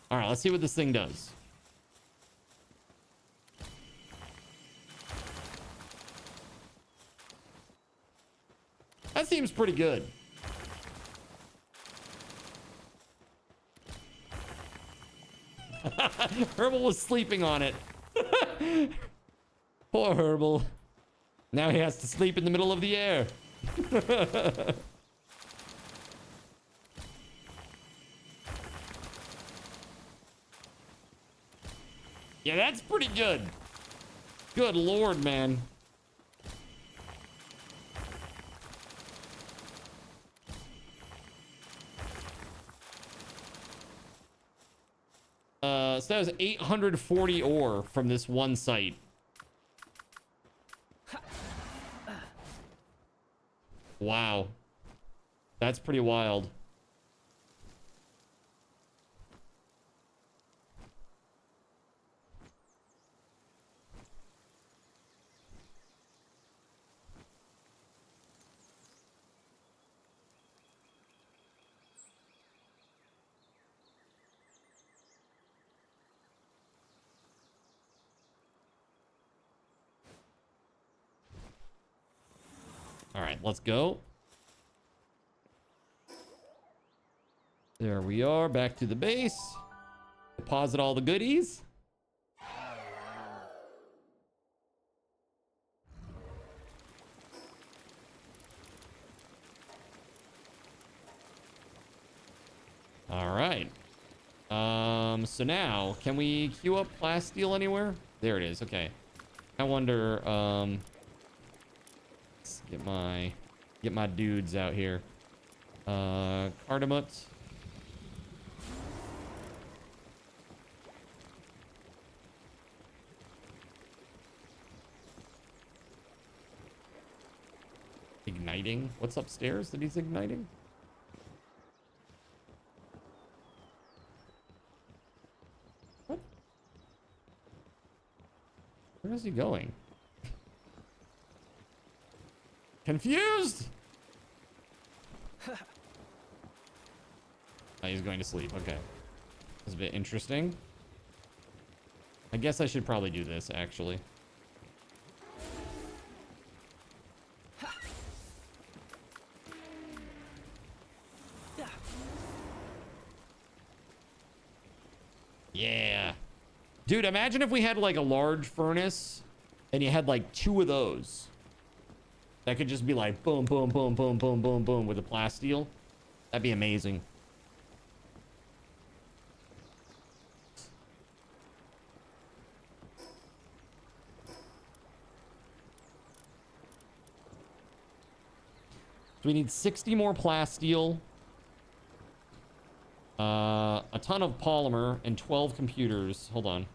B: All right, let's see what this thing does. That seems pretty good. Herbal was sleeping on it. Poor Herbal. Now he has to sleep in the middle of the air. Yeah, that's pretty good. Good lord, man. So that was 840 ore from this one site. Wow. That's pretty wild. All right, let's go. There we are, back to the base. Deposit all the goodies. All right. So now, can we queue up plasteel anywhere? There it is. Okay. I wonder. Let's get my dudes out here. Cardamut. Igniting. What's upstairs that he's igniting? What? Where is he going? Confused! Oh, he's going to sleep. Okay. That's a bit interesting. I guess I should probably do this, actually. Yeah. Dude, imagine if we had like a large furnace and you had like 2 of those. That could just be like boom, boom, boom, boom, boom, boom, boom with a plasteel. That'd be amazing. So we need 60 more plasteel, a ton of polymer, and 12 computers. Hold on.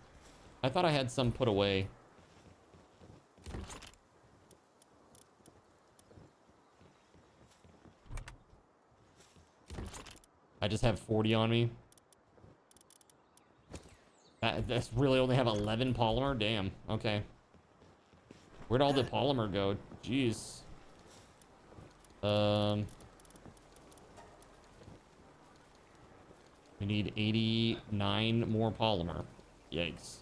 B: I thought I had some put away. I just have 40 on me. That's really only have 11 polymer? Damn. Okay. Where'd all the polymer go? Jeez. We need 89 more polymer. Yikes.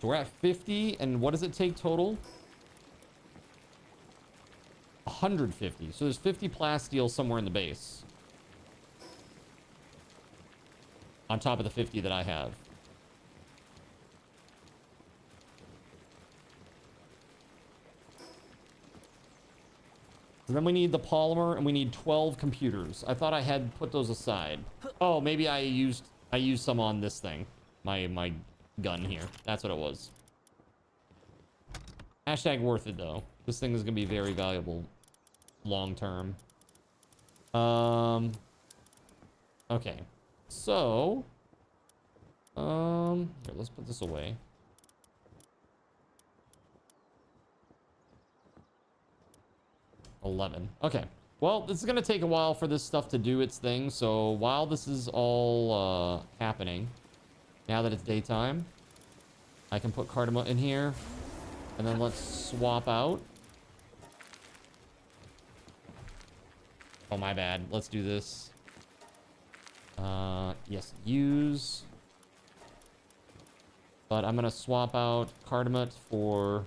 B: So we're at 50, and what does it take total? 150. So there's 50 plasteel somewhere in the base. On top of the 50 that I have. So then we need the polymer, and we need 12 computers. I thought I had put those aside. Oh, maybe I used some on this thing. My gun here. That's what it was. Hashtag worth it, though. This thing is going to be very valuable long term. Okay. So, here, let's put this away. Okay. Well, this is going to take a while for this stuff to do its thing. So while this is all happening, now that it's daytime, I can put cardamom in here. And then let's swap out. Oh, my bad. Let's do this. Yes, use. But I'm going to swap out cardamom for...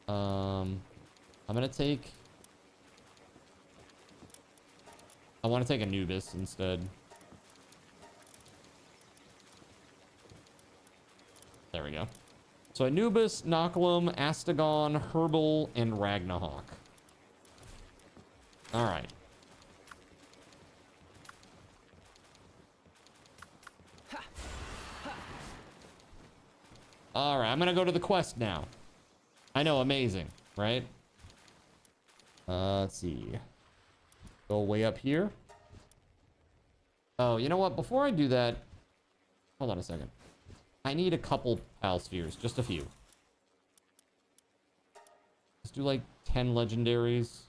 B: I'm going to take... I want to take Anubis instead. There we go. So Anubis, Noclum, Astagon, Herbal, and Ragnahawk. All right. All right, I'm going to go to the quest now. I know, amazing, right? Let's see. Go way up here. Oh, you know what? Before I do that, hold on a second. I need a couple pal spheres, just a few. Let's do like 10 legendaries.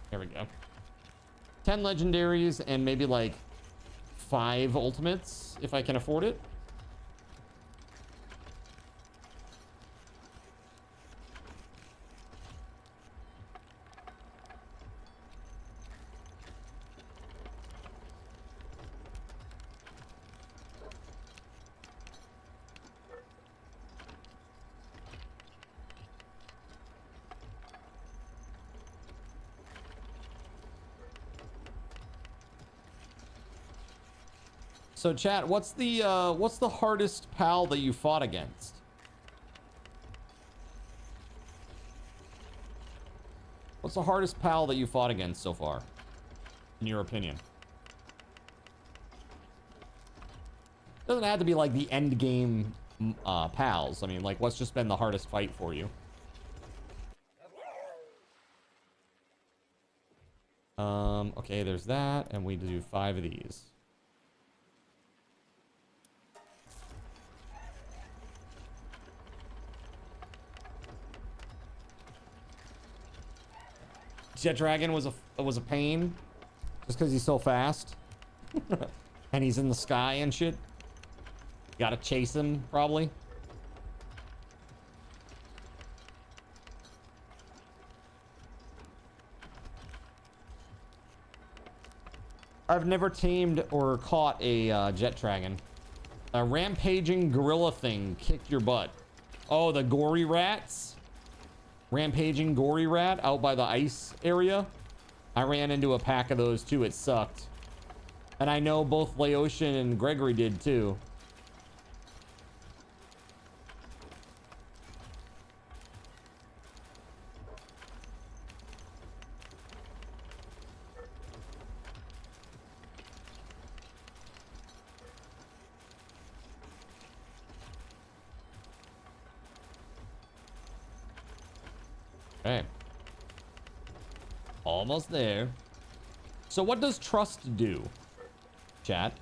B: There we go. 10 legendaries and maybe like 5 ultimates if I can afford it. So chat, what's the hardest pal that you fought against? What's the hardest pal that you fought against so far, in your opinion? Doesn't have to be like the end game pals. I mean, like, what's just been the hardest fight for you? Okay, there's that, and we do 5 of these. Jet Dragon was a pain, just because he's so fast, and he's in the sky and shit. Gotta chase him probably. I've never tamed or caught a jet dragon. A rampaging gorilla thing kicked your butt. Oh, the gory rats. Rampaging gory rat out by the ice area. I ran into a pack of those too. It sucked. And I know both Laotian and Gregory did too. Okay. Almost there. So what does trust do, chat?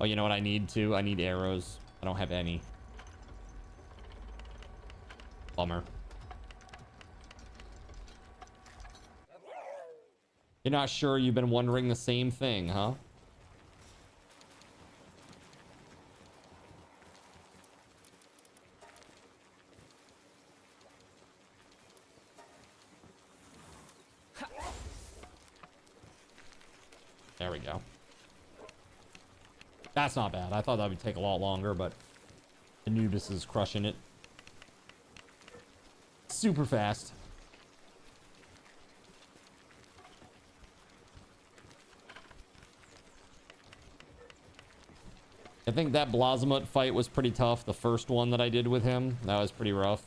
B: Oh, you know what I need too? I need arrows. I don't have any. Bummer. You're not sure? You've been wondering the same thing, huh? There we go. That's not bad. I thought that would take a lot longer, but Anubis is crushing it. Super fast. I think that Blazamut fight was pretty tough. The first one that I did with him, that was pretty rough.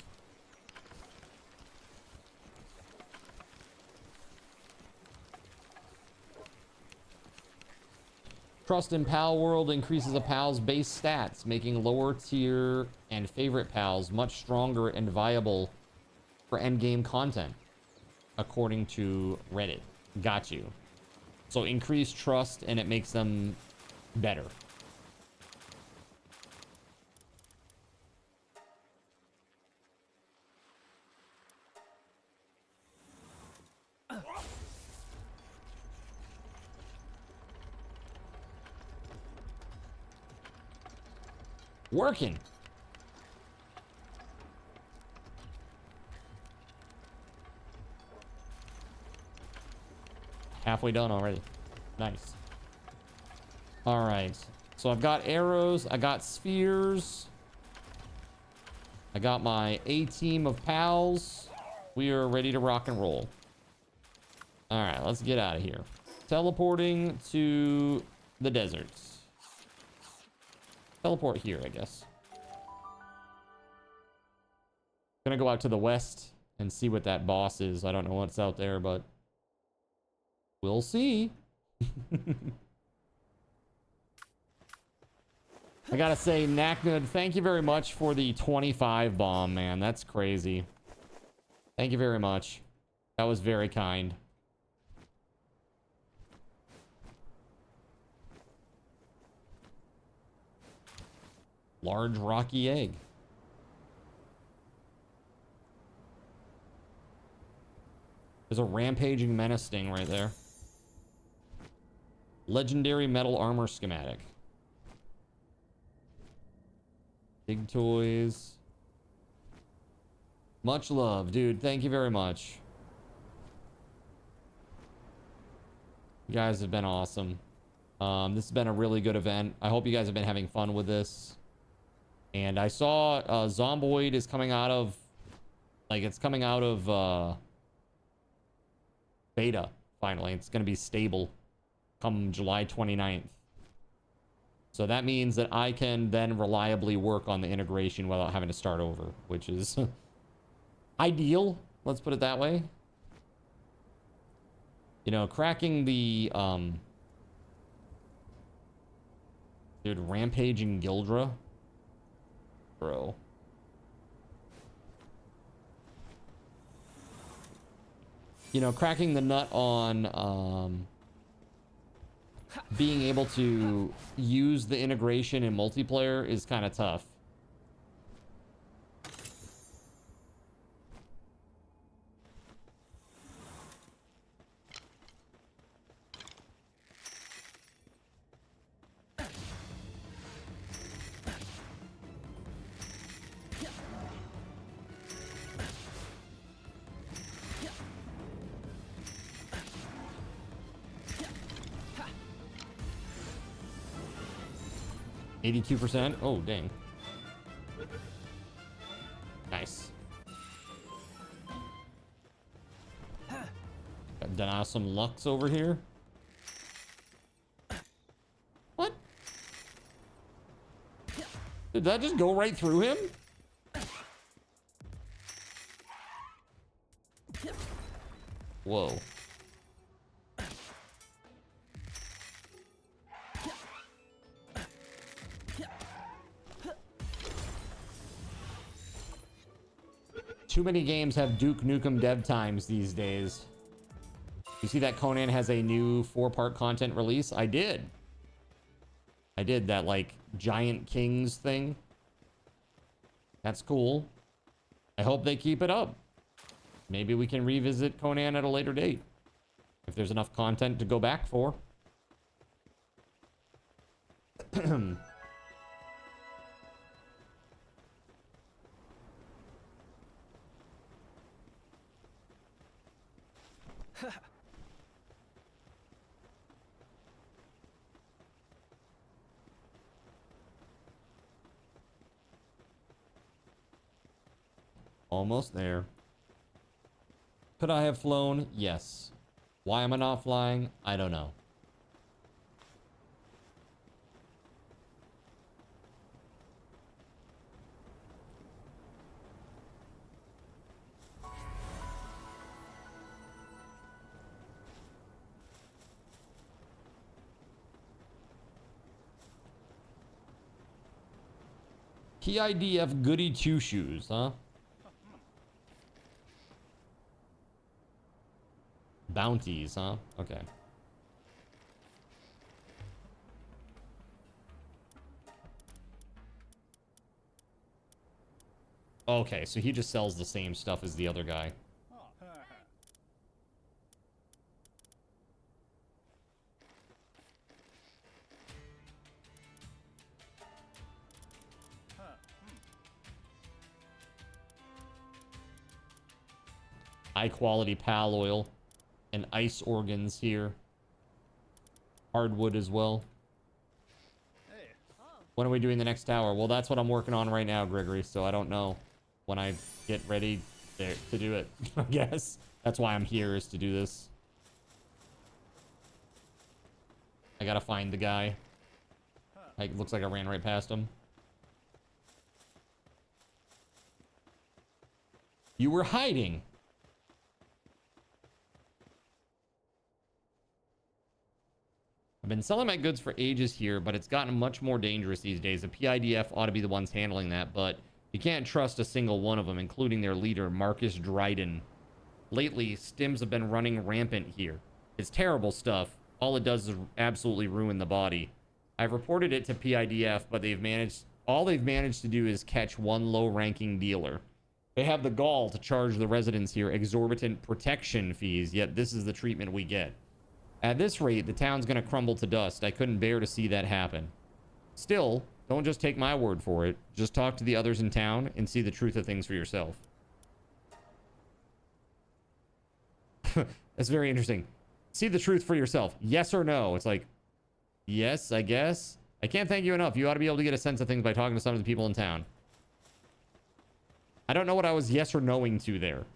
B: Trust in Palworld increases a pal's base stats, making lower tier and favorite pals much stronger and viable for endgame content, according to Reddit. Got you. So increase trust and it makes them better. Working. Halfway done already. Nice. All right. So I've got arrows. I got spheres. I got my A-team of pals. We are ready to rock and roll. All right, let's get out of here. Teleporting to the deserts. Teleport here, I guess. Gonna go out to the west and see what that boss is. I don't know what's out there, but we'll see. I gotta say, Naknud, thank you very much for the 25 bomb, man. That's crazy. Thank you very much. That was very kind. Large rocky egg. There's a rampaging menace sting right there. Legendary metal armor schematic. Big toys. Much love, dude. Thank you very much. You guys have been awesome. This has been a really good event. I hope you guys have been having fun with this. And I saw Zomboid is coming out of, like, it's coming out of beta, finally. It's going to be stable come July 29th. So that means that I can then reliably work on the integration without having to start over, which is ideal. Let's put it that way. You know, cracking the Dude, Rampage and Gildra? Bro. You know, cracking the nut on being able to use the integration in multiplayer is kind of tough. %. Oh, dang. Nice. Got done out some Lux over here. What? Did that just go right through him? Whoa. Too many games have Duke Nukem dev times these days. You see that Conan has a new 4-part content release? I did that, like, Giant Kings thing. That's cool. I hope they keep it up. Maybe we can revisit Conan at a later date, if there's enough content to go back for. Almost there. Could I have flown? Yes. Why am I not flying? I don't know. PIDF goody two shoes, huh? Bounties, huh? Okay. Okay, so he just sells the same stuff as the other guy. High quality pal oil and ice organs here. Hardwood as well. When are we doing the next tower? Well, that's what I'm working on right now, Gregory, so I don't know when I get ready there to do it. I guess that's why I'm here, is to do this. I gotta find the guy. Like, looks like I ran right past him. You were hiding. I've been selling my goods for ages here, but it's gotten much more dangerous these days. The PIDF ought to be the ones handling that, but you can't trust a single one of them, including their leader, Marcus Dryden. Lately, stims have been running rampant here. It's terrible stuff. All it does is absolutely ruin the body. I've reported it to PIDF, but all they've managed to do is catch one low-ranking dealer. They have the gall to charge the residents here exorbitant protection fees, yet this is the treatment we get. At this rate, the town's gonna crumble to dust. I couldn't bear to see that happen. Still, don't just take my word for it. Just talk to the others in town and see the truth of things for yourself. That's very interesting. See the truth for yourself. Yes or no? It's like, yes, I guess. I can't thank you enough. You ought to be able to get a sense of things by talking to some of the people in town. I don't know what I was yes or knowing to there.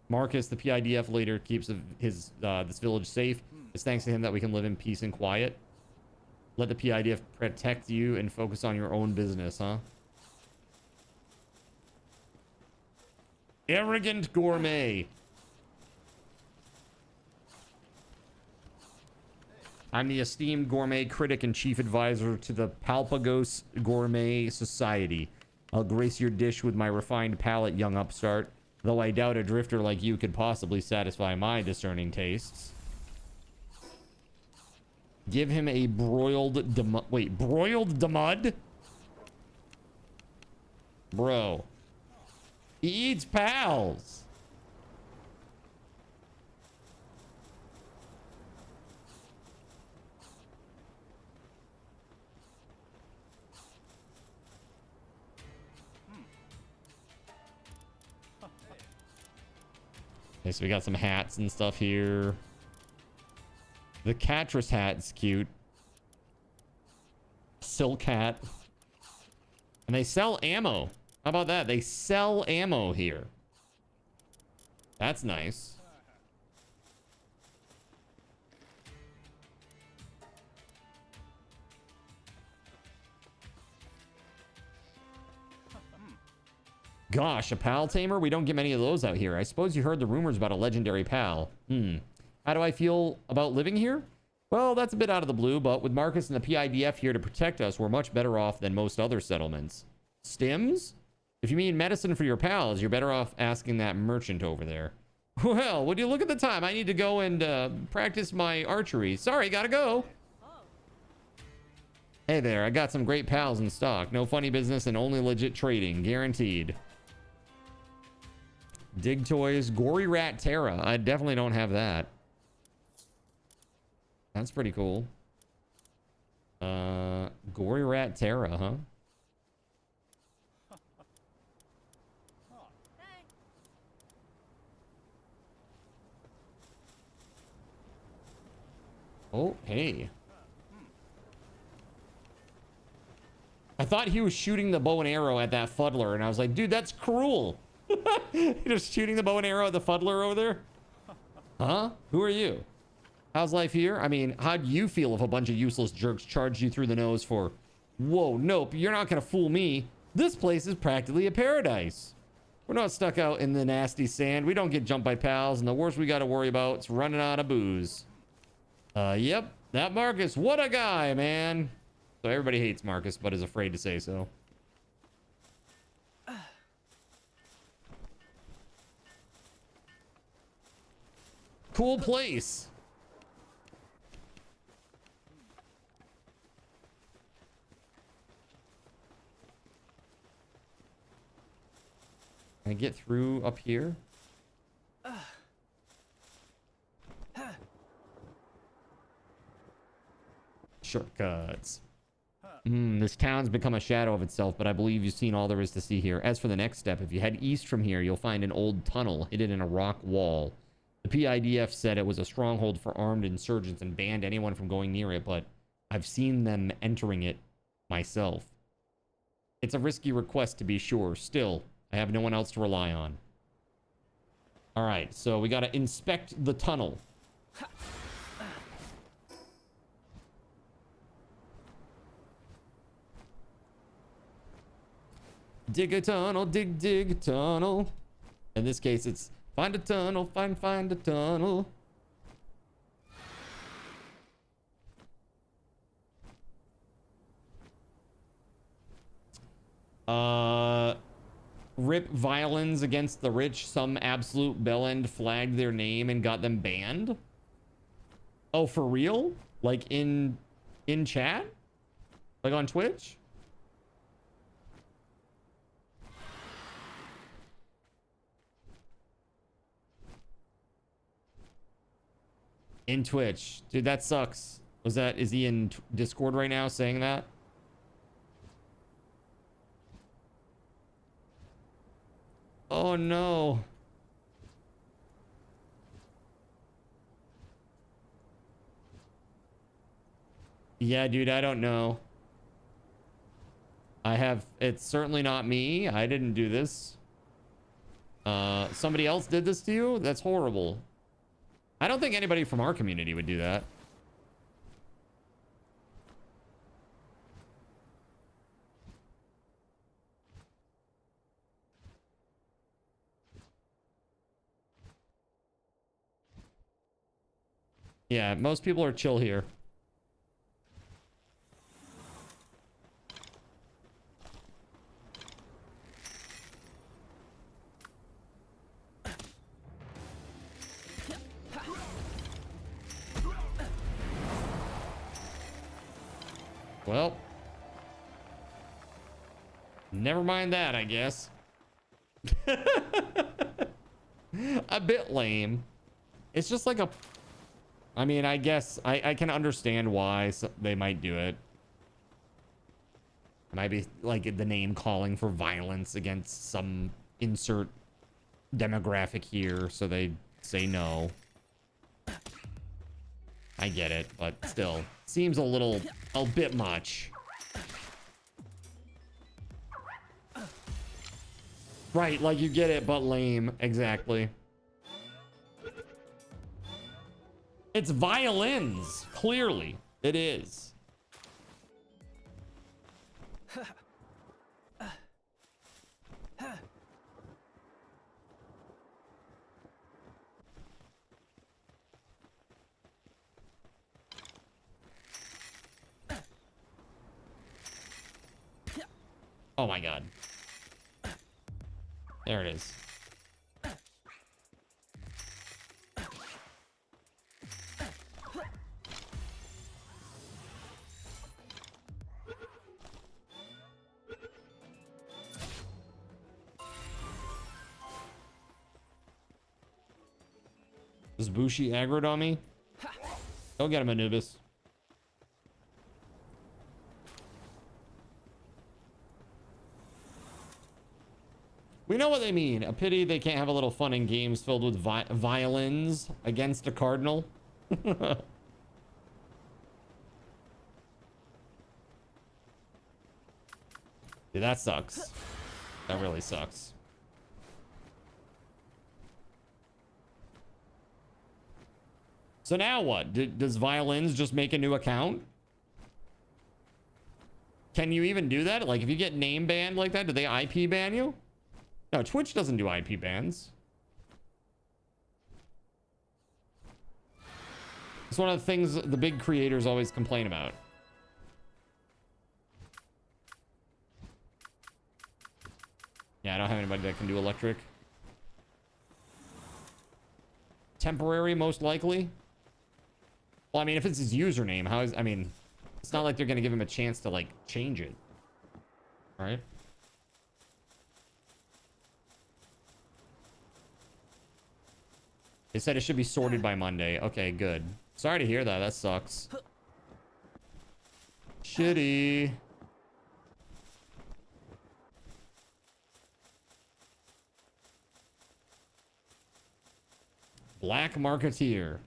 B: Marcus, the PIDF leader, keeps this village safe. It's thanks to him that we can live in peace and quiet. Let the PIDF protect you and focus on your own business, huh? Arrogant gourmet. I'm the esteemed gourmet critic and chief advisor to the Palpagos Gourmet Society. I'll grace your dish with my refined palate, young upstart, though I doubt a drifter like you could possibly satisfy my discerning tastes. Give him a broiled broiled demud? Bro. He eats pals. Okay, so we got some hats and stuff here. The Catress hat's cute. Silk hat. And they sell ammo. How about that? They sell ammo here. That's nice. Gosh, a pal tamer? We don't get many of those out here. I suppose you heard the rumors about a legendary pal. How do I feel about living here? Well, that's a bit out of the blue, but with Marcus and the PIDF here to protect us, we're much better off than most other settlements. Stims? If you mean medicine for your pals, you're better off asking that merchant over there. Well, would you look at the time? I need to go and practice my archery. Sorry, gotta go. Hey there, I got some great pals in stock. No funny business and only legit trading, guaranteed. Dig toys, Gory Rat Terra. I definitely don't have that. That's pretty cool. Gory Rat Terra, huh? Oh, hey. I thought he was shooting the bow and arrow at that fuddler, and I was like, dude, that's cruel. Just shooting the bow and arrow at the fuddler over there? Huh? Who are you? How's life here? I mean, how'd you feel if a bunch of useless jerks charged you through the nose for... Whoa, nope, you're not gonna fool me. This place is practically a paradise. We're not stuck out in the nasty sand. We don't get jumped by pals, and the worst we gotta worry about is running out of booze. Yep, that Marcus, what a guy, man. So everybody hates Marcus, but is afraid to say so. Cool place. Can I get through up here? Shortcuts. This town's become a shadow of itself, but I believe you've seen all there is to see here. As for the next step, if you head east from here, you'll find an old tunnel hidden in a rock wall. The PIDF said it was a stronghold for armed insurgents and banned anyone from going near it, but I've seen them entering it myself. It's a risky request to be sure. Still, I have no one else to rely on. All right, so we got to inspect the tunnel. Dig a tunnel, dig, dig a tunnel. In this case, it's find a tunnel, find a tunnel. Rip violins against the rich. Some absolute bellend flagged their name and got them banned. Oh, for real? Like in chat? Like on Twitch? In Twitch. Dude, that sucks. Is he in Discord right now saying that? Oh no. Yeah, dude, I don't know. It's certainly not me. I didn't do this. Somebody else did this to you? That's horrible. I don't think anybody from our community would do that. Yeah, most people are chill here. Well, never mind that, I guess. A bit lame. It's just like a... I mean, I guess I can understand why they might do it. It might be like the name calling for violence against some insert demographic here, so they say no. I get it, but still. Seems a bit much. Right, like you get it, but lame. Exactly. It's violins. Clearly, it is. Oh my god. There it is. Is Bushi aggroed on me? Go get him, Anubis. We know what they mean. A pity they can't have a little fun in games filled with violins against a cardinal. Dude, that sucks. That really sucks. So now what? Does violins just make a new account? Can you even do that? Like if you get name banned like that, do they IP ban you? No, Twitch doesn't do IP bans. It's one of the things the big creators always complain about. Yeah, I don't have anybody that can do electric. Temporary, most likely. Well, I mean, if it's his username, I mean, it's not like they're going to give him a chance to, like, change it. Right? They said it should be sorted by Monday. Okay, good. Sorry to hear that. That sucks. Shitty. Black Marketeer.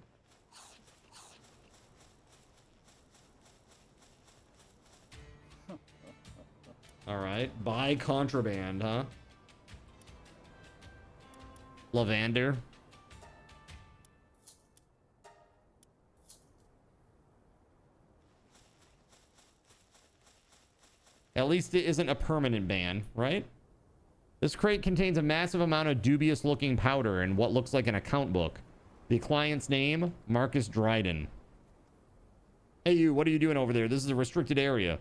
B: All right. Buy contraband, huh? Lavander. At least it isn't a permanent ban, right? This crate contains a massive amount of dubious looking powder and what looks like an account book. The client's name, Marcus Dryden. Hey you, what are you doing over there? This is a restricted area.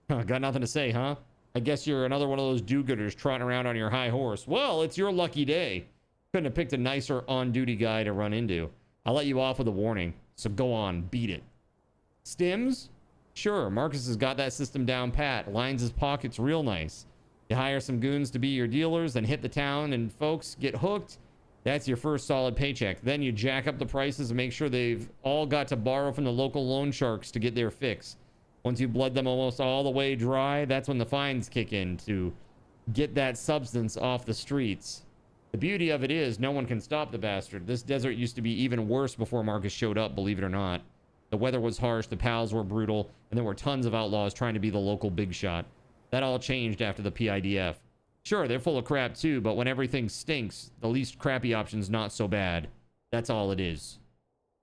B: Got nothing to say, huh? I guess you're another one of those do-gooders trotting around on your high horse. Well, it's your lucky day. Couldn't have picked a nicer on-duty guy to run into. I'll let you off with a warning, so go on, beat it. Stims? Sure, Marcus has got that system down pat. Lines his pockets real nice. You hire some goons to be your dealers, then hit the town, and folks get hooked. That's your first solid paycheck. Then you jack up the prices and make sure they've all got to borrow from the local loan sharks to get their fix. Once you bled them almost all the way dry, that's when the fines kick in to get that substance off the streets. The beauty of it is no one can stop the bastard. This desert used to be even worse before Marcus showed up, believe it or not. The weather was harsh, the pals were brutal, and there were tons of outlaws trying to be the local big shot. That all changed after the PIDF. Sure, they're full of crap too, but when everything stinks, the least crappy option's not so bad. That's all it is.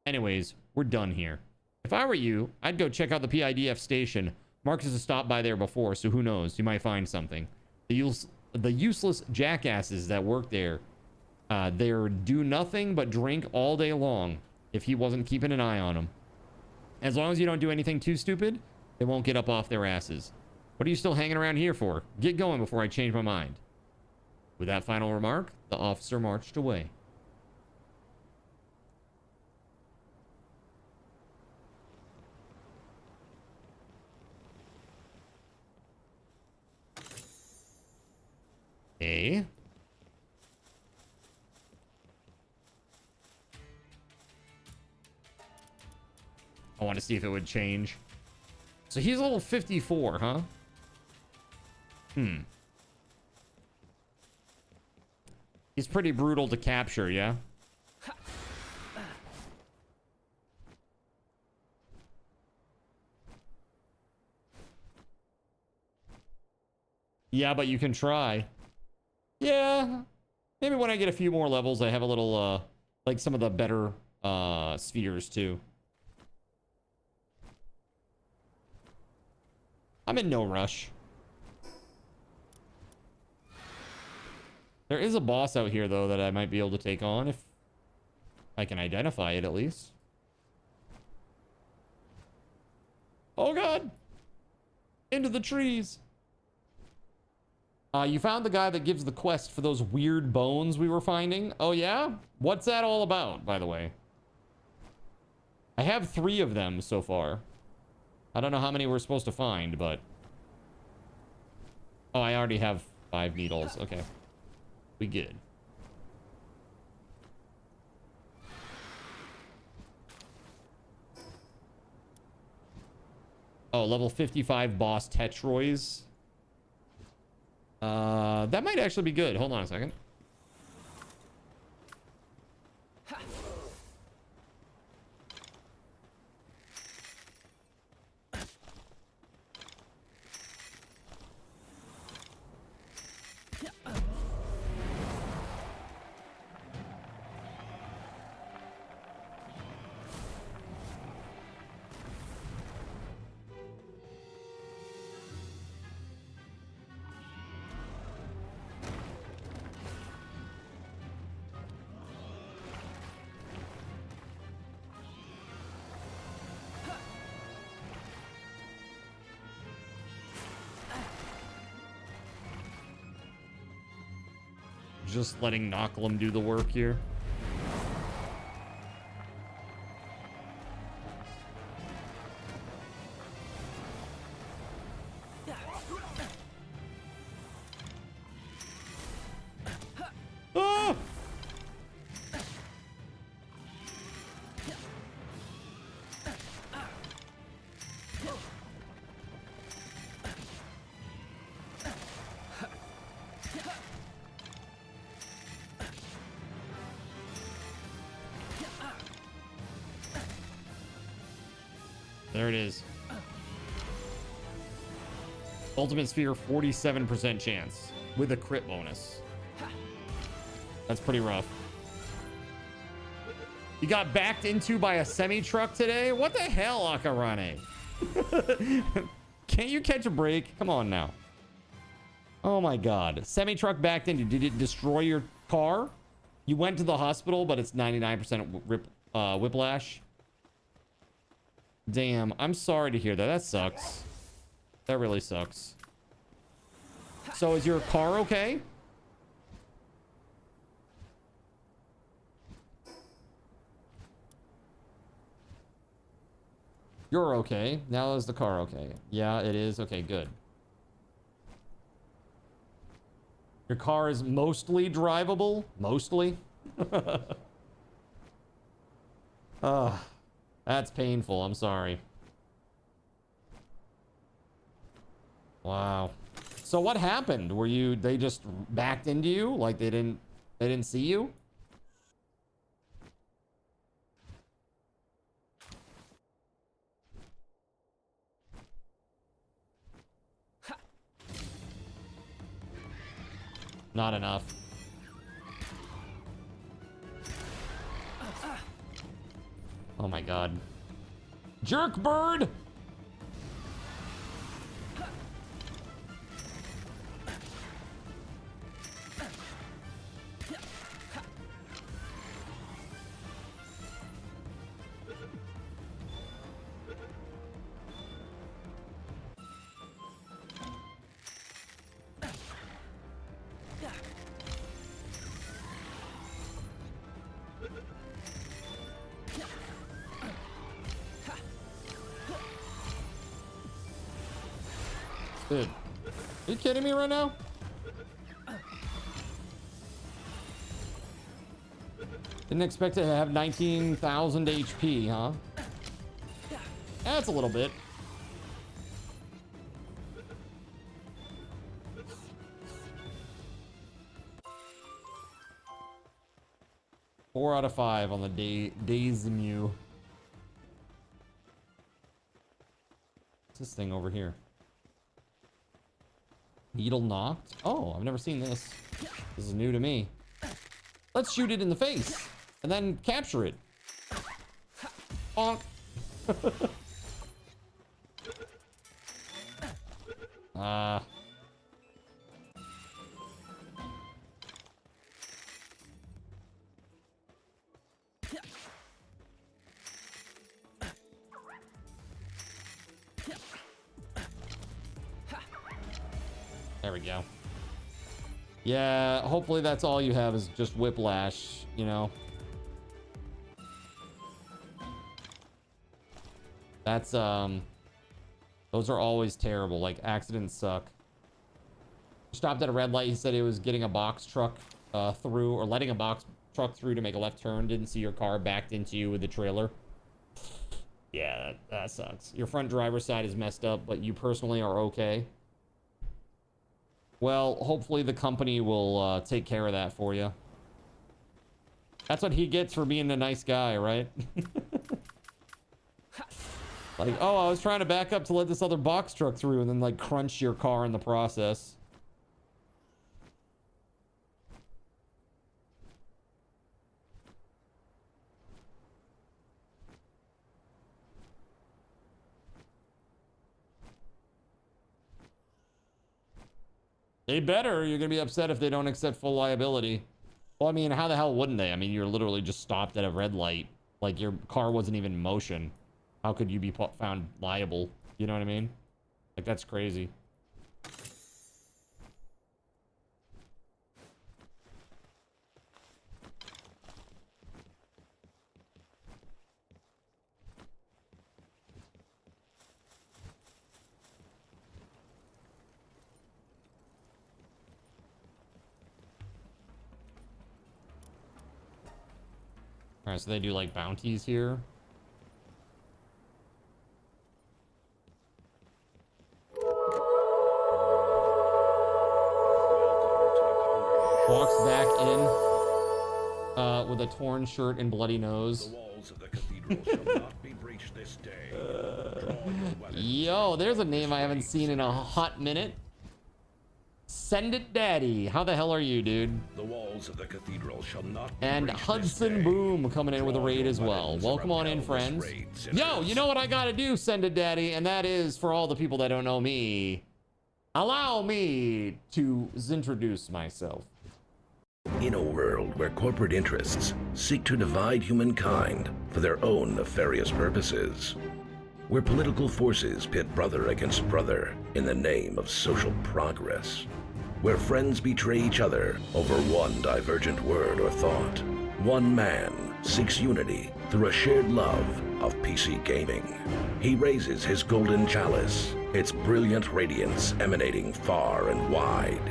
B: Anyways, we're done here. If I were you, I'd go check out the PIDF station. Marcus has stopped by there before, so who knows? You might find something. The useless jackasses that work there They're do nothing but drink all day long if he wasn't keeping an eye on them. As long as you don't do anything too stupid, they won't get up off their asses. What are you still hanging around here for? Get going before I change my mind. With that final remark, the officer marched away. Okay. I want to see if it would change. So he's level 54, huh? He's pretty brutal to capture, yeah? Yeah, but you can try. Yeah. Maybe when I get a few more levels, I have a little, like some of the better spheres, too. I'm in no rush. There is a boss out here, though, that I might be able to take on if I can identify it, at least. Oh, God. Into the trees. You found the guy that gives the quest for those weird bones we were finding. Oh, yeah? What's that all about, by the way? I have 3 of them so far. I don't know how many we're supposed to find, but... Oh, I already have 5 needles. Okay. We good. Oh, level 55 boss Tetroys. That might actually be good. Hold on a second. Just letting Knocklem do the work here. Ah! There it is. Ultimate Sphere, 47% chance with a crit bonus. That's pretty rough. You got backed into by a semi-truck today? What the hell, Akarane? Can't you catch a break? Come on now. Oh my god. Semi-truck backed into. Did it destroy your car? You went to the hospital, but it's 99% whiplash. Damn, I'm sorry to hear that. That sucks. That really sucks. So is your car okay? You're okay. Now is the car okay? Yeah, it is. Okay, good. Your car is mostly drivable? Mostly? That's painful. I'm sorry. Wow. So what happened? Were you, they just backed into you? Like they didn't see you? Not enough. Oh my god. Jerk bird! Dude, are you kidding me right now? Didn't expect to have 19,000 HP, huh? That's a little bit. Four out of 5 on the Days Mew. What's this thing over here? Needle knocked? Oh, I've never seen this. This is new to me. Let's shoot it in the face and then capture it. Bonk. There we go. Yeah, hopefully that's all you have is just whiplash, you know. That's those are always terrible. Like, accidents suck. Stopped at a red light. He said he was getting a box truck through, or letting a box truck through to make a left turn. Didn't see your car, backed into you with the trailer. Yeah, that sucks. Your front driver's side is messed up, but you personally are okay. Well, hopefully the company will take care of that for you. That's what he gets for being a nice guy, right? Like, oh, I was trying to back up to let this other box truck through and then, like, crunch your car in the process. They better. You're gonna be upset if they don't accept full liability. Well, I mean, how the hell wouldn't they? I mean, you're literally just stopped at a red light. Like, your car wasn't even in motion. How could you be found liable? You know what I mean? Like, that's crazy. All right, so they do like bounties here. Walks back in with a torn shirt and bloody nose.
A: The walls of the cathedral shall not be breached this day.
B: Yo, there's a name I haven't seen in a hot minute. Send it, Daddy. How the hell are you, dude?
A: The walls of the cathedral shall not be
B: and
A: breached
B: Hudson
A: this day.
B: Boom coming in with a raid as well. Welcome on in, friends. Yo, you know what I gotta do, Send it, Daddy, and that is for all the people that don't know me. Allow me to introduce myself.
A: In a world where corporate interests seek to divide humankind for their own nefarious purposes, where political forces pit brother against brother in the name of social progress, where friends betray each other over one divergent word or thought, one man seeks unity through a shared love of PC gaming. He raises his golden chalice, its brilliant radiance emanating far and wide,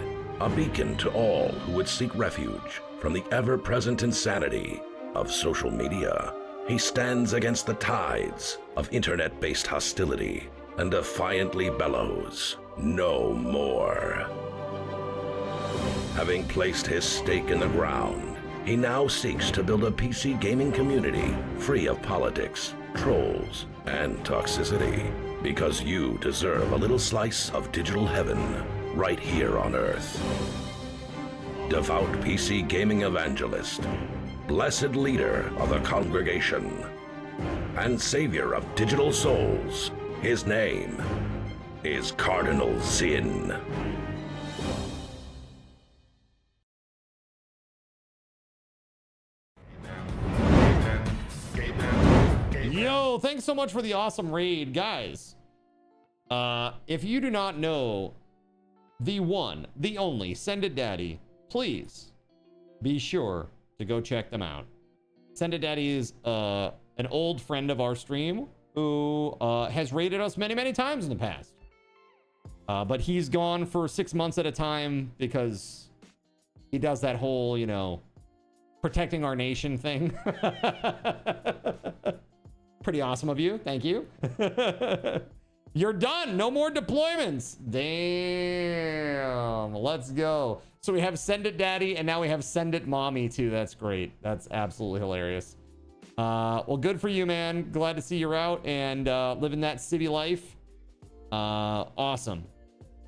A: a beacon to all who would seek refuge from the ever-present insanity of social media. He stands against the tides of internet-based hostility and defiantly bellows, "No more." Having placed his stake in the ground, he now seeks to build a PC gaming community free of politics, trolls, and toxicity, because you deserve a little slice of digital heaven right here on Earth. Devout PC gaming evangelist, blessed leader of the congregation, and savior of digital souls, his name is Cardinal Zin.
B: Yo, thanks so much for the awesome raid, guys. If you do not know the one, the only Send It Daddy, please be sure to go check them out. Send It Daddy is an old friend of our stream who has raided us many, many times in the past. But he's gone for 6 months at a time because he does that whole, you know, protecting our nation thing. Pretty awesome of you. Thank you. You're done. No more deployments. Damn. Let's go. So we have Send It Daddy, and now we have Send It Mommy too. That's great. That's absolutely hilarious. Well, good for you, man. Glad to see you're out and living that city life. Awesome.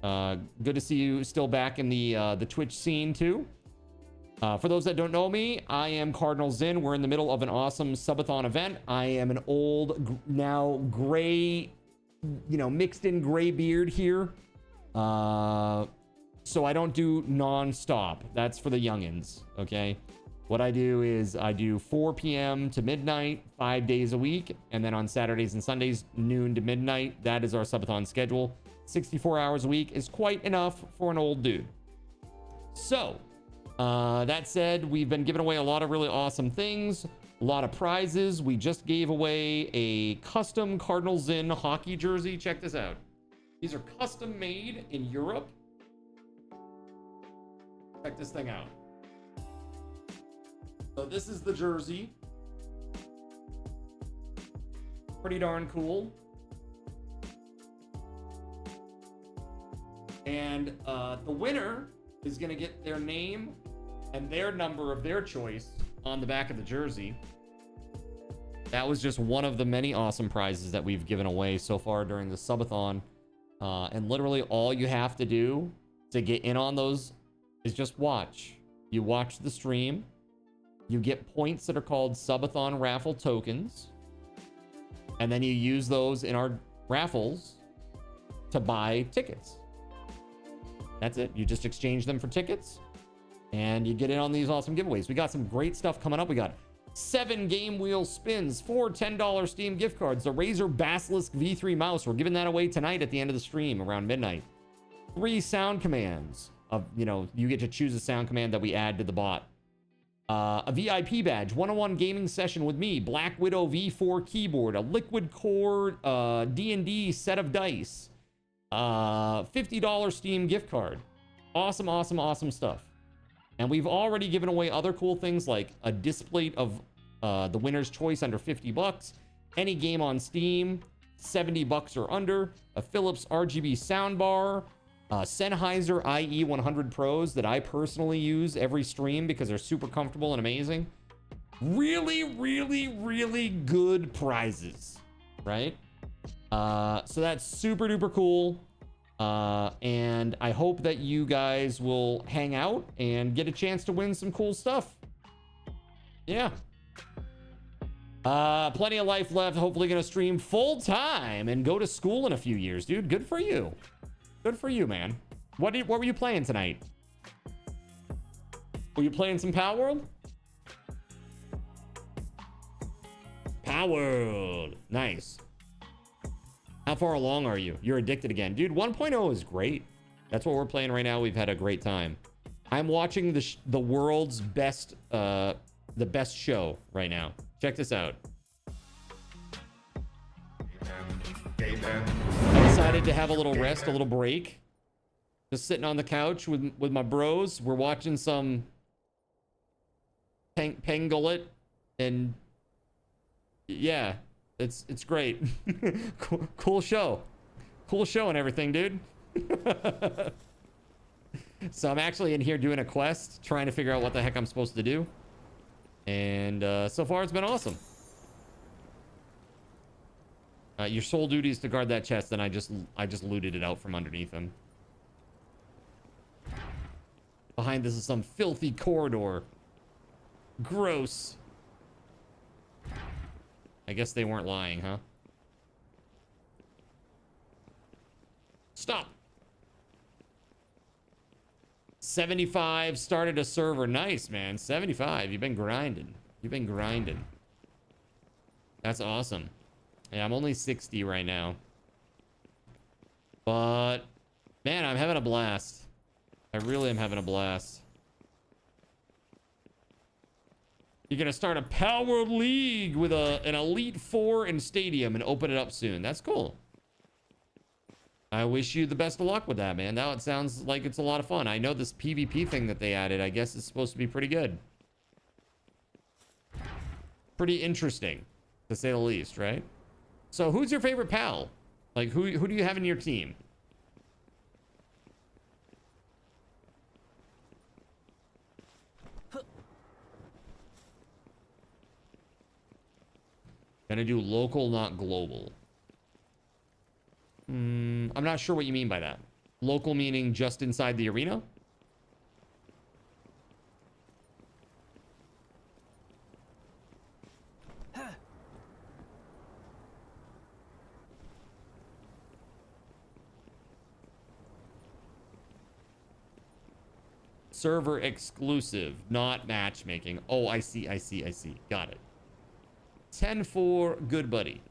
B: Good to see you still back in the Twitch scene too. For those that don't know me, I am Cardinal Zin. We're in the middle of an awesome Subathon event. I am an old, now gray, you know, mixed in gray beard here. So I don't do non-stop. That's for the youngins, okay? What I do is I do 4 p.m. to midnight, 5 days a week. And then on Saturdays and Sundays, noon to midnight. That is our Subathon schedule. 64 hours a week is quite enough for an old dude. So, that said, we've been giving away a lot of really awesome things, a lot of prizes. We just gave away a custom Cardinal Zin hockey jersey. Check this out. These are custom made in Europe. Check this thing out. So this is the jersey. Pretty darn cool. And the winner is going to get their name and their number of their choice on the back of the jersey. That was just one of the many awesome prizes that we've given away so far during the Subathon. And literally all you have to do to get in on those is just watch. You watch the stream. You get points that are called Subathon raffle tokens. And then you use those in our raffles to buy tickets. That's it. You just exchange them for tickets and you get in on these awesome giveaways. We got some great stuff coming up. We got 7 game wheel spins, 4 $10 Steam gift cards, the Razer Basilisk V3 mouse. We're giving that away tonight at the end of the stream around midnight. 3 sound commands of, you know, you get to choose a sound command that we add to the bot. A VIP badge, one-on-one gaming session with me, Black Widow V4 keyboard, a Liquid Core D&D set of dice, $50 Steam gift card. Awesome, awesome, awesome stuff. And we've already given away other cool things like a display of the winner's choice under 50 bucks, any game on Steam, 70 bucks or under, a Philips RGB soundbar, Sennheiser IE100 Pros that I personally use every stream because they're super comfortable and amazing. Really, really, really good prizes, right? So that's super duper cool. And I hope that you guys will hang out and get a chance to win some cool stuff. Yeah. Plenty of life left. Hopefully gonna stream full time and go to school in a few years, dude. Good for you. Good for you, man. What were you playing tonight? Were you playing some Palworld? Palworld. Nice. How far along are you? You're addicted again. Dude, 1.0 is great. That's what we're playing right now. We've had a great time. I'm watching the world's best, the best show right now. Check this out. I decided to have a little rest, a little break. Just sitting on the couch with my bros. We're watching some Pangolin, and yeah, it's great. Cool show. Cool show and everything, dude. So I'm actually in here doing a quest, trying to figure out what the heck I'm supposed to do. And so far it's been awesome. Your sole duty is to guard that chest, and I just looted it out from underneath him. Behind this is some filthy corridor. Gross. I guess they weren't lying, huh? Stop. 75 started a server. Nice, man. 75. You've been grinding. You've been grinding. That's awesome. Yeah, I'm only 60 right now. But, man, I'm having a blast. I really am having a blast. You're going to start a Palworld League with an Elite Four in Stadium and open it up soon. That's cool. I wish you the best of luck with that, man. Now it sounds like it's a lot of fun. I know this PvP thing that they added, I guess it's supposed to be pretty good. Pretty interesting, to say the least, right? So who's your favorite pal? Like, who do you have in your team? Gonna do local, not global. I'm not sure what you mean by that. Local meaning just inside the arena? Server exclusive, not matchmaking. Oh, I see. Got it. 10-4, good buddy.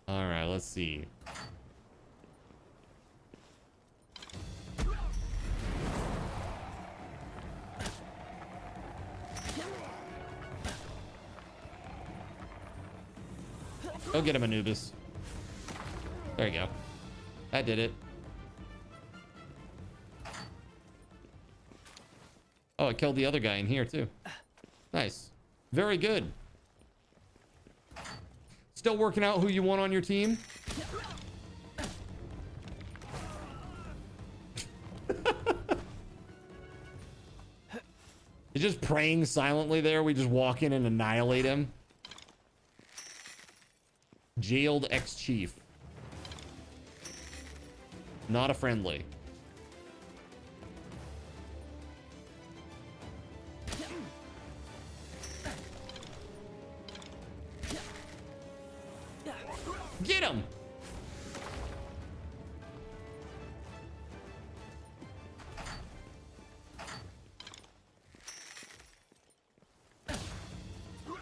B: All right, let's see. Go get him, Anubis. There you go. That did it. Oh, it killed the other guy in here too. Nice. Very good. Still working out who you want on your team? He's just praying silently there. We just walk in and annihilate him. Jailed ex-chief. Not a friendly. Get him!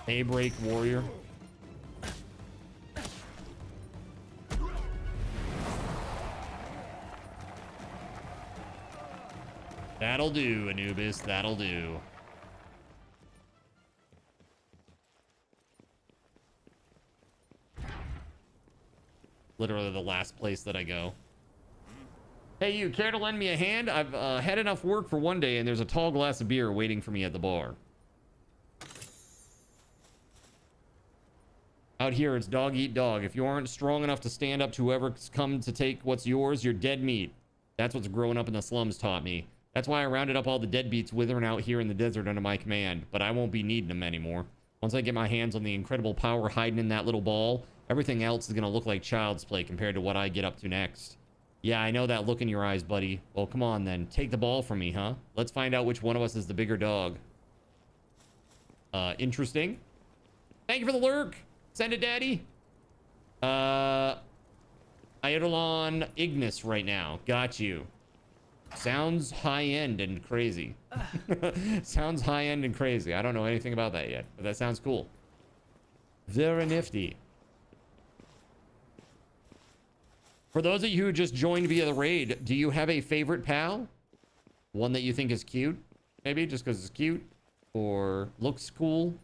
B: Daybreak warrior. That'll do, Anubis. That'll do. Literally the last place that I go. Hey, you care to lend me a hand? I've had enough work for one day and there's a tall glass of beer waiting for me at the bar. Out here, it's dog eat dog. If you aren't strong enough to stand up to whoever's come to take what's yours, you're dead meat. That's what's growing up in the slums taught me. That's why I rounded up all the deadbeats withering out here in the desert under my command. But I won't be needing them anymore. Once I get my hands on the incredible power hiding in that little ball, everything else is going to look like child's play compared to what I get up to next. Yeah, I know that look in your eyes, buddy. Well, come on then. Take the ball from me, huh? Let's find out which one of us is the bigger dog. Interesting. Thank you for the lurk. Send it, daddy. Eidolon Ignis right now. Got you. Sounds high-end and crazy. Sounds high-end and crazy. I don't know anything about that yet, but that sounds cool. Very nifty. For those of you who just joined via the raid, do you have a favorite pal? One that you think is cute? Maybe just because it's cute or looks cool?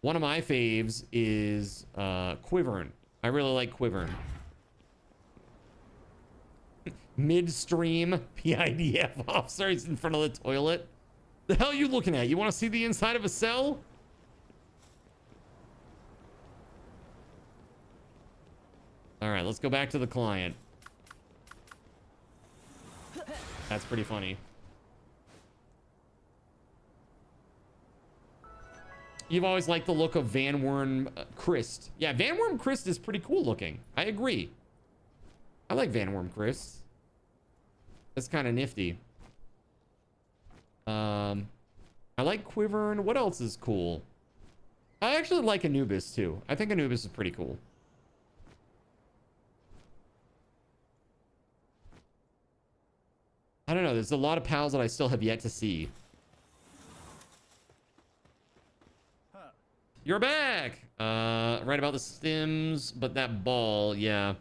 B: One of my faves is Quivern. I really like Quivern. Midstream PIDF officer. He's in front of the toilet. The hell are you looking at? You want to see the inside of a cell? All right, let's go back to the client. That's pretty funny. You've always liked the look of Van Worm Christ. Yeah, Van Worm Christ is pretty cool looking. I agree. I like Van Worm Christ. That's kind of nifty. I like Quivern. What else is cool? I actually like Anubis too. I think Anubis is pretty cool. I don't know. There's a lot of pals that I still have yet to see. You're back! Right about the stims, but that ball, yeah.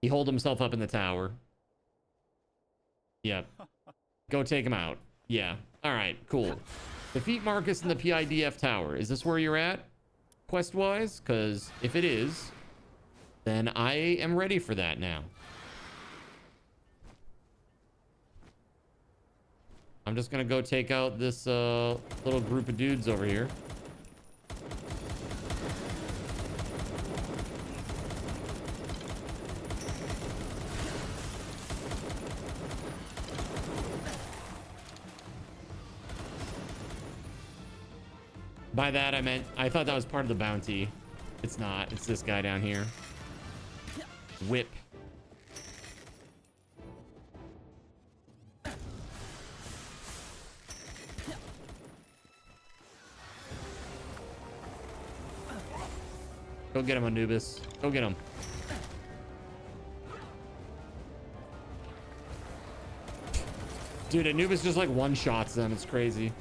B: He holed himself up in the tower. Yep. Go take him out. Yeah. Alright, cool. Defeat Marcus in the PIDF tower. Is this where you're at? Quest-wise? Because if it is, then I am ready for that now. I'm just gonna go take out this little group of dudes over here. By that I meant, I thought that was part of the bounty. It's not. It's this guy down here. Whip. Go get him, Anubis. Go get him. Dude, Anubis just like one-shots them. It's crazy.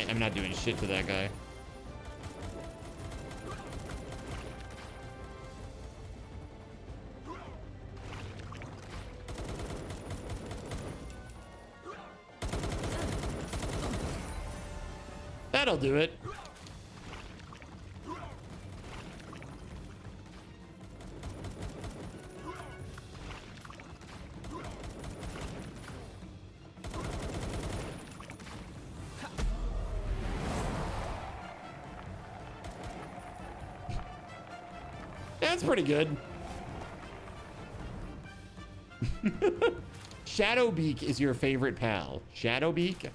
B: I'm not doing shit to that guy. That'll do it. That's pretty good. Shadowbeak is your favorite pal. Shadowbeak?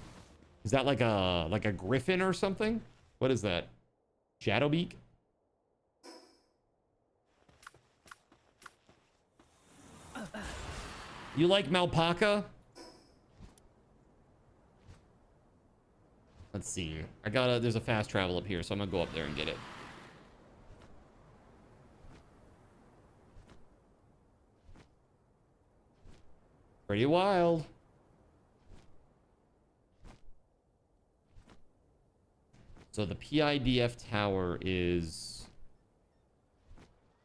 B: Is that like a griffin or something? What is that? Shadowbeak? You like Malpaca? Let's see. There's a fast travel up here, so I'm gonna go up there and get it. Pretty wild. So the PIDF tower is...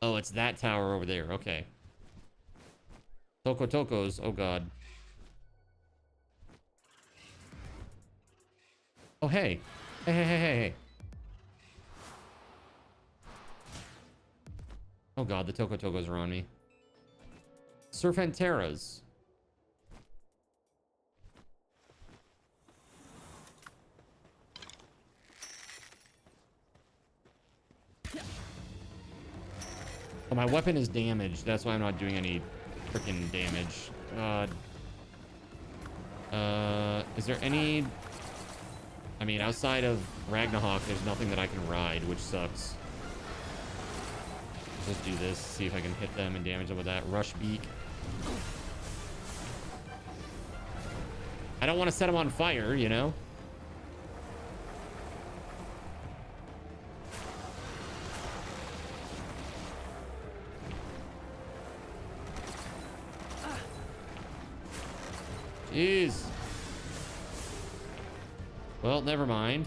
B: Oh, it's that tower over there. Okay. Tokos. Oh, God. Oh, hey. Hey. Oh, God. The Tokos are on me. Serpenteras. Oh, my weapon is damaged. That's why I'm not doing any freaking damage. God. Is there any... I mean, outside of Ragnarok, there's nothing that I can ride, which sucks. Let's do this. See if I can hit them and damage them with that. Rush Beak. I don't want to set them on fire, you know? Jeez. Well, never mind.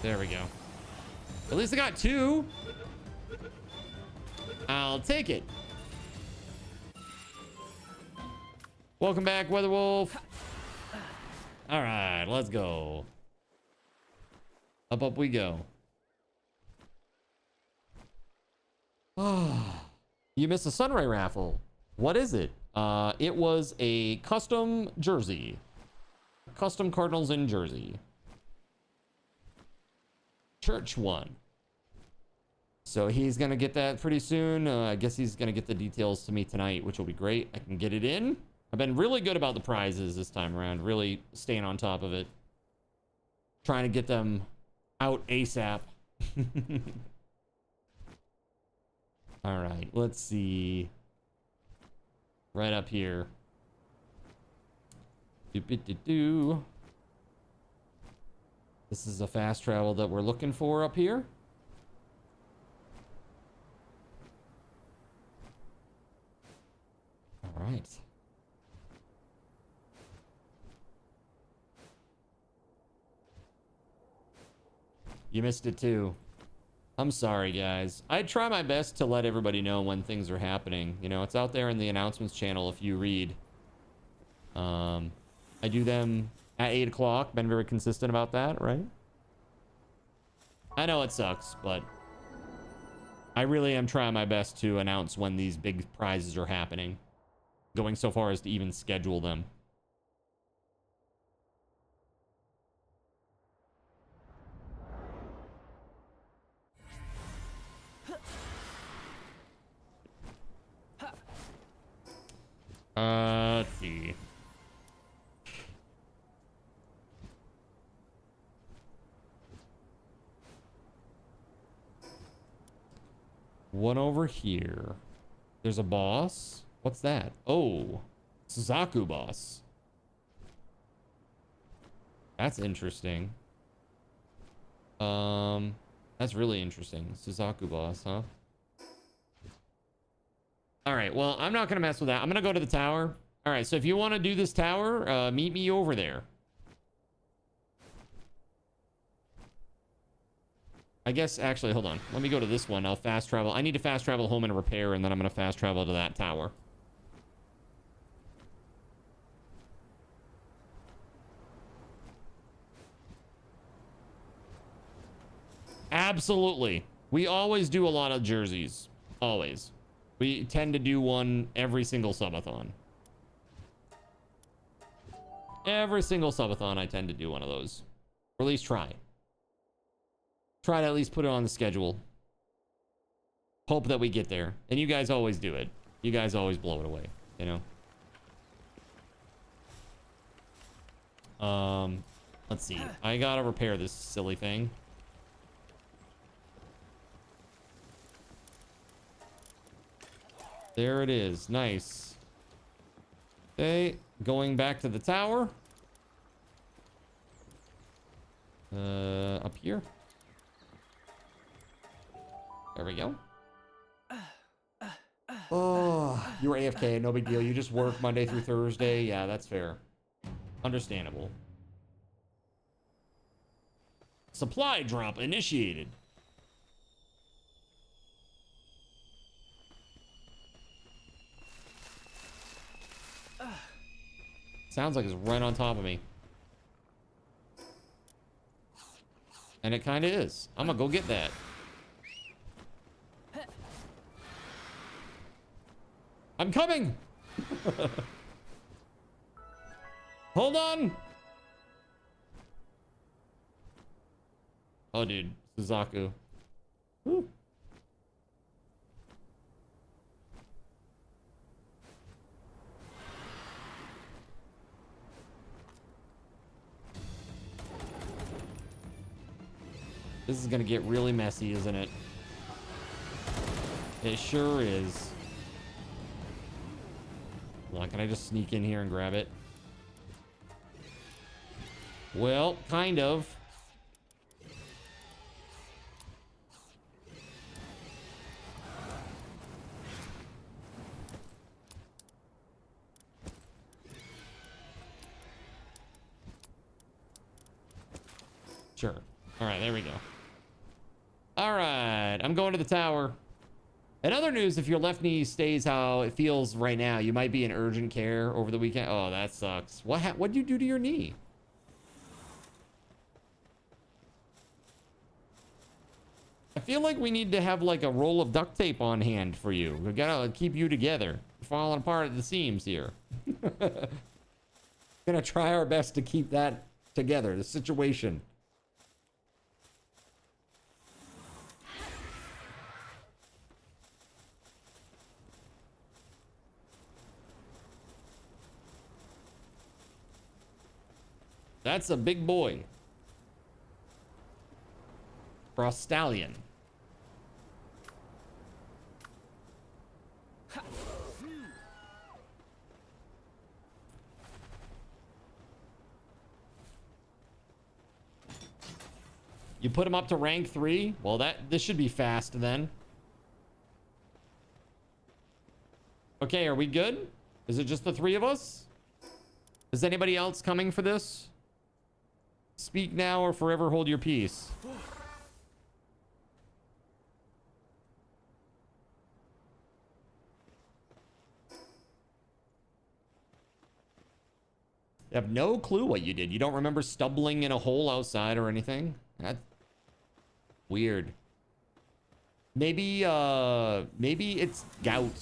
B: There we go. At least I got two. I'll take it. Welcome back, Weatherwolf. All right, let's go. Up we go. Oh, you missed a Sunray raffle. What is it? It was a custom jersey. Custom Cardinals in jersey. Church won. So he's going to get that pretty soon. I guess he's going to get the details to me tonight, which will be great. I can get it in. I've been really good about the prizes this time around. Really staying on top of it. Trying to get them out ASAP. All right, let's see. Right up here. This is a fast travel that we're looking for up here. All right. You missed it too. I'm sorry, guys. I try my best to let everybody know when things are happening. You know, it's out there in the announcements channel if you read. I do them at 8 o'clock. Been very consistent about that, right? I know it sucks, but I really am trying my best to announce when these big prizes are happening. Going so far as to even schedule them. Let's see. One over here. There's a boss. What's that? Oh, Suzaku boss. That's interesting. That's really interesting. Suzaku boss, huh? All right, well, I'm not gonna mess with that. I'm gonna go to the tower. All right, so if you want to do this tower, meet me over there. I guess, actually, hold on. Let me go to this one. I'll fast travel. I need to fast travel home and repair, and then I'm gonna fast travel to that tower. Absolutely. We always do a lot of jerseys. Always. We tend to do one every single subathon. Every single subathon, I tend to do one of those. Or at least try. Try to at least put it on the schedule. Hope that we get there. And you guys always do it. You guys always blow it away, you know? Let's see. I gotta repair this silly thing. There it is. Nice. Okay, going back to the tower. Up here. There we go. Oh, you were AFK. No big deal. You just work Monday through Thursday. Yeah, that's fair. Understandable. Supply drop initiated. Sounds like it's right on top of me. And it kind of is. I'm gonna go get that. I'm coming! Hold on! Oh, dude. Suzaku. Woo. This is gonna get really messy, isn't it? It sure is. Hold on, can I just sneak in here and grab it? Well, kind of. Sure. All right, there we go. All right, I'm going to the tower. In other news, if your left knee stays how it feels right now, you might be in urgent care over the weekend. Oh, that sucks. What'd you do to your knee? I feel like we need to have like a roll of duct tape on hand for you. We gotta keep you together. You're falling apart at the seams here. Gonna try our best to keep that together, the situation. That's a big boy. Frost Stallion. You put him up to rank 3? Well, this should be fast then. Okay, are we good? Is it just the 3 of us? Is anybody else coming for this? Speak now or forever hold your peace. have no clue what you did. You don't remember stumbling in a hole outside or anything? That's weird. Maybe it's gout.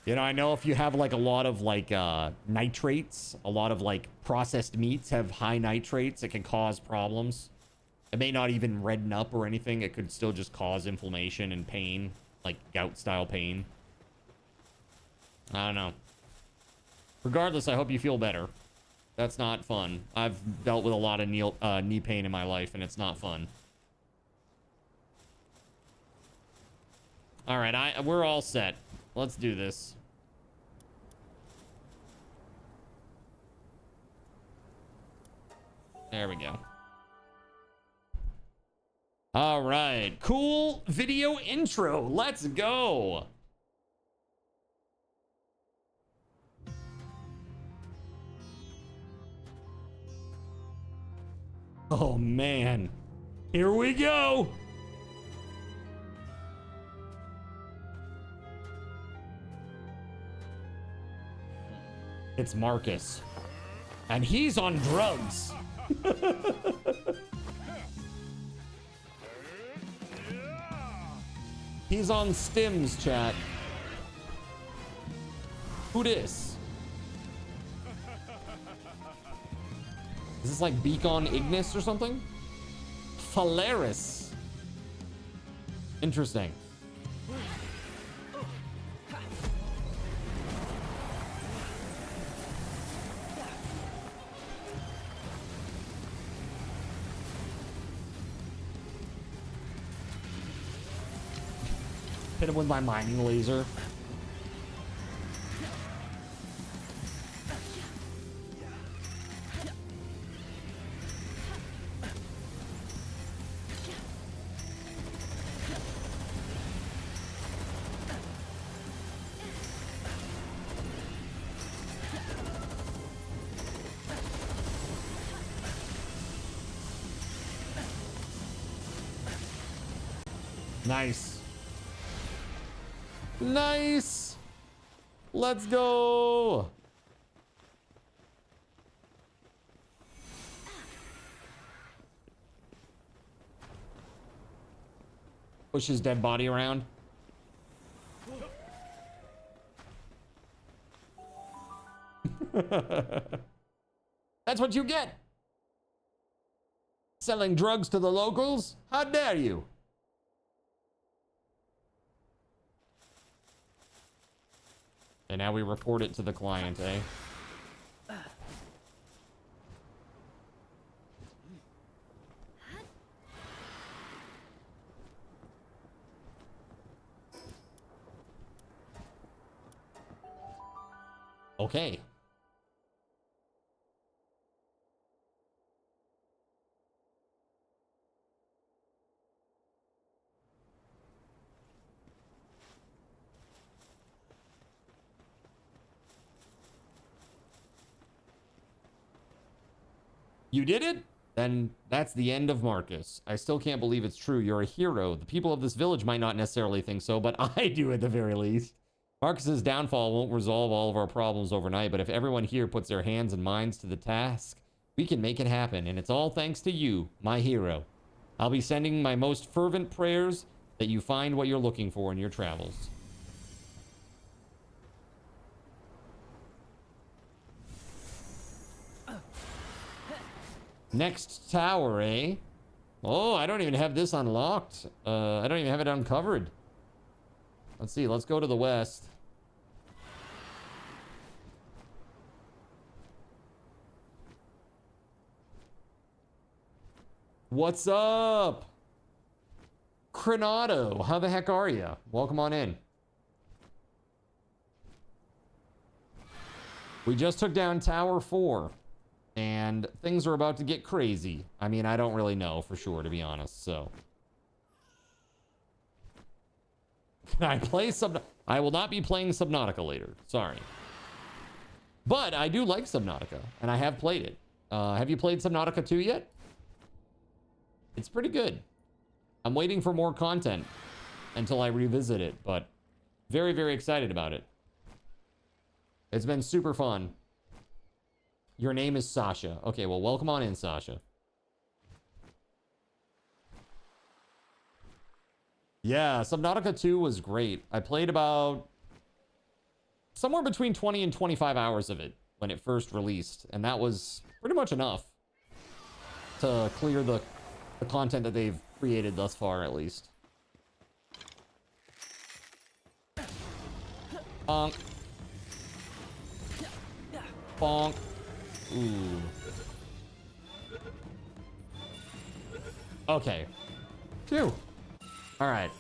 B: You know, I know if you have like a lot of like nitrates, a lot of like processed meats have high nitrates, it can cause problems. It may not even redden up or anything. It could still just cause inflammation and pain, like gout style pain. I don't know. Regardless, I hope you feel better. That's not fun. I've dealt with a lot of knee pain in my life, and it's not fun. All right, we're all set. Let's do this. There we go. All right, cool video intro. Let's go. Oh man, here we go. It's Marcus, and he's on drugs. He's on stims, chat. Who dis? Is this like Beacon Ignis or something? Phalaris. Interesting. Hit him with my mining laser. Nice. Nice. Let's go. Push his dead body around. That's what you get. Selling drugs to the locals? How dare you? And now we report it to the client, eh? Okay. You did it? Then that's the end of Marcus. I still can't believe it's true. You're a hero. The people of this village might not necessarily think so, but I do at the very least. Marcus's downfall won't resolve all of our problems overnight, but if everyone here puts their hands and minds to the task, we can make it happen, and it's all thanks to you, my hero. I'll be sending my most fervent prayers that you find what you're looking for in your travels. Next tower, eh? Oh, I don't even have this unlocked. I don't even have it uncovered. Let's see. Let's go to the west. What's up? Crenado, how the heck are you? Welcome on in. We just took down Tower 4. And things are about to get crazy. I mean, I don't really know for sure, to be honest, so. Can I play I will not be playing Subnautica later. Sorry. But I do like Subnautica, and I have played it. Have you played Subnautica 2 yet? It's pretty good. I'm waiting for more content until I revisit it, but very, very excited about it. It's been super fun. Your name is Sasha. Okay, well, welcome on in, Sasha. Yeah, Subnautica 2 was great. I played about somewhere between 20 and 25 hours of it when it first released, and that was pretty much enough to clear the content that they've created thus far, at least. Bonk. Bonk. Ooh. Okay. Phew. All right.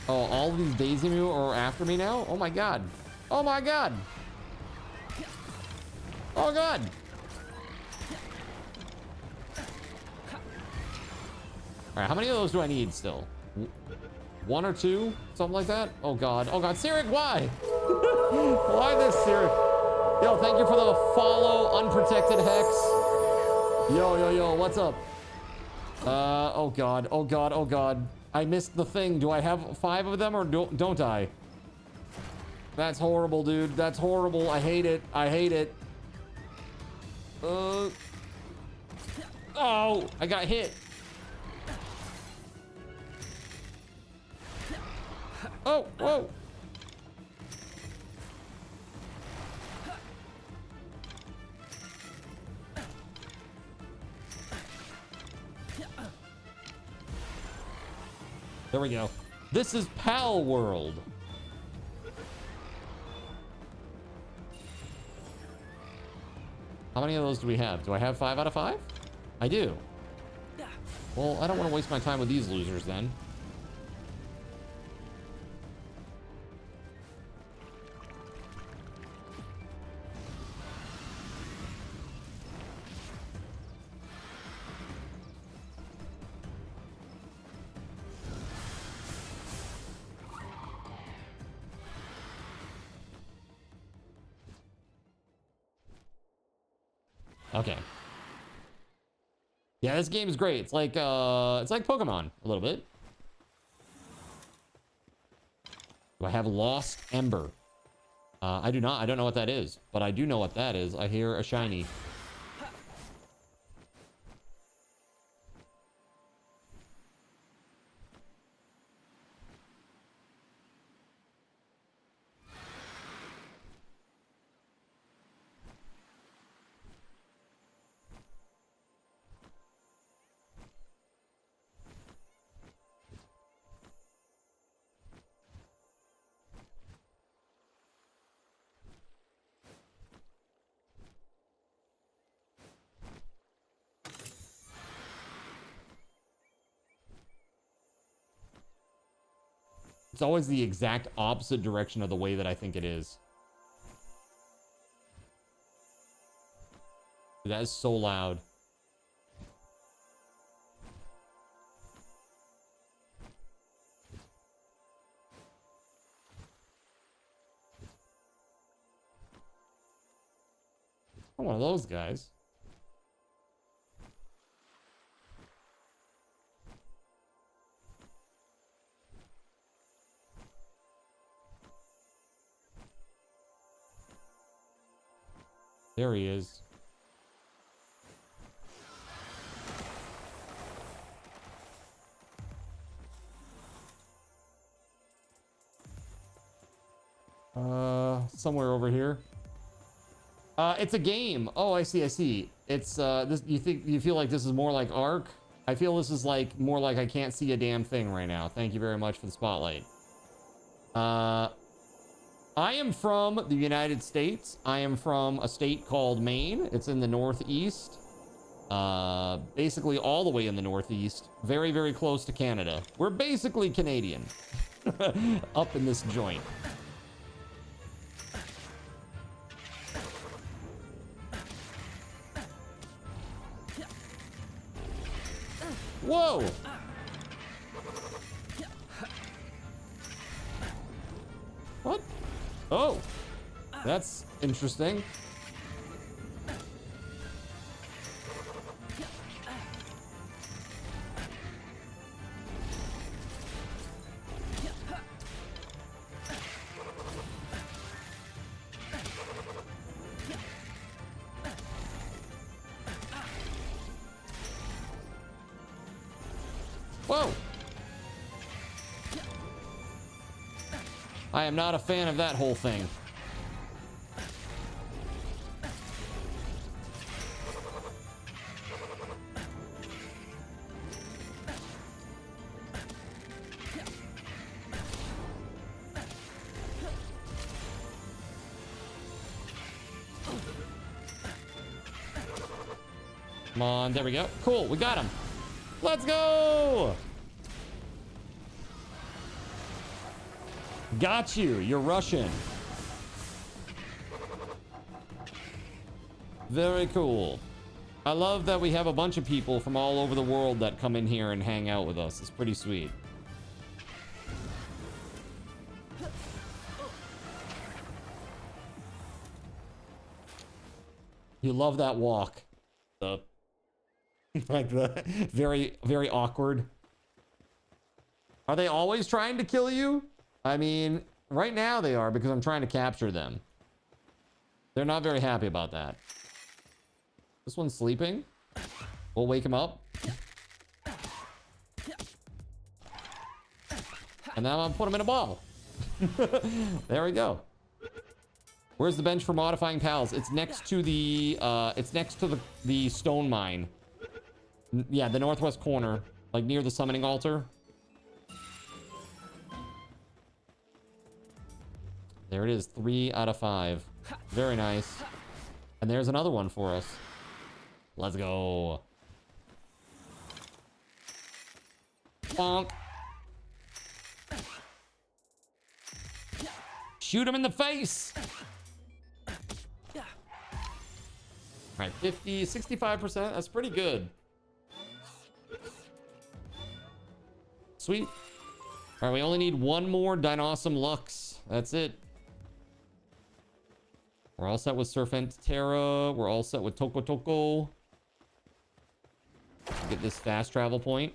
B: Oh, all of these Daisy Moo are after me now? Oh my god. Oh my god. Oh god. All right, how many of those do I need still? 1 or 2? Something like that? Oh god. Oh god. Sirik, why? Why this, Sirik? Yo, thank you for the follow, Unprotected Hex. Yo, what's up? Oh god. Oh god. Oh god. I missed the thing. Do I have 5 of them or don't I? That's horrible, dude. That's horrible. I hate it. I hate it. Oh, I got hit. Oh, whoa. There we go. This is Palworld. How many of those do we have? Do I have 5 out of 5? I do. Well, I don't want to waste my time with these losers then. Okay. Yeah, this game is great. It's like Pokemon a little bit. Do I have Lost Ember? I do not. I don't know what that is, but I do know what that is. I hear a shiny. It's always the exact opposite direction of the way that I think it is. That is so loud. I'm one of those guys. There he is. Somewhere over here. It's a game. Oh, I see. It's this. You feel like this is more like Ark? I feel this is like more like I can't see a damn thing right now. Thank you very much for the spotlight. I am from the United States. I am from a state called Maine. It's in the Northeast. Basically all the way in the Northeast. Very, very close to Canada. We're basically Canadian. Up in this joint. Whoa! What? Oh, that's interesting. Whoa! I am not a fan of that whole thing. Come on, there we go. Cool, we got him. Let's go! Got you. You're Russian. Very cool. I love that we have a bunch of people from all over the world that come in here and hang out with us. It's pretty sweet. You love that walk. Like the very, very awkward. Are they always trying to kill you? I mean, right now they are because I'm trying to capture them. They're not very happy about that. This one's sleeping. We'll wake him up. And now I'm put him in a ball. There we go. Where's the bench for modifying pals? It's next to the the stone mine. Yeah, the northwest corner, like near the summoning altar. There it is, 3 out of 5. Very nice. And there's another one for us. Let's go. Bonk. Shoot him in the face. All right, 50, 65%. That's pretty good. Sweet. All right, we only need one more Dinosum Lux. That's it. We're all set with Serpent Terra. We're all set with Toko Toko. Get this fast travel point.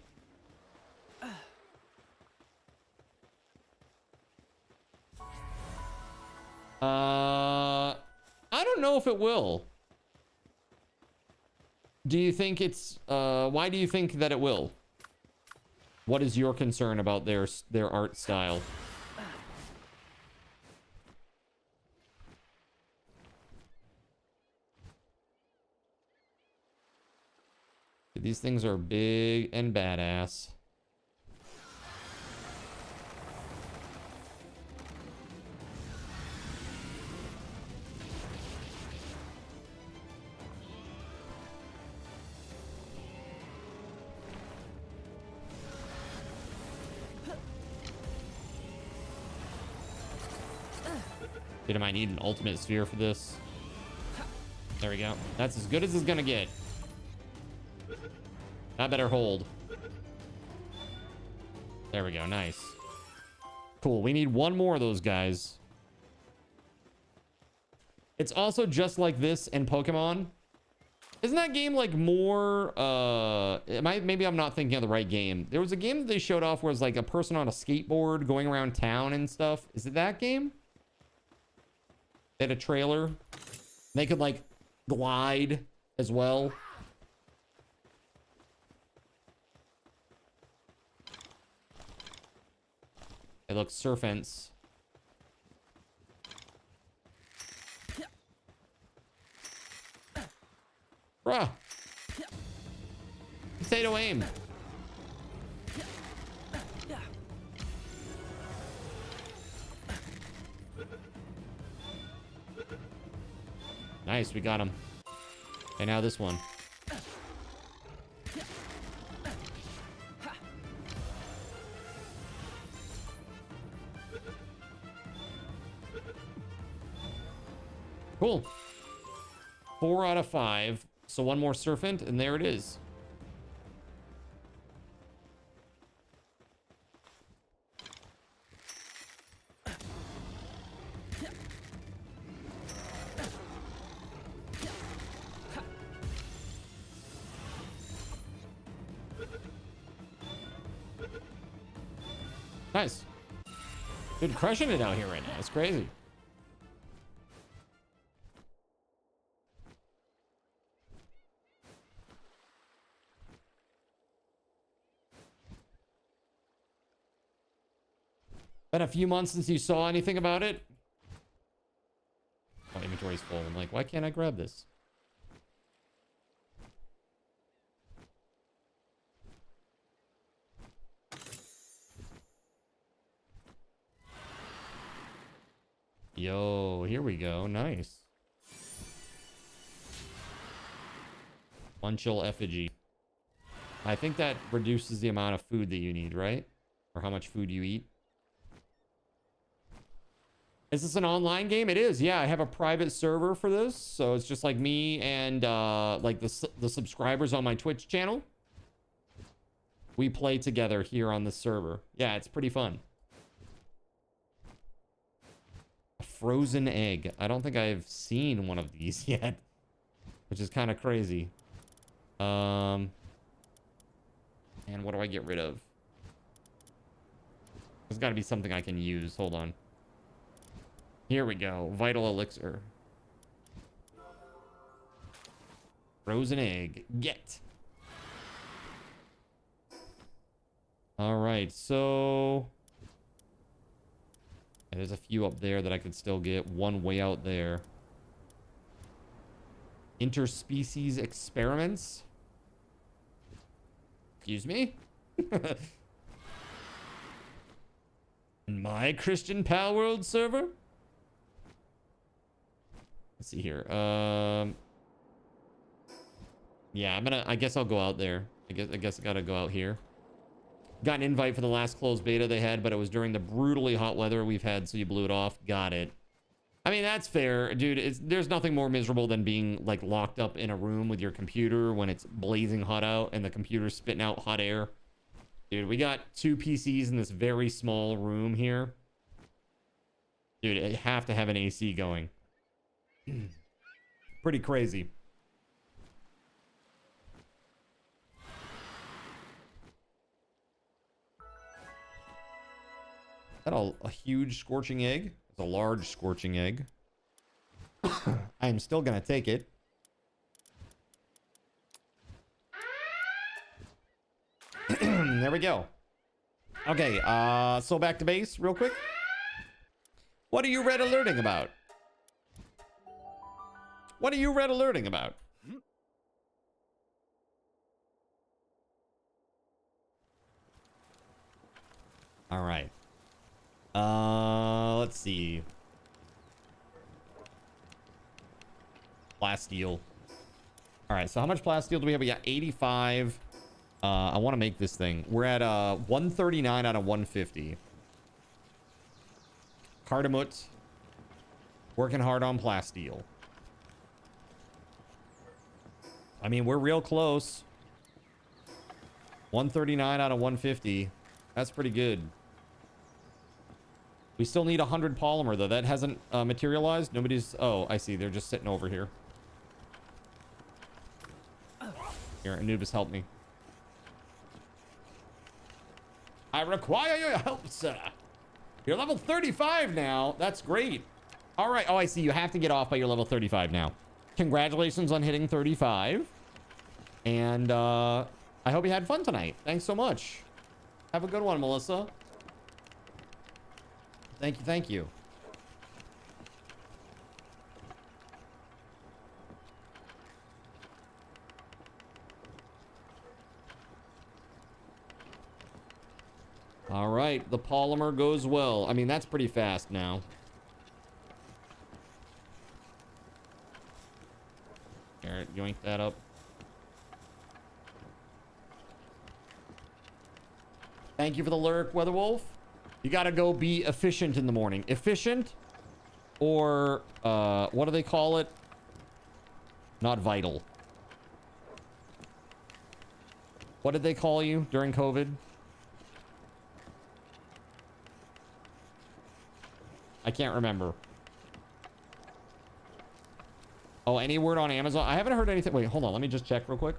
B: I don't know if it will. Do you think it's why do you think that it will? What is your concern about their art style? These things are big and badass. Dude, I might need an ultimate sphere for this. There we go. That's as good as it's gonna get. I better hold. There we go. Nice. Cool. We need one more of those guys. It's also just like this in Pokemon. Isn't that game like more maybe I'm not thinking of the right game. There was a game that they showed off where it was like a person on a skateboard going around town and stuff. Is it that game? They had a trailer. They could like glide as well. It looks Surfence. Bruh. Potato aim. Nice, we got him. Okay, now this one. Cool. 4 out of 5. So one more Serpent, and there it is. Nice. Dude, crushing it out here right now. It's crazy. Been a few months since you saw anything about it. My inventory's full. I'm like, why can't I grab this? Yo, here we go. Nice. Munchel effigy. I think that reduces the amount of food that you need, right? Or how much food you eat. Is this an online game? It is. Yeah, I have a private server for this. So it's just like me and like the subscribers on my Twitch channel. We play together here on the server. Yeah, it's pretty fun. A frozen egg. I don't think I've seen one of these yet, which is kind of crazy. And what do I get rid of? There's got to be something I can use. Hold on. Here we go. Vital elixir. Frozen egg. Get. All right. So there's a few up there that I could still get. One way out there. Interspecies experiments. Excuse me? My Christian Palworld server? Let's see here. Yeah, I guess I'll go out there. I guess I gotta go out here. Got an invite for the last closed beta they had, but it was during the brutally hot weather we've had, so you blew it off. Got it. I mean, that's fair, dude. There's nothing more miserable than being like locked up in a room with your computer when it's blazing hot out and the computer's spitting out hot air. Dude, we got 2 PCs in this very small room here. Dude, I have to have an AC going. Pretty crazy. Is that a huge scorching egg? A large scorching egg. I'm still gonna take it. There we go. Okay, so back to base real quick. What are you red alerting about? What are you red alerting about? All right. Let's see. Plasteel. All right, so how much plasteel do we have? We got 85. I want to make this thing. We're at 139 out of 150. Cardamut. Working hard on plasteel. I mean, we're real close. 139 out of 150. That's pretty good. We still need 100 polymer, though. That hasn't materialized. Nobody's... Oh, I see. They're just sitting over here. Here, Anubis, help me. I require your help, sir. You're level 35 now. That's great. All right. Oh, I see. You have to get off by your level 35 now. Congratulations on hitting 35. And I hope you had fun tonight. Thanks so much. Have a good one, Melissa. Thank you, thank you. All right, the polymer goes well. I mean, that's pretty fast now. Here, yoink that up. Thank you for the lurk, Weatherwolf. You gotta go be efficient in the morning. Efficient or what do they call it? Not vital. What did they call you during COVID? I can't remember. Oh, any word on Amazon? I haven't heard anything. Wait, hold on. Let me just check real quick.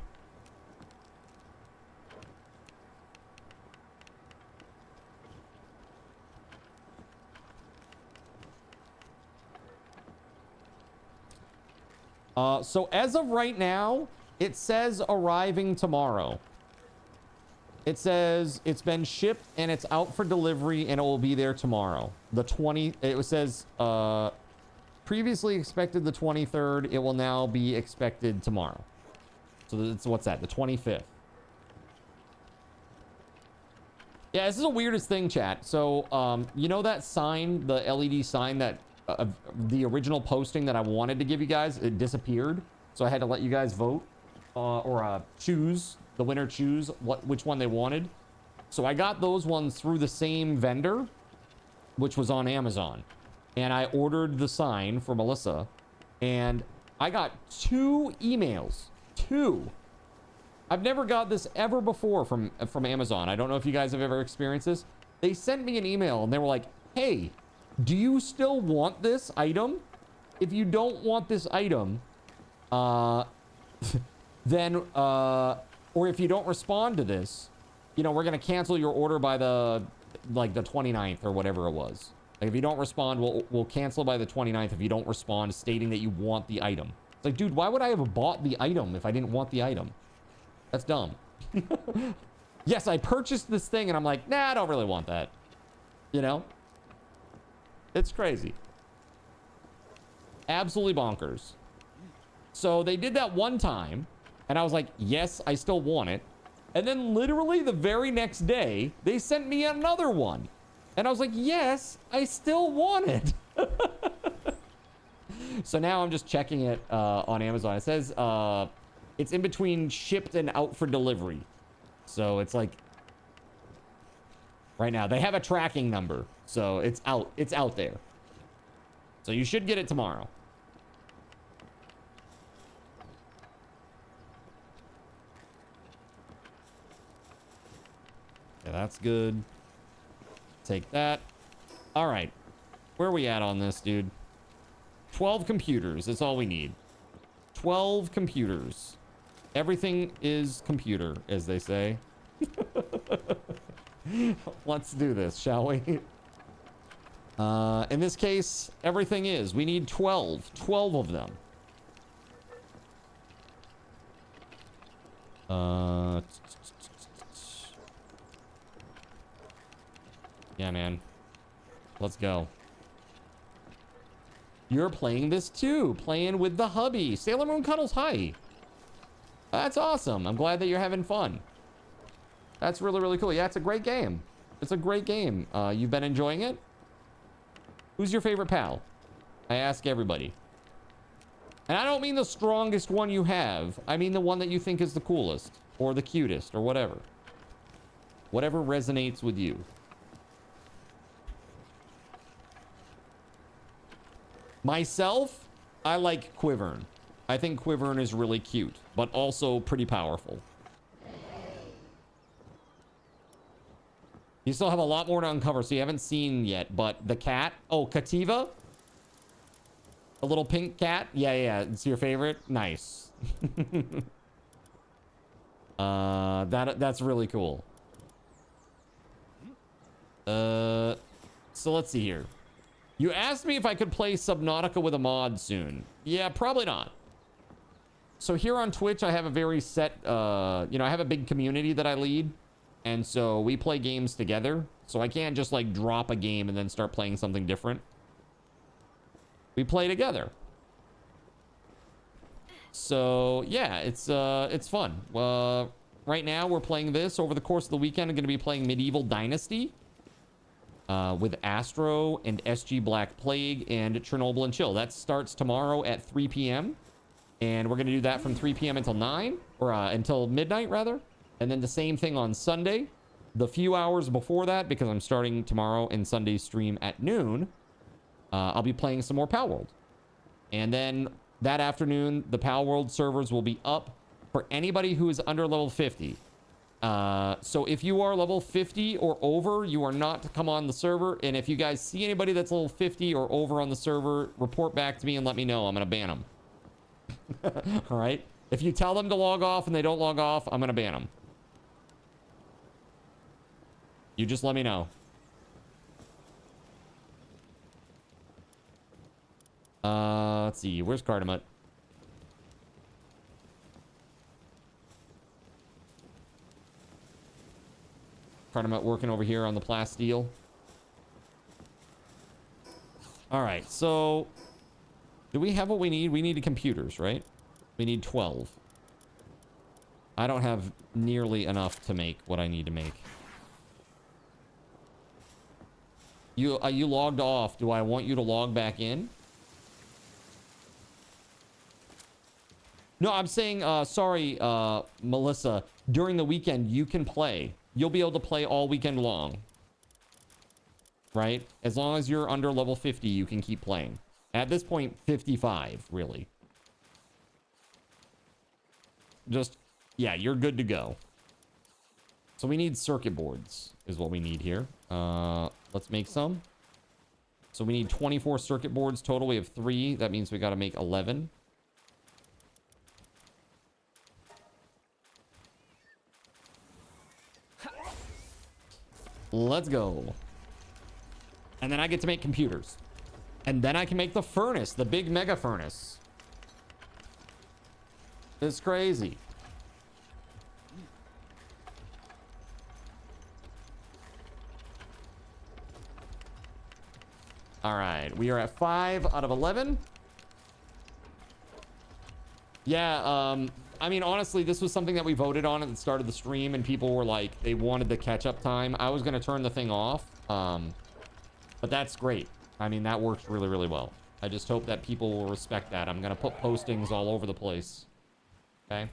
B: So as of right now, it says arriving tomorrow. It says it's been shipped and it's out for delivery and it will be there tomorrow. The 20, it says, previously expected the 23rd. It will now be expected tomorrow. So that's, what's that? The 25th. Yeah, this is the weirdest thing, chat. So, you know that sign, the LED sign that, the original posting that I wanted to give you guys, it disappeared. So I had to let you guys vote, or choose. The winner choose which one they wanted. So I got those ones through the same vendor, which was on Amazon. And I ordered the sign for Melissa. And I got 2 emails. 2. I've never got this ever before from Amazon. I don't know if you guys have ever experienced this. They sent me an email and they were like, hey, do you still want this item? If you don't want this item, then, or if you don't respond to this, you know, we're going to cancel your order by the 29th or whatever it was. Like, if you don't respond, we'll cancel by the 29th if you don't respond stating that you want the item. It's like, dude, why would I have bought the item if I didn't want the item? That's dumb. Yes, I purchased this thing and I'm like, nah, I don't really want that. You know? It's crazy. Absolutely bonkers. So they did that one time and I was like, yes, I still want it. And then literally the very next day, they sent me another one. And I was like, yes, I still want it. So now I'm just checking it on Amazon. It says it's in between shipped and out for delivery. So it's like right now they have a tracking number. So it's out there. So you should get it tomorrow. Yeah, that's good. Take that. All right. Where are we at on this, dude? 12 computers. That's all we need. 12 computers. Everything is computer, as they say. Let's do this, shall we? In this case, everything is. We need 12. 12 of them. Yeah, man. Let's go. You're playing this too. Playing with the hubby. Sailor Moon Cuddles, hi. That's awesome. I'm glad that you're having fun. That's really, really cool. Yeah, it's a great game. It's a great game. You've been enjoying it? Who's your favorite pal? I ask everybody. And I don't mean the strongest one you have. I mean the one that you think is the coolest or the cutest or whatever. Whatever resonates with you. Myself, I like Quivern. I think Quivern is really cute, but also pretty powerful. You still have a lot more to uncover, so you haven't seen yet, but the cat, oh, Kativa? A little pink cat? Yeah, it's your favorite? Nice. That's really cool. So let's see here. You asked me if I could play Subnautica with a mod soon. Yeah, probably not. So here on Twitch, I have a very set, I have a big community that I lead. And so we play games together. So I can't just like drop a game and then start playing something different. We play together. So yeah, it's fun. Right now we're playing this. Over the course of the weekend, I'm going to be playing Medieval Dynasty. With Astro and SG Black Plague and Chernobyl and Chill. That starts tomorrow at 3 p.m. And we're going to do that from 3 p.m. until 9, or until midnight, rather. And then the same thing on Sunday. The few hours before that, because I'm starting tomorrow and Sunday's stream at noon, I'll be playing some more Palworld. And then that afternoon, the Palworld servers will be up for anybody who is under level 50. So if you are level 50 or over, you are not to come on the server. And if you guys see anybody that's level 50 or over on the server, report back to me and let me know. I'm going to ban them. All right. If you tell them to log off and they don't log off, I'm going to ban them. You just let me know. Let's see. Where's Cardamut? working over here on the plasteel. All right, so do we have what we need? We need computers, right? We need 12. I don't have nearly enough to make what I need to make. You logged off. Do I want you to log back in? No, I'm saying, sorry, Melissa. During the weekend, you can play. You'll be able to play all weekend long. Right? As long as you're under level 50, you can keep playing. At this point, 55, really. Just, yeah, you're good to go. So we need circuit boards, is what we need here. Let's make some. So we need 24 circuit boards total. We have 3. That means we got to make 11. Let's go. And then I get to make computers. And then I can make the furnace, the big mega furnace. It's crazy. All right, we are at 5 out of 11. Yeah, I mean, honestly, this was something that we voted on at the start of the stream, and people were like, they wanted the catch-up time. I was going to turn the thing off, but that's great. I mean, that works really, really well. I just hope that people will respect that. I'm going to put postings all over the place. Okay?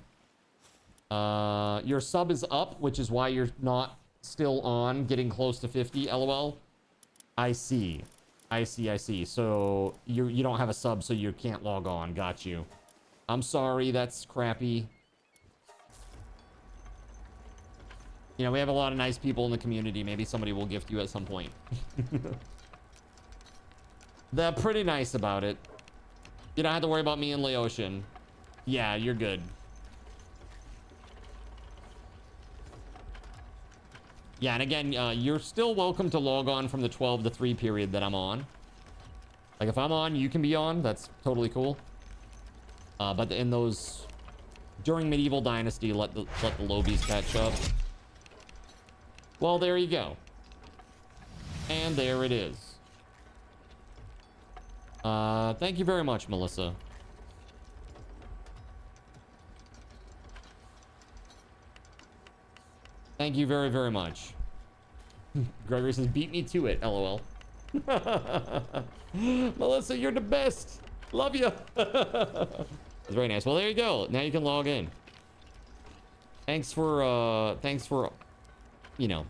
B: Your sub is up, which is why you're not still on, getting close to 50, LOL. I see. I see. So you don't have a sub, so you can't log on. Got you. I'm sorry, that's crappy. You know, we have a lot of nice people in the community. Maybe somebody will gift you at some point. They're pretty nice about it. You don't have to worry about me and Laotian. Yeah, you're good. Yeah, and again, you're still welcome to log on from the 12 to 3 period that I'm on. Like, if I'm on, you can be on. That's totally cool. But in those... During Medieval Dynasty, let the lobies catch up. Well, there you go. And there it is. Thank you very much, Melissa. Thank you very, very much. Gregory says, beat me to it, LOL. Melissa, you're the best. Love you. That's very nice. Well, there you go. Now you can log in. Thanks for, you know,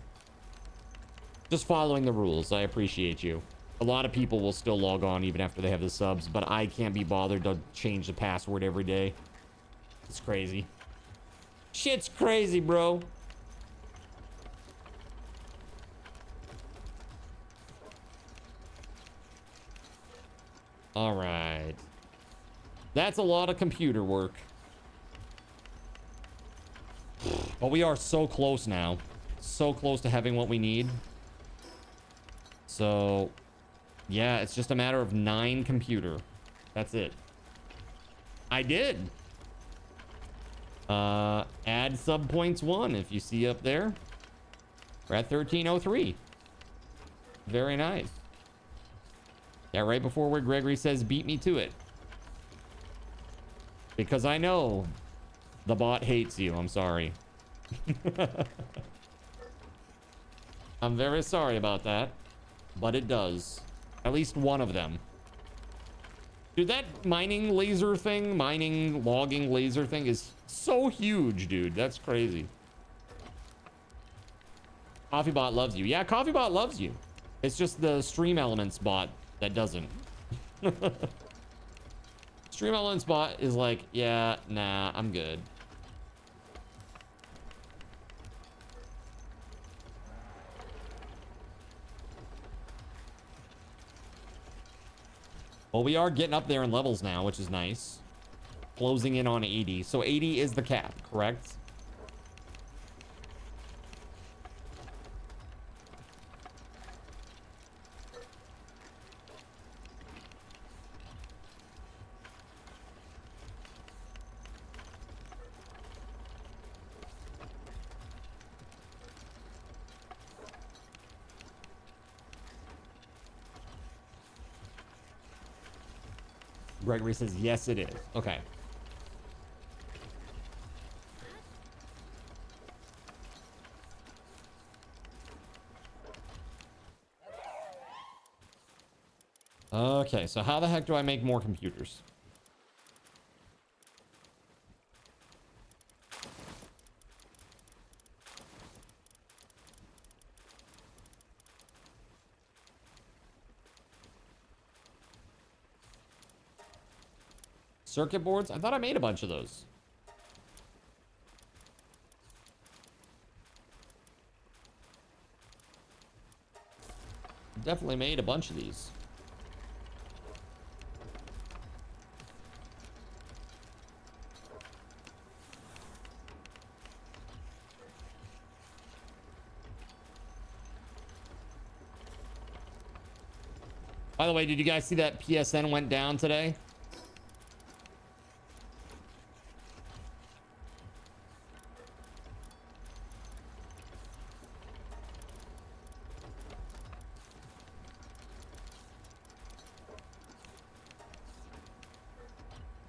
B: just following the rules. I appreciate you. A lot of people will still log on even after they have the subs, but I can't be bothered to change the password every day. It's crazy. Shit's crazy, bro. All right. That's a lot of computer work. But we are so close now. So close to having what we need. So, yeah, it's just a matter of 9 computer. That's it. I did. Add sub points 1 if you see up there. We're at 1303. Very nice. Yeah, right before where Gregory says, beat me to it. Because I know the bot hates you. I'm sorry. I'm very sorry about that. But it does. At least one of them. Dude, that mining laser thing, logging laser thing is so huge, dude. That's crazy. CoffeeBot loves you. Yeah, CoffeeBot loves you. It's just the Stream Elements bot that doesn't. Stream Elements bot is like, yeah, nah, I'm good. Well, we are getting up there in levels now, which is nice. Closing in on 80. So 80 is the cap, correct? Gregory says, yes, it is. Okay. Okay, so how the heck do I make more computers? Circuit boards? I thought I made a bunch of those. Definitely made a bunch of these. By the way, did you guys see that PSN went down today?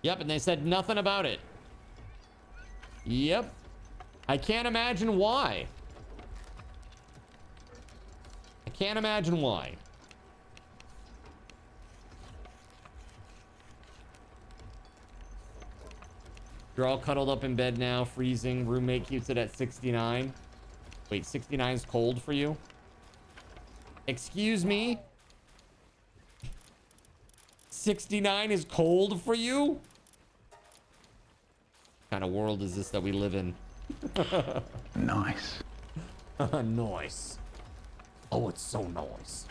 B: Yep, and they said nothing about it. Yep. I can't imagine why. I can't imagine why. You're all cuddled up in bed now, freezing. Roommate keeps it at 69. Wait, 69 is cold for you? Excuse me? 69 is cold for you? What kind of world is this that we live in?
H: Nice.
B: Nice. Oh, it's so nice.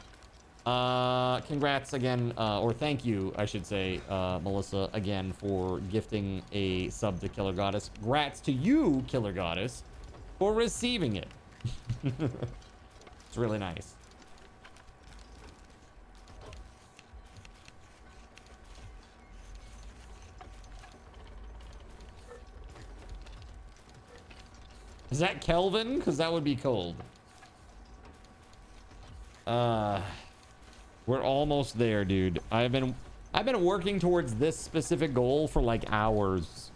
B: Congrats again, or thank you, I should say, Melissa, again, for gifting a sub to Killer Goddess. Grats to you, Killer Goddess, for receiving it. It's really nice. Is that Kelvin? Because that would be cold. We're almost there, dude. I've been working towards this specific goal for like hours.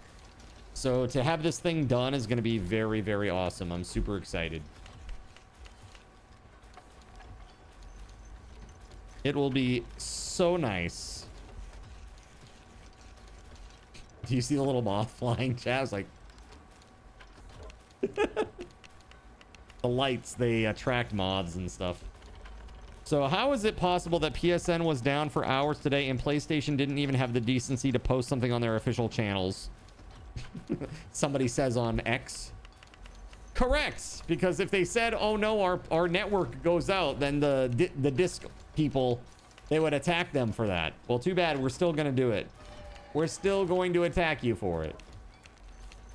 B: So to have this thing done is going to be very, very awesome. I'm super excited. It will be so nice. Do you see the little moth flying? Chaz, like... The lights, they attract moths and stuff. So how is it possible that PSN was down for hours today and PlayStation didn't even have the decency to post something on their official channels? Somebody says on X. Correct, because if they said, oh no, our network goes out, then the disc people, they would attack them for that. Well, too bad. We're still going to do it. We're still going to attack you for it.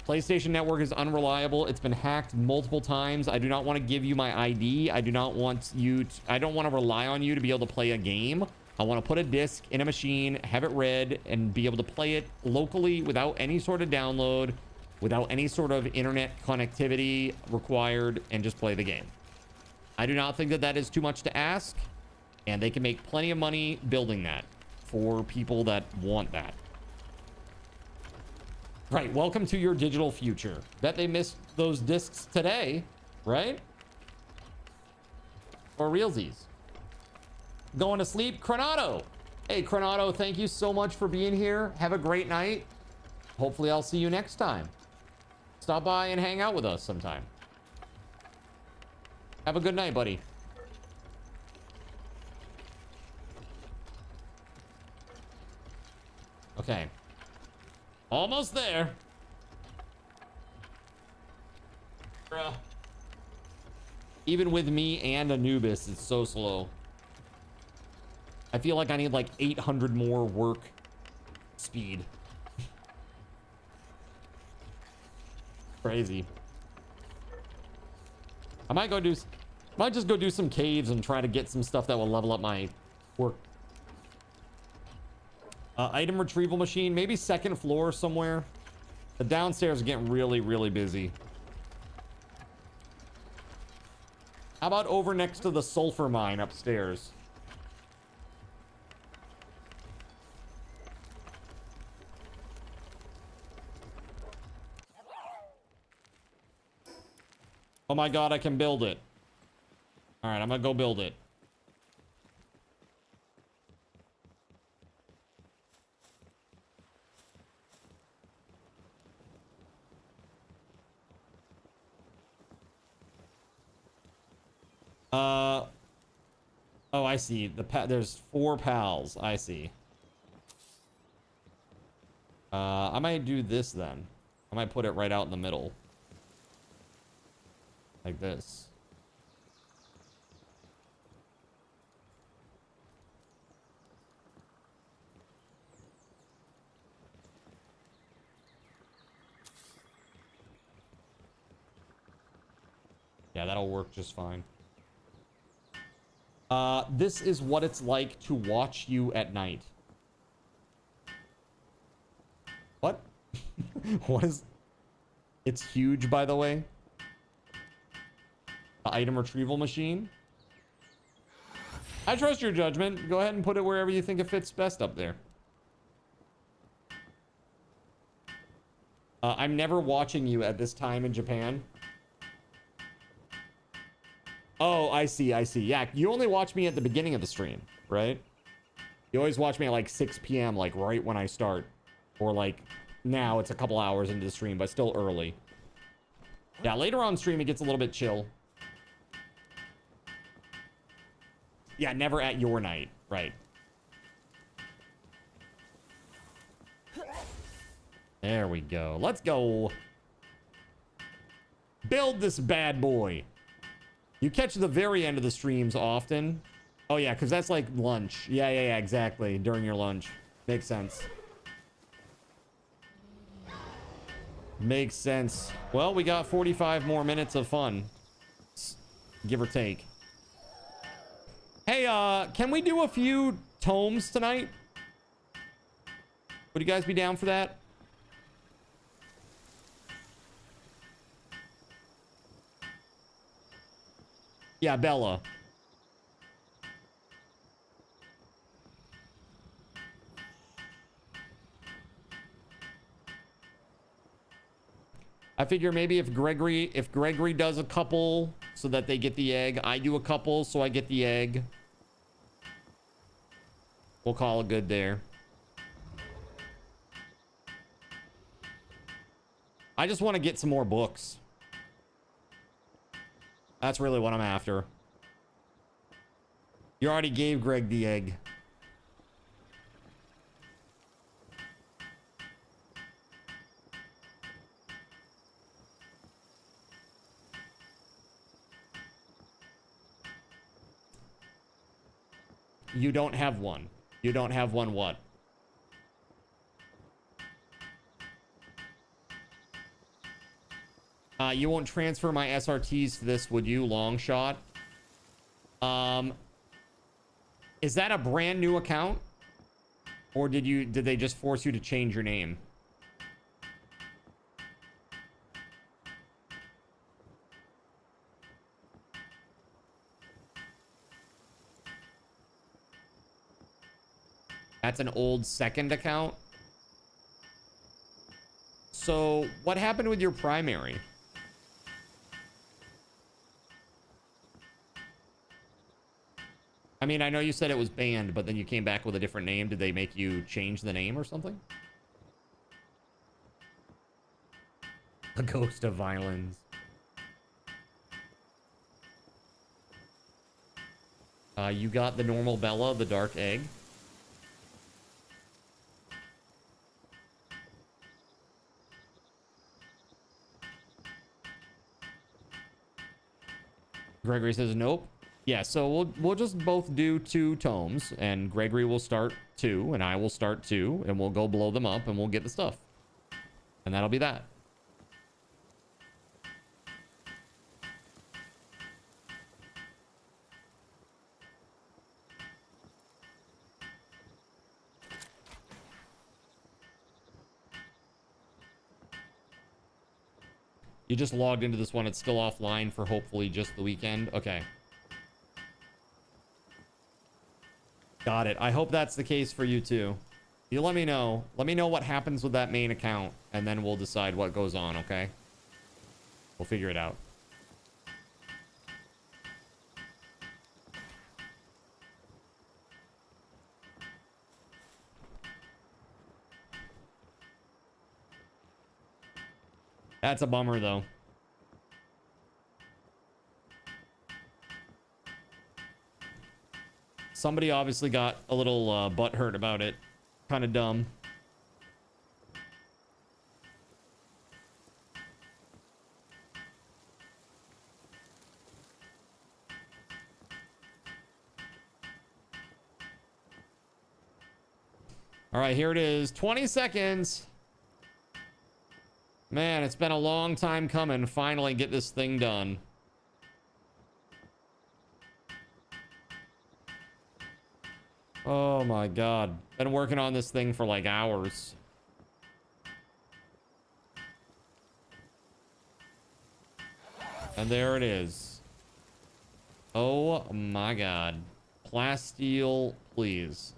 B: PlayStation Network is unreliable. It's been hacked multiple times. I do not want to give you my ID. I do not want you to, I don't want to rely on you to be able to play a game. I want to put a disc in a machine, have it read, and be able to play it locally without any sort of download, without any sort of internet connectivity required, and just play the game. I do not think that that is too much to ask, and they can make plenty of money building that for people that want that. Right, welcome to your digital future. Bet they missed those discs today, right? Or realsies. Going to sleep, Cronado. Hey, Cronado, thank you so much for being here. Have a great night. Hopefully I'll see you next time. Stop by and hang out with us sometime. Have a good night, buddy. Okay. Almost there. Bruh. Even with me and Anubis, it's so slow. I feel like I need like 800 more work speed. Crazy. I might just go do some caves and try to get some stuff that will level up my work. Item retrieval machine, maybe second floor somewhere. The downstairs are getting really, really busy. How about over next to the sulfur mine upstairs? Oh my god, I can build it. All right, I'm gonna go build it. Oh, I see. There's 4 pals. I see. I might do this then. I might put it right out in the middle. Like this. Yeah, that'll work just fine. This is what it's like to watch you at night. What? What is... It's huge, by the way. The item retrieval machine. I trust your judgment. Go ahead and put it wherever you think it fits best up there. I'm never watching you at this time in Japan. Oh, I see, I see. Yeah, you only watch me at the beginning of the stream, right? You always watch me at like 6 p.m., like right when I start. Or like now it's a couple hours into the stream, but still early. Yeah, later on stream it gets a little bit chill. Yeah, never at your night, right? There we go. Let's go. Build this bad boy. You catch the very end of the streams often. Oh, yeah, because that's like lunch. Yeah, exactly. During your lunch. Makes sense. Makes sense. Well, we got 45 more minutes of fun. Give or take. Hey, can we do a few tomes tonight? Would you guys be down for that? Yeah, Bella. I figure maybe if Gregory does a couple so that they get the egg, I do a couple so I get the egg. We'll call it good there. I just want to get some more books. That's really what I'm after. You already gave Greg the egg. You don't have one. You don't have one what? You won't transfer my SRTs to this, would you? Long shot. Is that a brand new account? Or did they just force you to change your name? That's an old second account. So what happened with your primary? I mean, I know you said it was banned, but then you came back with a different name. Did they make you change the name or something? A ghost of violence. You got the normal Bella, the dark egg. Gregory says nope. Yeah, so we'll just both do 2 tomes, and Gregory will start 2, and I will start 2, and we'll go blow them up, and we'll get the stuff. And that'll be that. You just logged into this one. It's still offline for hopefully just the weekend. Okay. Got it. I hope that's the case for you too. You let me know. Let me know what happens with that main account, and then we'll decide what goes on, okay? We'll figure it out. That's a bummer, though. Somebody obviously got a little butthurt about it. Kind of dumb. All right, here it is. 20 seconds. Man, it's been a long time coming. Finally get this thing done. Oh my God. Been working on this thing for like hours. And there it is. Oh my God. Plasteel, please.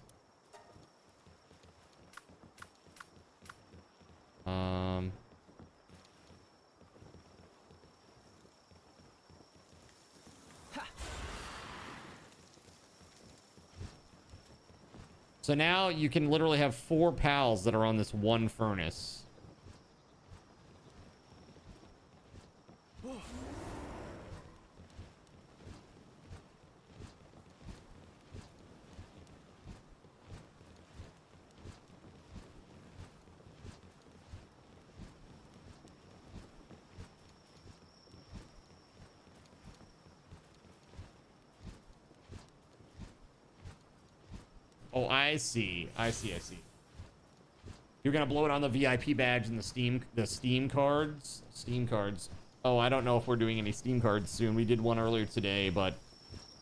B: So now you can literally have 4 pals that are on this one furnace. Oh, I see. I see. You're gonna blow it on the VIP badge and the Steam cards. Steam cards. Oh, I don't know if we're doing any Steam cards soon. We did one earlier today, but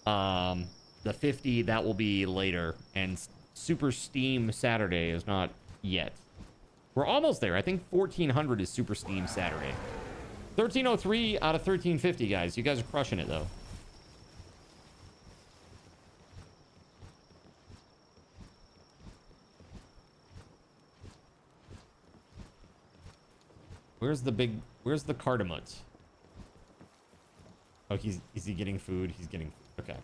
B: the 50 that will be later. And Super Steam Saturday is not yet. We're almost there. I think 1400 is Super Steam Saturday. 1303 out of 1350, guys. You guys are crushing it though. Where's the cardamut? Oh, is he getting food? He's getting food. Okay.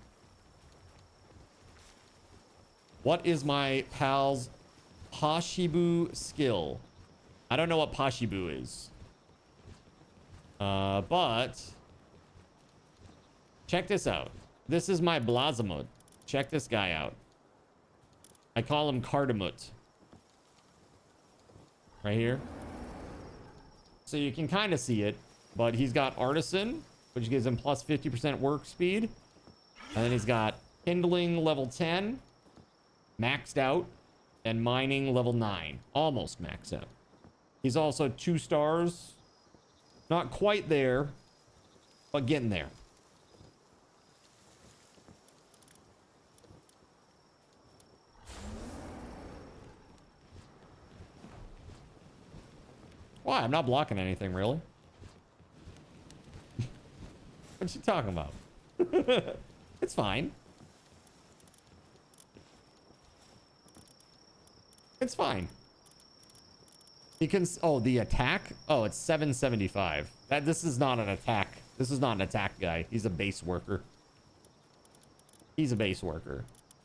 B: What is my pal's Pashibu skill? I don't know what Pashibu is. But check this out. This is my Blazamut. Check this guy out. I call him Cardamut. Right here. So you can kind of see it, but he's got Artisan, which gives him plus 50% work speed. And then he's got Kindling level 10, maxed out, and Mining level 9, almost maxed out. He's also 2 stars. Not quite there, but getting there. Why? I'm not blocking anything, really. What you talking about? It's fine. It's fine. You can... Oh, the attack? Oh, it's 775. This is not an attack. This is not an attack guy. He's a base worker. He's a base worker.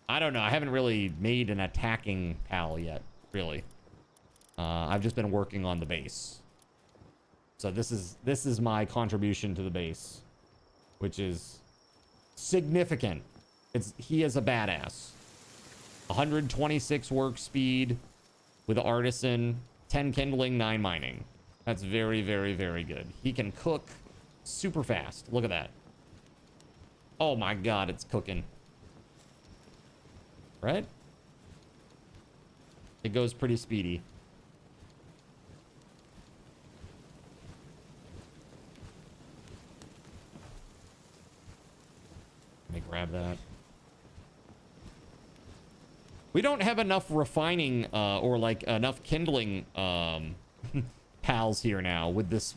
B: I don't know. I haven't really made an attacking pal yet, really. I've just been working on the base. So this is my contribution to the base, which is significant. He is a badass. 126 work speed with Artisan, 10 Kindling, 9 Mining. That's very, very, very good. He can cook super fast. Look at that. Oh my God, it's cooking. Right? It goes pretty speedy. Let me grab that. We don't have enough refining or like enough kindling pals here now with this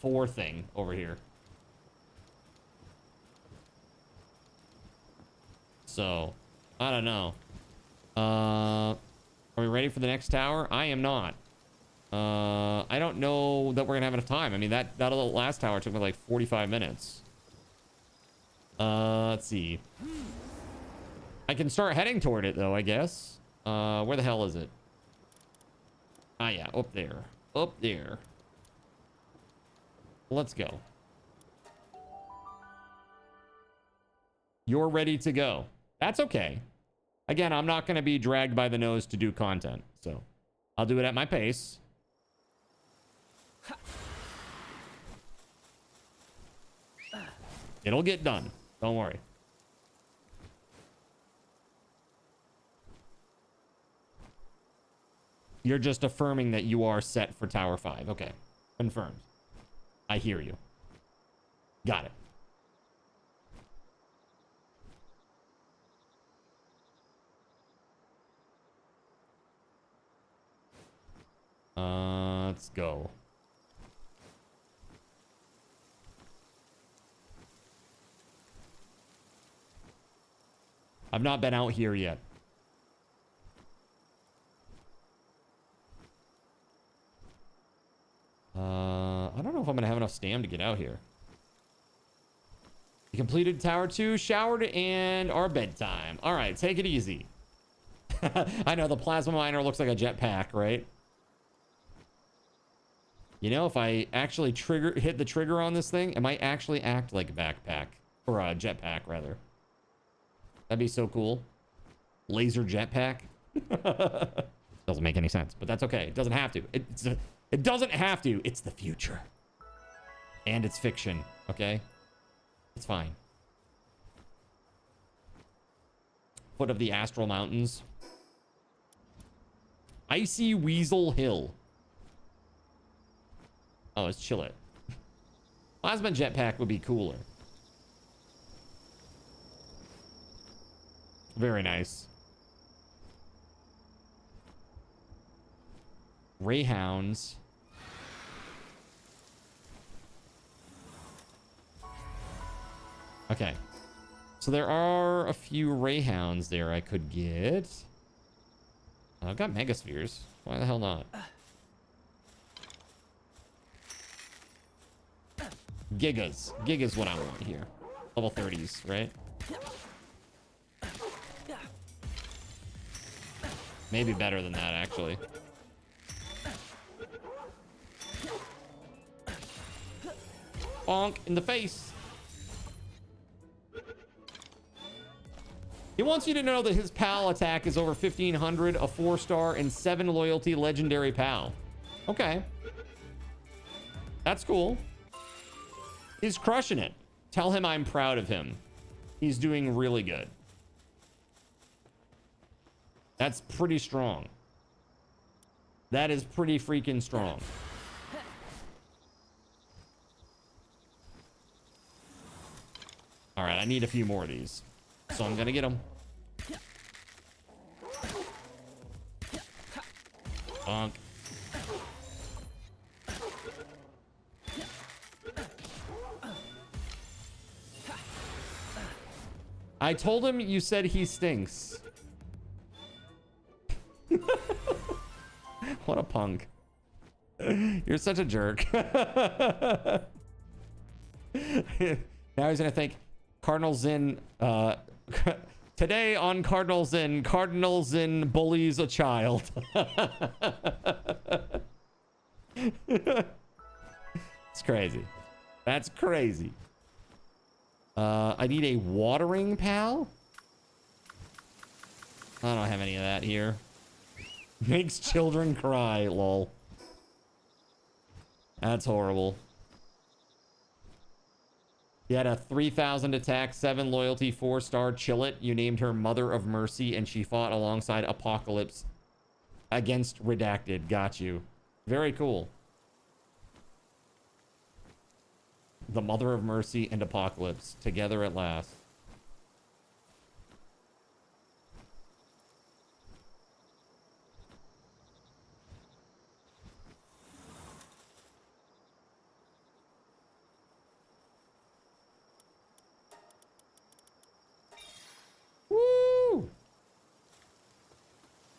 B: 4 thing over here. So, I don't know. Are we ready for the next tower? I am not. I don't know that we're gonna have enough time. I mean, that last tower took me like 45 minutes. Let's see. I can start heading toward it though, I guess. Where the hell is it? Ah, yeah, up there. Up there. Let's go. You're ready to go. That's okay. Again, I'm not going to be dragged by the nose to do content, so I'll do it at my pace. It'll get done. Don't worry. You're just affirming that you are set for Tower 5. Okay. Confirmed. I hear you. Got it. Let's go. I've not been out here yet. I don't know if I'm gonna have enough stam to get out here. You completed Tower 2, showered, and our bedtime. All right, take it easy. I know the plasma miner looks like a jetpack, right? You know, if I actually hit the trigger on this thing, it might actually act like a backpack, or a jetpack rather. That'd be so cool. Laser jetpack. Doesn't make any sense, but that's okay. It doesn't have to. It doesn't have to. It's the future. And it's fiction, okay? It's fine. Foot of the Astral Mountains. Icy Weasel Hill. Oh, it's Chillet. Plasma jetpack would be cooler. Very nice. Rayhounds. Okay. So there are a few Rayhounds there I could get. I've got Megaspheres. Why the hell not? Gigas. Gigas what I want here. Level 30s, right? Maybe better than that, actually. Bonk in the face. He wants you to know that his PAL attack is over 1500, a 4-star, and 7 loyalty legendary PAL. Okay. That's cool. He's crushing it. Tell him I'm proud of him. He's doing really good. That's pretty strong. That is pretty freaking strong. All right, I need a few more of these. So I'm gonna get them. Bonk. I told him you said he stinks. What a punk. You're such a jerk. Now he's gonna think Cardinal Zin, today on Cardinal Zin bullies a child. It's crazy. That's crazy. I need a watering pal. I don't have any of that here. Makes children cry, lol. That's horrible. You had a 3000 attack, 7 loyalty, 4-star Chillet. You named her Mother of Mercy, and she fought alongside Apocalypse against Redacted. Got you. Very cool. The Mother of Mercy and Apocalypse together at last. Woo!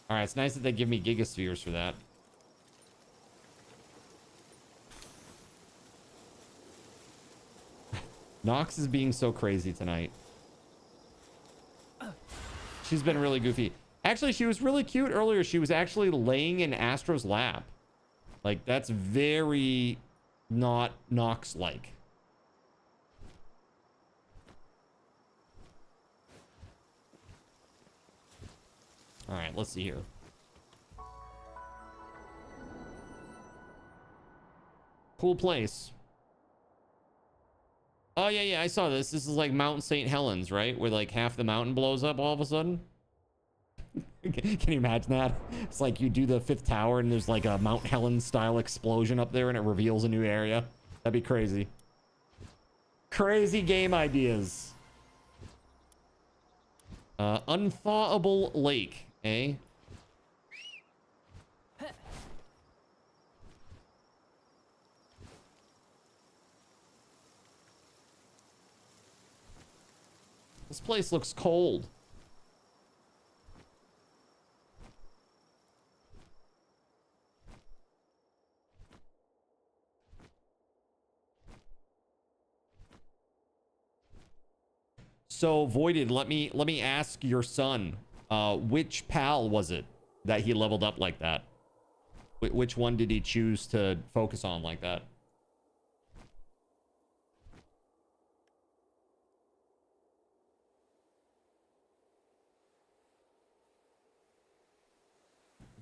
B: All right, it's nice that they give me Gigaspheres for that. Nox is being so crazy tonight. She's been really goofy. Actually, she was really cute earlier. She was actually laying in Astro's lap. Like, that's very not Nox-like. All right, let's see here. Cool place. Oh, yeah, I saw this. This is like Mount St. Helens, right? Where like half the mountain blows up all of a sudden. Can you imagine that? It's like you do the 5th tower and there's like a Mount Helens style explosion up there and it reveals a new area. That'd be crazy. Crazy game ideas. Unthawable lake, eh? This place looks cold. So Voided, let me ask your son, which pal was it that he leveled up like that? Which one did he choose to focus on like that?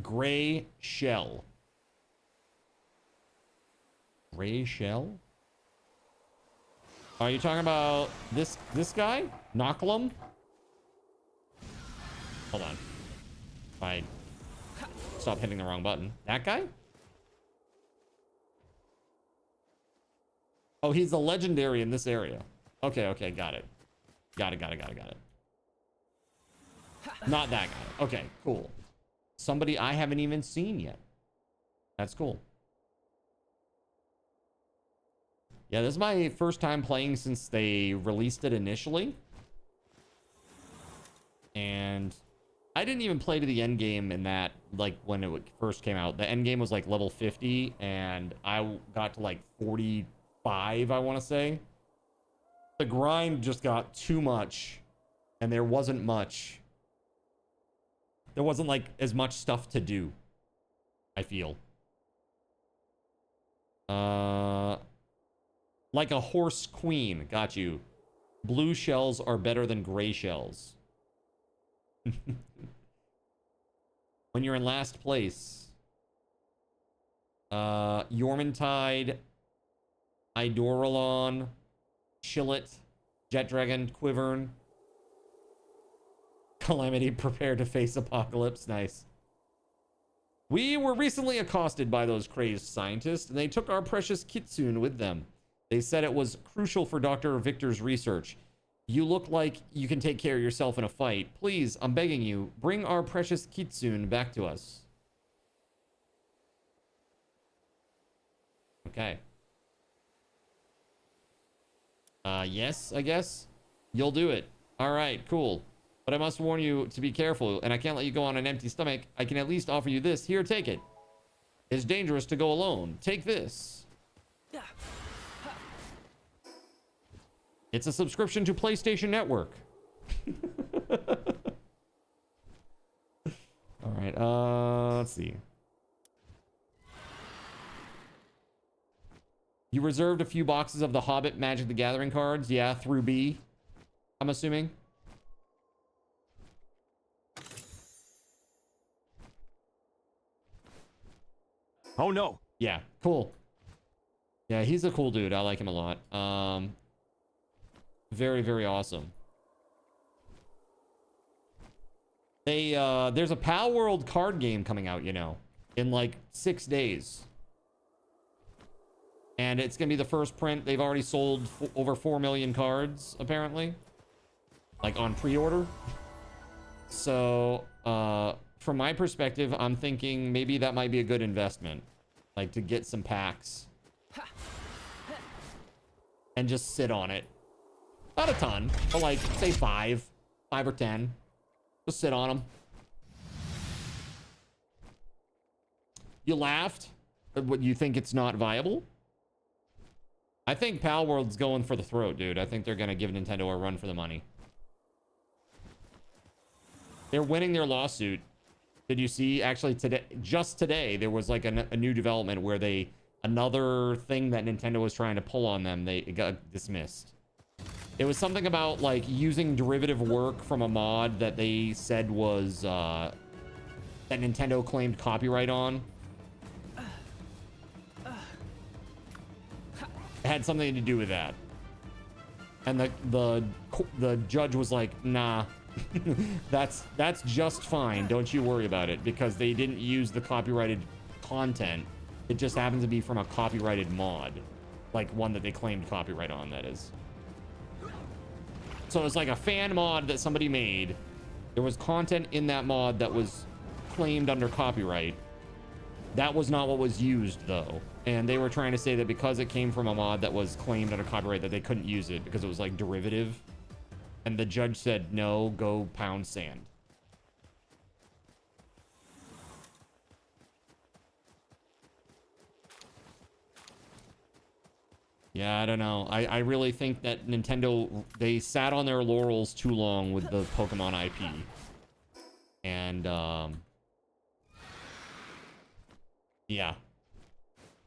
B: Gray Shell. Gray Shell? Are you talking about this guy? Knocklum? Hold on. If I stop hitting the wrong button. That guy? Oh, he's a legendary in this area. Okay, got it. Got it. Not that guy. Okay, cool. Somebody I haven't even seen yet. That's cool. Yeah, this is my first time playing since they released it initially. And I didn't even play to the end game in that, like, when it first came out. The end game was, like, level 50, and I got to, like, 45, I want to say. The grind just got too much, and there wasn't much. There wasn't, like, as much stuff to do, I feel. Like a horse queen. Got you. Blue shells are better than gray shells. When you're in last place. Yormantide. Eidoralon. Chillet. Jet Dragon. Quivern. Calamity, prepare to face apocalypse. Nice. We were recently accosted by those crazed scientists, and they took our precious kitsune with them. They said it was crucial for Dr. Victor's research. You look like you can take care of yourself in a fight. Please, I'm begging you, bring our precious kitsune back to us. Okay. Yes, I guess. You'll do it. All right, cool. But I must warn you to be careful, and I can't let you go on an empty stomach. I can at least offer you this. Here, take it. It's dangerous to go alone. Take this. It's a subscription to PlayStation Network. All right, let's see. You reserved a few boxes of the Hobbit Magic the Gathering cards. Yeah, through B, I'm assuming.
K: Oh no.
B: Yeah, cool. Yeah, he's a cool dude. I like him a lot. Very, very awesome. There's a Palworld card game coming out, you know, in like 6 days. And it's gonna be the first print. They've already sold over 4 million cards, apparently. Like on pre-order. So, from my perspective, I'm thinking maybe that might be a good investment. Like to get some packs. And just sit on it. Not a ton, but like, say 5 or 10. Just sit on them. You laughed? What, you think it's not viable? I think Palworld's going for the throat, dude. I think they're going to give Nintendo a run for the money. They're winning their lawsuit. Did you see, actually, today, just today, there was like a new development where they another thing that Nintendo was trying to pull on them. It got dismissed. It was something about like using derivative work from a mod that they said was that Nintendo claimed copyright on. It had something to do with that. And the judge was like, nah, that's just fine. Don't you worry about it, because they didn't use the copyrighted content. It just happens to be from a copyrighted mod, like one that they claimed copyright on, that is. So it's like a fan mod that somebody made. There was content in that mod that was claimed under copyright. That was not what was used, though. And they were trying to say that because it came from a mod that was claimed under copyright, that they couldn't use it because it was like derivative. And the judge said, no, go pound sand. Yeah, I don't know. I really think that Nintendo, they sat on their laurels too long with the Pokemon IP. And, yeah.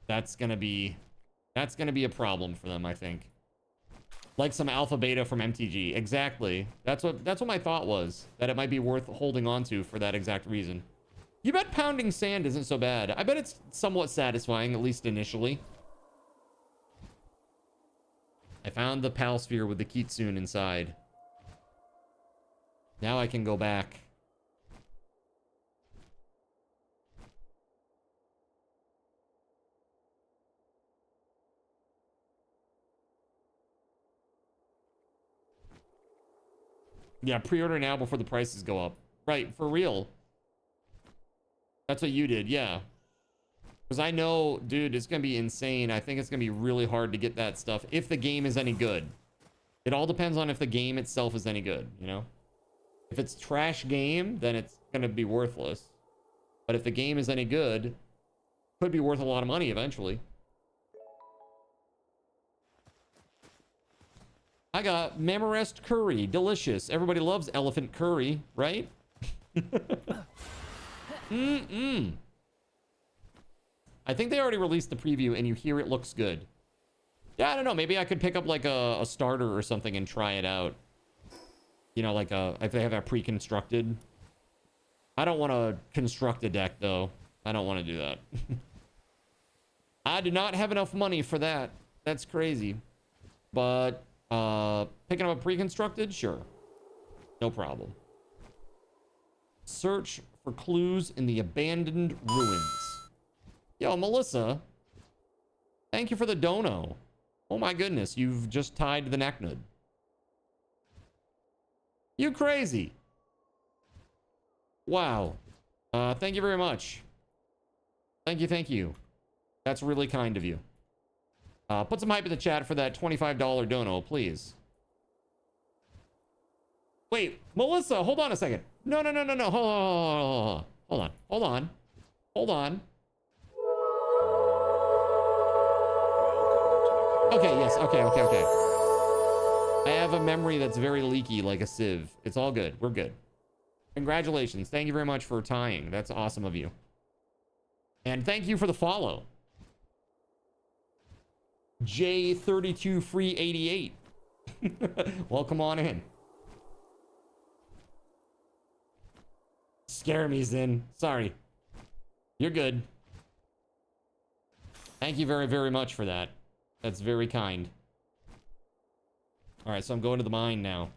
B: That's gonna be a problem for them, I think. Like some alpha beta from MTG. Exactly. That's what my thought was. That it might be worth holding on to for that exact reason. You bet pounding sand isn't so bad. I bet it's somewhat satisfying, at least initially. I found the Pal Sphere with the Kitsune inside. Now I can go back. Yeah, pre-order now before the prices go up. Right, for real. That's what you did, yeah. Because I know, dude, it's going to be insane. I think it's going to be really hard to get that stuff if the game is any good. It all depends on if the game itself is any good, you know? If it's trash game, then it's going to be worthless. But if the game is any good, it could be worth a lot of money eventually. I got Mamarest curry. Delicious. Everybody loves elephant curry, right? Mm-mm. I think they already released the preview and you hear it looks good. Yeah, I don't know. Maybe I could pick up like a starter or something and try it out. You know, like if they have that pre-constructed. I don't want to construct a deck though. I don't want to do that. I do not have enough money for that. That's crazy. But picking up a pre-constructed, sure, no problem. Search for clues in the abandoned ruins. Yo, Melissa, thank you for the dono. Oh my goodness, you've just tied the necknud. You crazy. Wow. Thank you very much. Thank you. That's really kind of you. Put some hype in the chat for that $25 dono, please. Wait, Melissa, hold on a second. No. Hold on. Okay, yes, okay. I have a memory that's very leaky, like a sieve. It's all good. We're good. Congratulations. Thank you very much for tying. That's awesome of you. And thank you for the follow. J32 free 88. Welcome on in. Scare me, Zin. Sorry. You're good. Thank you very, very much for that. That's very kind. All right, so I'm going to the mine now.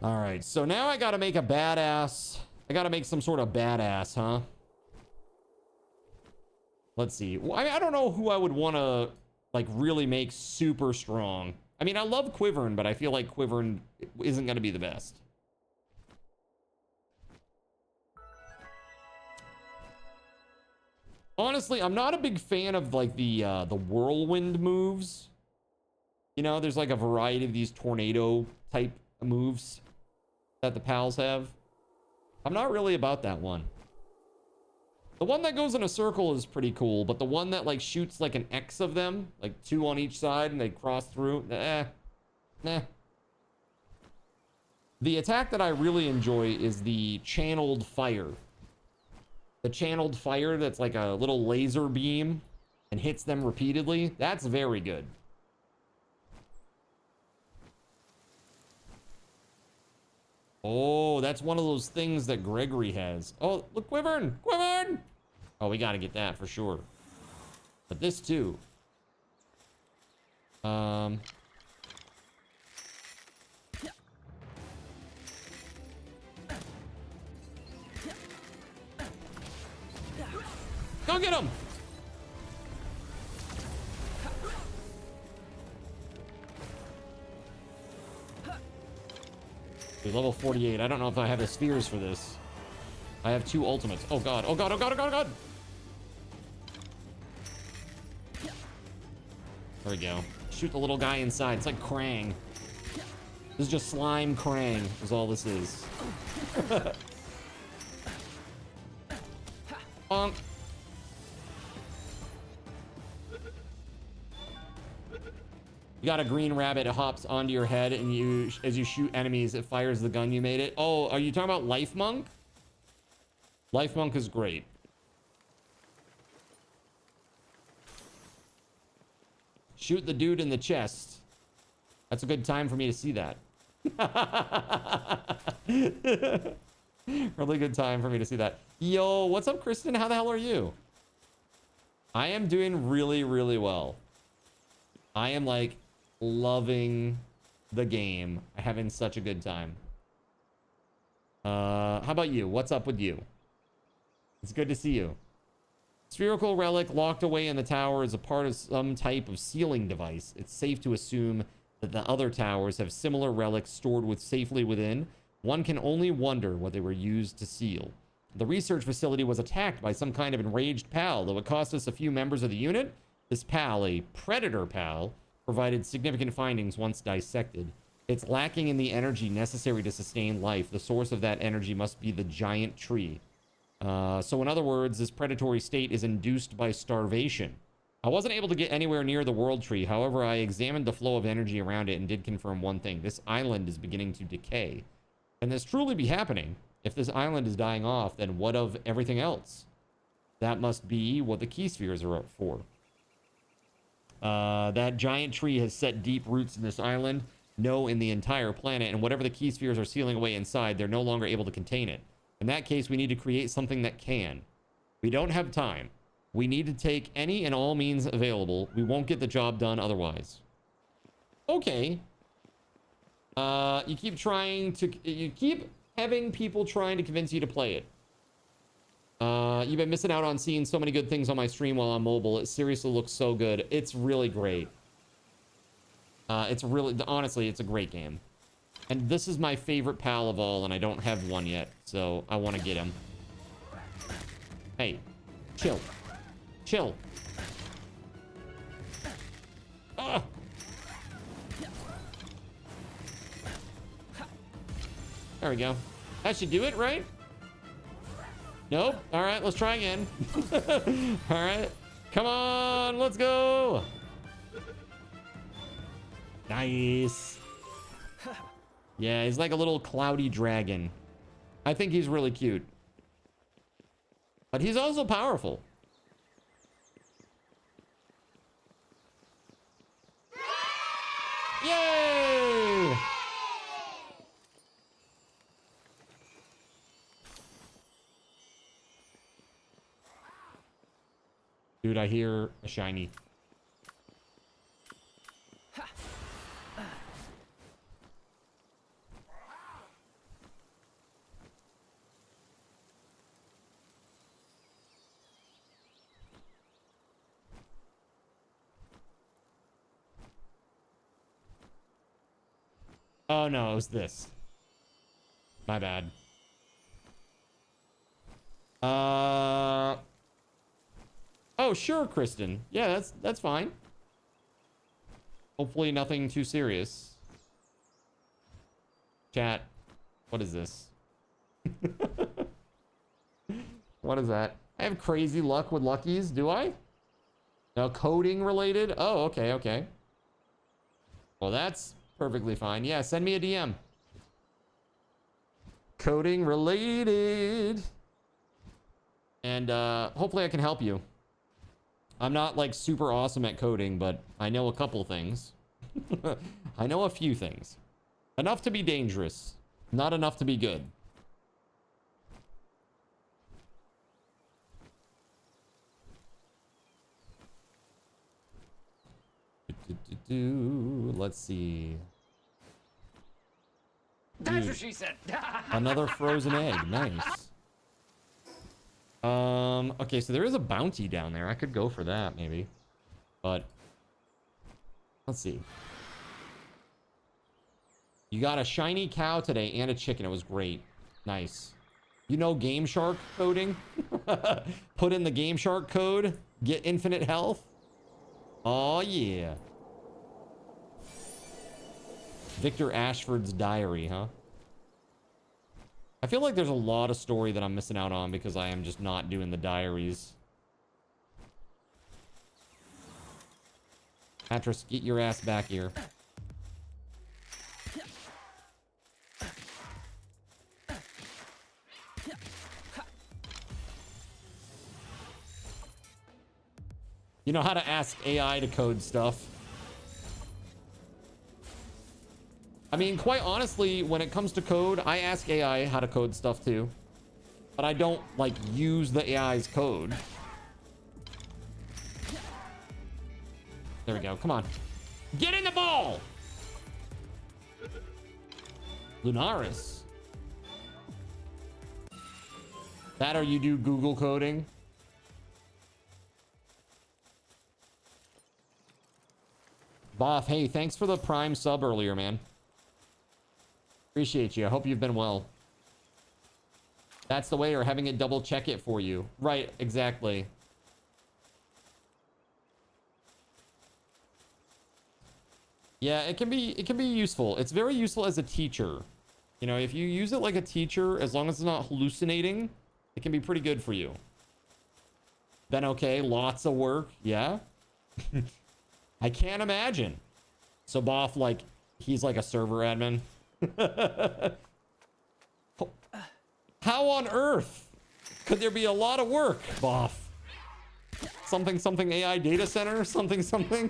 B: All right, so now I gotta make a badass. I gotta make some sort of badass, huh? Let's see. Well, I don't know who I would want to, like, really make super strong. I mean, I love Quivern, but I feel like Quivern isn't going to be the best. Honestly, I'm not a big fan of, like, the whirlwind moves. You know, there's, like, a variety of these tornado-type moves that the pals have. I'm not really about that one. The one that goes in a circle is pretty cool, but the one that like shoots like an X of them, like 2 on each side and they cross through, nah. The attack that I really enjoy is the channeled fire. the channeled fire that's like a little laser beam and hits them repeatedly. That's very good. Oh, that's one of those things that Gregory has. Oh, look, Wyvern! Wyvern! Oh, we gotta get that for sure. But this too. Go get him! Dude, level 48. I don't know if I have the spheres for this. I have 2 ultimates. Oh god, oh god, oh god, oh god, oh god! There we go. Shoot the little guy inside. It's like Krang. This is just slime Krang, is all this is. Bonk. You got a green rabbit, it hops onto your head, and you, as you shoot enemies, it fires the gun you made it. Oh, are you talking about Life Monk? Life Monk is great. Shoot the dude in the chest. That's a good time for me to see that. Really good time for me to see that. Yo, what's up, Kristen? How the hell are you? I am doing really, really well. I am like loving the game. I'm having such a good time. How about you? What's up with you? It's good to see you. Spherical relic locked away in the tower is a part of some type of sealing device. It's safe to assume that the other towers have similar relics stored safely within. One can only wonder what they were used to seal. The research facility was attacked by some kind of enraged PAL, though it cost us a few members of the unit. This PAL, a predator PAL, provided significant findings once dissected. It's lacking in the energy necessary to sustain life. The source of that energy must be the giant tree. So in other words, this predatory state is induced by starvation. I wasn't able to get anywhere near the world tree. However, I examined the flow of energy around it and did confirm one thing. This island is beginning to decay. Can this truly be happening? If this island is dying off, then what of everything else? That must be what the key spheres are for. That giant tree has set deep roots in this island, no, in the entire planet, and whatever the key spheres are sealing away inside, they're no longer able to contain it. In that case, we need to create something that can. We don't have time. We need to take any and all means available. We won't get the job done otherwise. Okay. You keep having people trying to convince you to play it. You've been missing out on seeing so many good things on my stream while I'm mobile. It seriously looks so good. It's really great. Honestly, it's a great game. And this is my favorite PAL of all, and I don't have one yet, so I want to get him. Hey, chill. Chill. Ah! There we go. That should do it, right? Nope. All right, let's try again. All right. Come on, let's go. Nice. Yeah, he's like a little cloudy dragon. I think he's really cute. But he's also powerful. Yay! Dude, I hear a shiny. Oh no, it was this. My bad. Oh sure, Kristen. Yeah, that's fine. Hopefully nothing too serious. Chat. What is this? What is that? I have crazy luck with Luckies, do I? No, coding related? Oh, okay, okay. Well, that's perfectly fine. Yeah, send me a DM. Coding related. And hopefully I can help you. I'm not like super awesome at coding, but I know a couple things. I know a few things. Enough to be dangerous, not enough to be good. Let's see.
K: That's what she said.
B: Another frozen egg. Nice. Okay, so there is a bounty down there. I could go for that maybe. But let's see. You got a shiny cow today and a chicken. It was great. Nice. You know Game Shark coding? Put in the Game Shark code, get infinite health. Oh yeah. Victor Ashford's diary, huh? I feel like there's a lot of story that I'm missing out on because I am just not doing the diaries. Atris, get your ass back here. You know how to ask AI to code stuff. I mean, quite honestly, when it comes to code, I ask AI how to code stuff too. But I don't, like, use the AI's code. There we go. Come on. Get in the ball! Lunaris. That or you do Google coding? Boff, hey, thanks for the Prime sub earlier, man. Appreciate you. I hope you've been well. That's the way, or having it double check it for you. Right, exactly. Yeah, it can be useful. It's very useful as a teacher. You know, if you use it like a teacher, as long as it's not hallucinating, it can be pretty good for you. Then okay, lots of work. Yeah. I can't imagine. So Boff, like, he's like a server admin. How on earth could there be a lot of work, Boff? Something AI data center, something.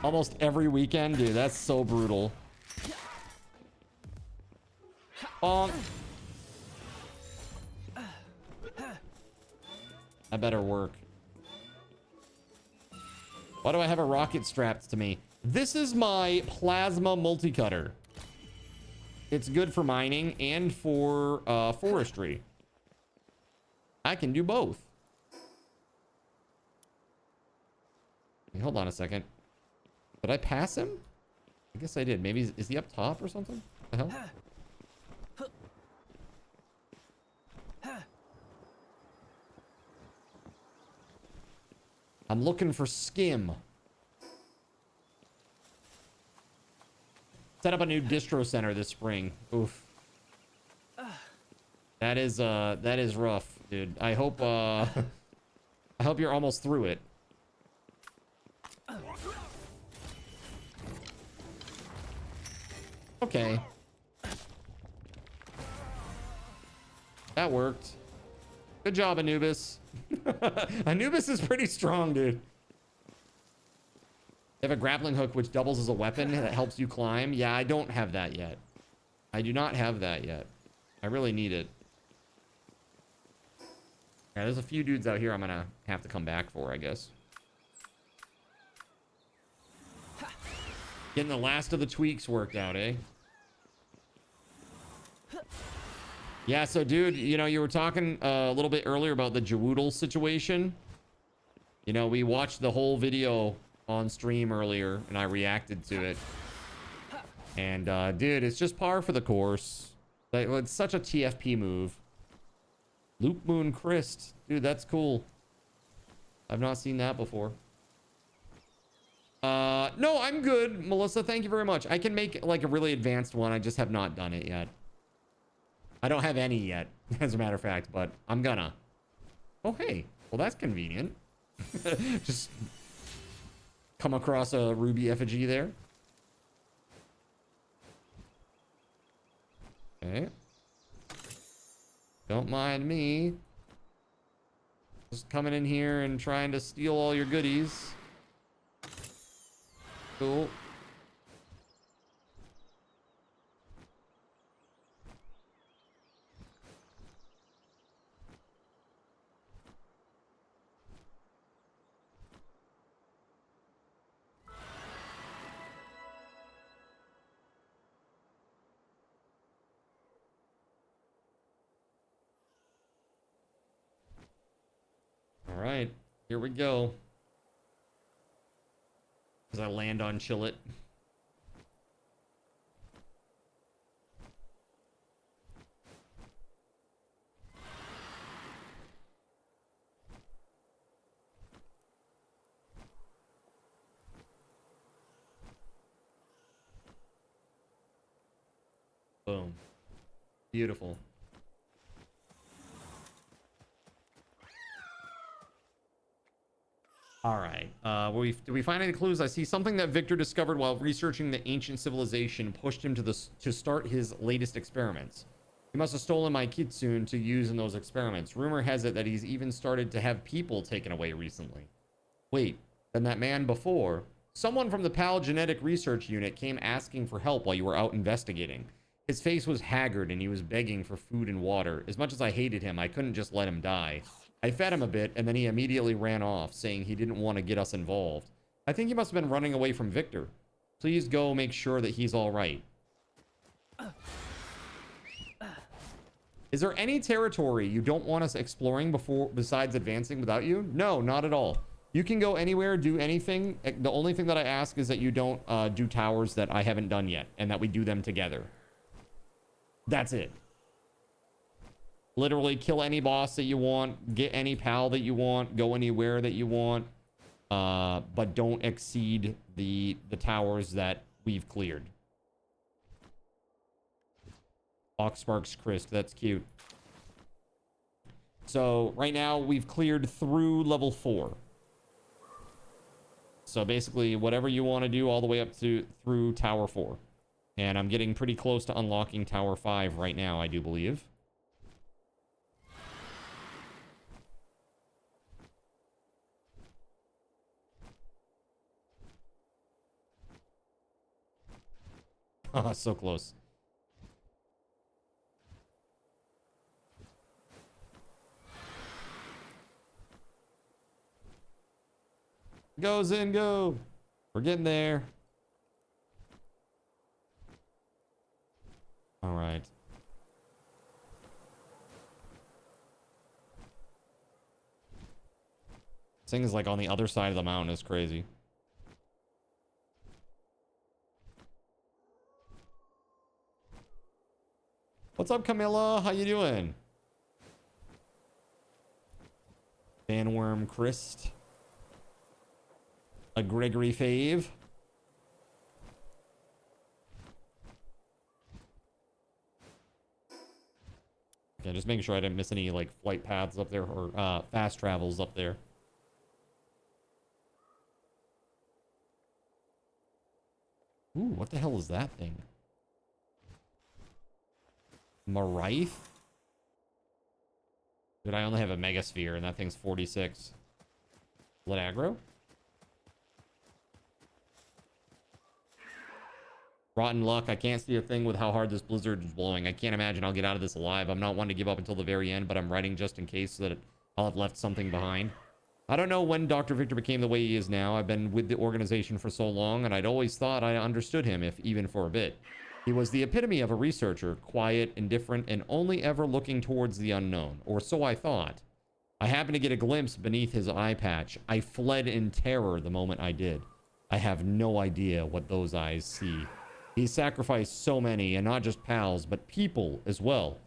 B: Almost every weekend, dude. That's so brutal. I better work. Why do I have a rocket strapped to me? This is my plasma multi-cutter. It's good for mining and for forestry. I can do both. Hey, hold on a second. Did I pass him? I guess I did. Maybe is he up top or something? What the hell? I'm looking for skim. Set up a new distro center this spring. Oof. That is rough, dude. I hope you're almost through it. Okay. That worked. Good job, Anubis. Anubis is pretty strong, dude. They have a grappling hook which doubles as a weapon that helps you climb. Yeah, I don't have that yet. I do not have that yet. I really need it. Yeah, there's a few dudes out here I'm gonna have to come back for, I guess. Getting the last of the tweaks worked out, eh? Yeah, so dude, you know, you were talking a little bit earlier about the Jawoodle situation. You know, we watched the whole video on stream earlier and I reacted to it. And dude, it's just par for the course. Like, it's such a TFP move. Loop Moon Christ. Dude, that's cool. I've not seen that before. No, I'm good, Melissa. Thank you very much. I can make like a really advanced one. I just have not done it yet. I don't have any yet, as a matter of fact, but I'm gonna. Oh, hey. Well, that's convenient. Just come across a Ruby effigy there. Okay. Don't mind me. Just coming in here and trying to steal all your goodies. Cool. All right, here we go. As I land on Chillet. Boom. Beautiful. All right. Did we find any clues? I see something that Victor discovered while researching the ancient civilization pushed him to start his latest experiments. He must have stolen my kitsune to use in those experiments. Rumor has it that he's even started to have people taken away recently. Wait, then that man before, someone from the PAL genetic research unit came asking for help while you were out investigating. His face was haggard and he was begging for food and water. As much as I hated him, I couldn't just let him die. I fed him a bit, and then he immediately ran off, saying he didn't want to get us involved. I think he must have been running away from Victor. Please go make sure that he's all right. Is there any territory you don't want us exploring besides advancing without you? No, not at all. You can go anywhere, do anything. The only thing that I ask is that you don't do towers that I haven't done yet, and that we do them together. That's it. Literally kill any boss that you want, get any pal that you want, go anywhere that you want, but don't exceed the towers that we've cleared. Oxsparks Christ, that's cute. So right now we've cleared through level 4. So basically whatever you want to do all the way up to through tower 4. And I'm getting pretty close to unlocking tower 5 right now, I do believe. Oh, so close. Goes in, go. We're getting there. All right. This thing is like on the other side of the mountain. It's crazy. What's up, Camilla? How you doing? Bandworm Christ. A Gregory Fave. Okay, just making sure I didn't miss any like flight paths up there or fast travels up there. Ooh, what the hell is that thing? Marith? Dude, I only have a Megasphere and that thing's 46. Let aggro? Rotten luck. I can't see a thing with how hard this blizzard is blowing. I can't imagine I'll get out of this alive. I'm not one to give up until the very end, but I'm writing just in case so that I'll have left something behind. I don't know when Dr. Victor became the way he is now. I've been with the organization for so long, and I'd always thought I understood him, if even for a bit. He was the epitome of a researcher, quiet, indifferent, and only ever looking towards the unknown, or so I thought. I happened to get a glimpse beneath his eye patch. I fled in terror the moment I did. I have no idea what those eyes see. He sacrificed so many, and not just pals, but people as well.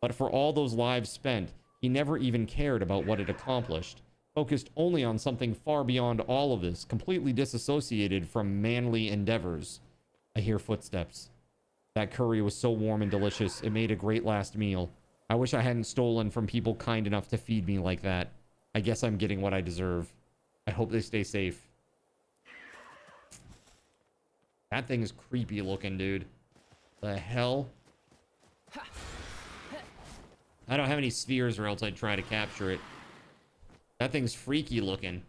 B: But for all those lives spent, he never even cared about what it accomplished. Focused only on something far beyond all of this, completely disassociated from manly endeavors. I hear footsteps. That curry was so warm and delicious, it made a great last meal. I wish I hadn't stolen from people kind enough to feed me like that. I guess I'm getting what I deserve. I hope they stay safe. That thing's creepy looking, dude. The hell? I don't have any spheres or else I'd try to capture it. That thing's freaky looking.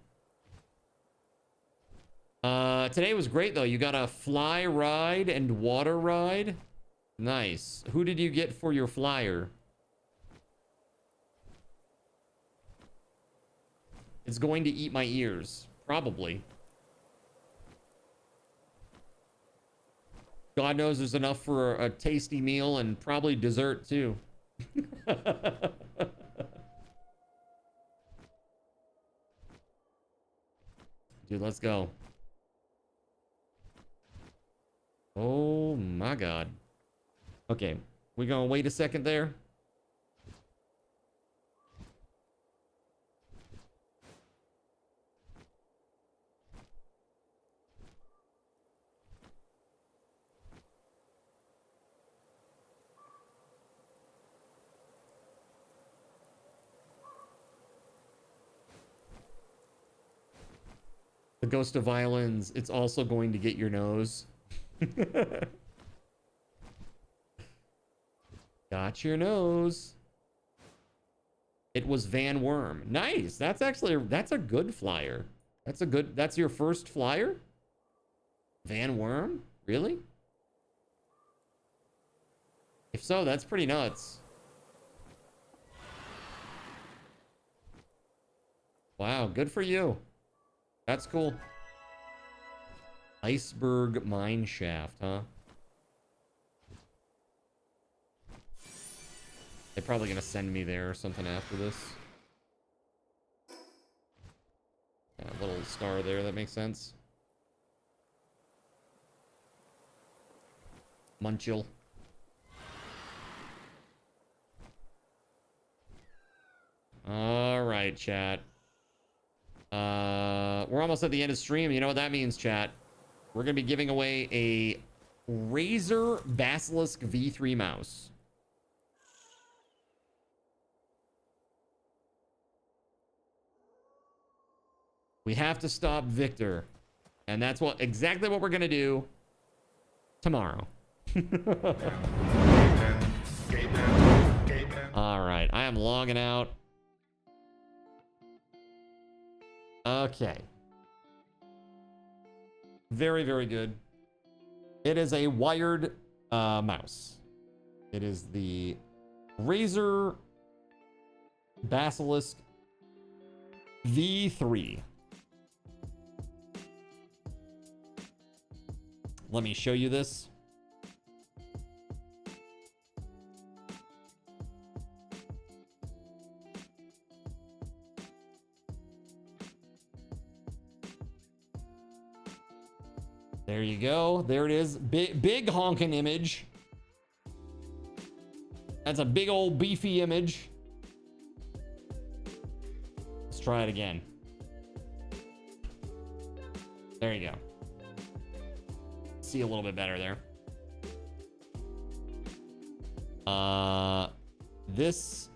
B: Today was great though. You got a fly ride and water ride. Nice. Who did you get for your flyer? It's going to eat my ears. Probably. God knows there's enough for a tasty meal and probably dessert too. Dude, let's go. Oh my God. Okay, we gonna wait a second there. The Ghost of Violins, it's also going to get your nose. Got your nose. It was Van Worm. Nice. That's a good flyer. That's your first flyer? Van Worm? Really? If so, that's pretty nuts. Wow, good for you. That's cool. Iceberg mine shaft, huh? They're probably gonna send me there or something after this. Yeah, a little star there, that makes sense. Munchil. All right, chat. We're almost at the end of stream. You know what that means, chat? We're gonna be giving away a Razer Basilisk V3 mouse. We have to stop Victor, and that's exactly what we're gonna do tomorrow. All right, I am logging out. Okay. Very, very good. It is a wired mouse. It is the Razer Basilisk V3. Let me show you this. There you go. There it is. Big honking image. That's a big old beefy image. Let's try it again. There you go. See a little bit better there. This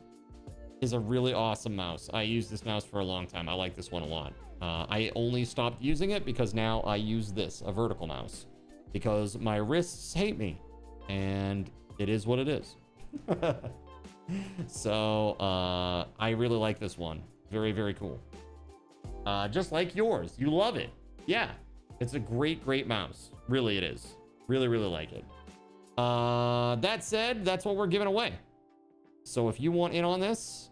B: is a really awesome mouse. I used this mouse for a long time. I like this one a lot. I only stopped using it because now I use this, a vertical mouse, because my wrists hate me, and it is what it is. So I really like this one. Very, very cool. Just like yours. You love it. Yeah, it's a great, great mouse. Really, it is. Really, really like it. That said, that's what we're giving away. So if you want in on this,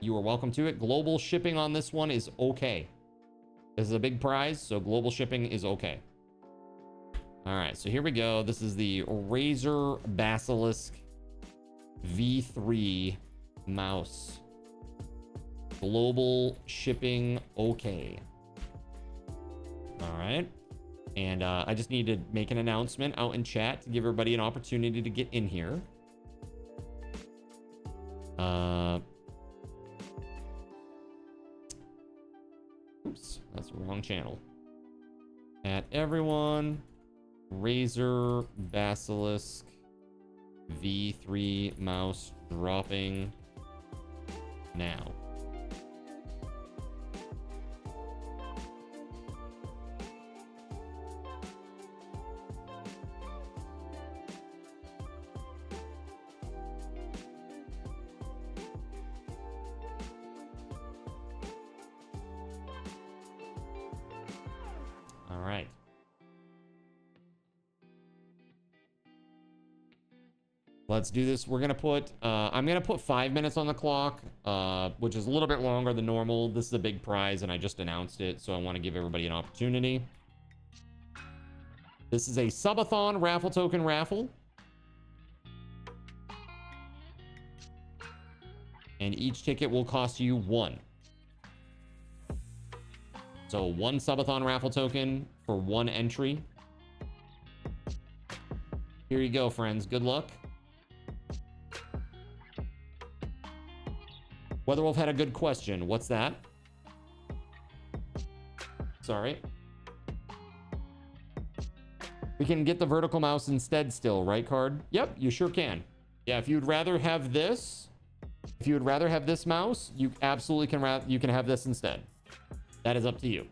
B: you are welcome to it. Global shipping on this one is okay. This is a big prize, so global shipping is okay. All right, so here we go. This is the Razer Basilisk V3 mouse. Global shipping okay. All right. And I just need to make an announcement out in chat to give everybody an opportunity to get in here. Oops, that's the wrong channel. At everyone, Razer Basilisk V3 mouse dropping now. All right. Let's do this. We're gonna put I'm gonna put 5 minutes on the clock, which is a little bit longer than normal. This is a big prize and I just announced it, so I want to give everybody an opportunity. This is a Subathon raffle token raffle. And each ticket will cost you 1. So 1 Subathon raffle token for 1 entry. Here you go, friends. Good luck. Weatherwolf had a good question. What's that? Sorry. We can get the vertical mouse instead still, right, Card? Yep, you sure can. Yeah, if you'd rather have this, if you would rather have this mouse, you absolutely can. You can have this instead. That is up to you.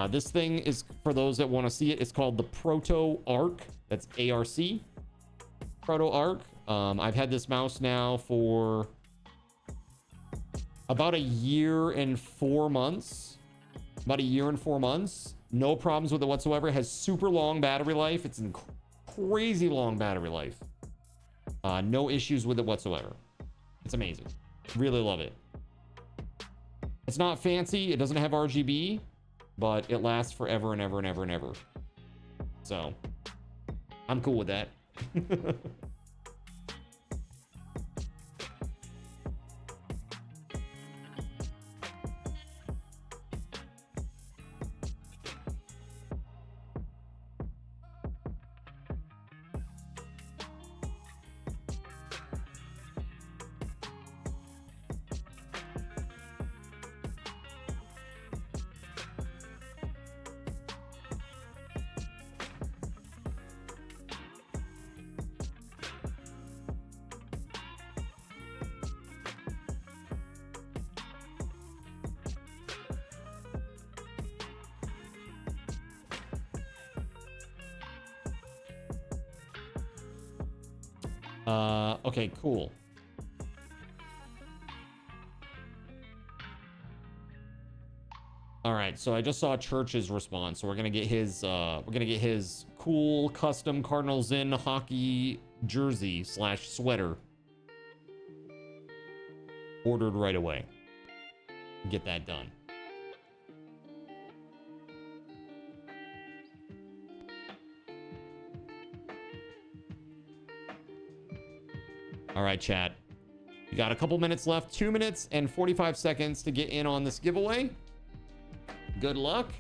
B: This thing is, for those that want to see it, it's called the Proto Arc. That's ARC. Proto Arc. I've had this mouse now for about a year and 4 months. About a year and 4 months. No problems with it whatsoever. It has super long battery life. It's in crazy long battery life. No issues with it whatsoever. It's amazing. Really love it. It's not fancy. It doesn't have RGB, but it lasts forever and ever and ever and ever. So I'm cool with that. Okay, cool. All right, so I just saw Church's response, so we're gonna get his cool custom Cardinals in hockey jersey / sweater ordered right away. Get that done. All right, chat. You got a couple minutes left. 2 minutes and 45 seconds to get in on this giveaway. Good luck.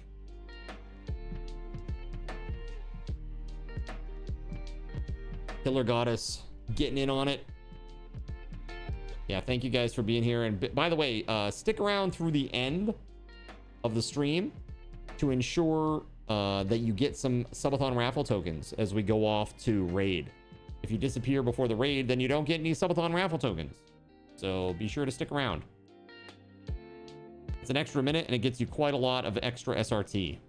B: Killer Goddess getting in on it. Yeah, thank you guys for being here. And by the way, stick around through the end of the stream to ensure that you get some Subathon raffle tokens as we go off to raid. If you disappear before the raid, then you don't get any Subathon raffle tokens. So be sure to stick around. It's an extra minute and it gets you quite a lot of extra SRT.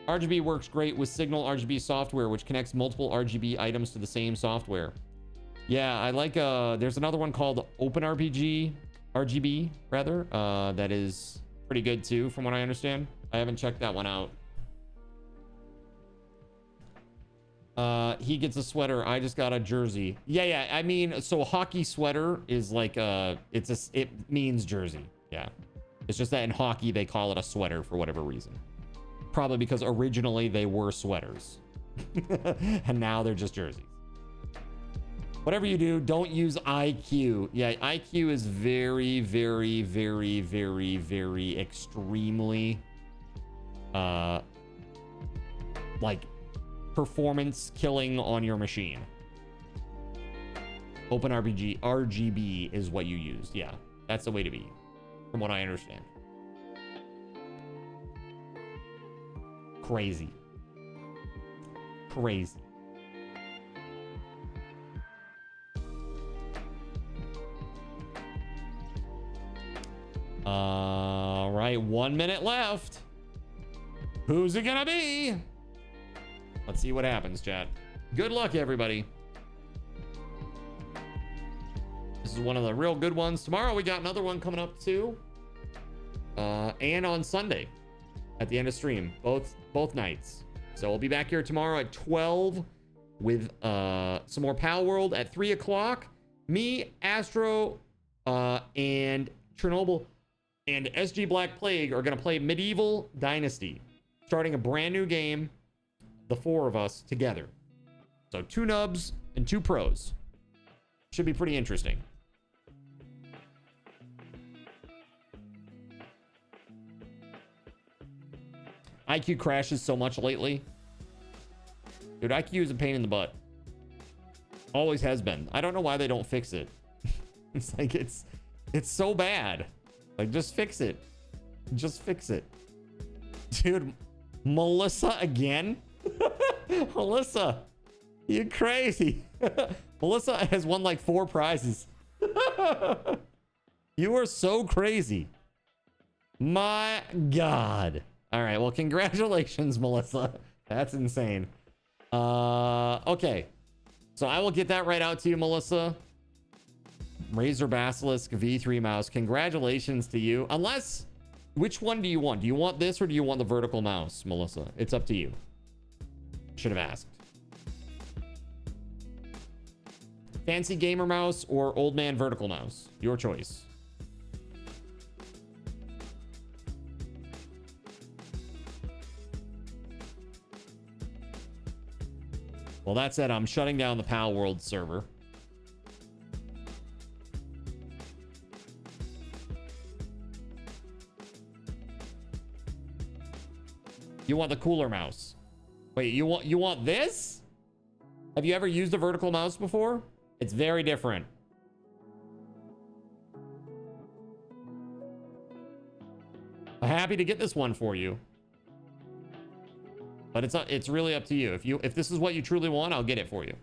B: RGB works great with Signal RGB software, which connects multiple RGB items to the same software. Yeah, I like, there's another one called OpenRGB, rather, that is pretty good too, from what I understand. I haven't checked that one out. He gets a sweater. I just got a jersey. Yeah. I mean, so hockey sweater is like it means jersey. Yeah. It's just that in hockey they call it a sweater for whatever reason. Probably because originally they were sweaters. And now they're just jerseys. Whatever you do, don't use IQ. Yeah, IQ is very, very, very, very, very extremely like performance killing on your machine. OpenRGB is what you use. Yeah, that's the way to be, from what I understand. Crazy. All right, 1 minute left. Who's it gonna be? Let's see what happens, chat. Good luck, everybody. This is one of the real good ones. Tomorrow we got another one coming up too. and on Sunday at the end of stream, both nights. So we'll be back here tomorrow at 12 with some more Palworld at 3 o'clock. Me, Astro, and Chernobyl and SG Black Plague are going to play Medieval Dynasty, starting a brand new game, the 4 of us together. So 2 nubs and 2 pros. Should be pretty interesting. IQ crashes so much lately. Dude, IQ is a pain in the butt. Always has been. I don't know why they don't fix it. It's like, it's so bad. Like, just fix it. Just fix it. Dude, Melissa again? Melissa, you crazy. Melissa has won like 4 prizes. You are so crazy. My God. All right, well, congratulations, Melissa. That's insane. Okay. So I will get that right out to you, Melissa. Razor Basilisk V3 mouse. Congratulations to you. Unless, which one do you want? Do you want this or do you want the vertical mouse, Melissa? It's up to you. Should have asked. Fancy gamer mouse or old man vertical mouse? Your choice. Well, that said, I'm shutting down the Palworld server. You want the cooler mouse? Wait, you want this? Have you ever used a vertical mouse before? It's very different. I'm happy to get this one for you. But it's really up to you. If this is what you truly want, I'll get it for you.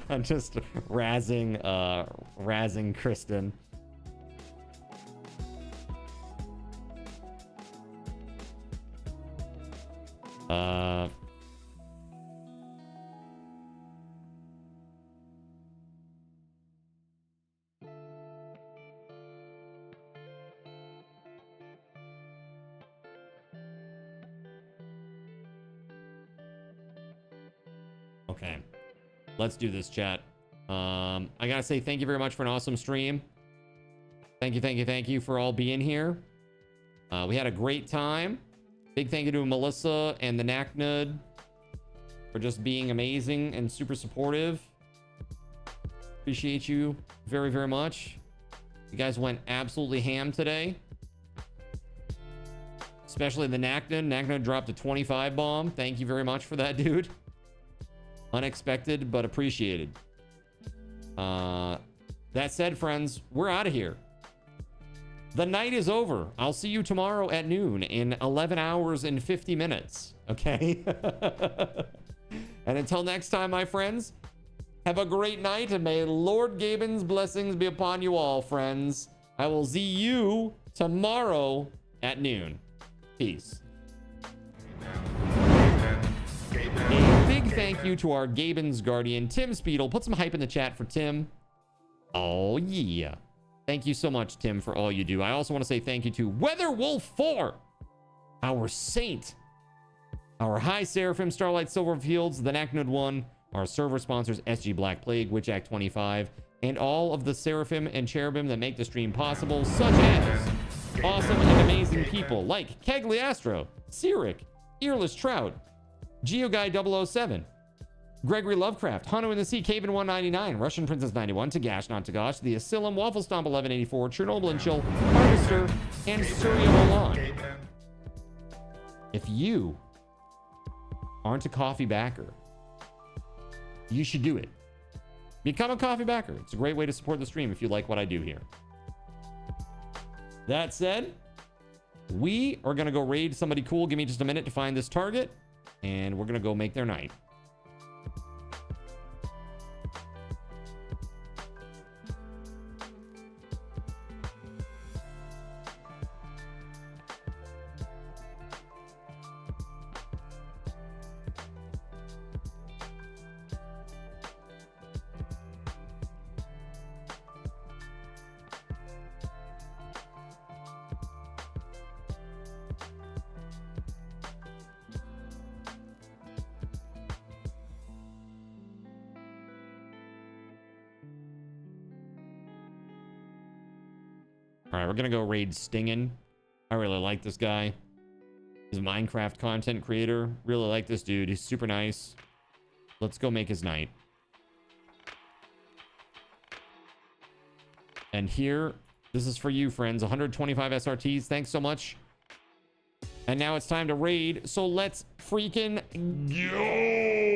B: I'm just razzing Kristen. Okay, let's do this, chat. I gotta say thank you very much for an awesome stream. Thank you for all being here. We had a great time. Big thank you to Melissa and the Knacknud for just being amazing and super supportive. Appreciate you very, very much. You guys went absolutely ham today. Especially the Knacknud. Knacknud dropped a 25 bomb. Thank you very much for that, dude. Unexpected, but appreciated. That said, friends, we're out of here. The night is over. I'll see you tomorrow at noon in 11 hours and 50 minutes. Okay? And until next time, my friends, have a great night, and may Lord GabeN's blessings be upon you all, friends. I will see you tomorrow at noon. Peace. A big thank you to our GabeN's guardian, TimSpeedle. Put some hype in the chat for Tim. Oh, yeah. Thank you so much, Tim, for all you do. I also want to say thank you to Weatherwolf4, our saint, our High Seraphim, Starlight Silverfields, the Knacknud 1, our server sponsors, SG Black Plague, Witchack 25, and all of the Seraphim and Cherubim that make the stream possible, such as awesome and amazing people like Kegley Astro, Cyric, Earless Trout, GeoGuy007, Gregory Lovecraft, Hanu in the Sea, Caven 199, Russian Princess 91, Tagash Not Tagash, The Asylum, Waffle Stomp 1184, Chernobyl and Chill, Harvester, and Surya Milan. If you aren't a coffee backer, you should do it. Become a coffee backer. It's a great way to support the stream if you like what I do here. That said, we are going to go raid somebody cool. Give me just a minute to find this target, and we're going to go make their night. All right, we're gonna go raid Stingin. I really like this guy. He's a Minecraft content creator. Really like this dude. He's super nice. Let's go make his night. And here, this is for you, friends. 125 SRTs. Thanks so much. And now it's time to raid. So let's freaking go.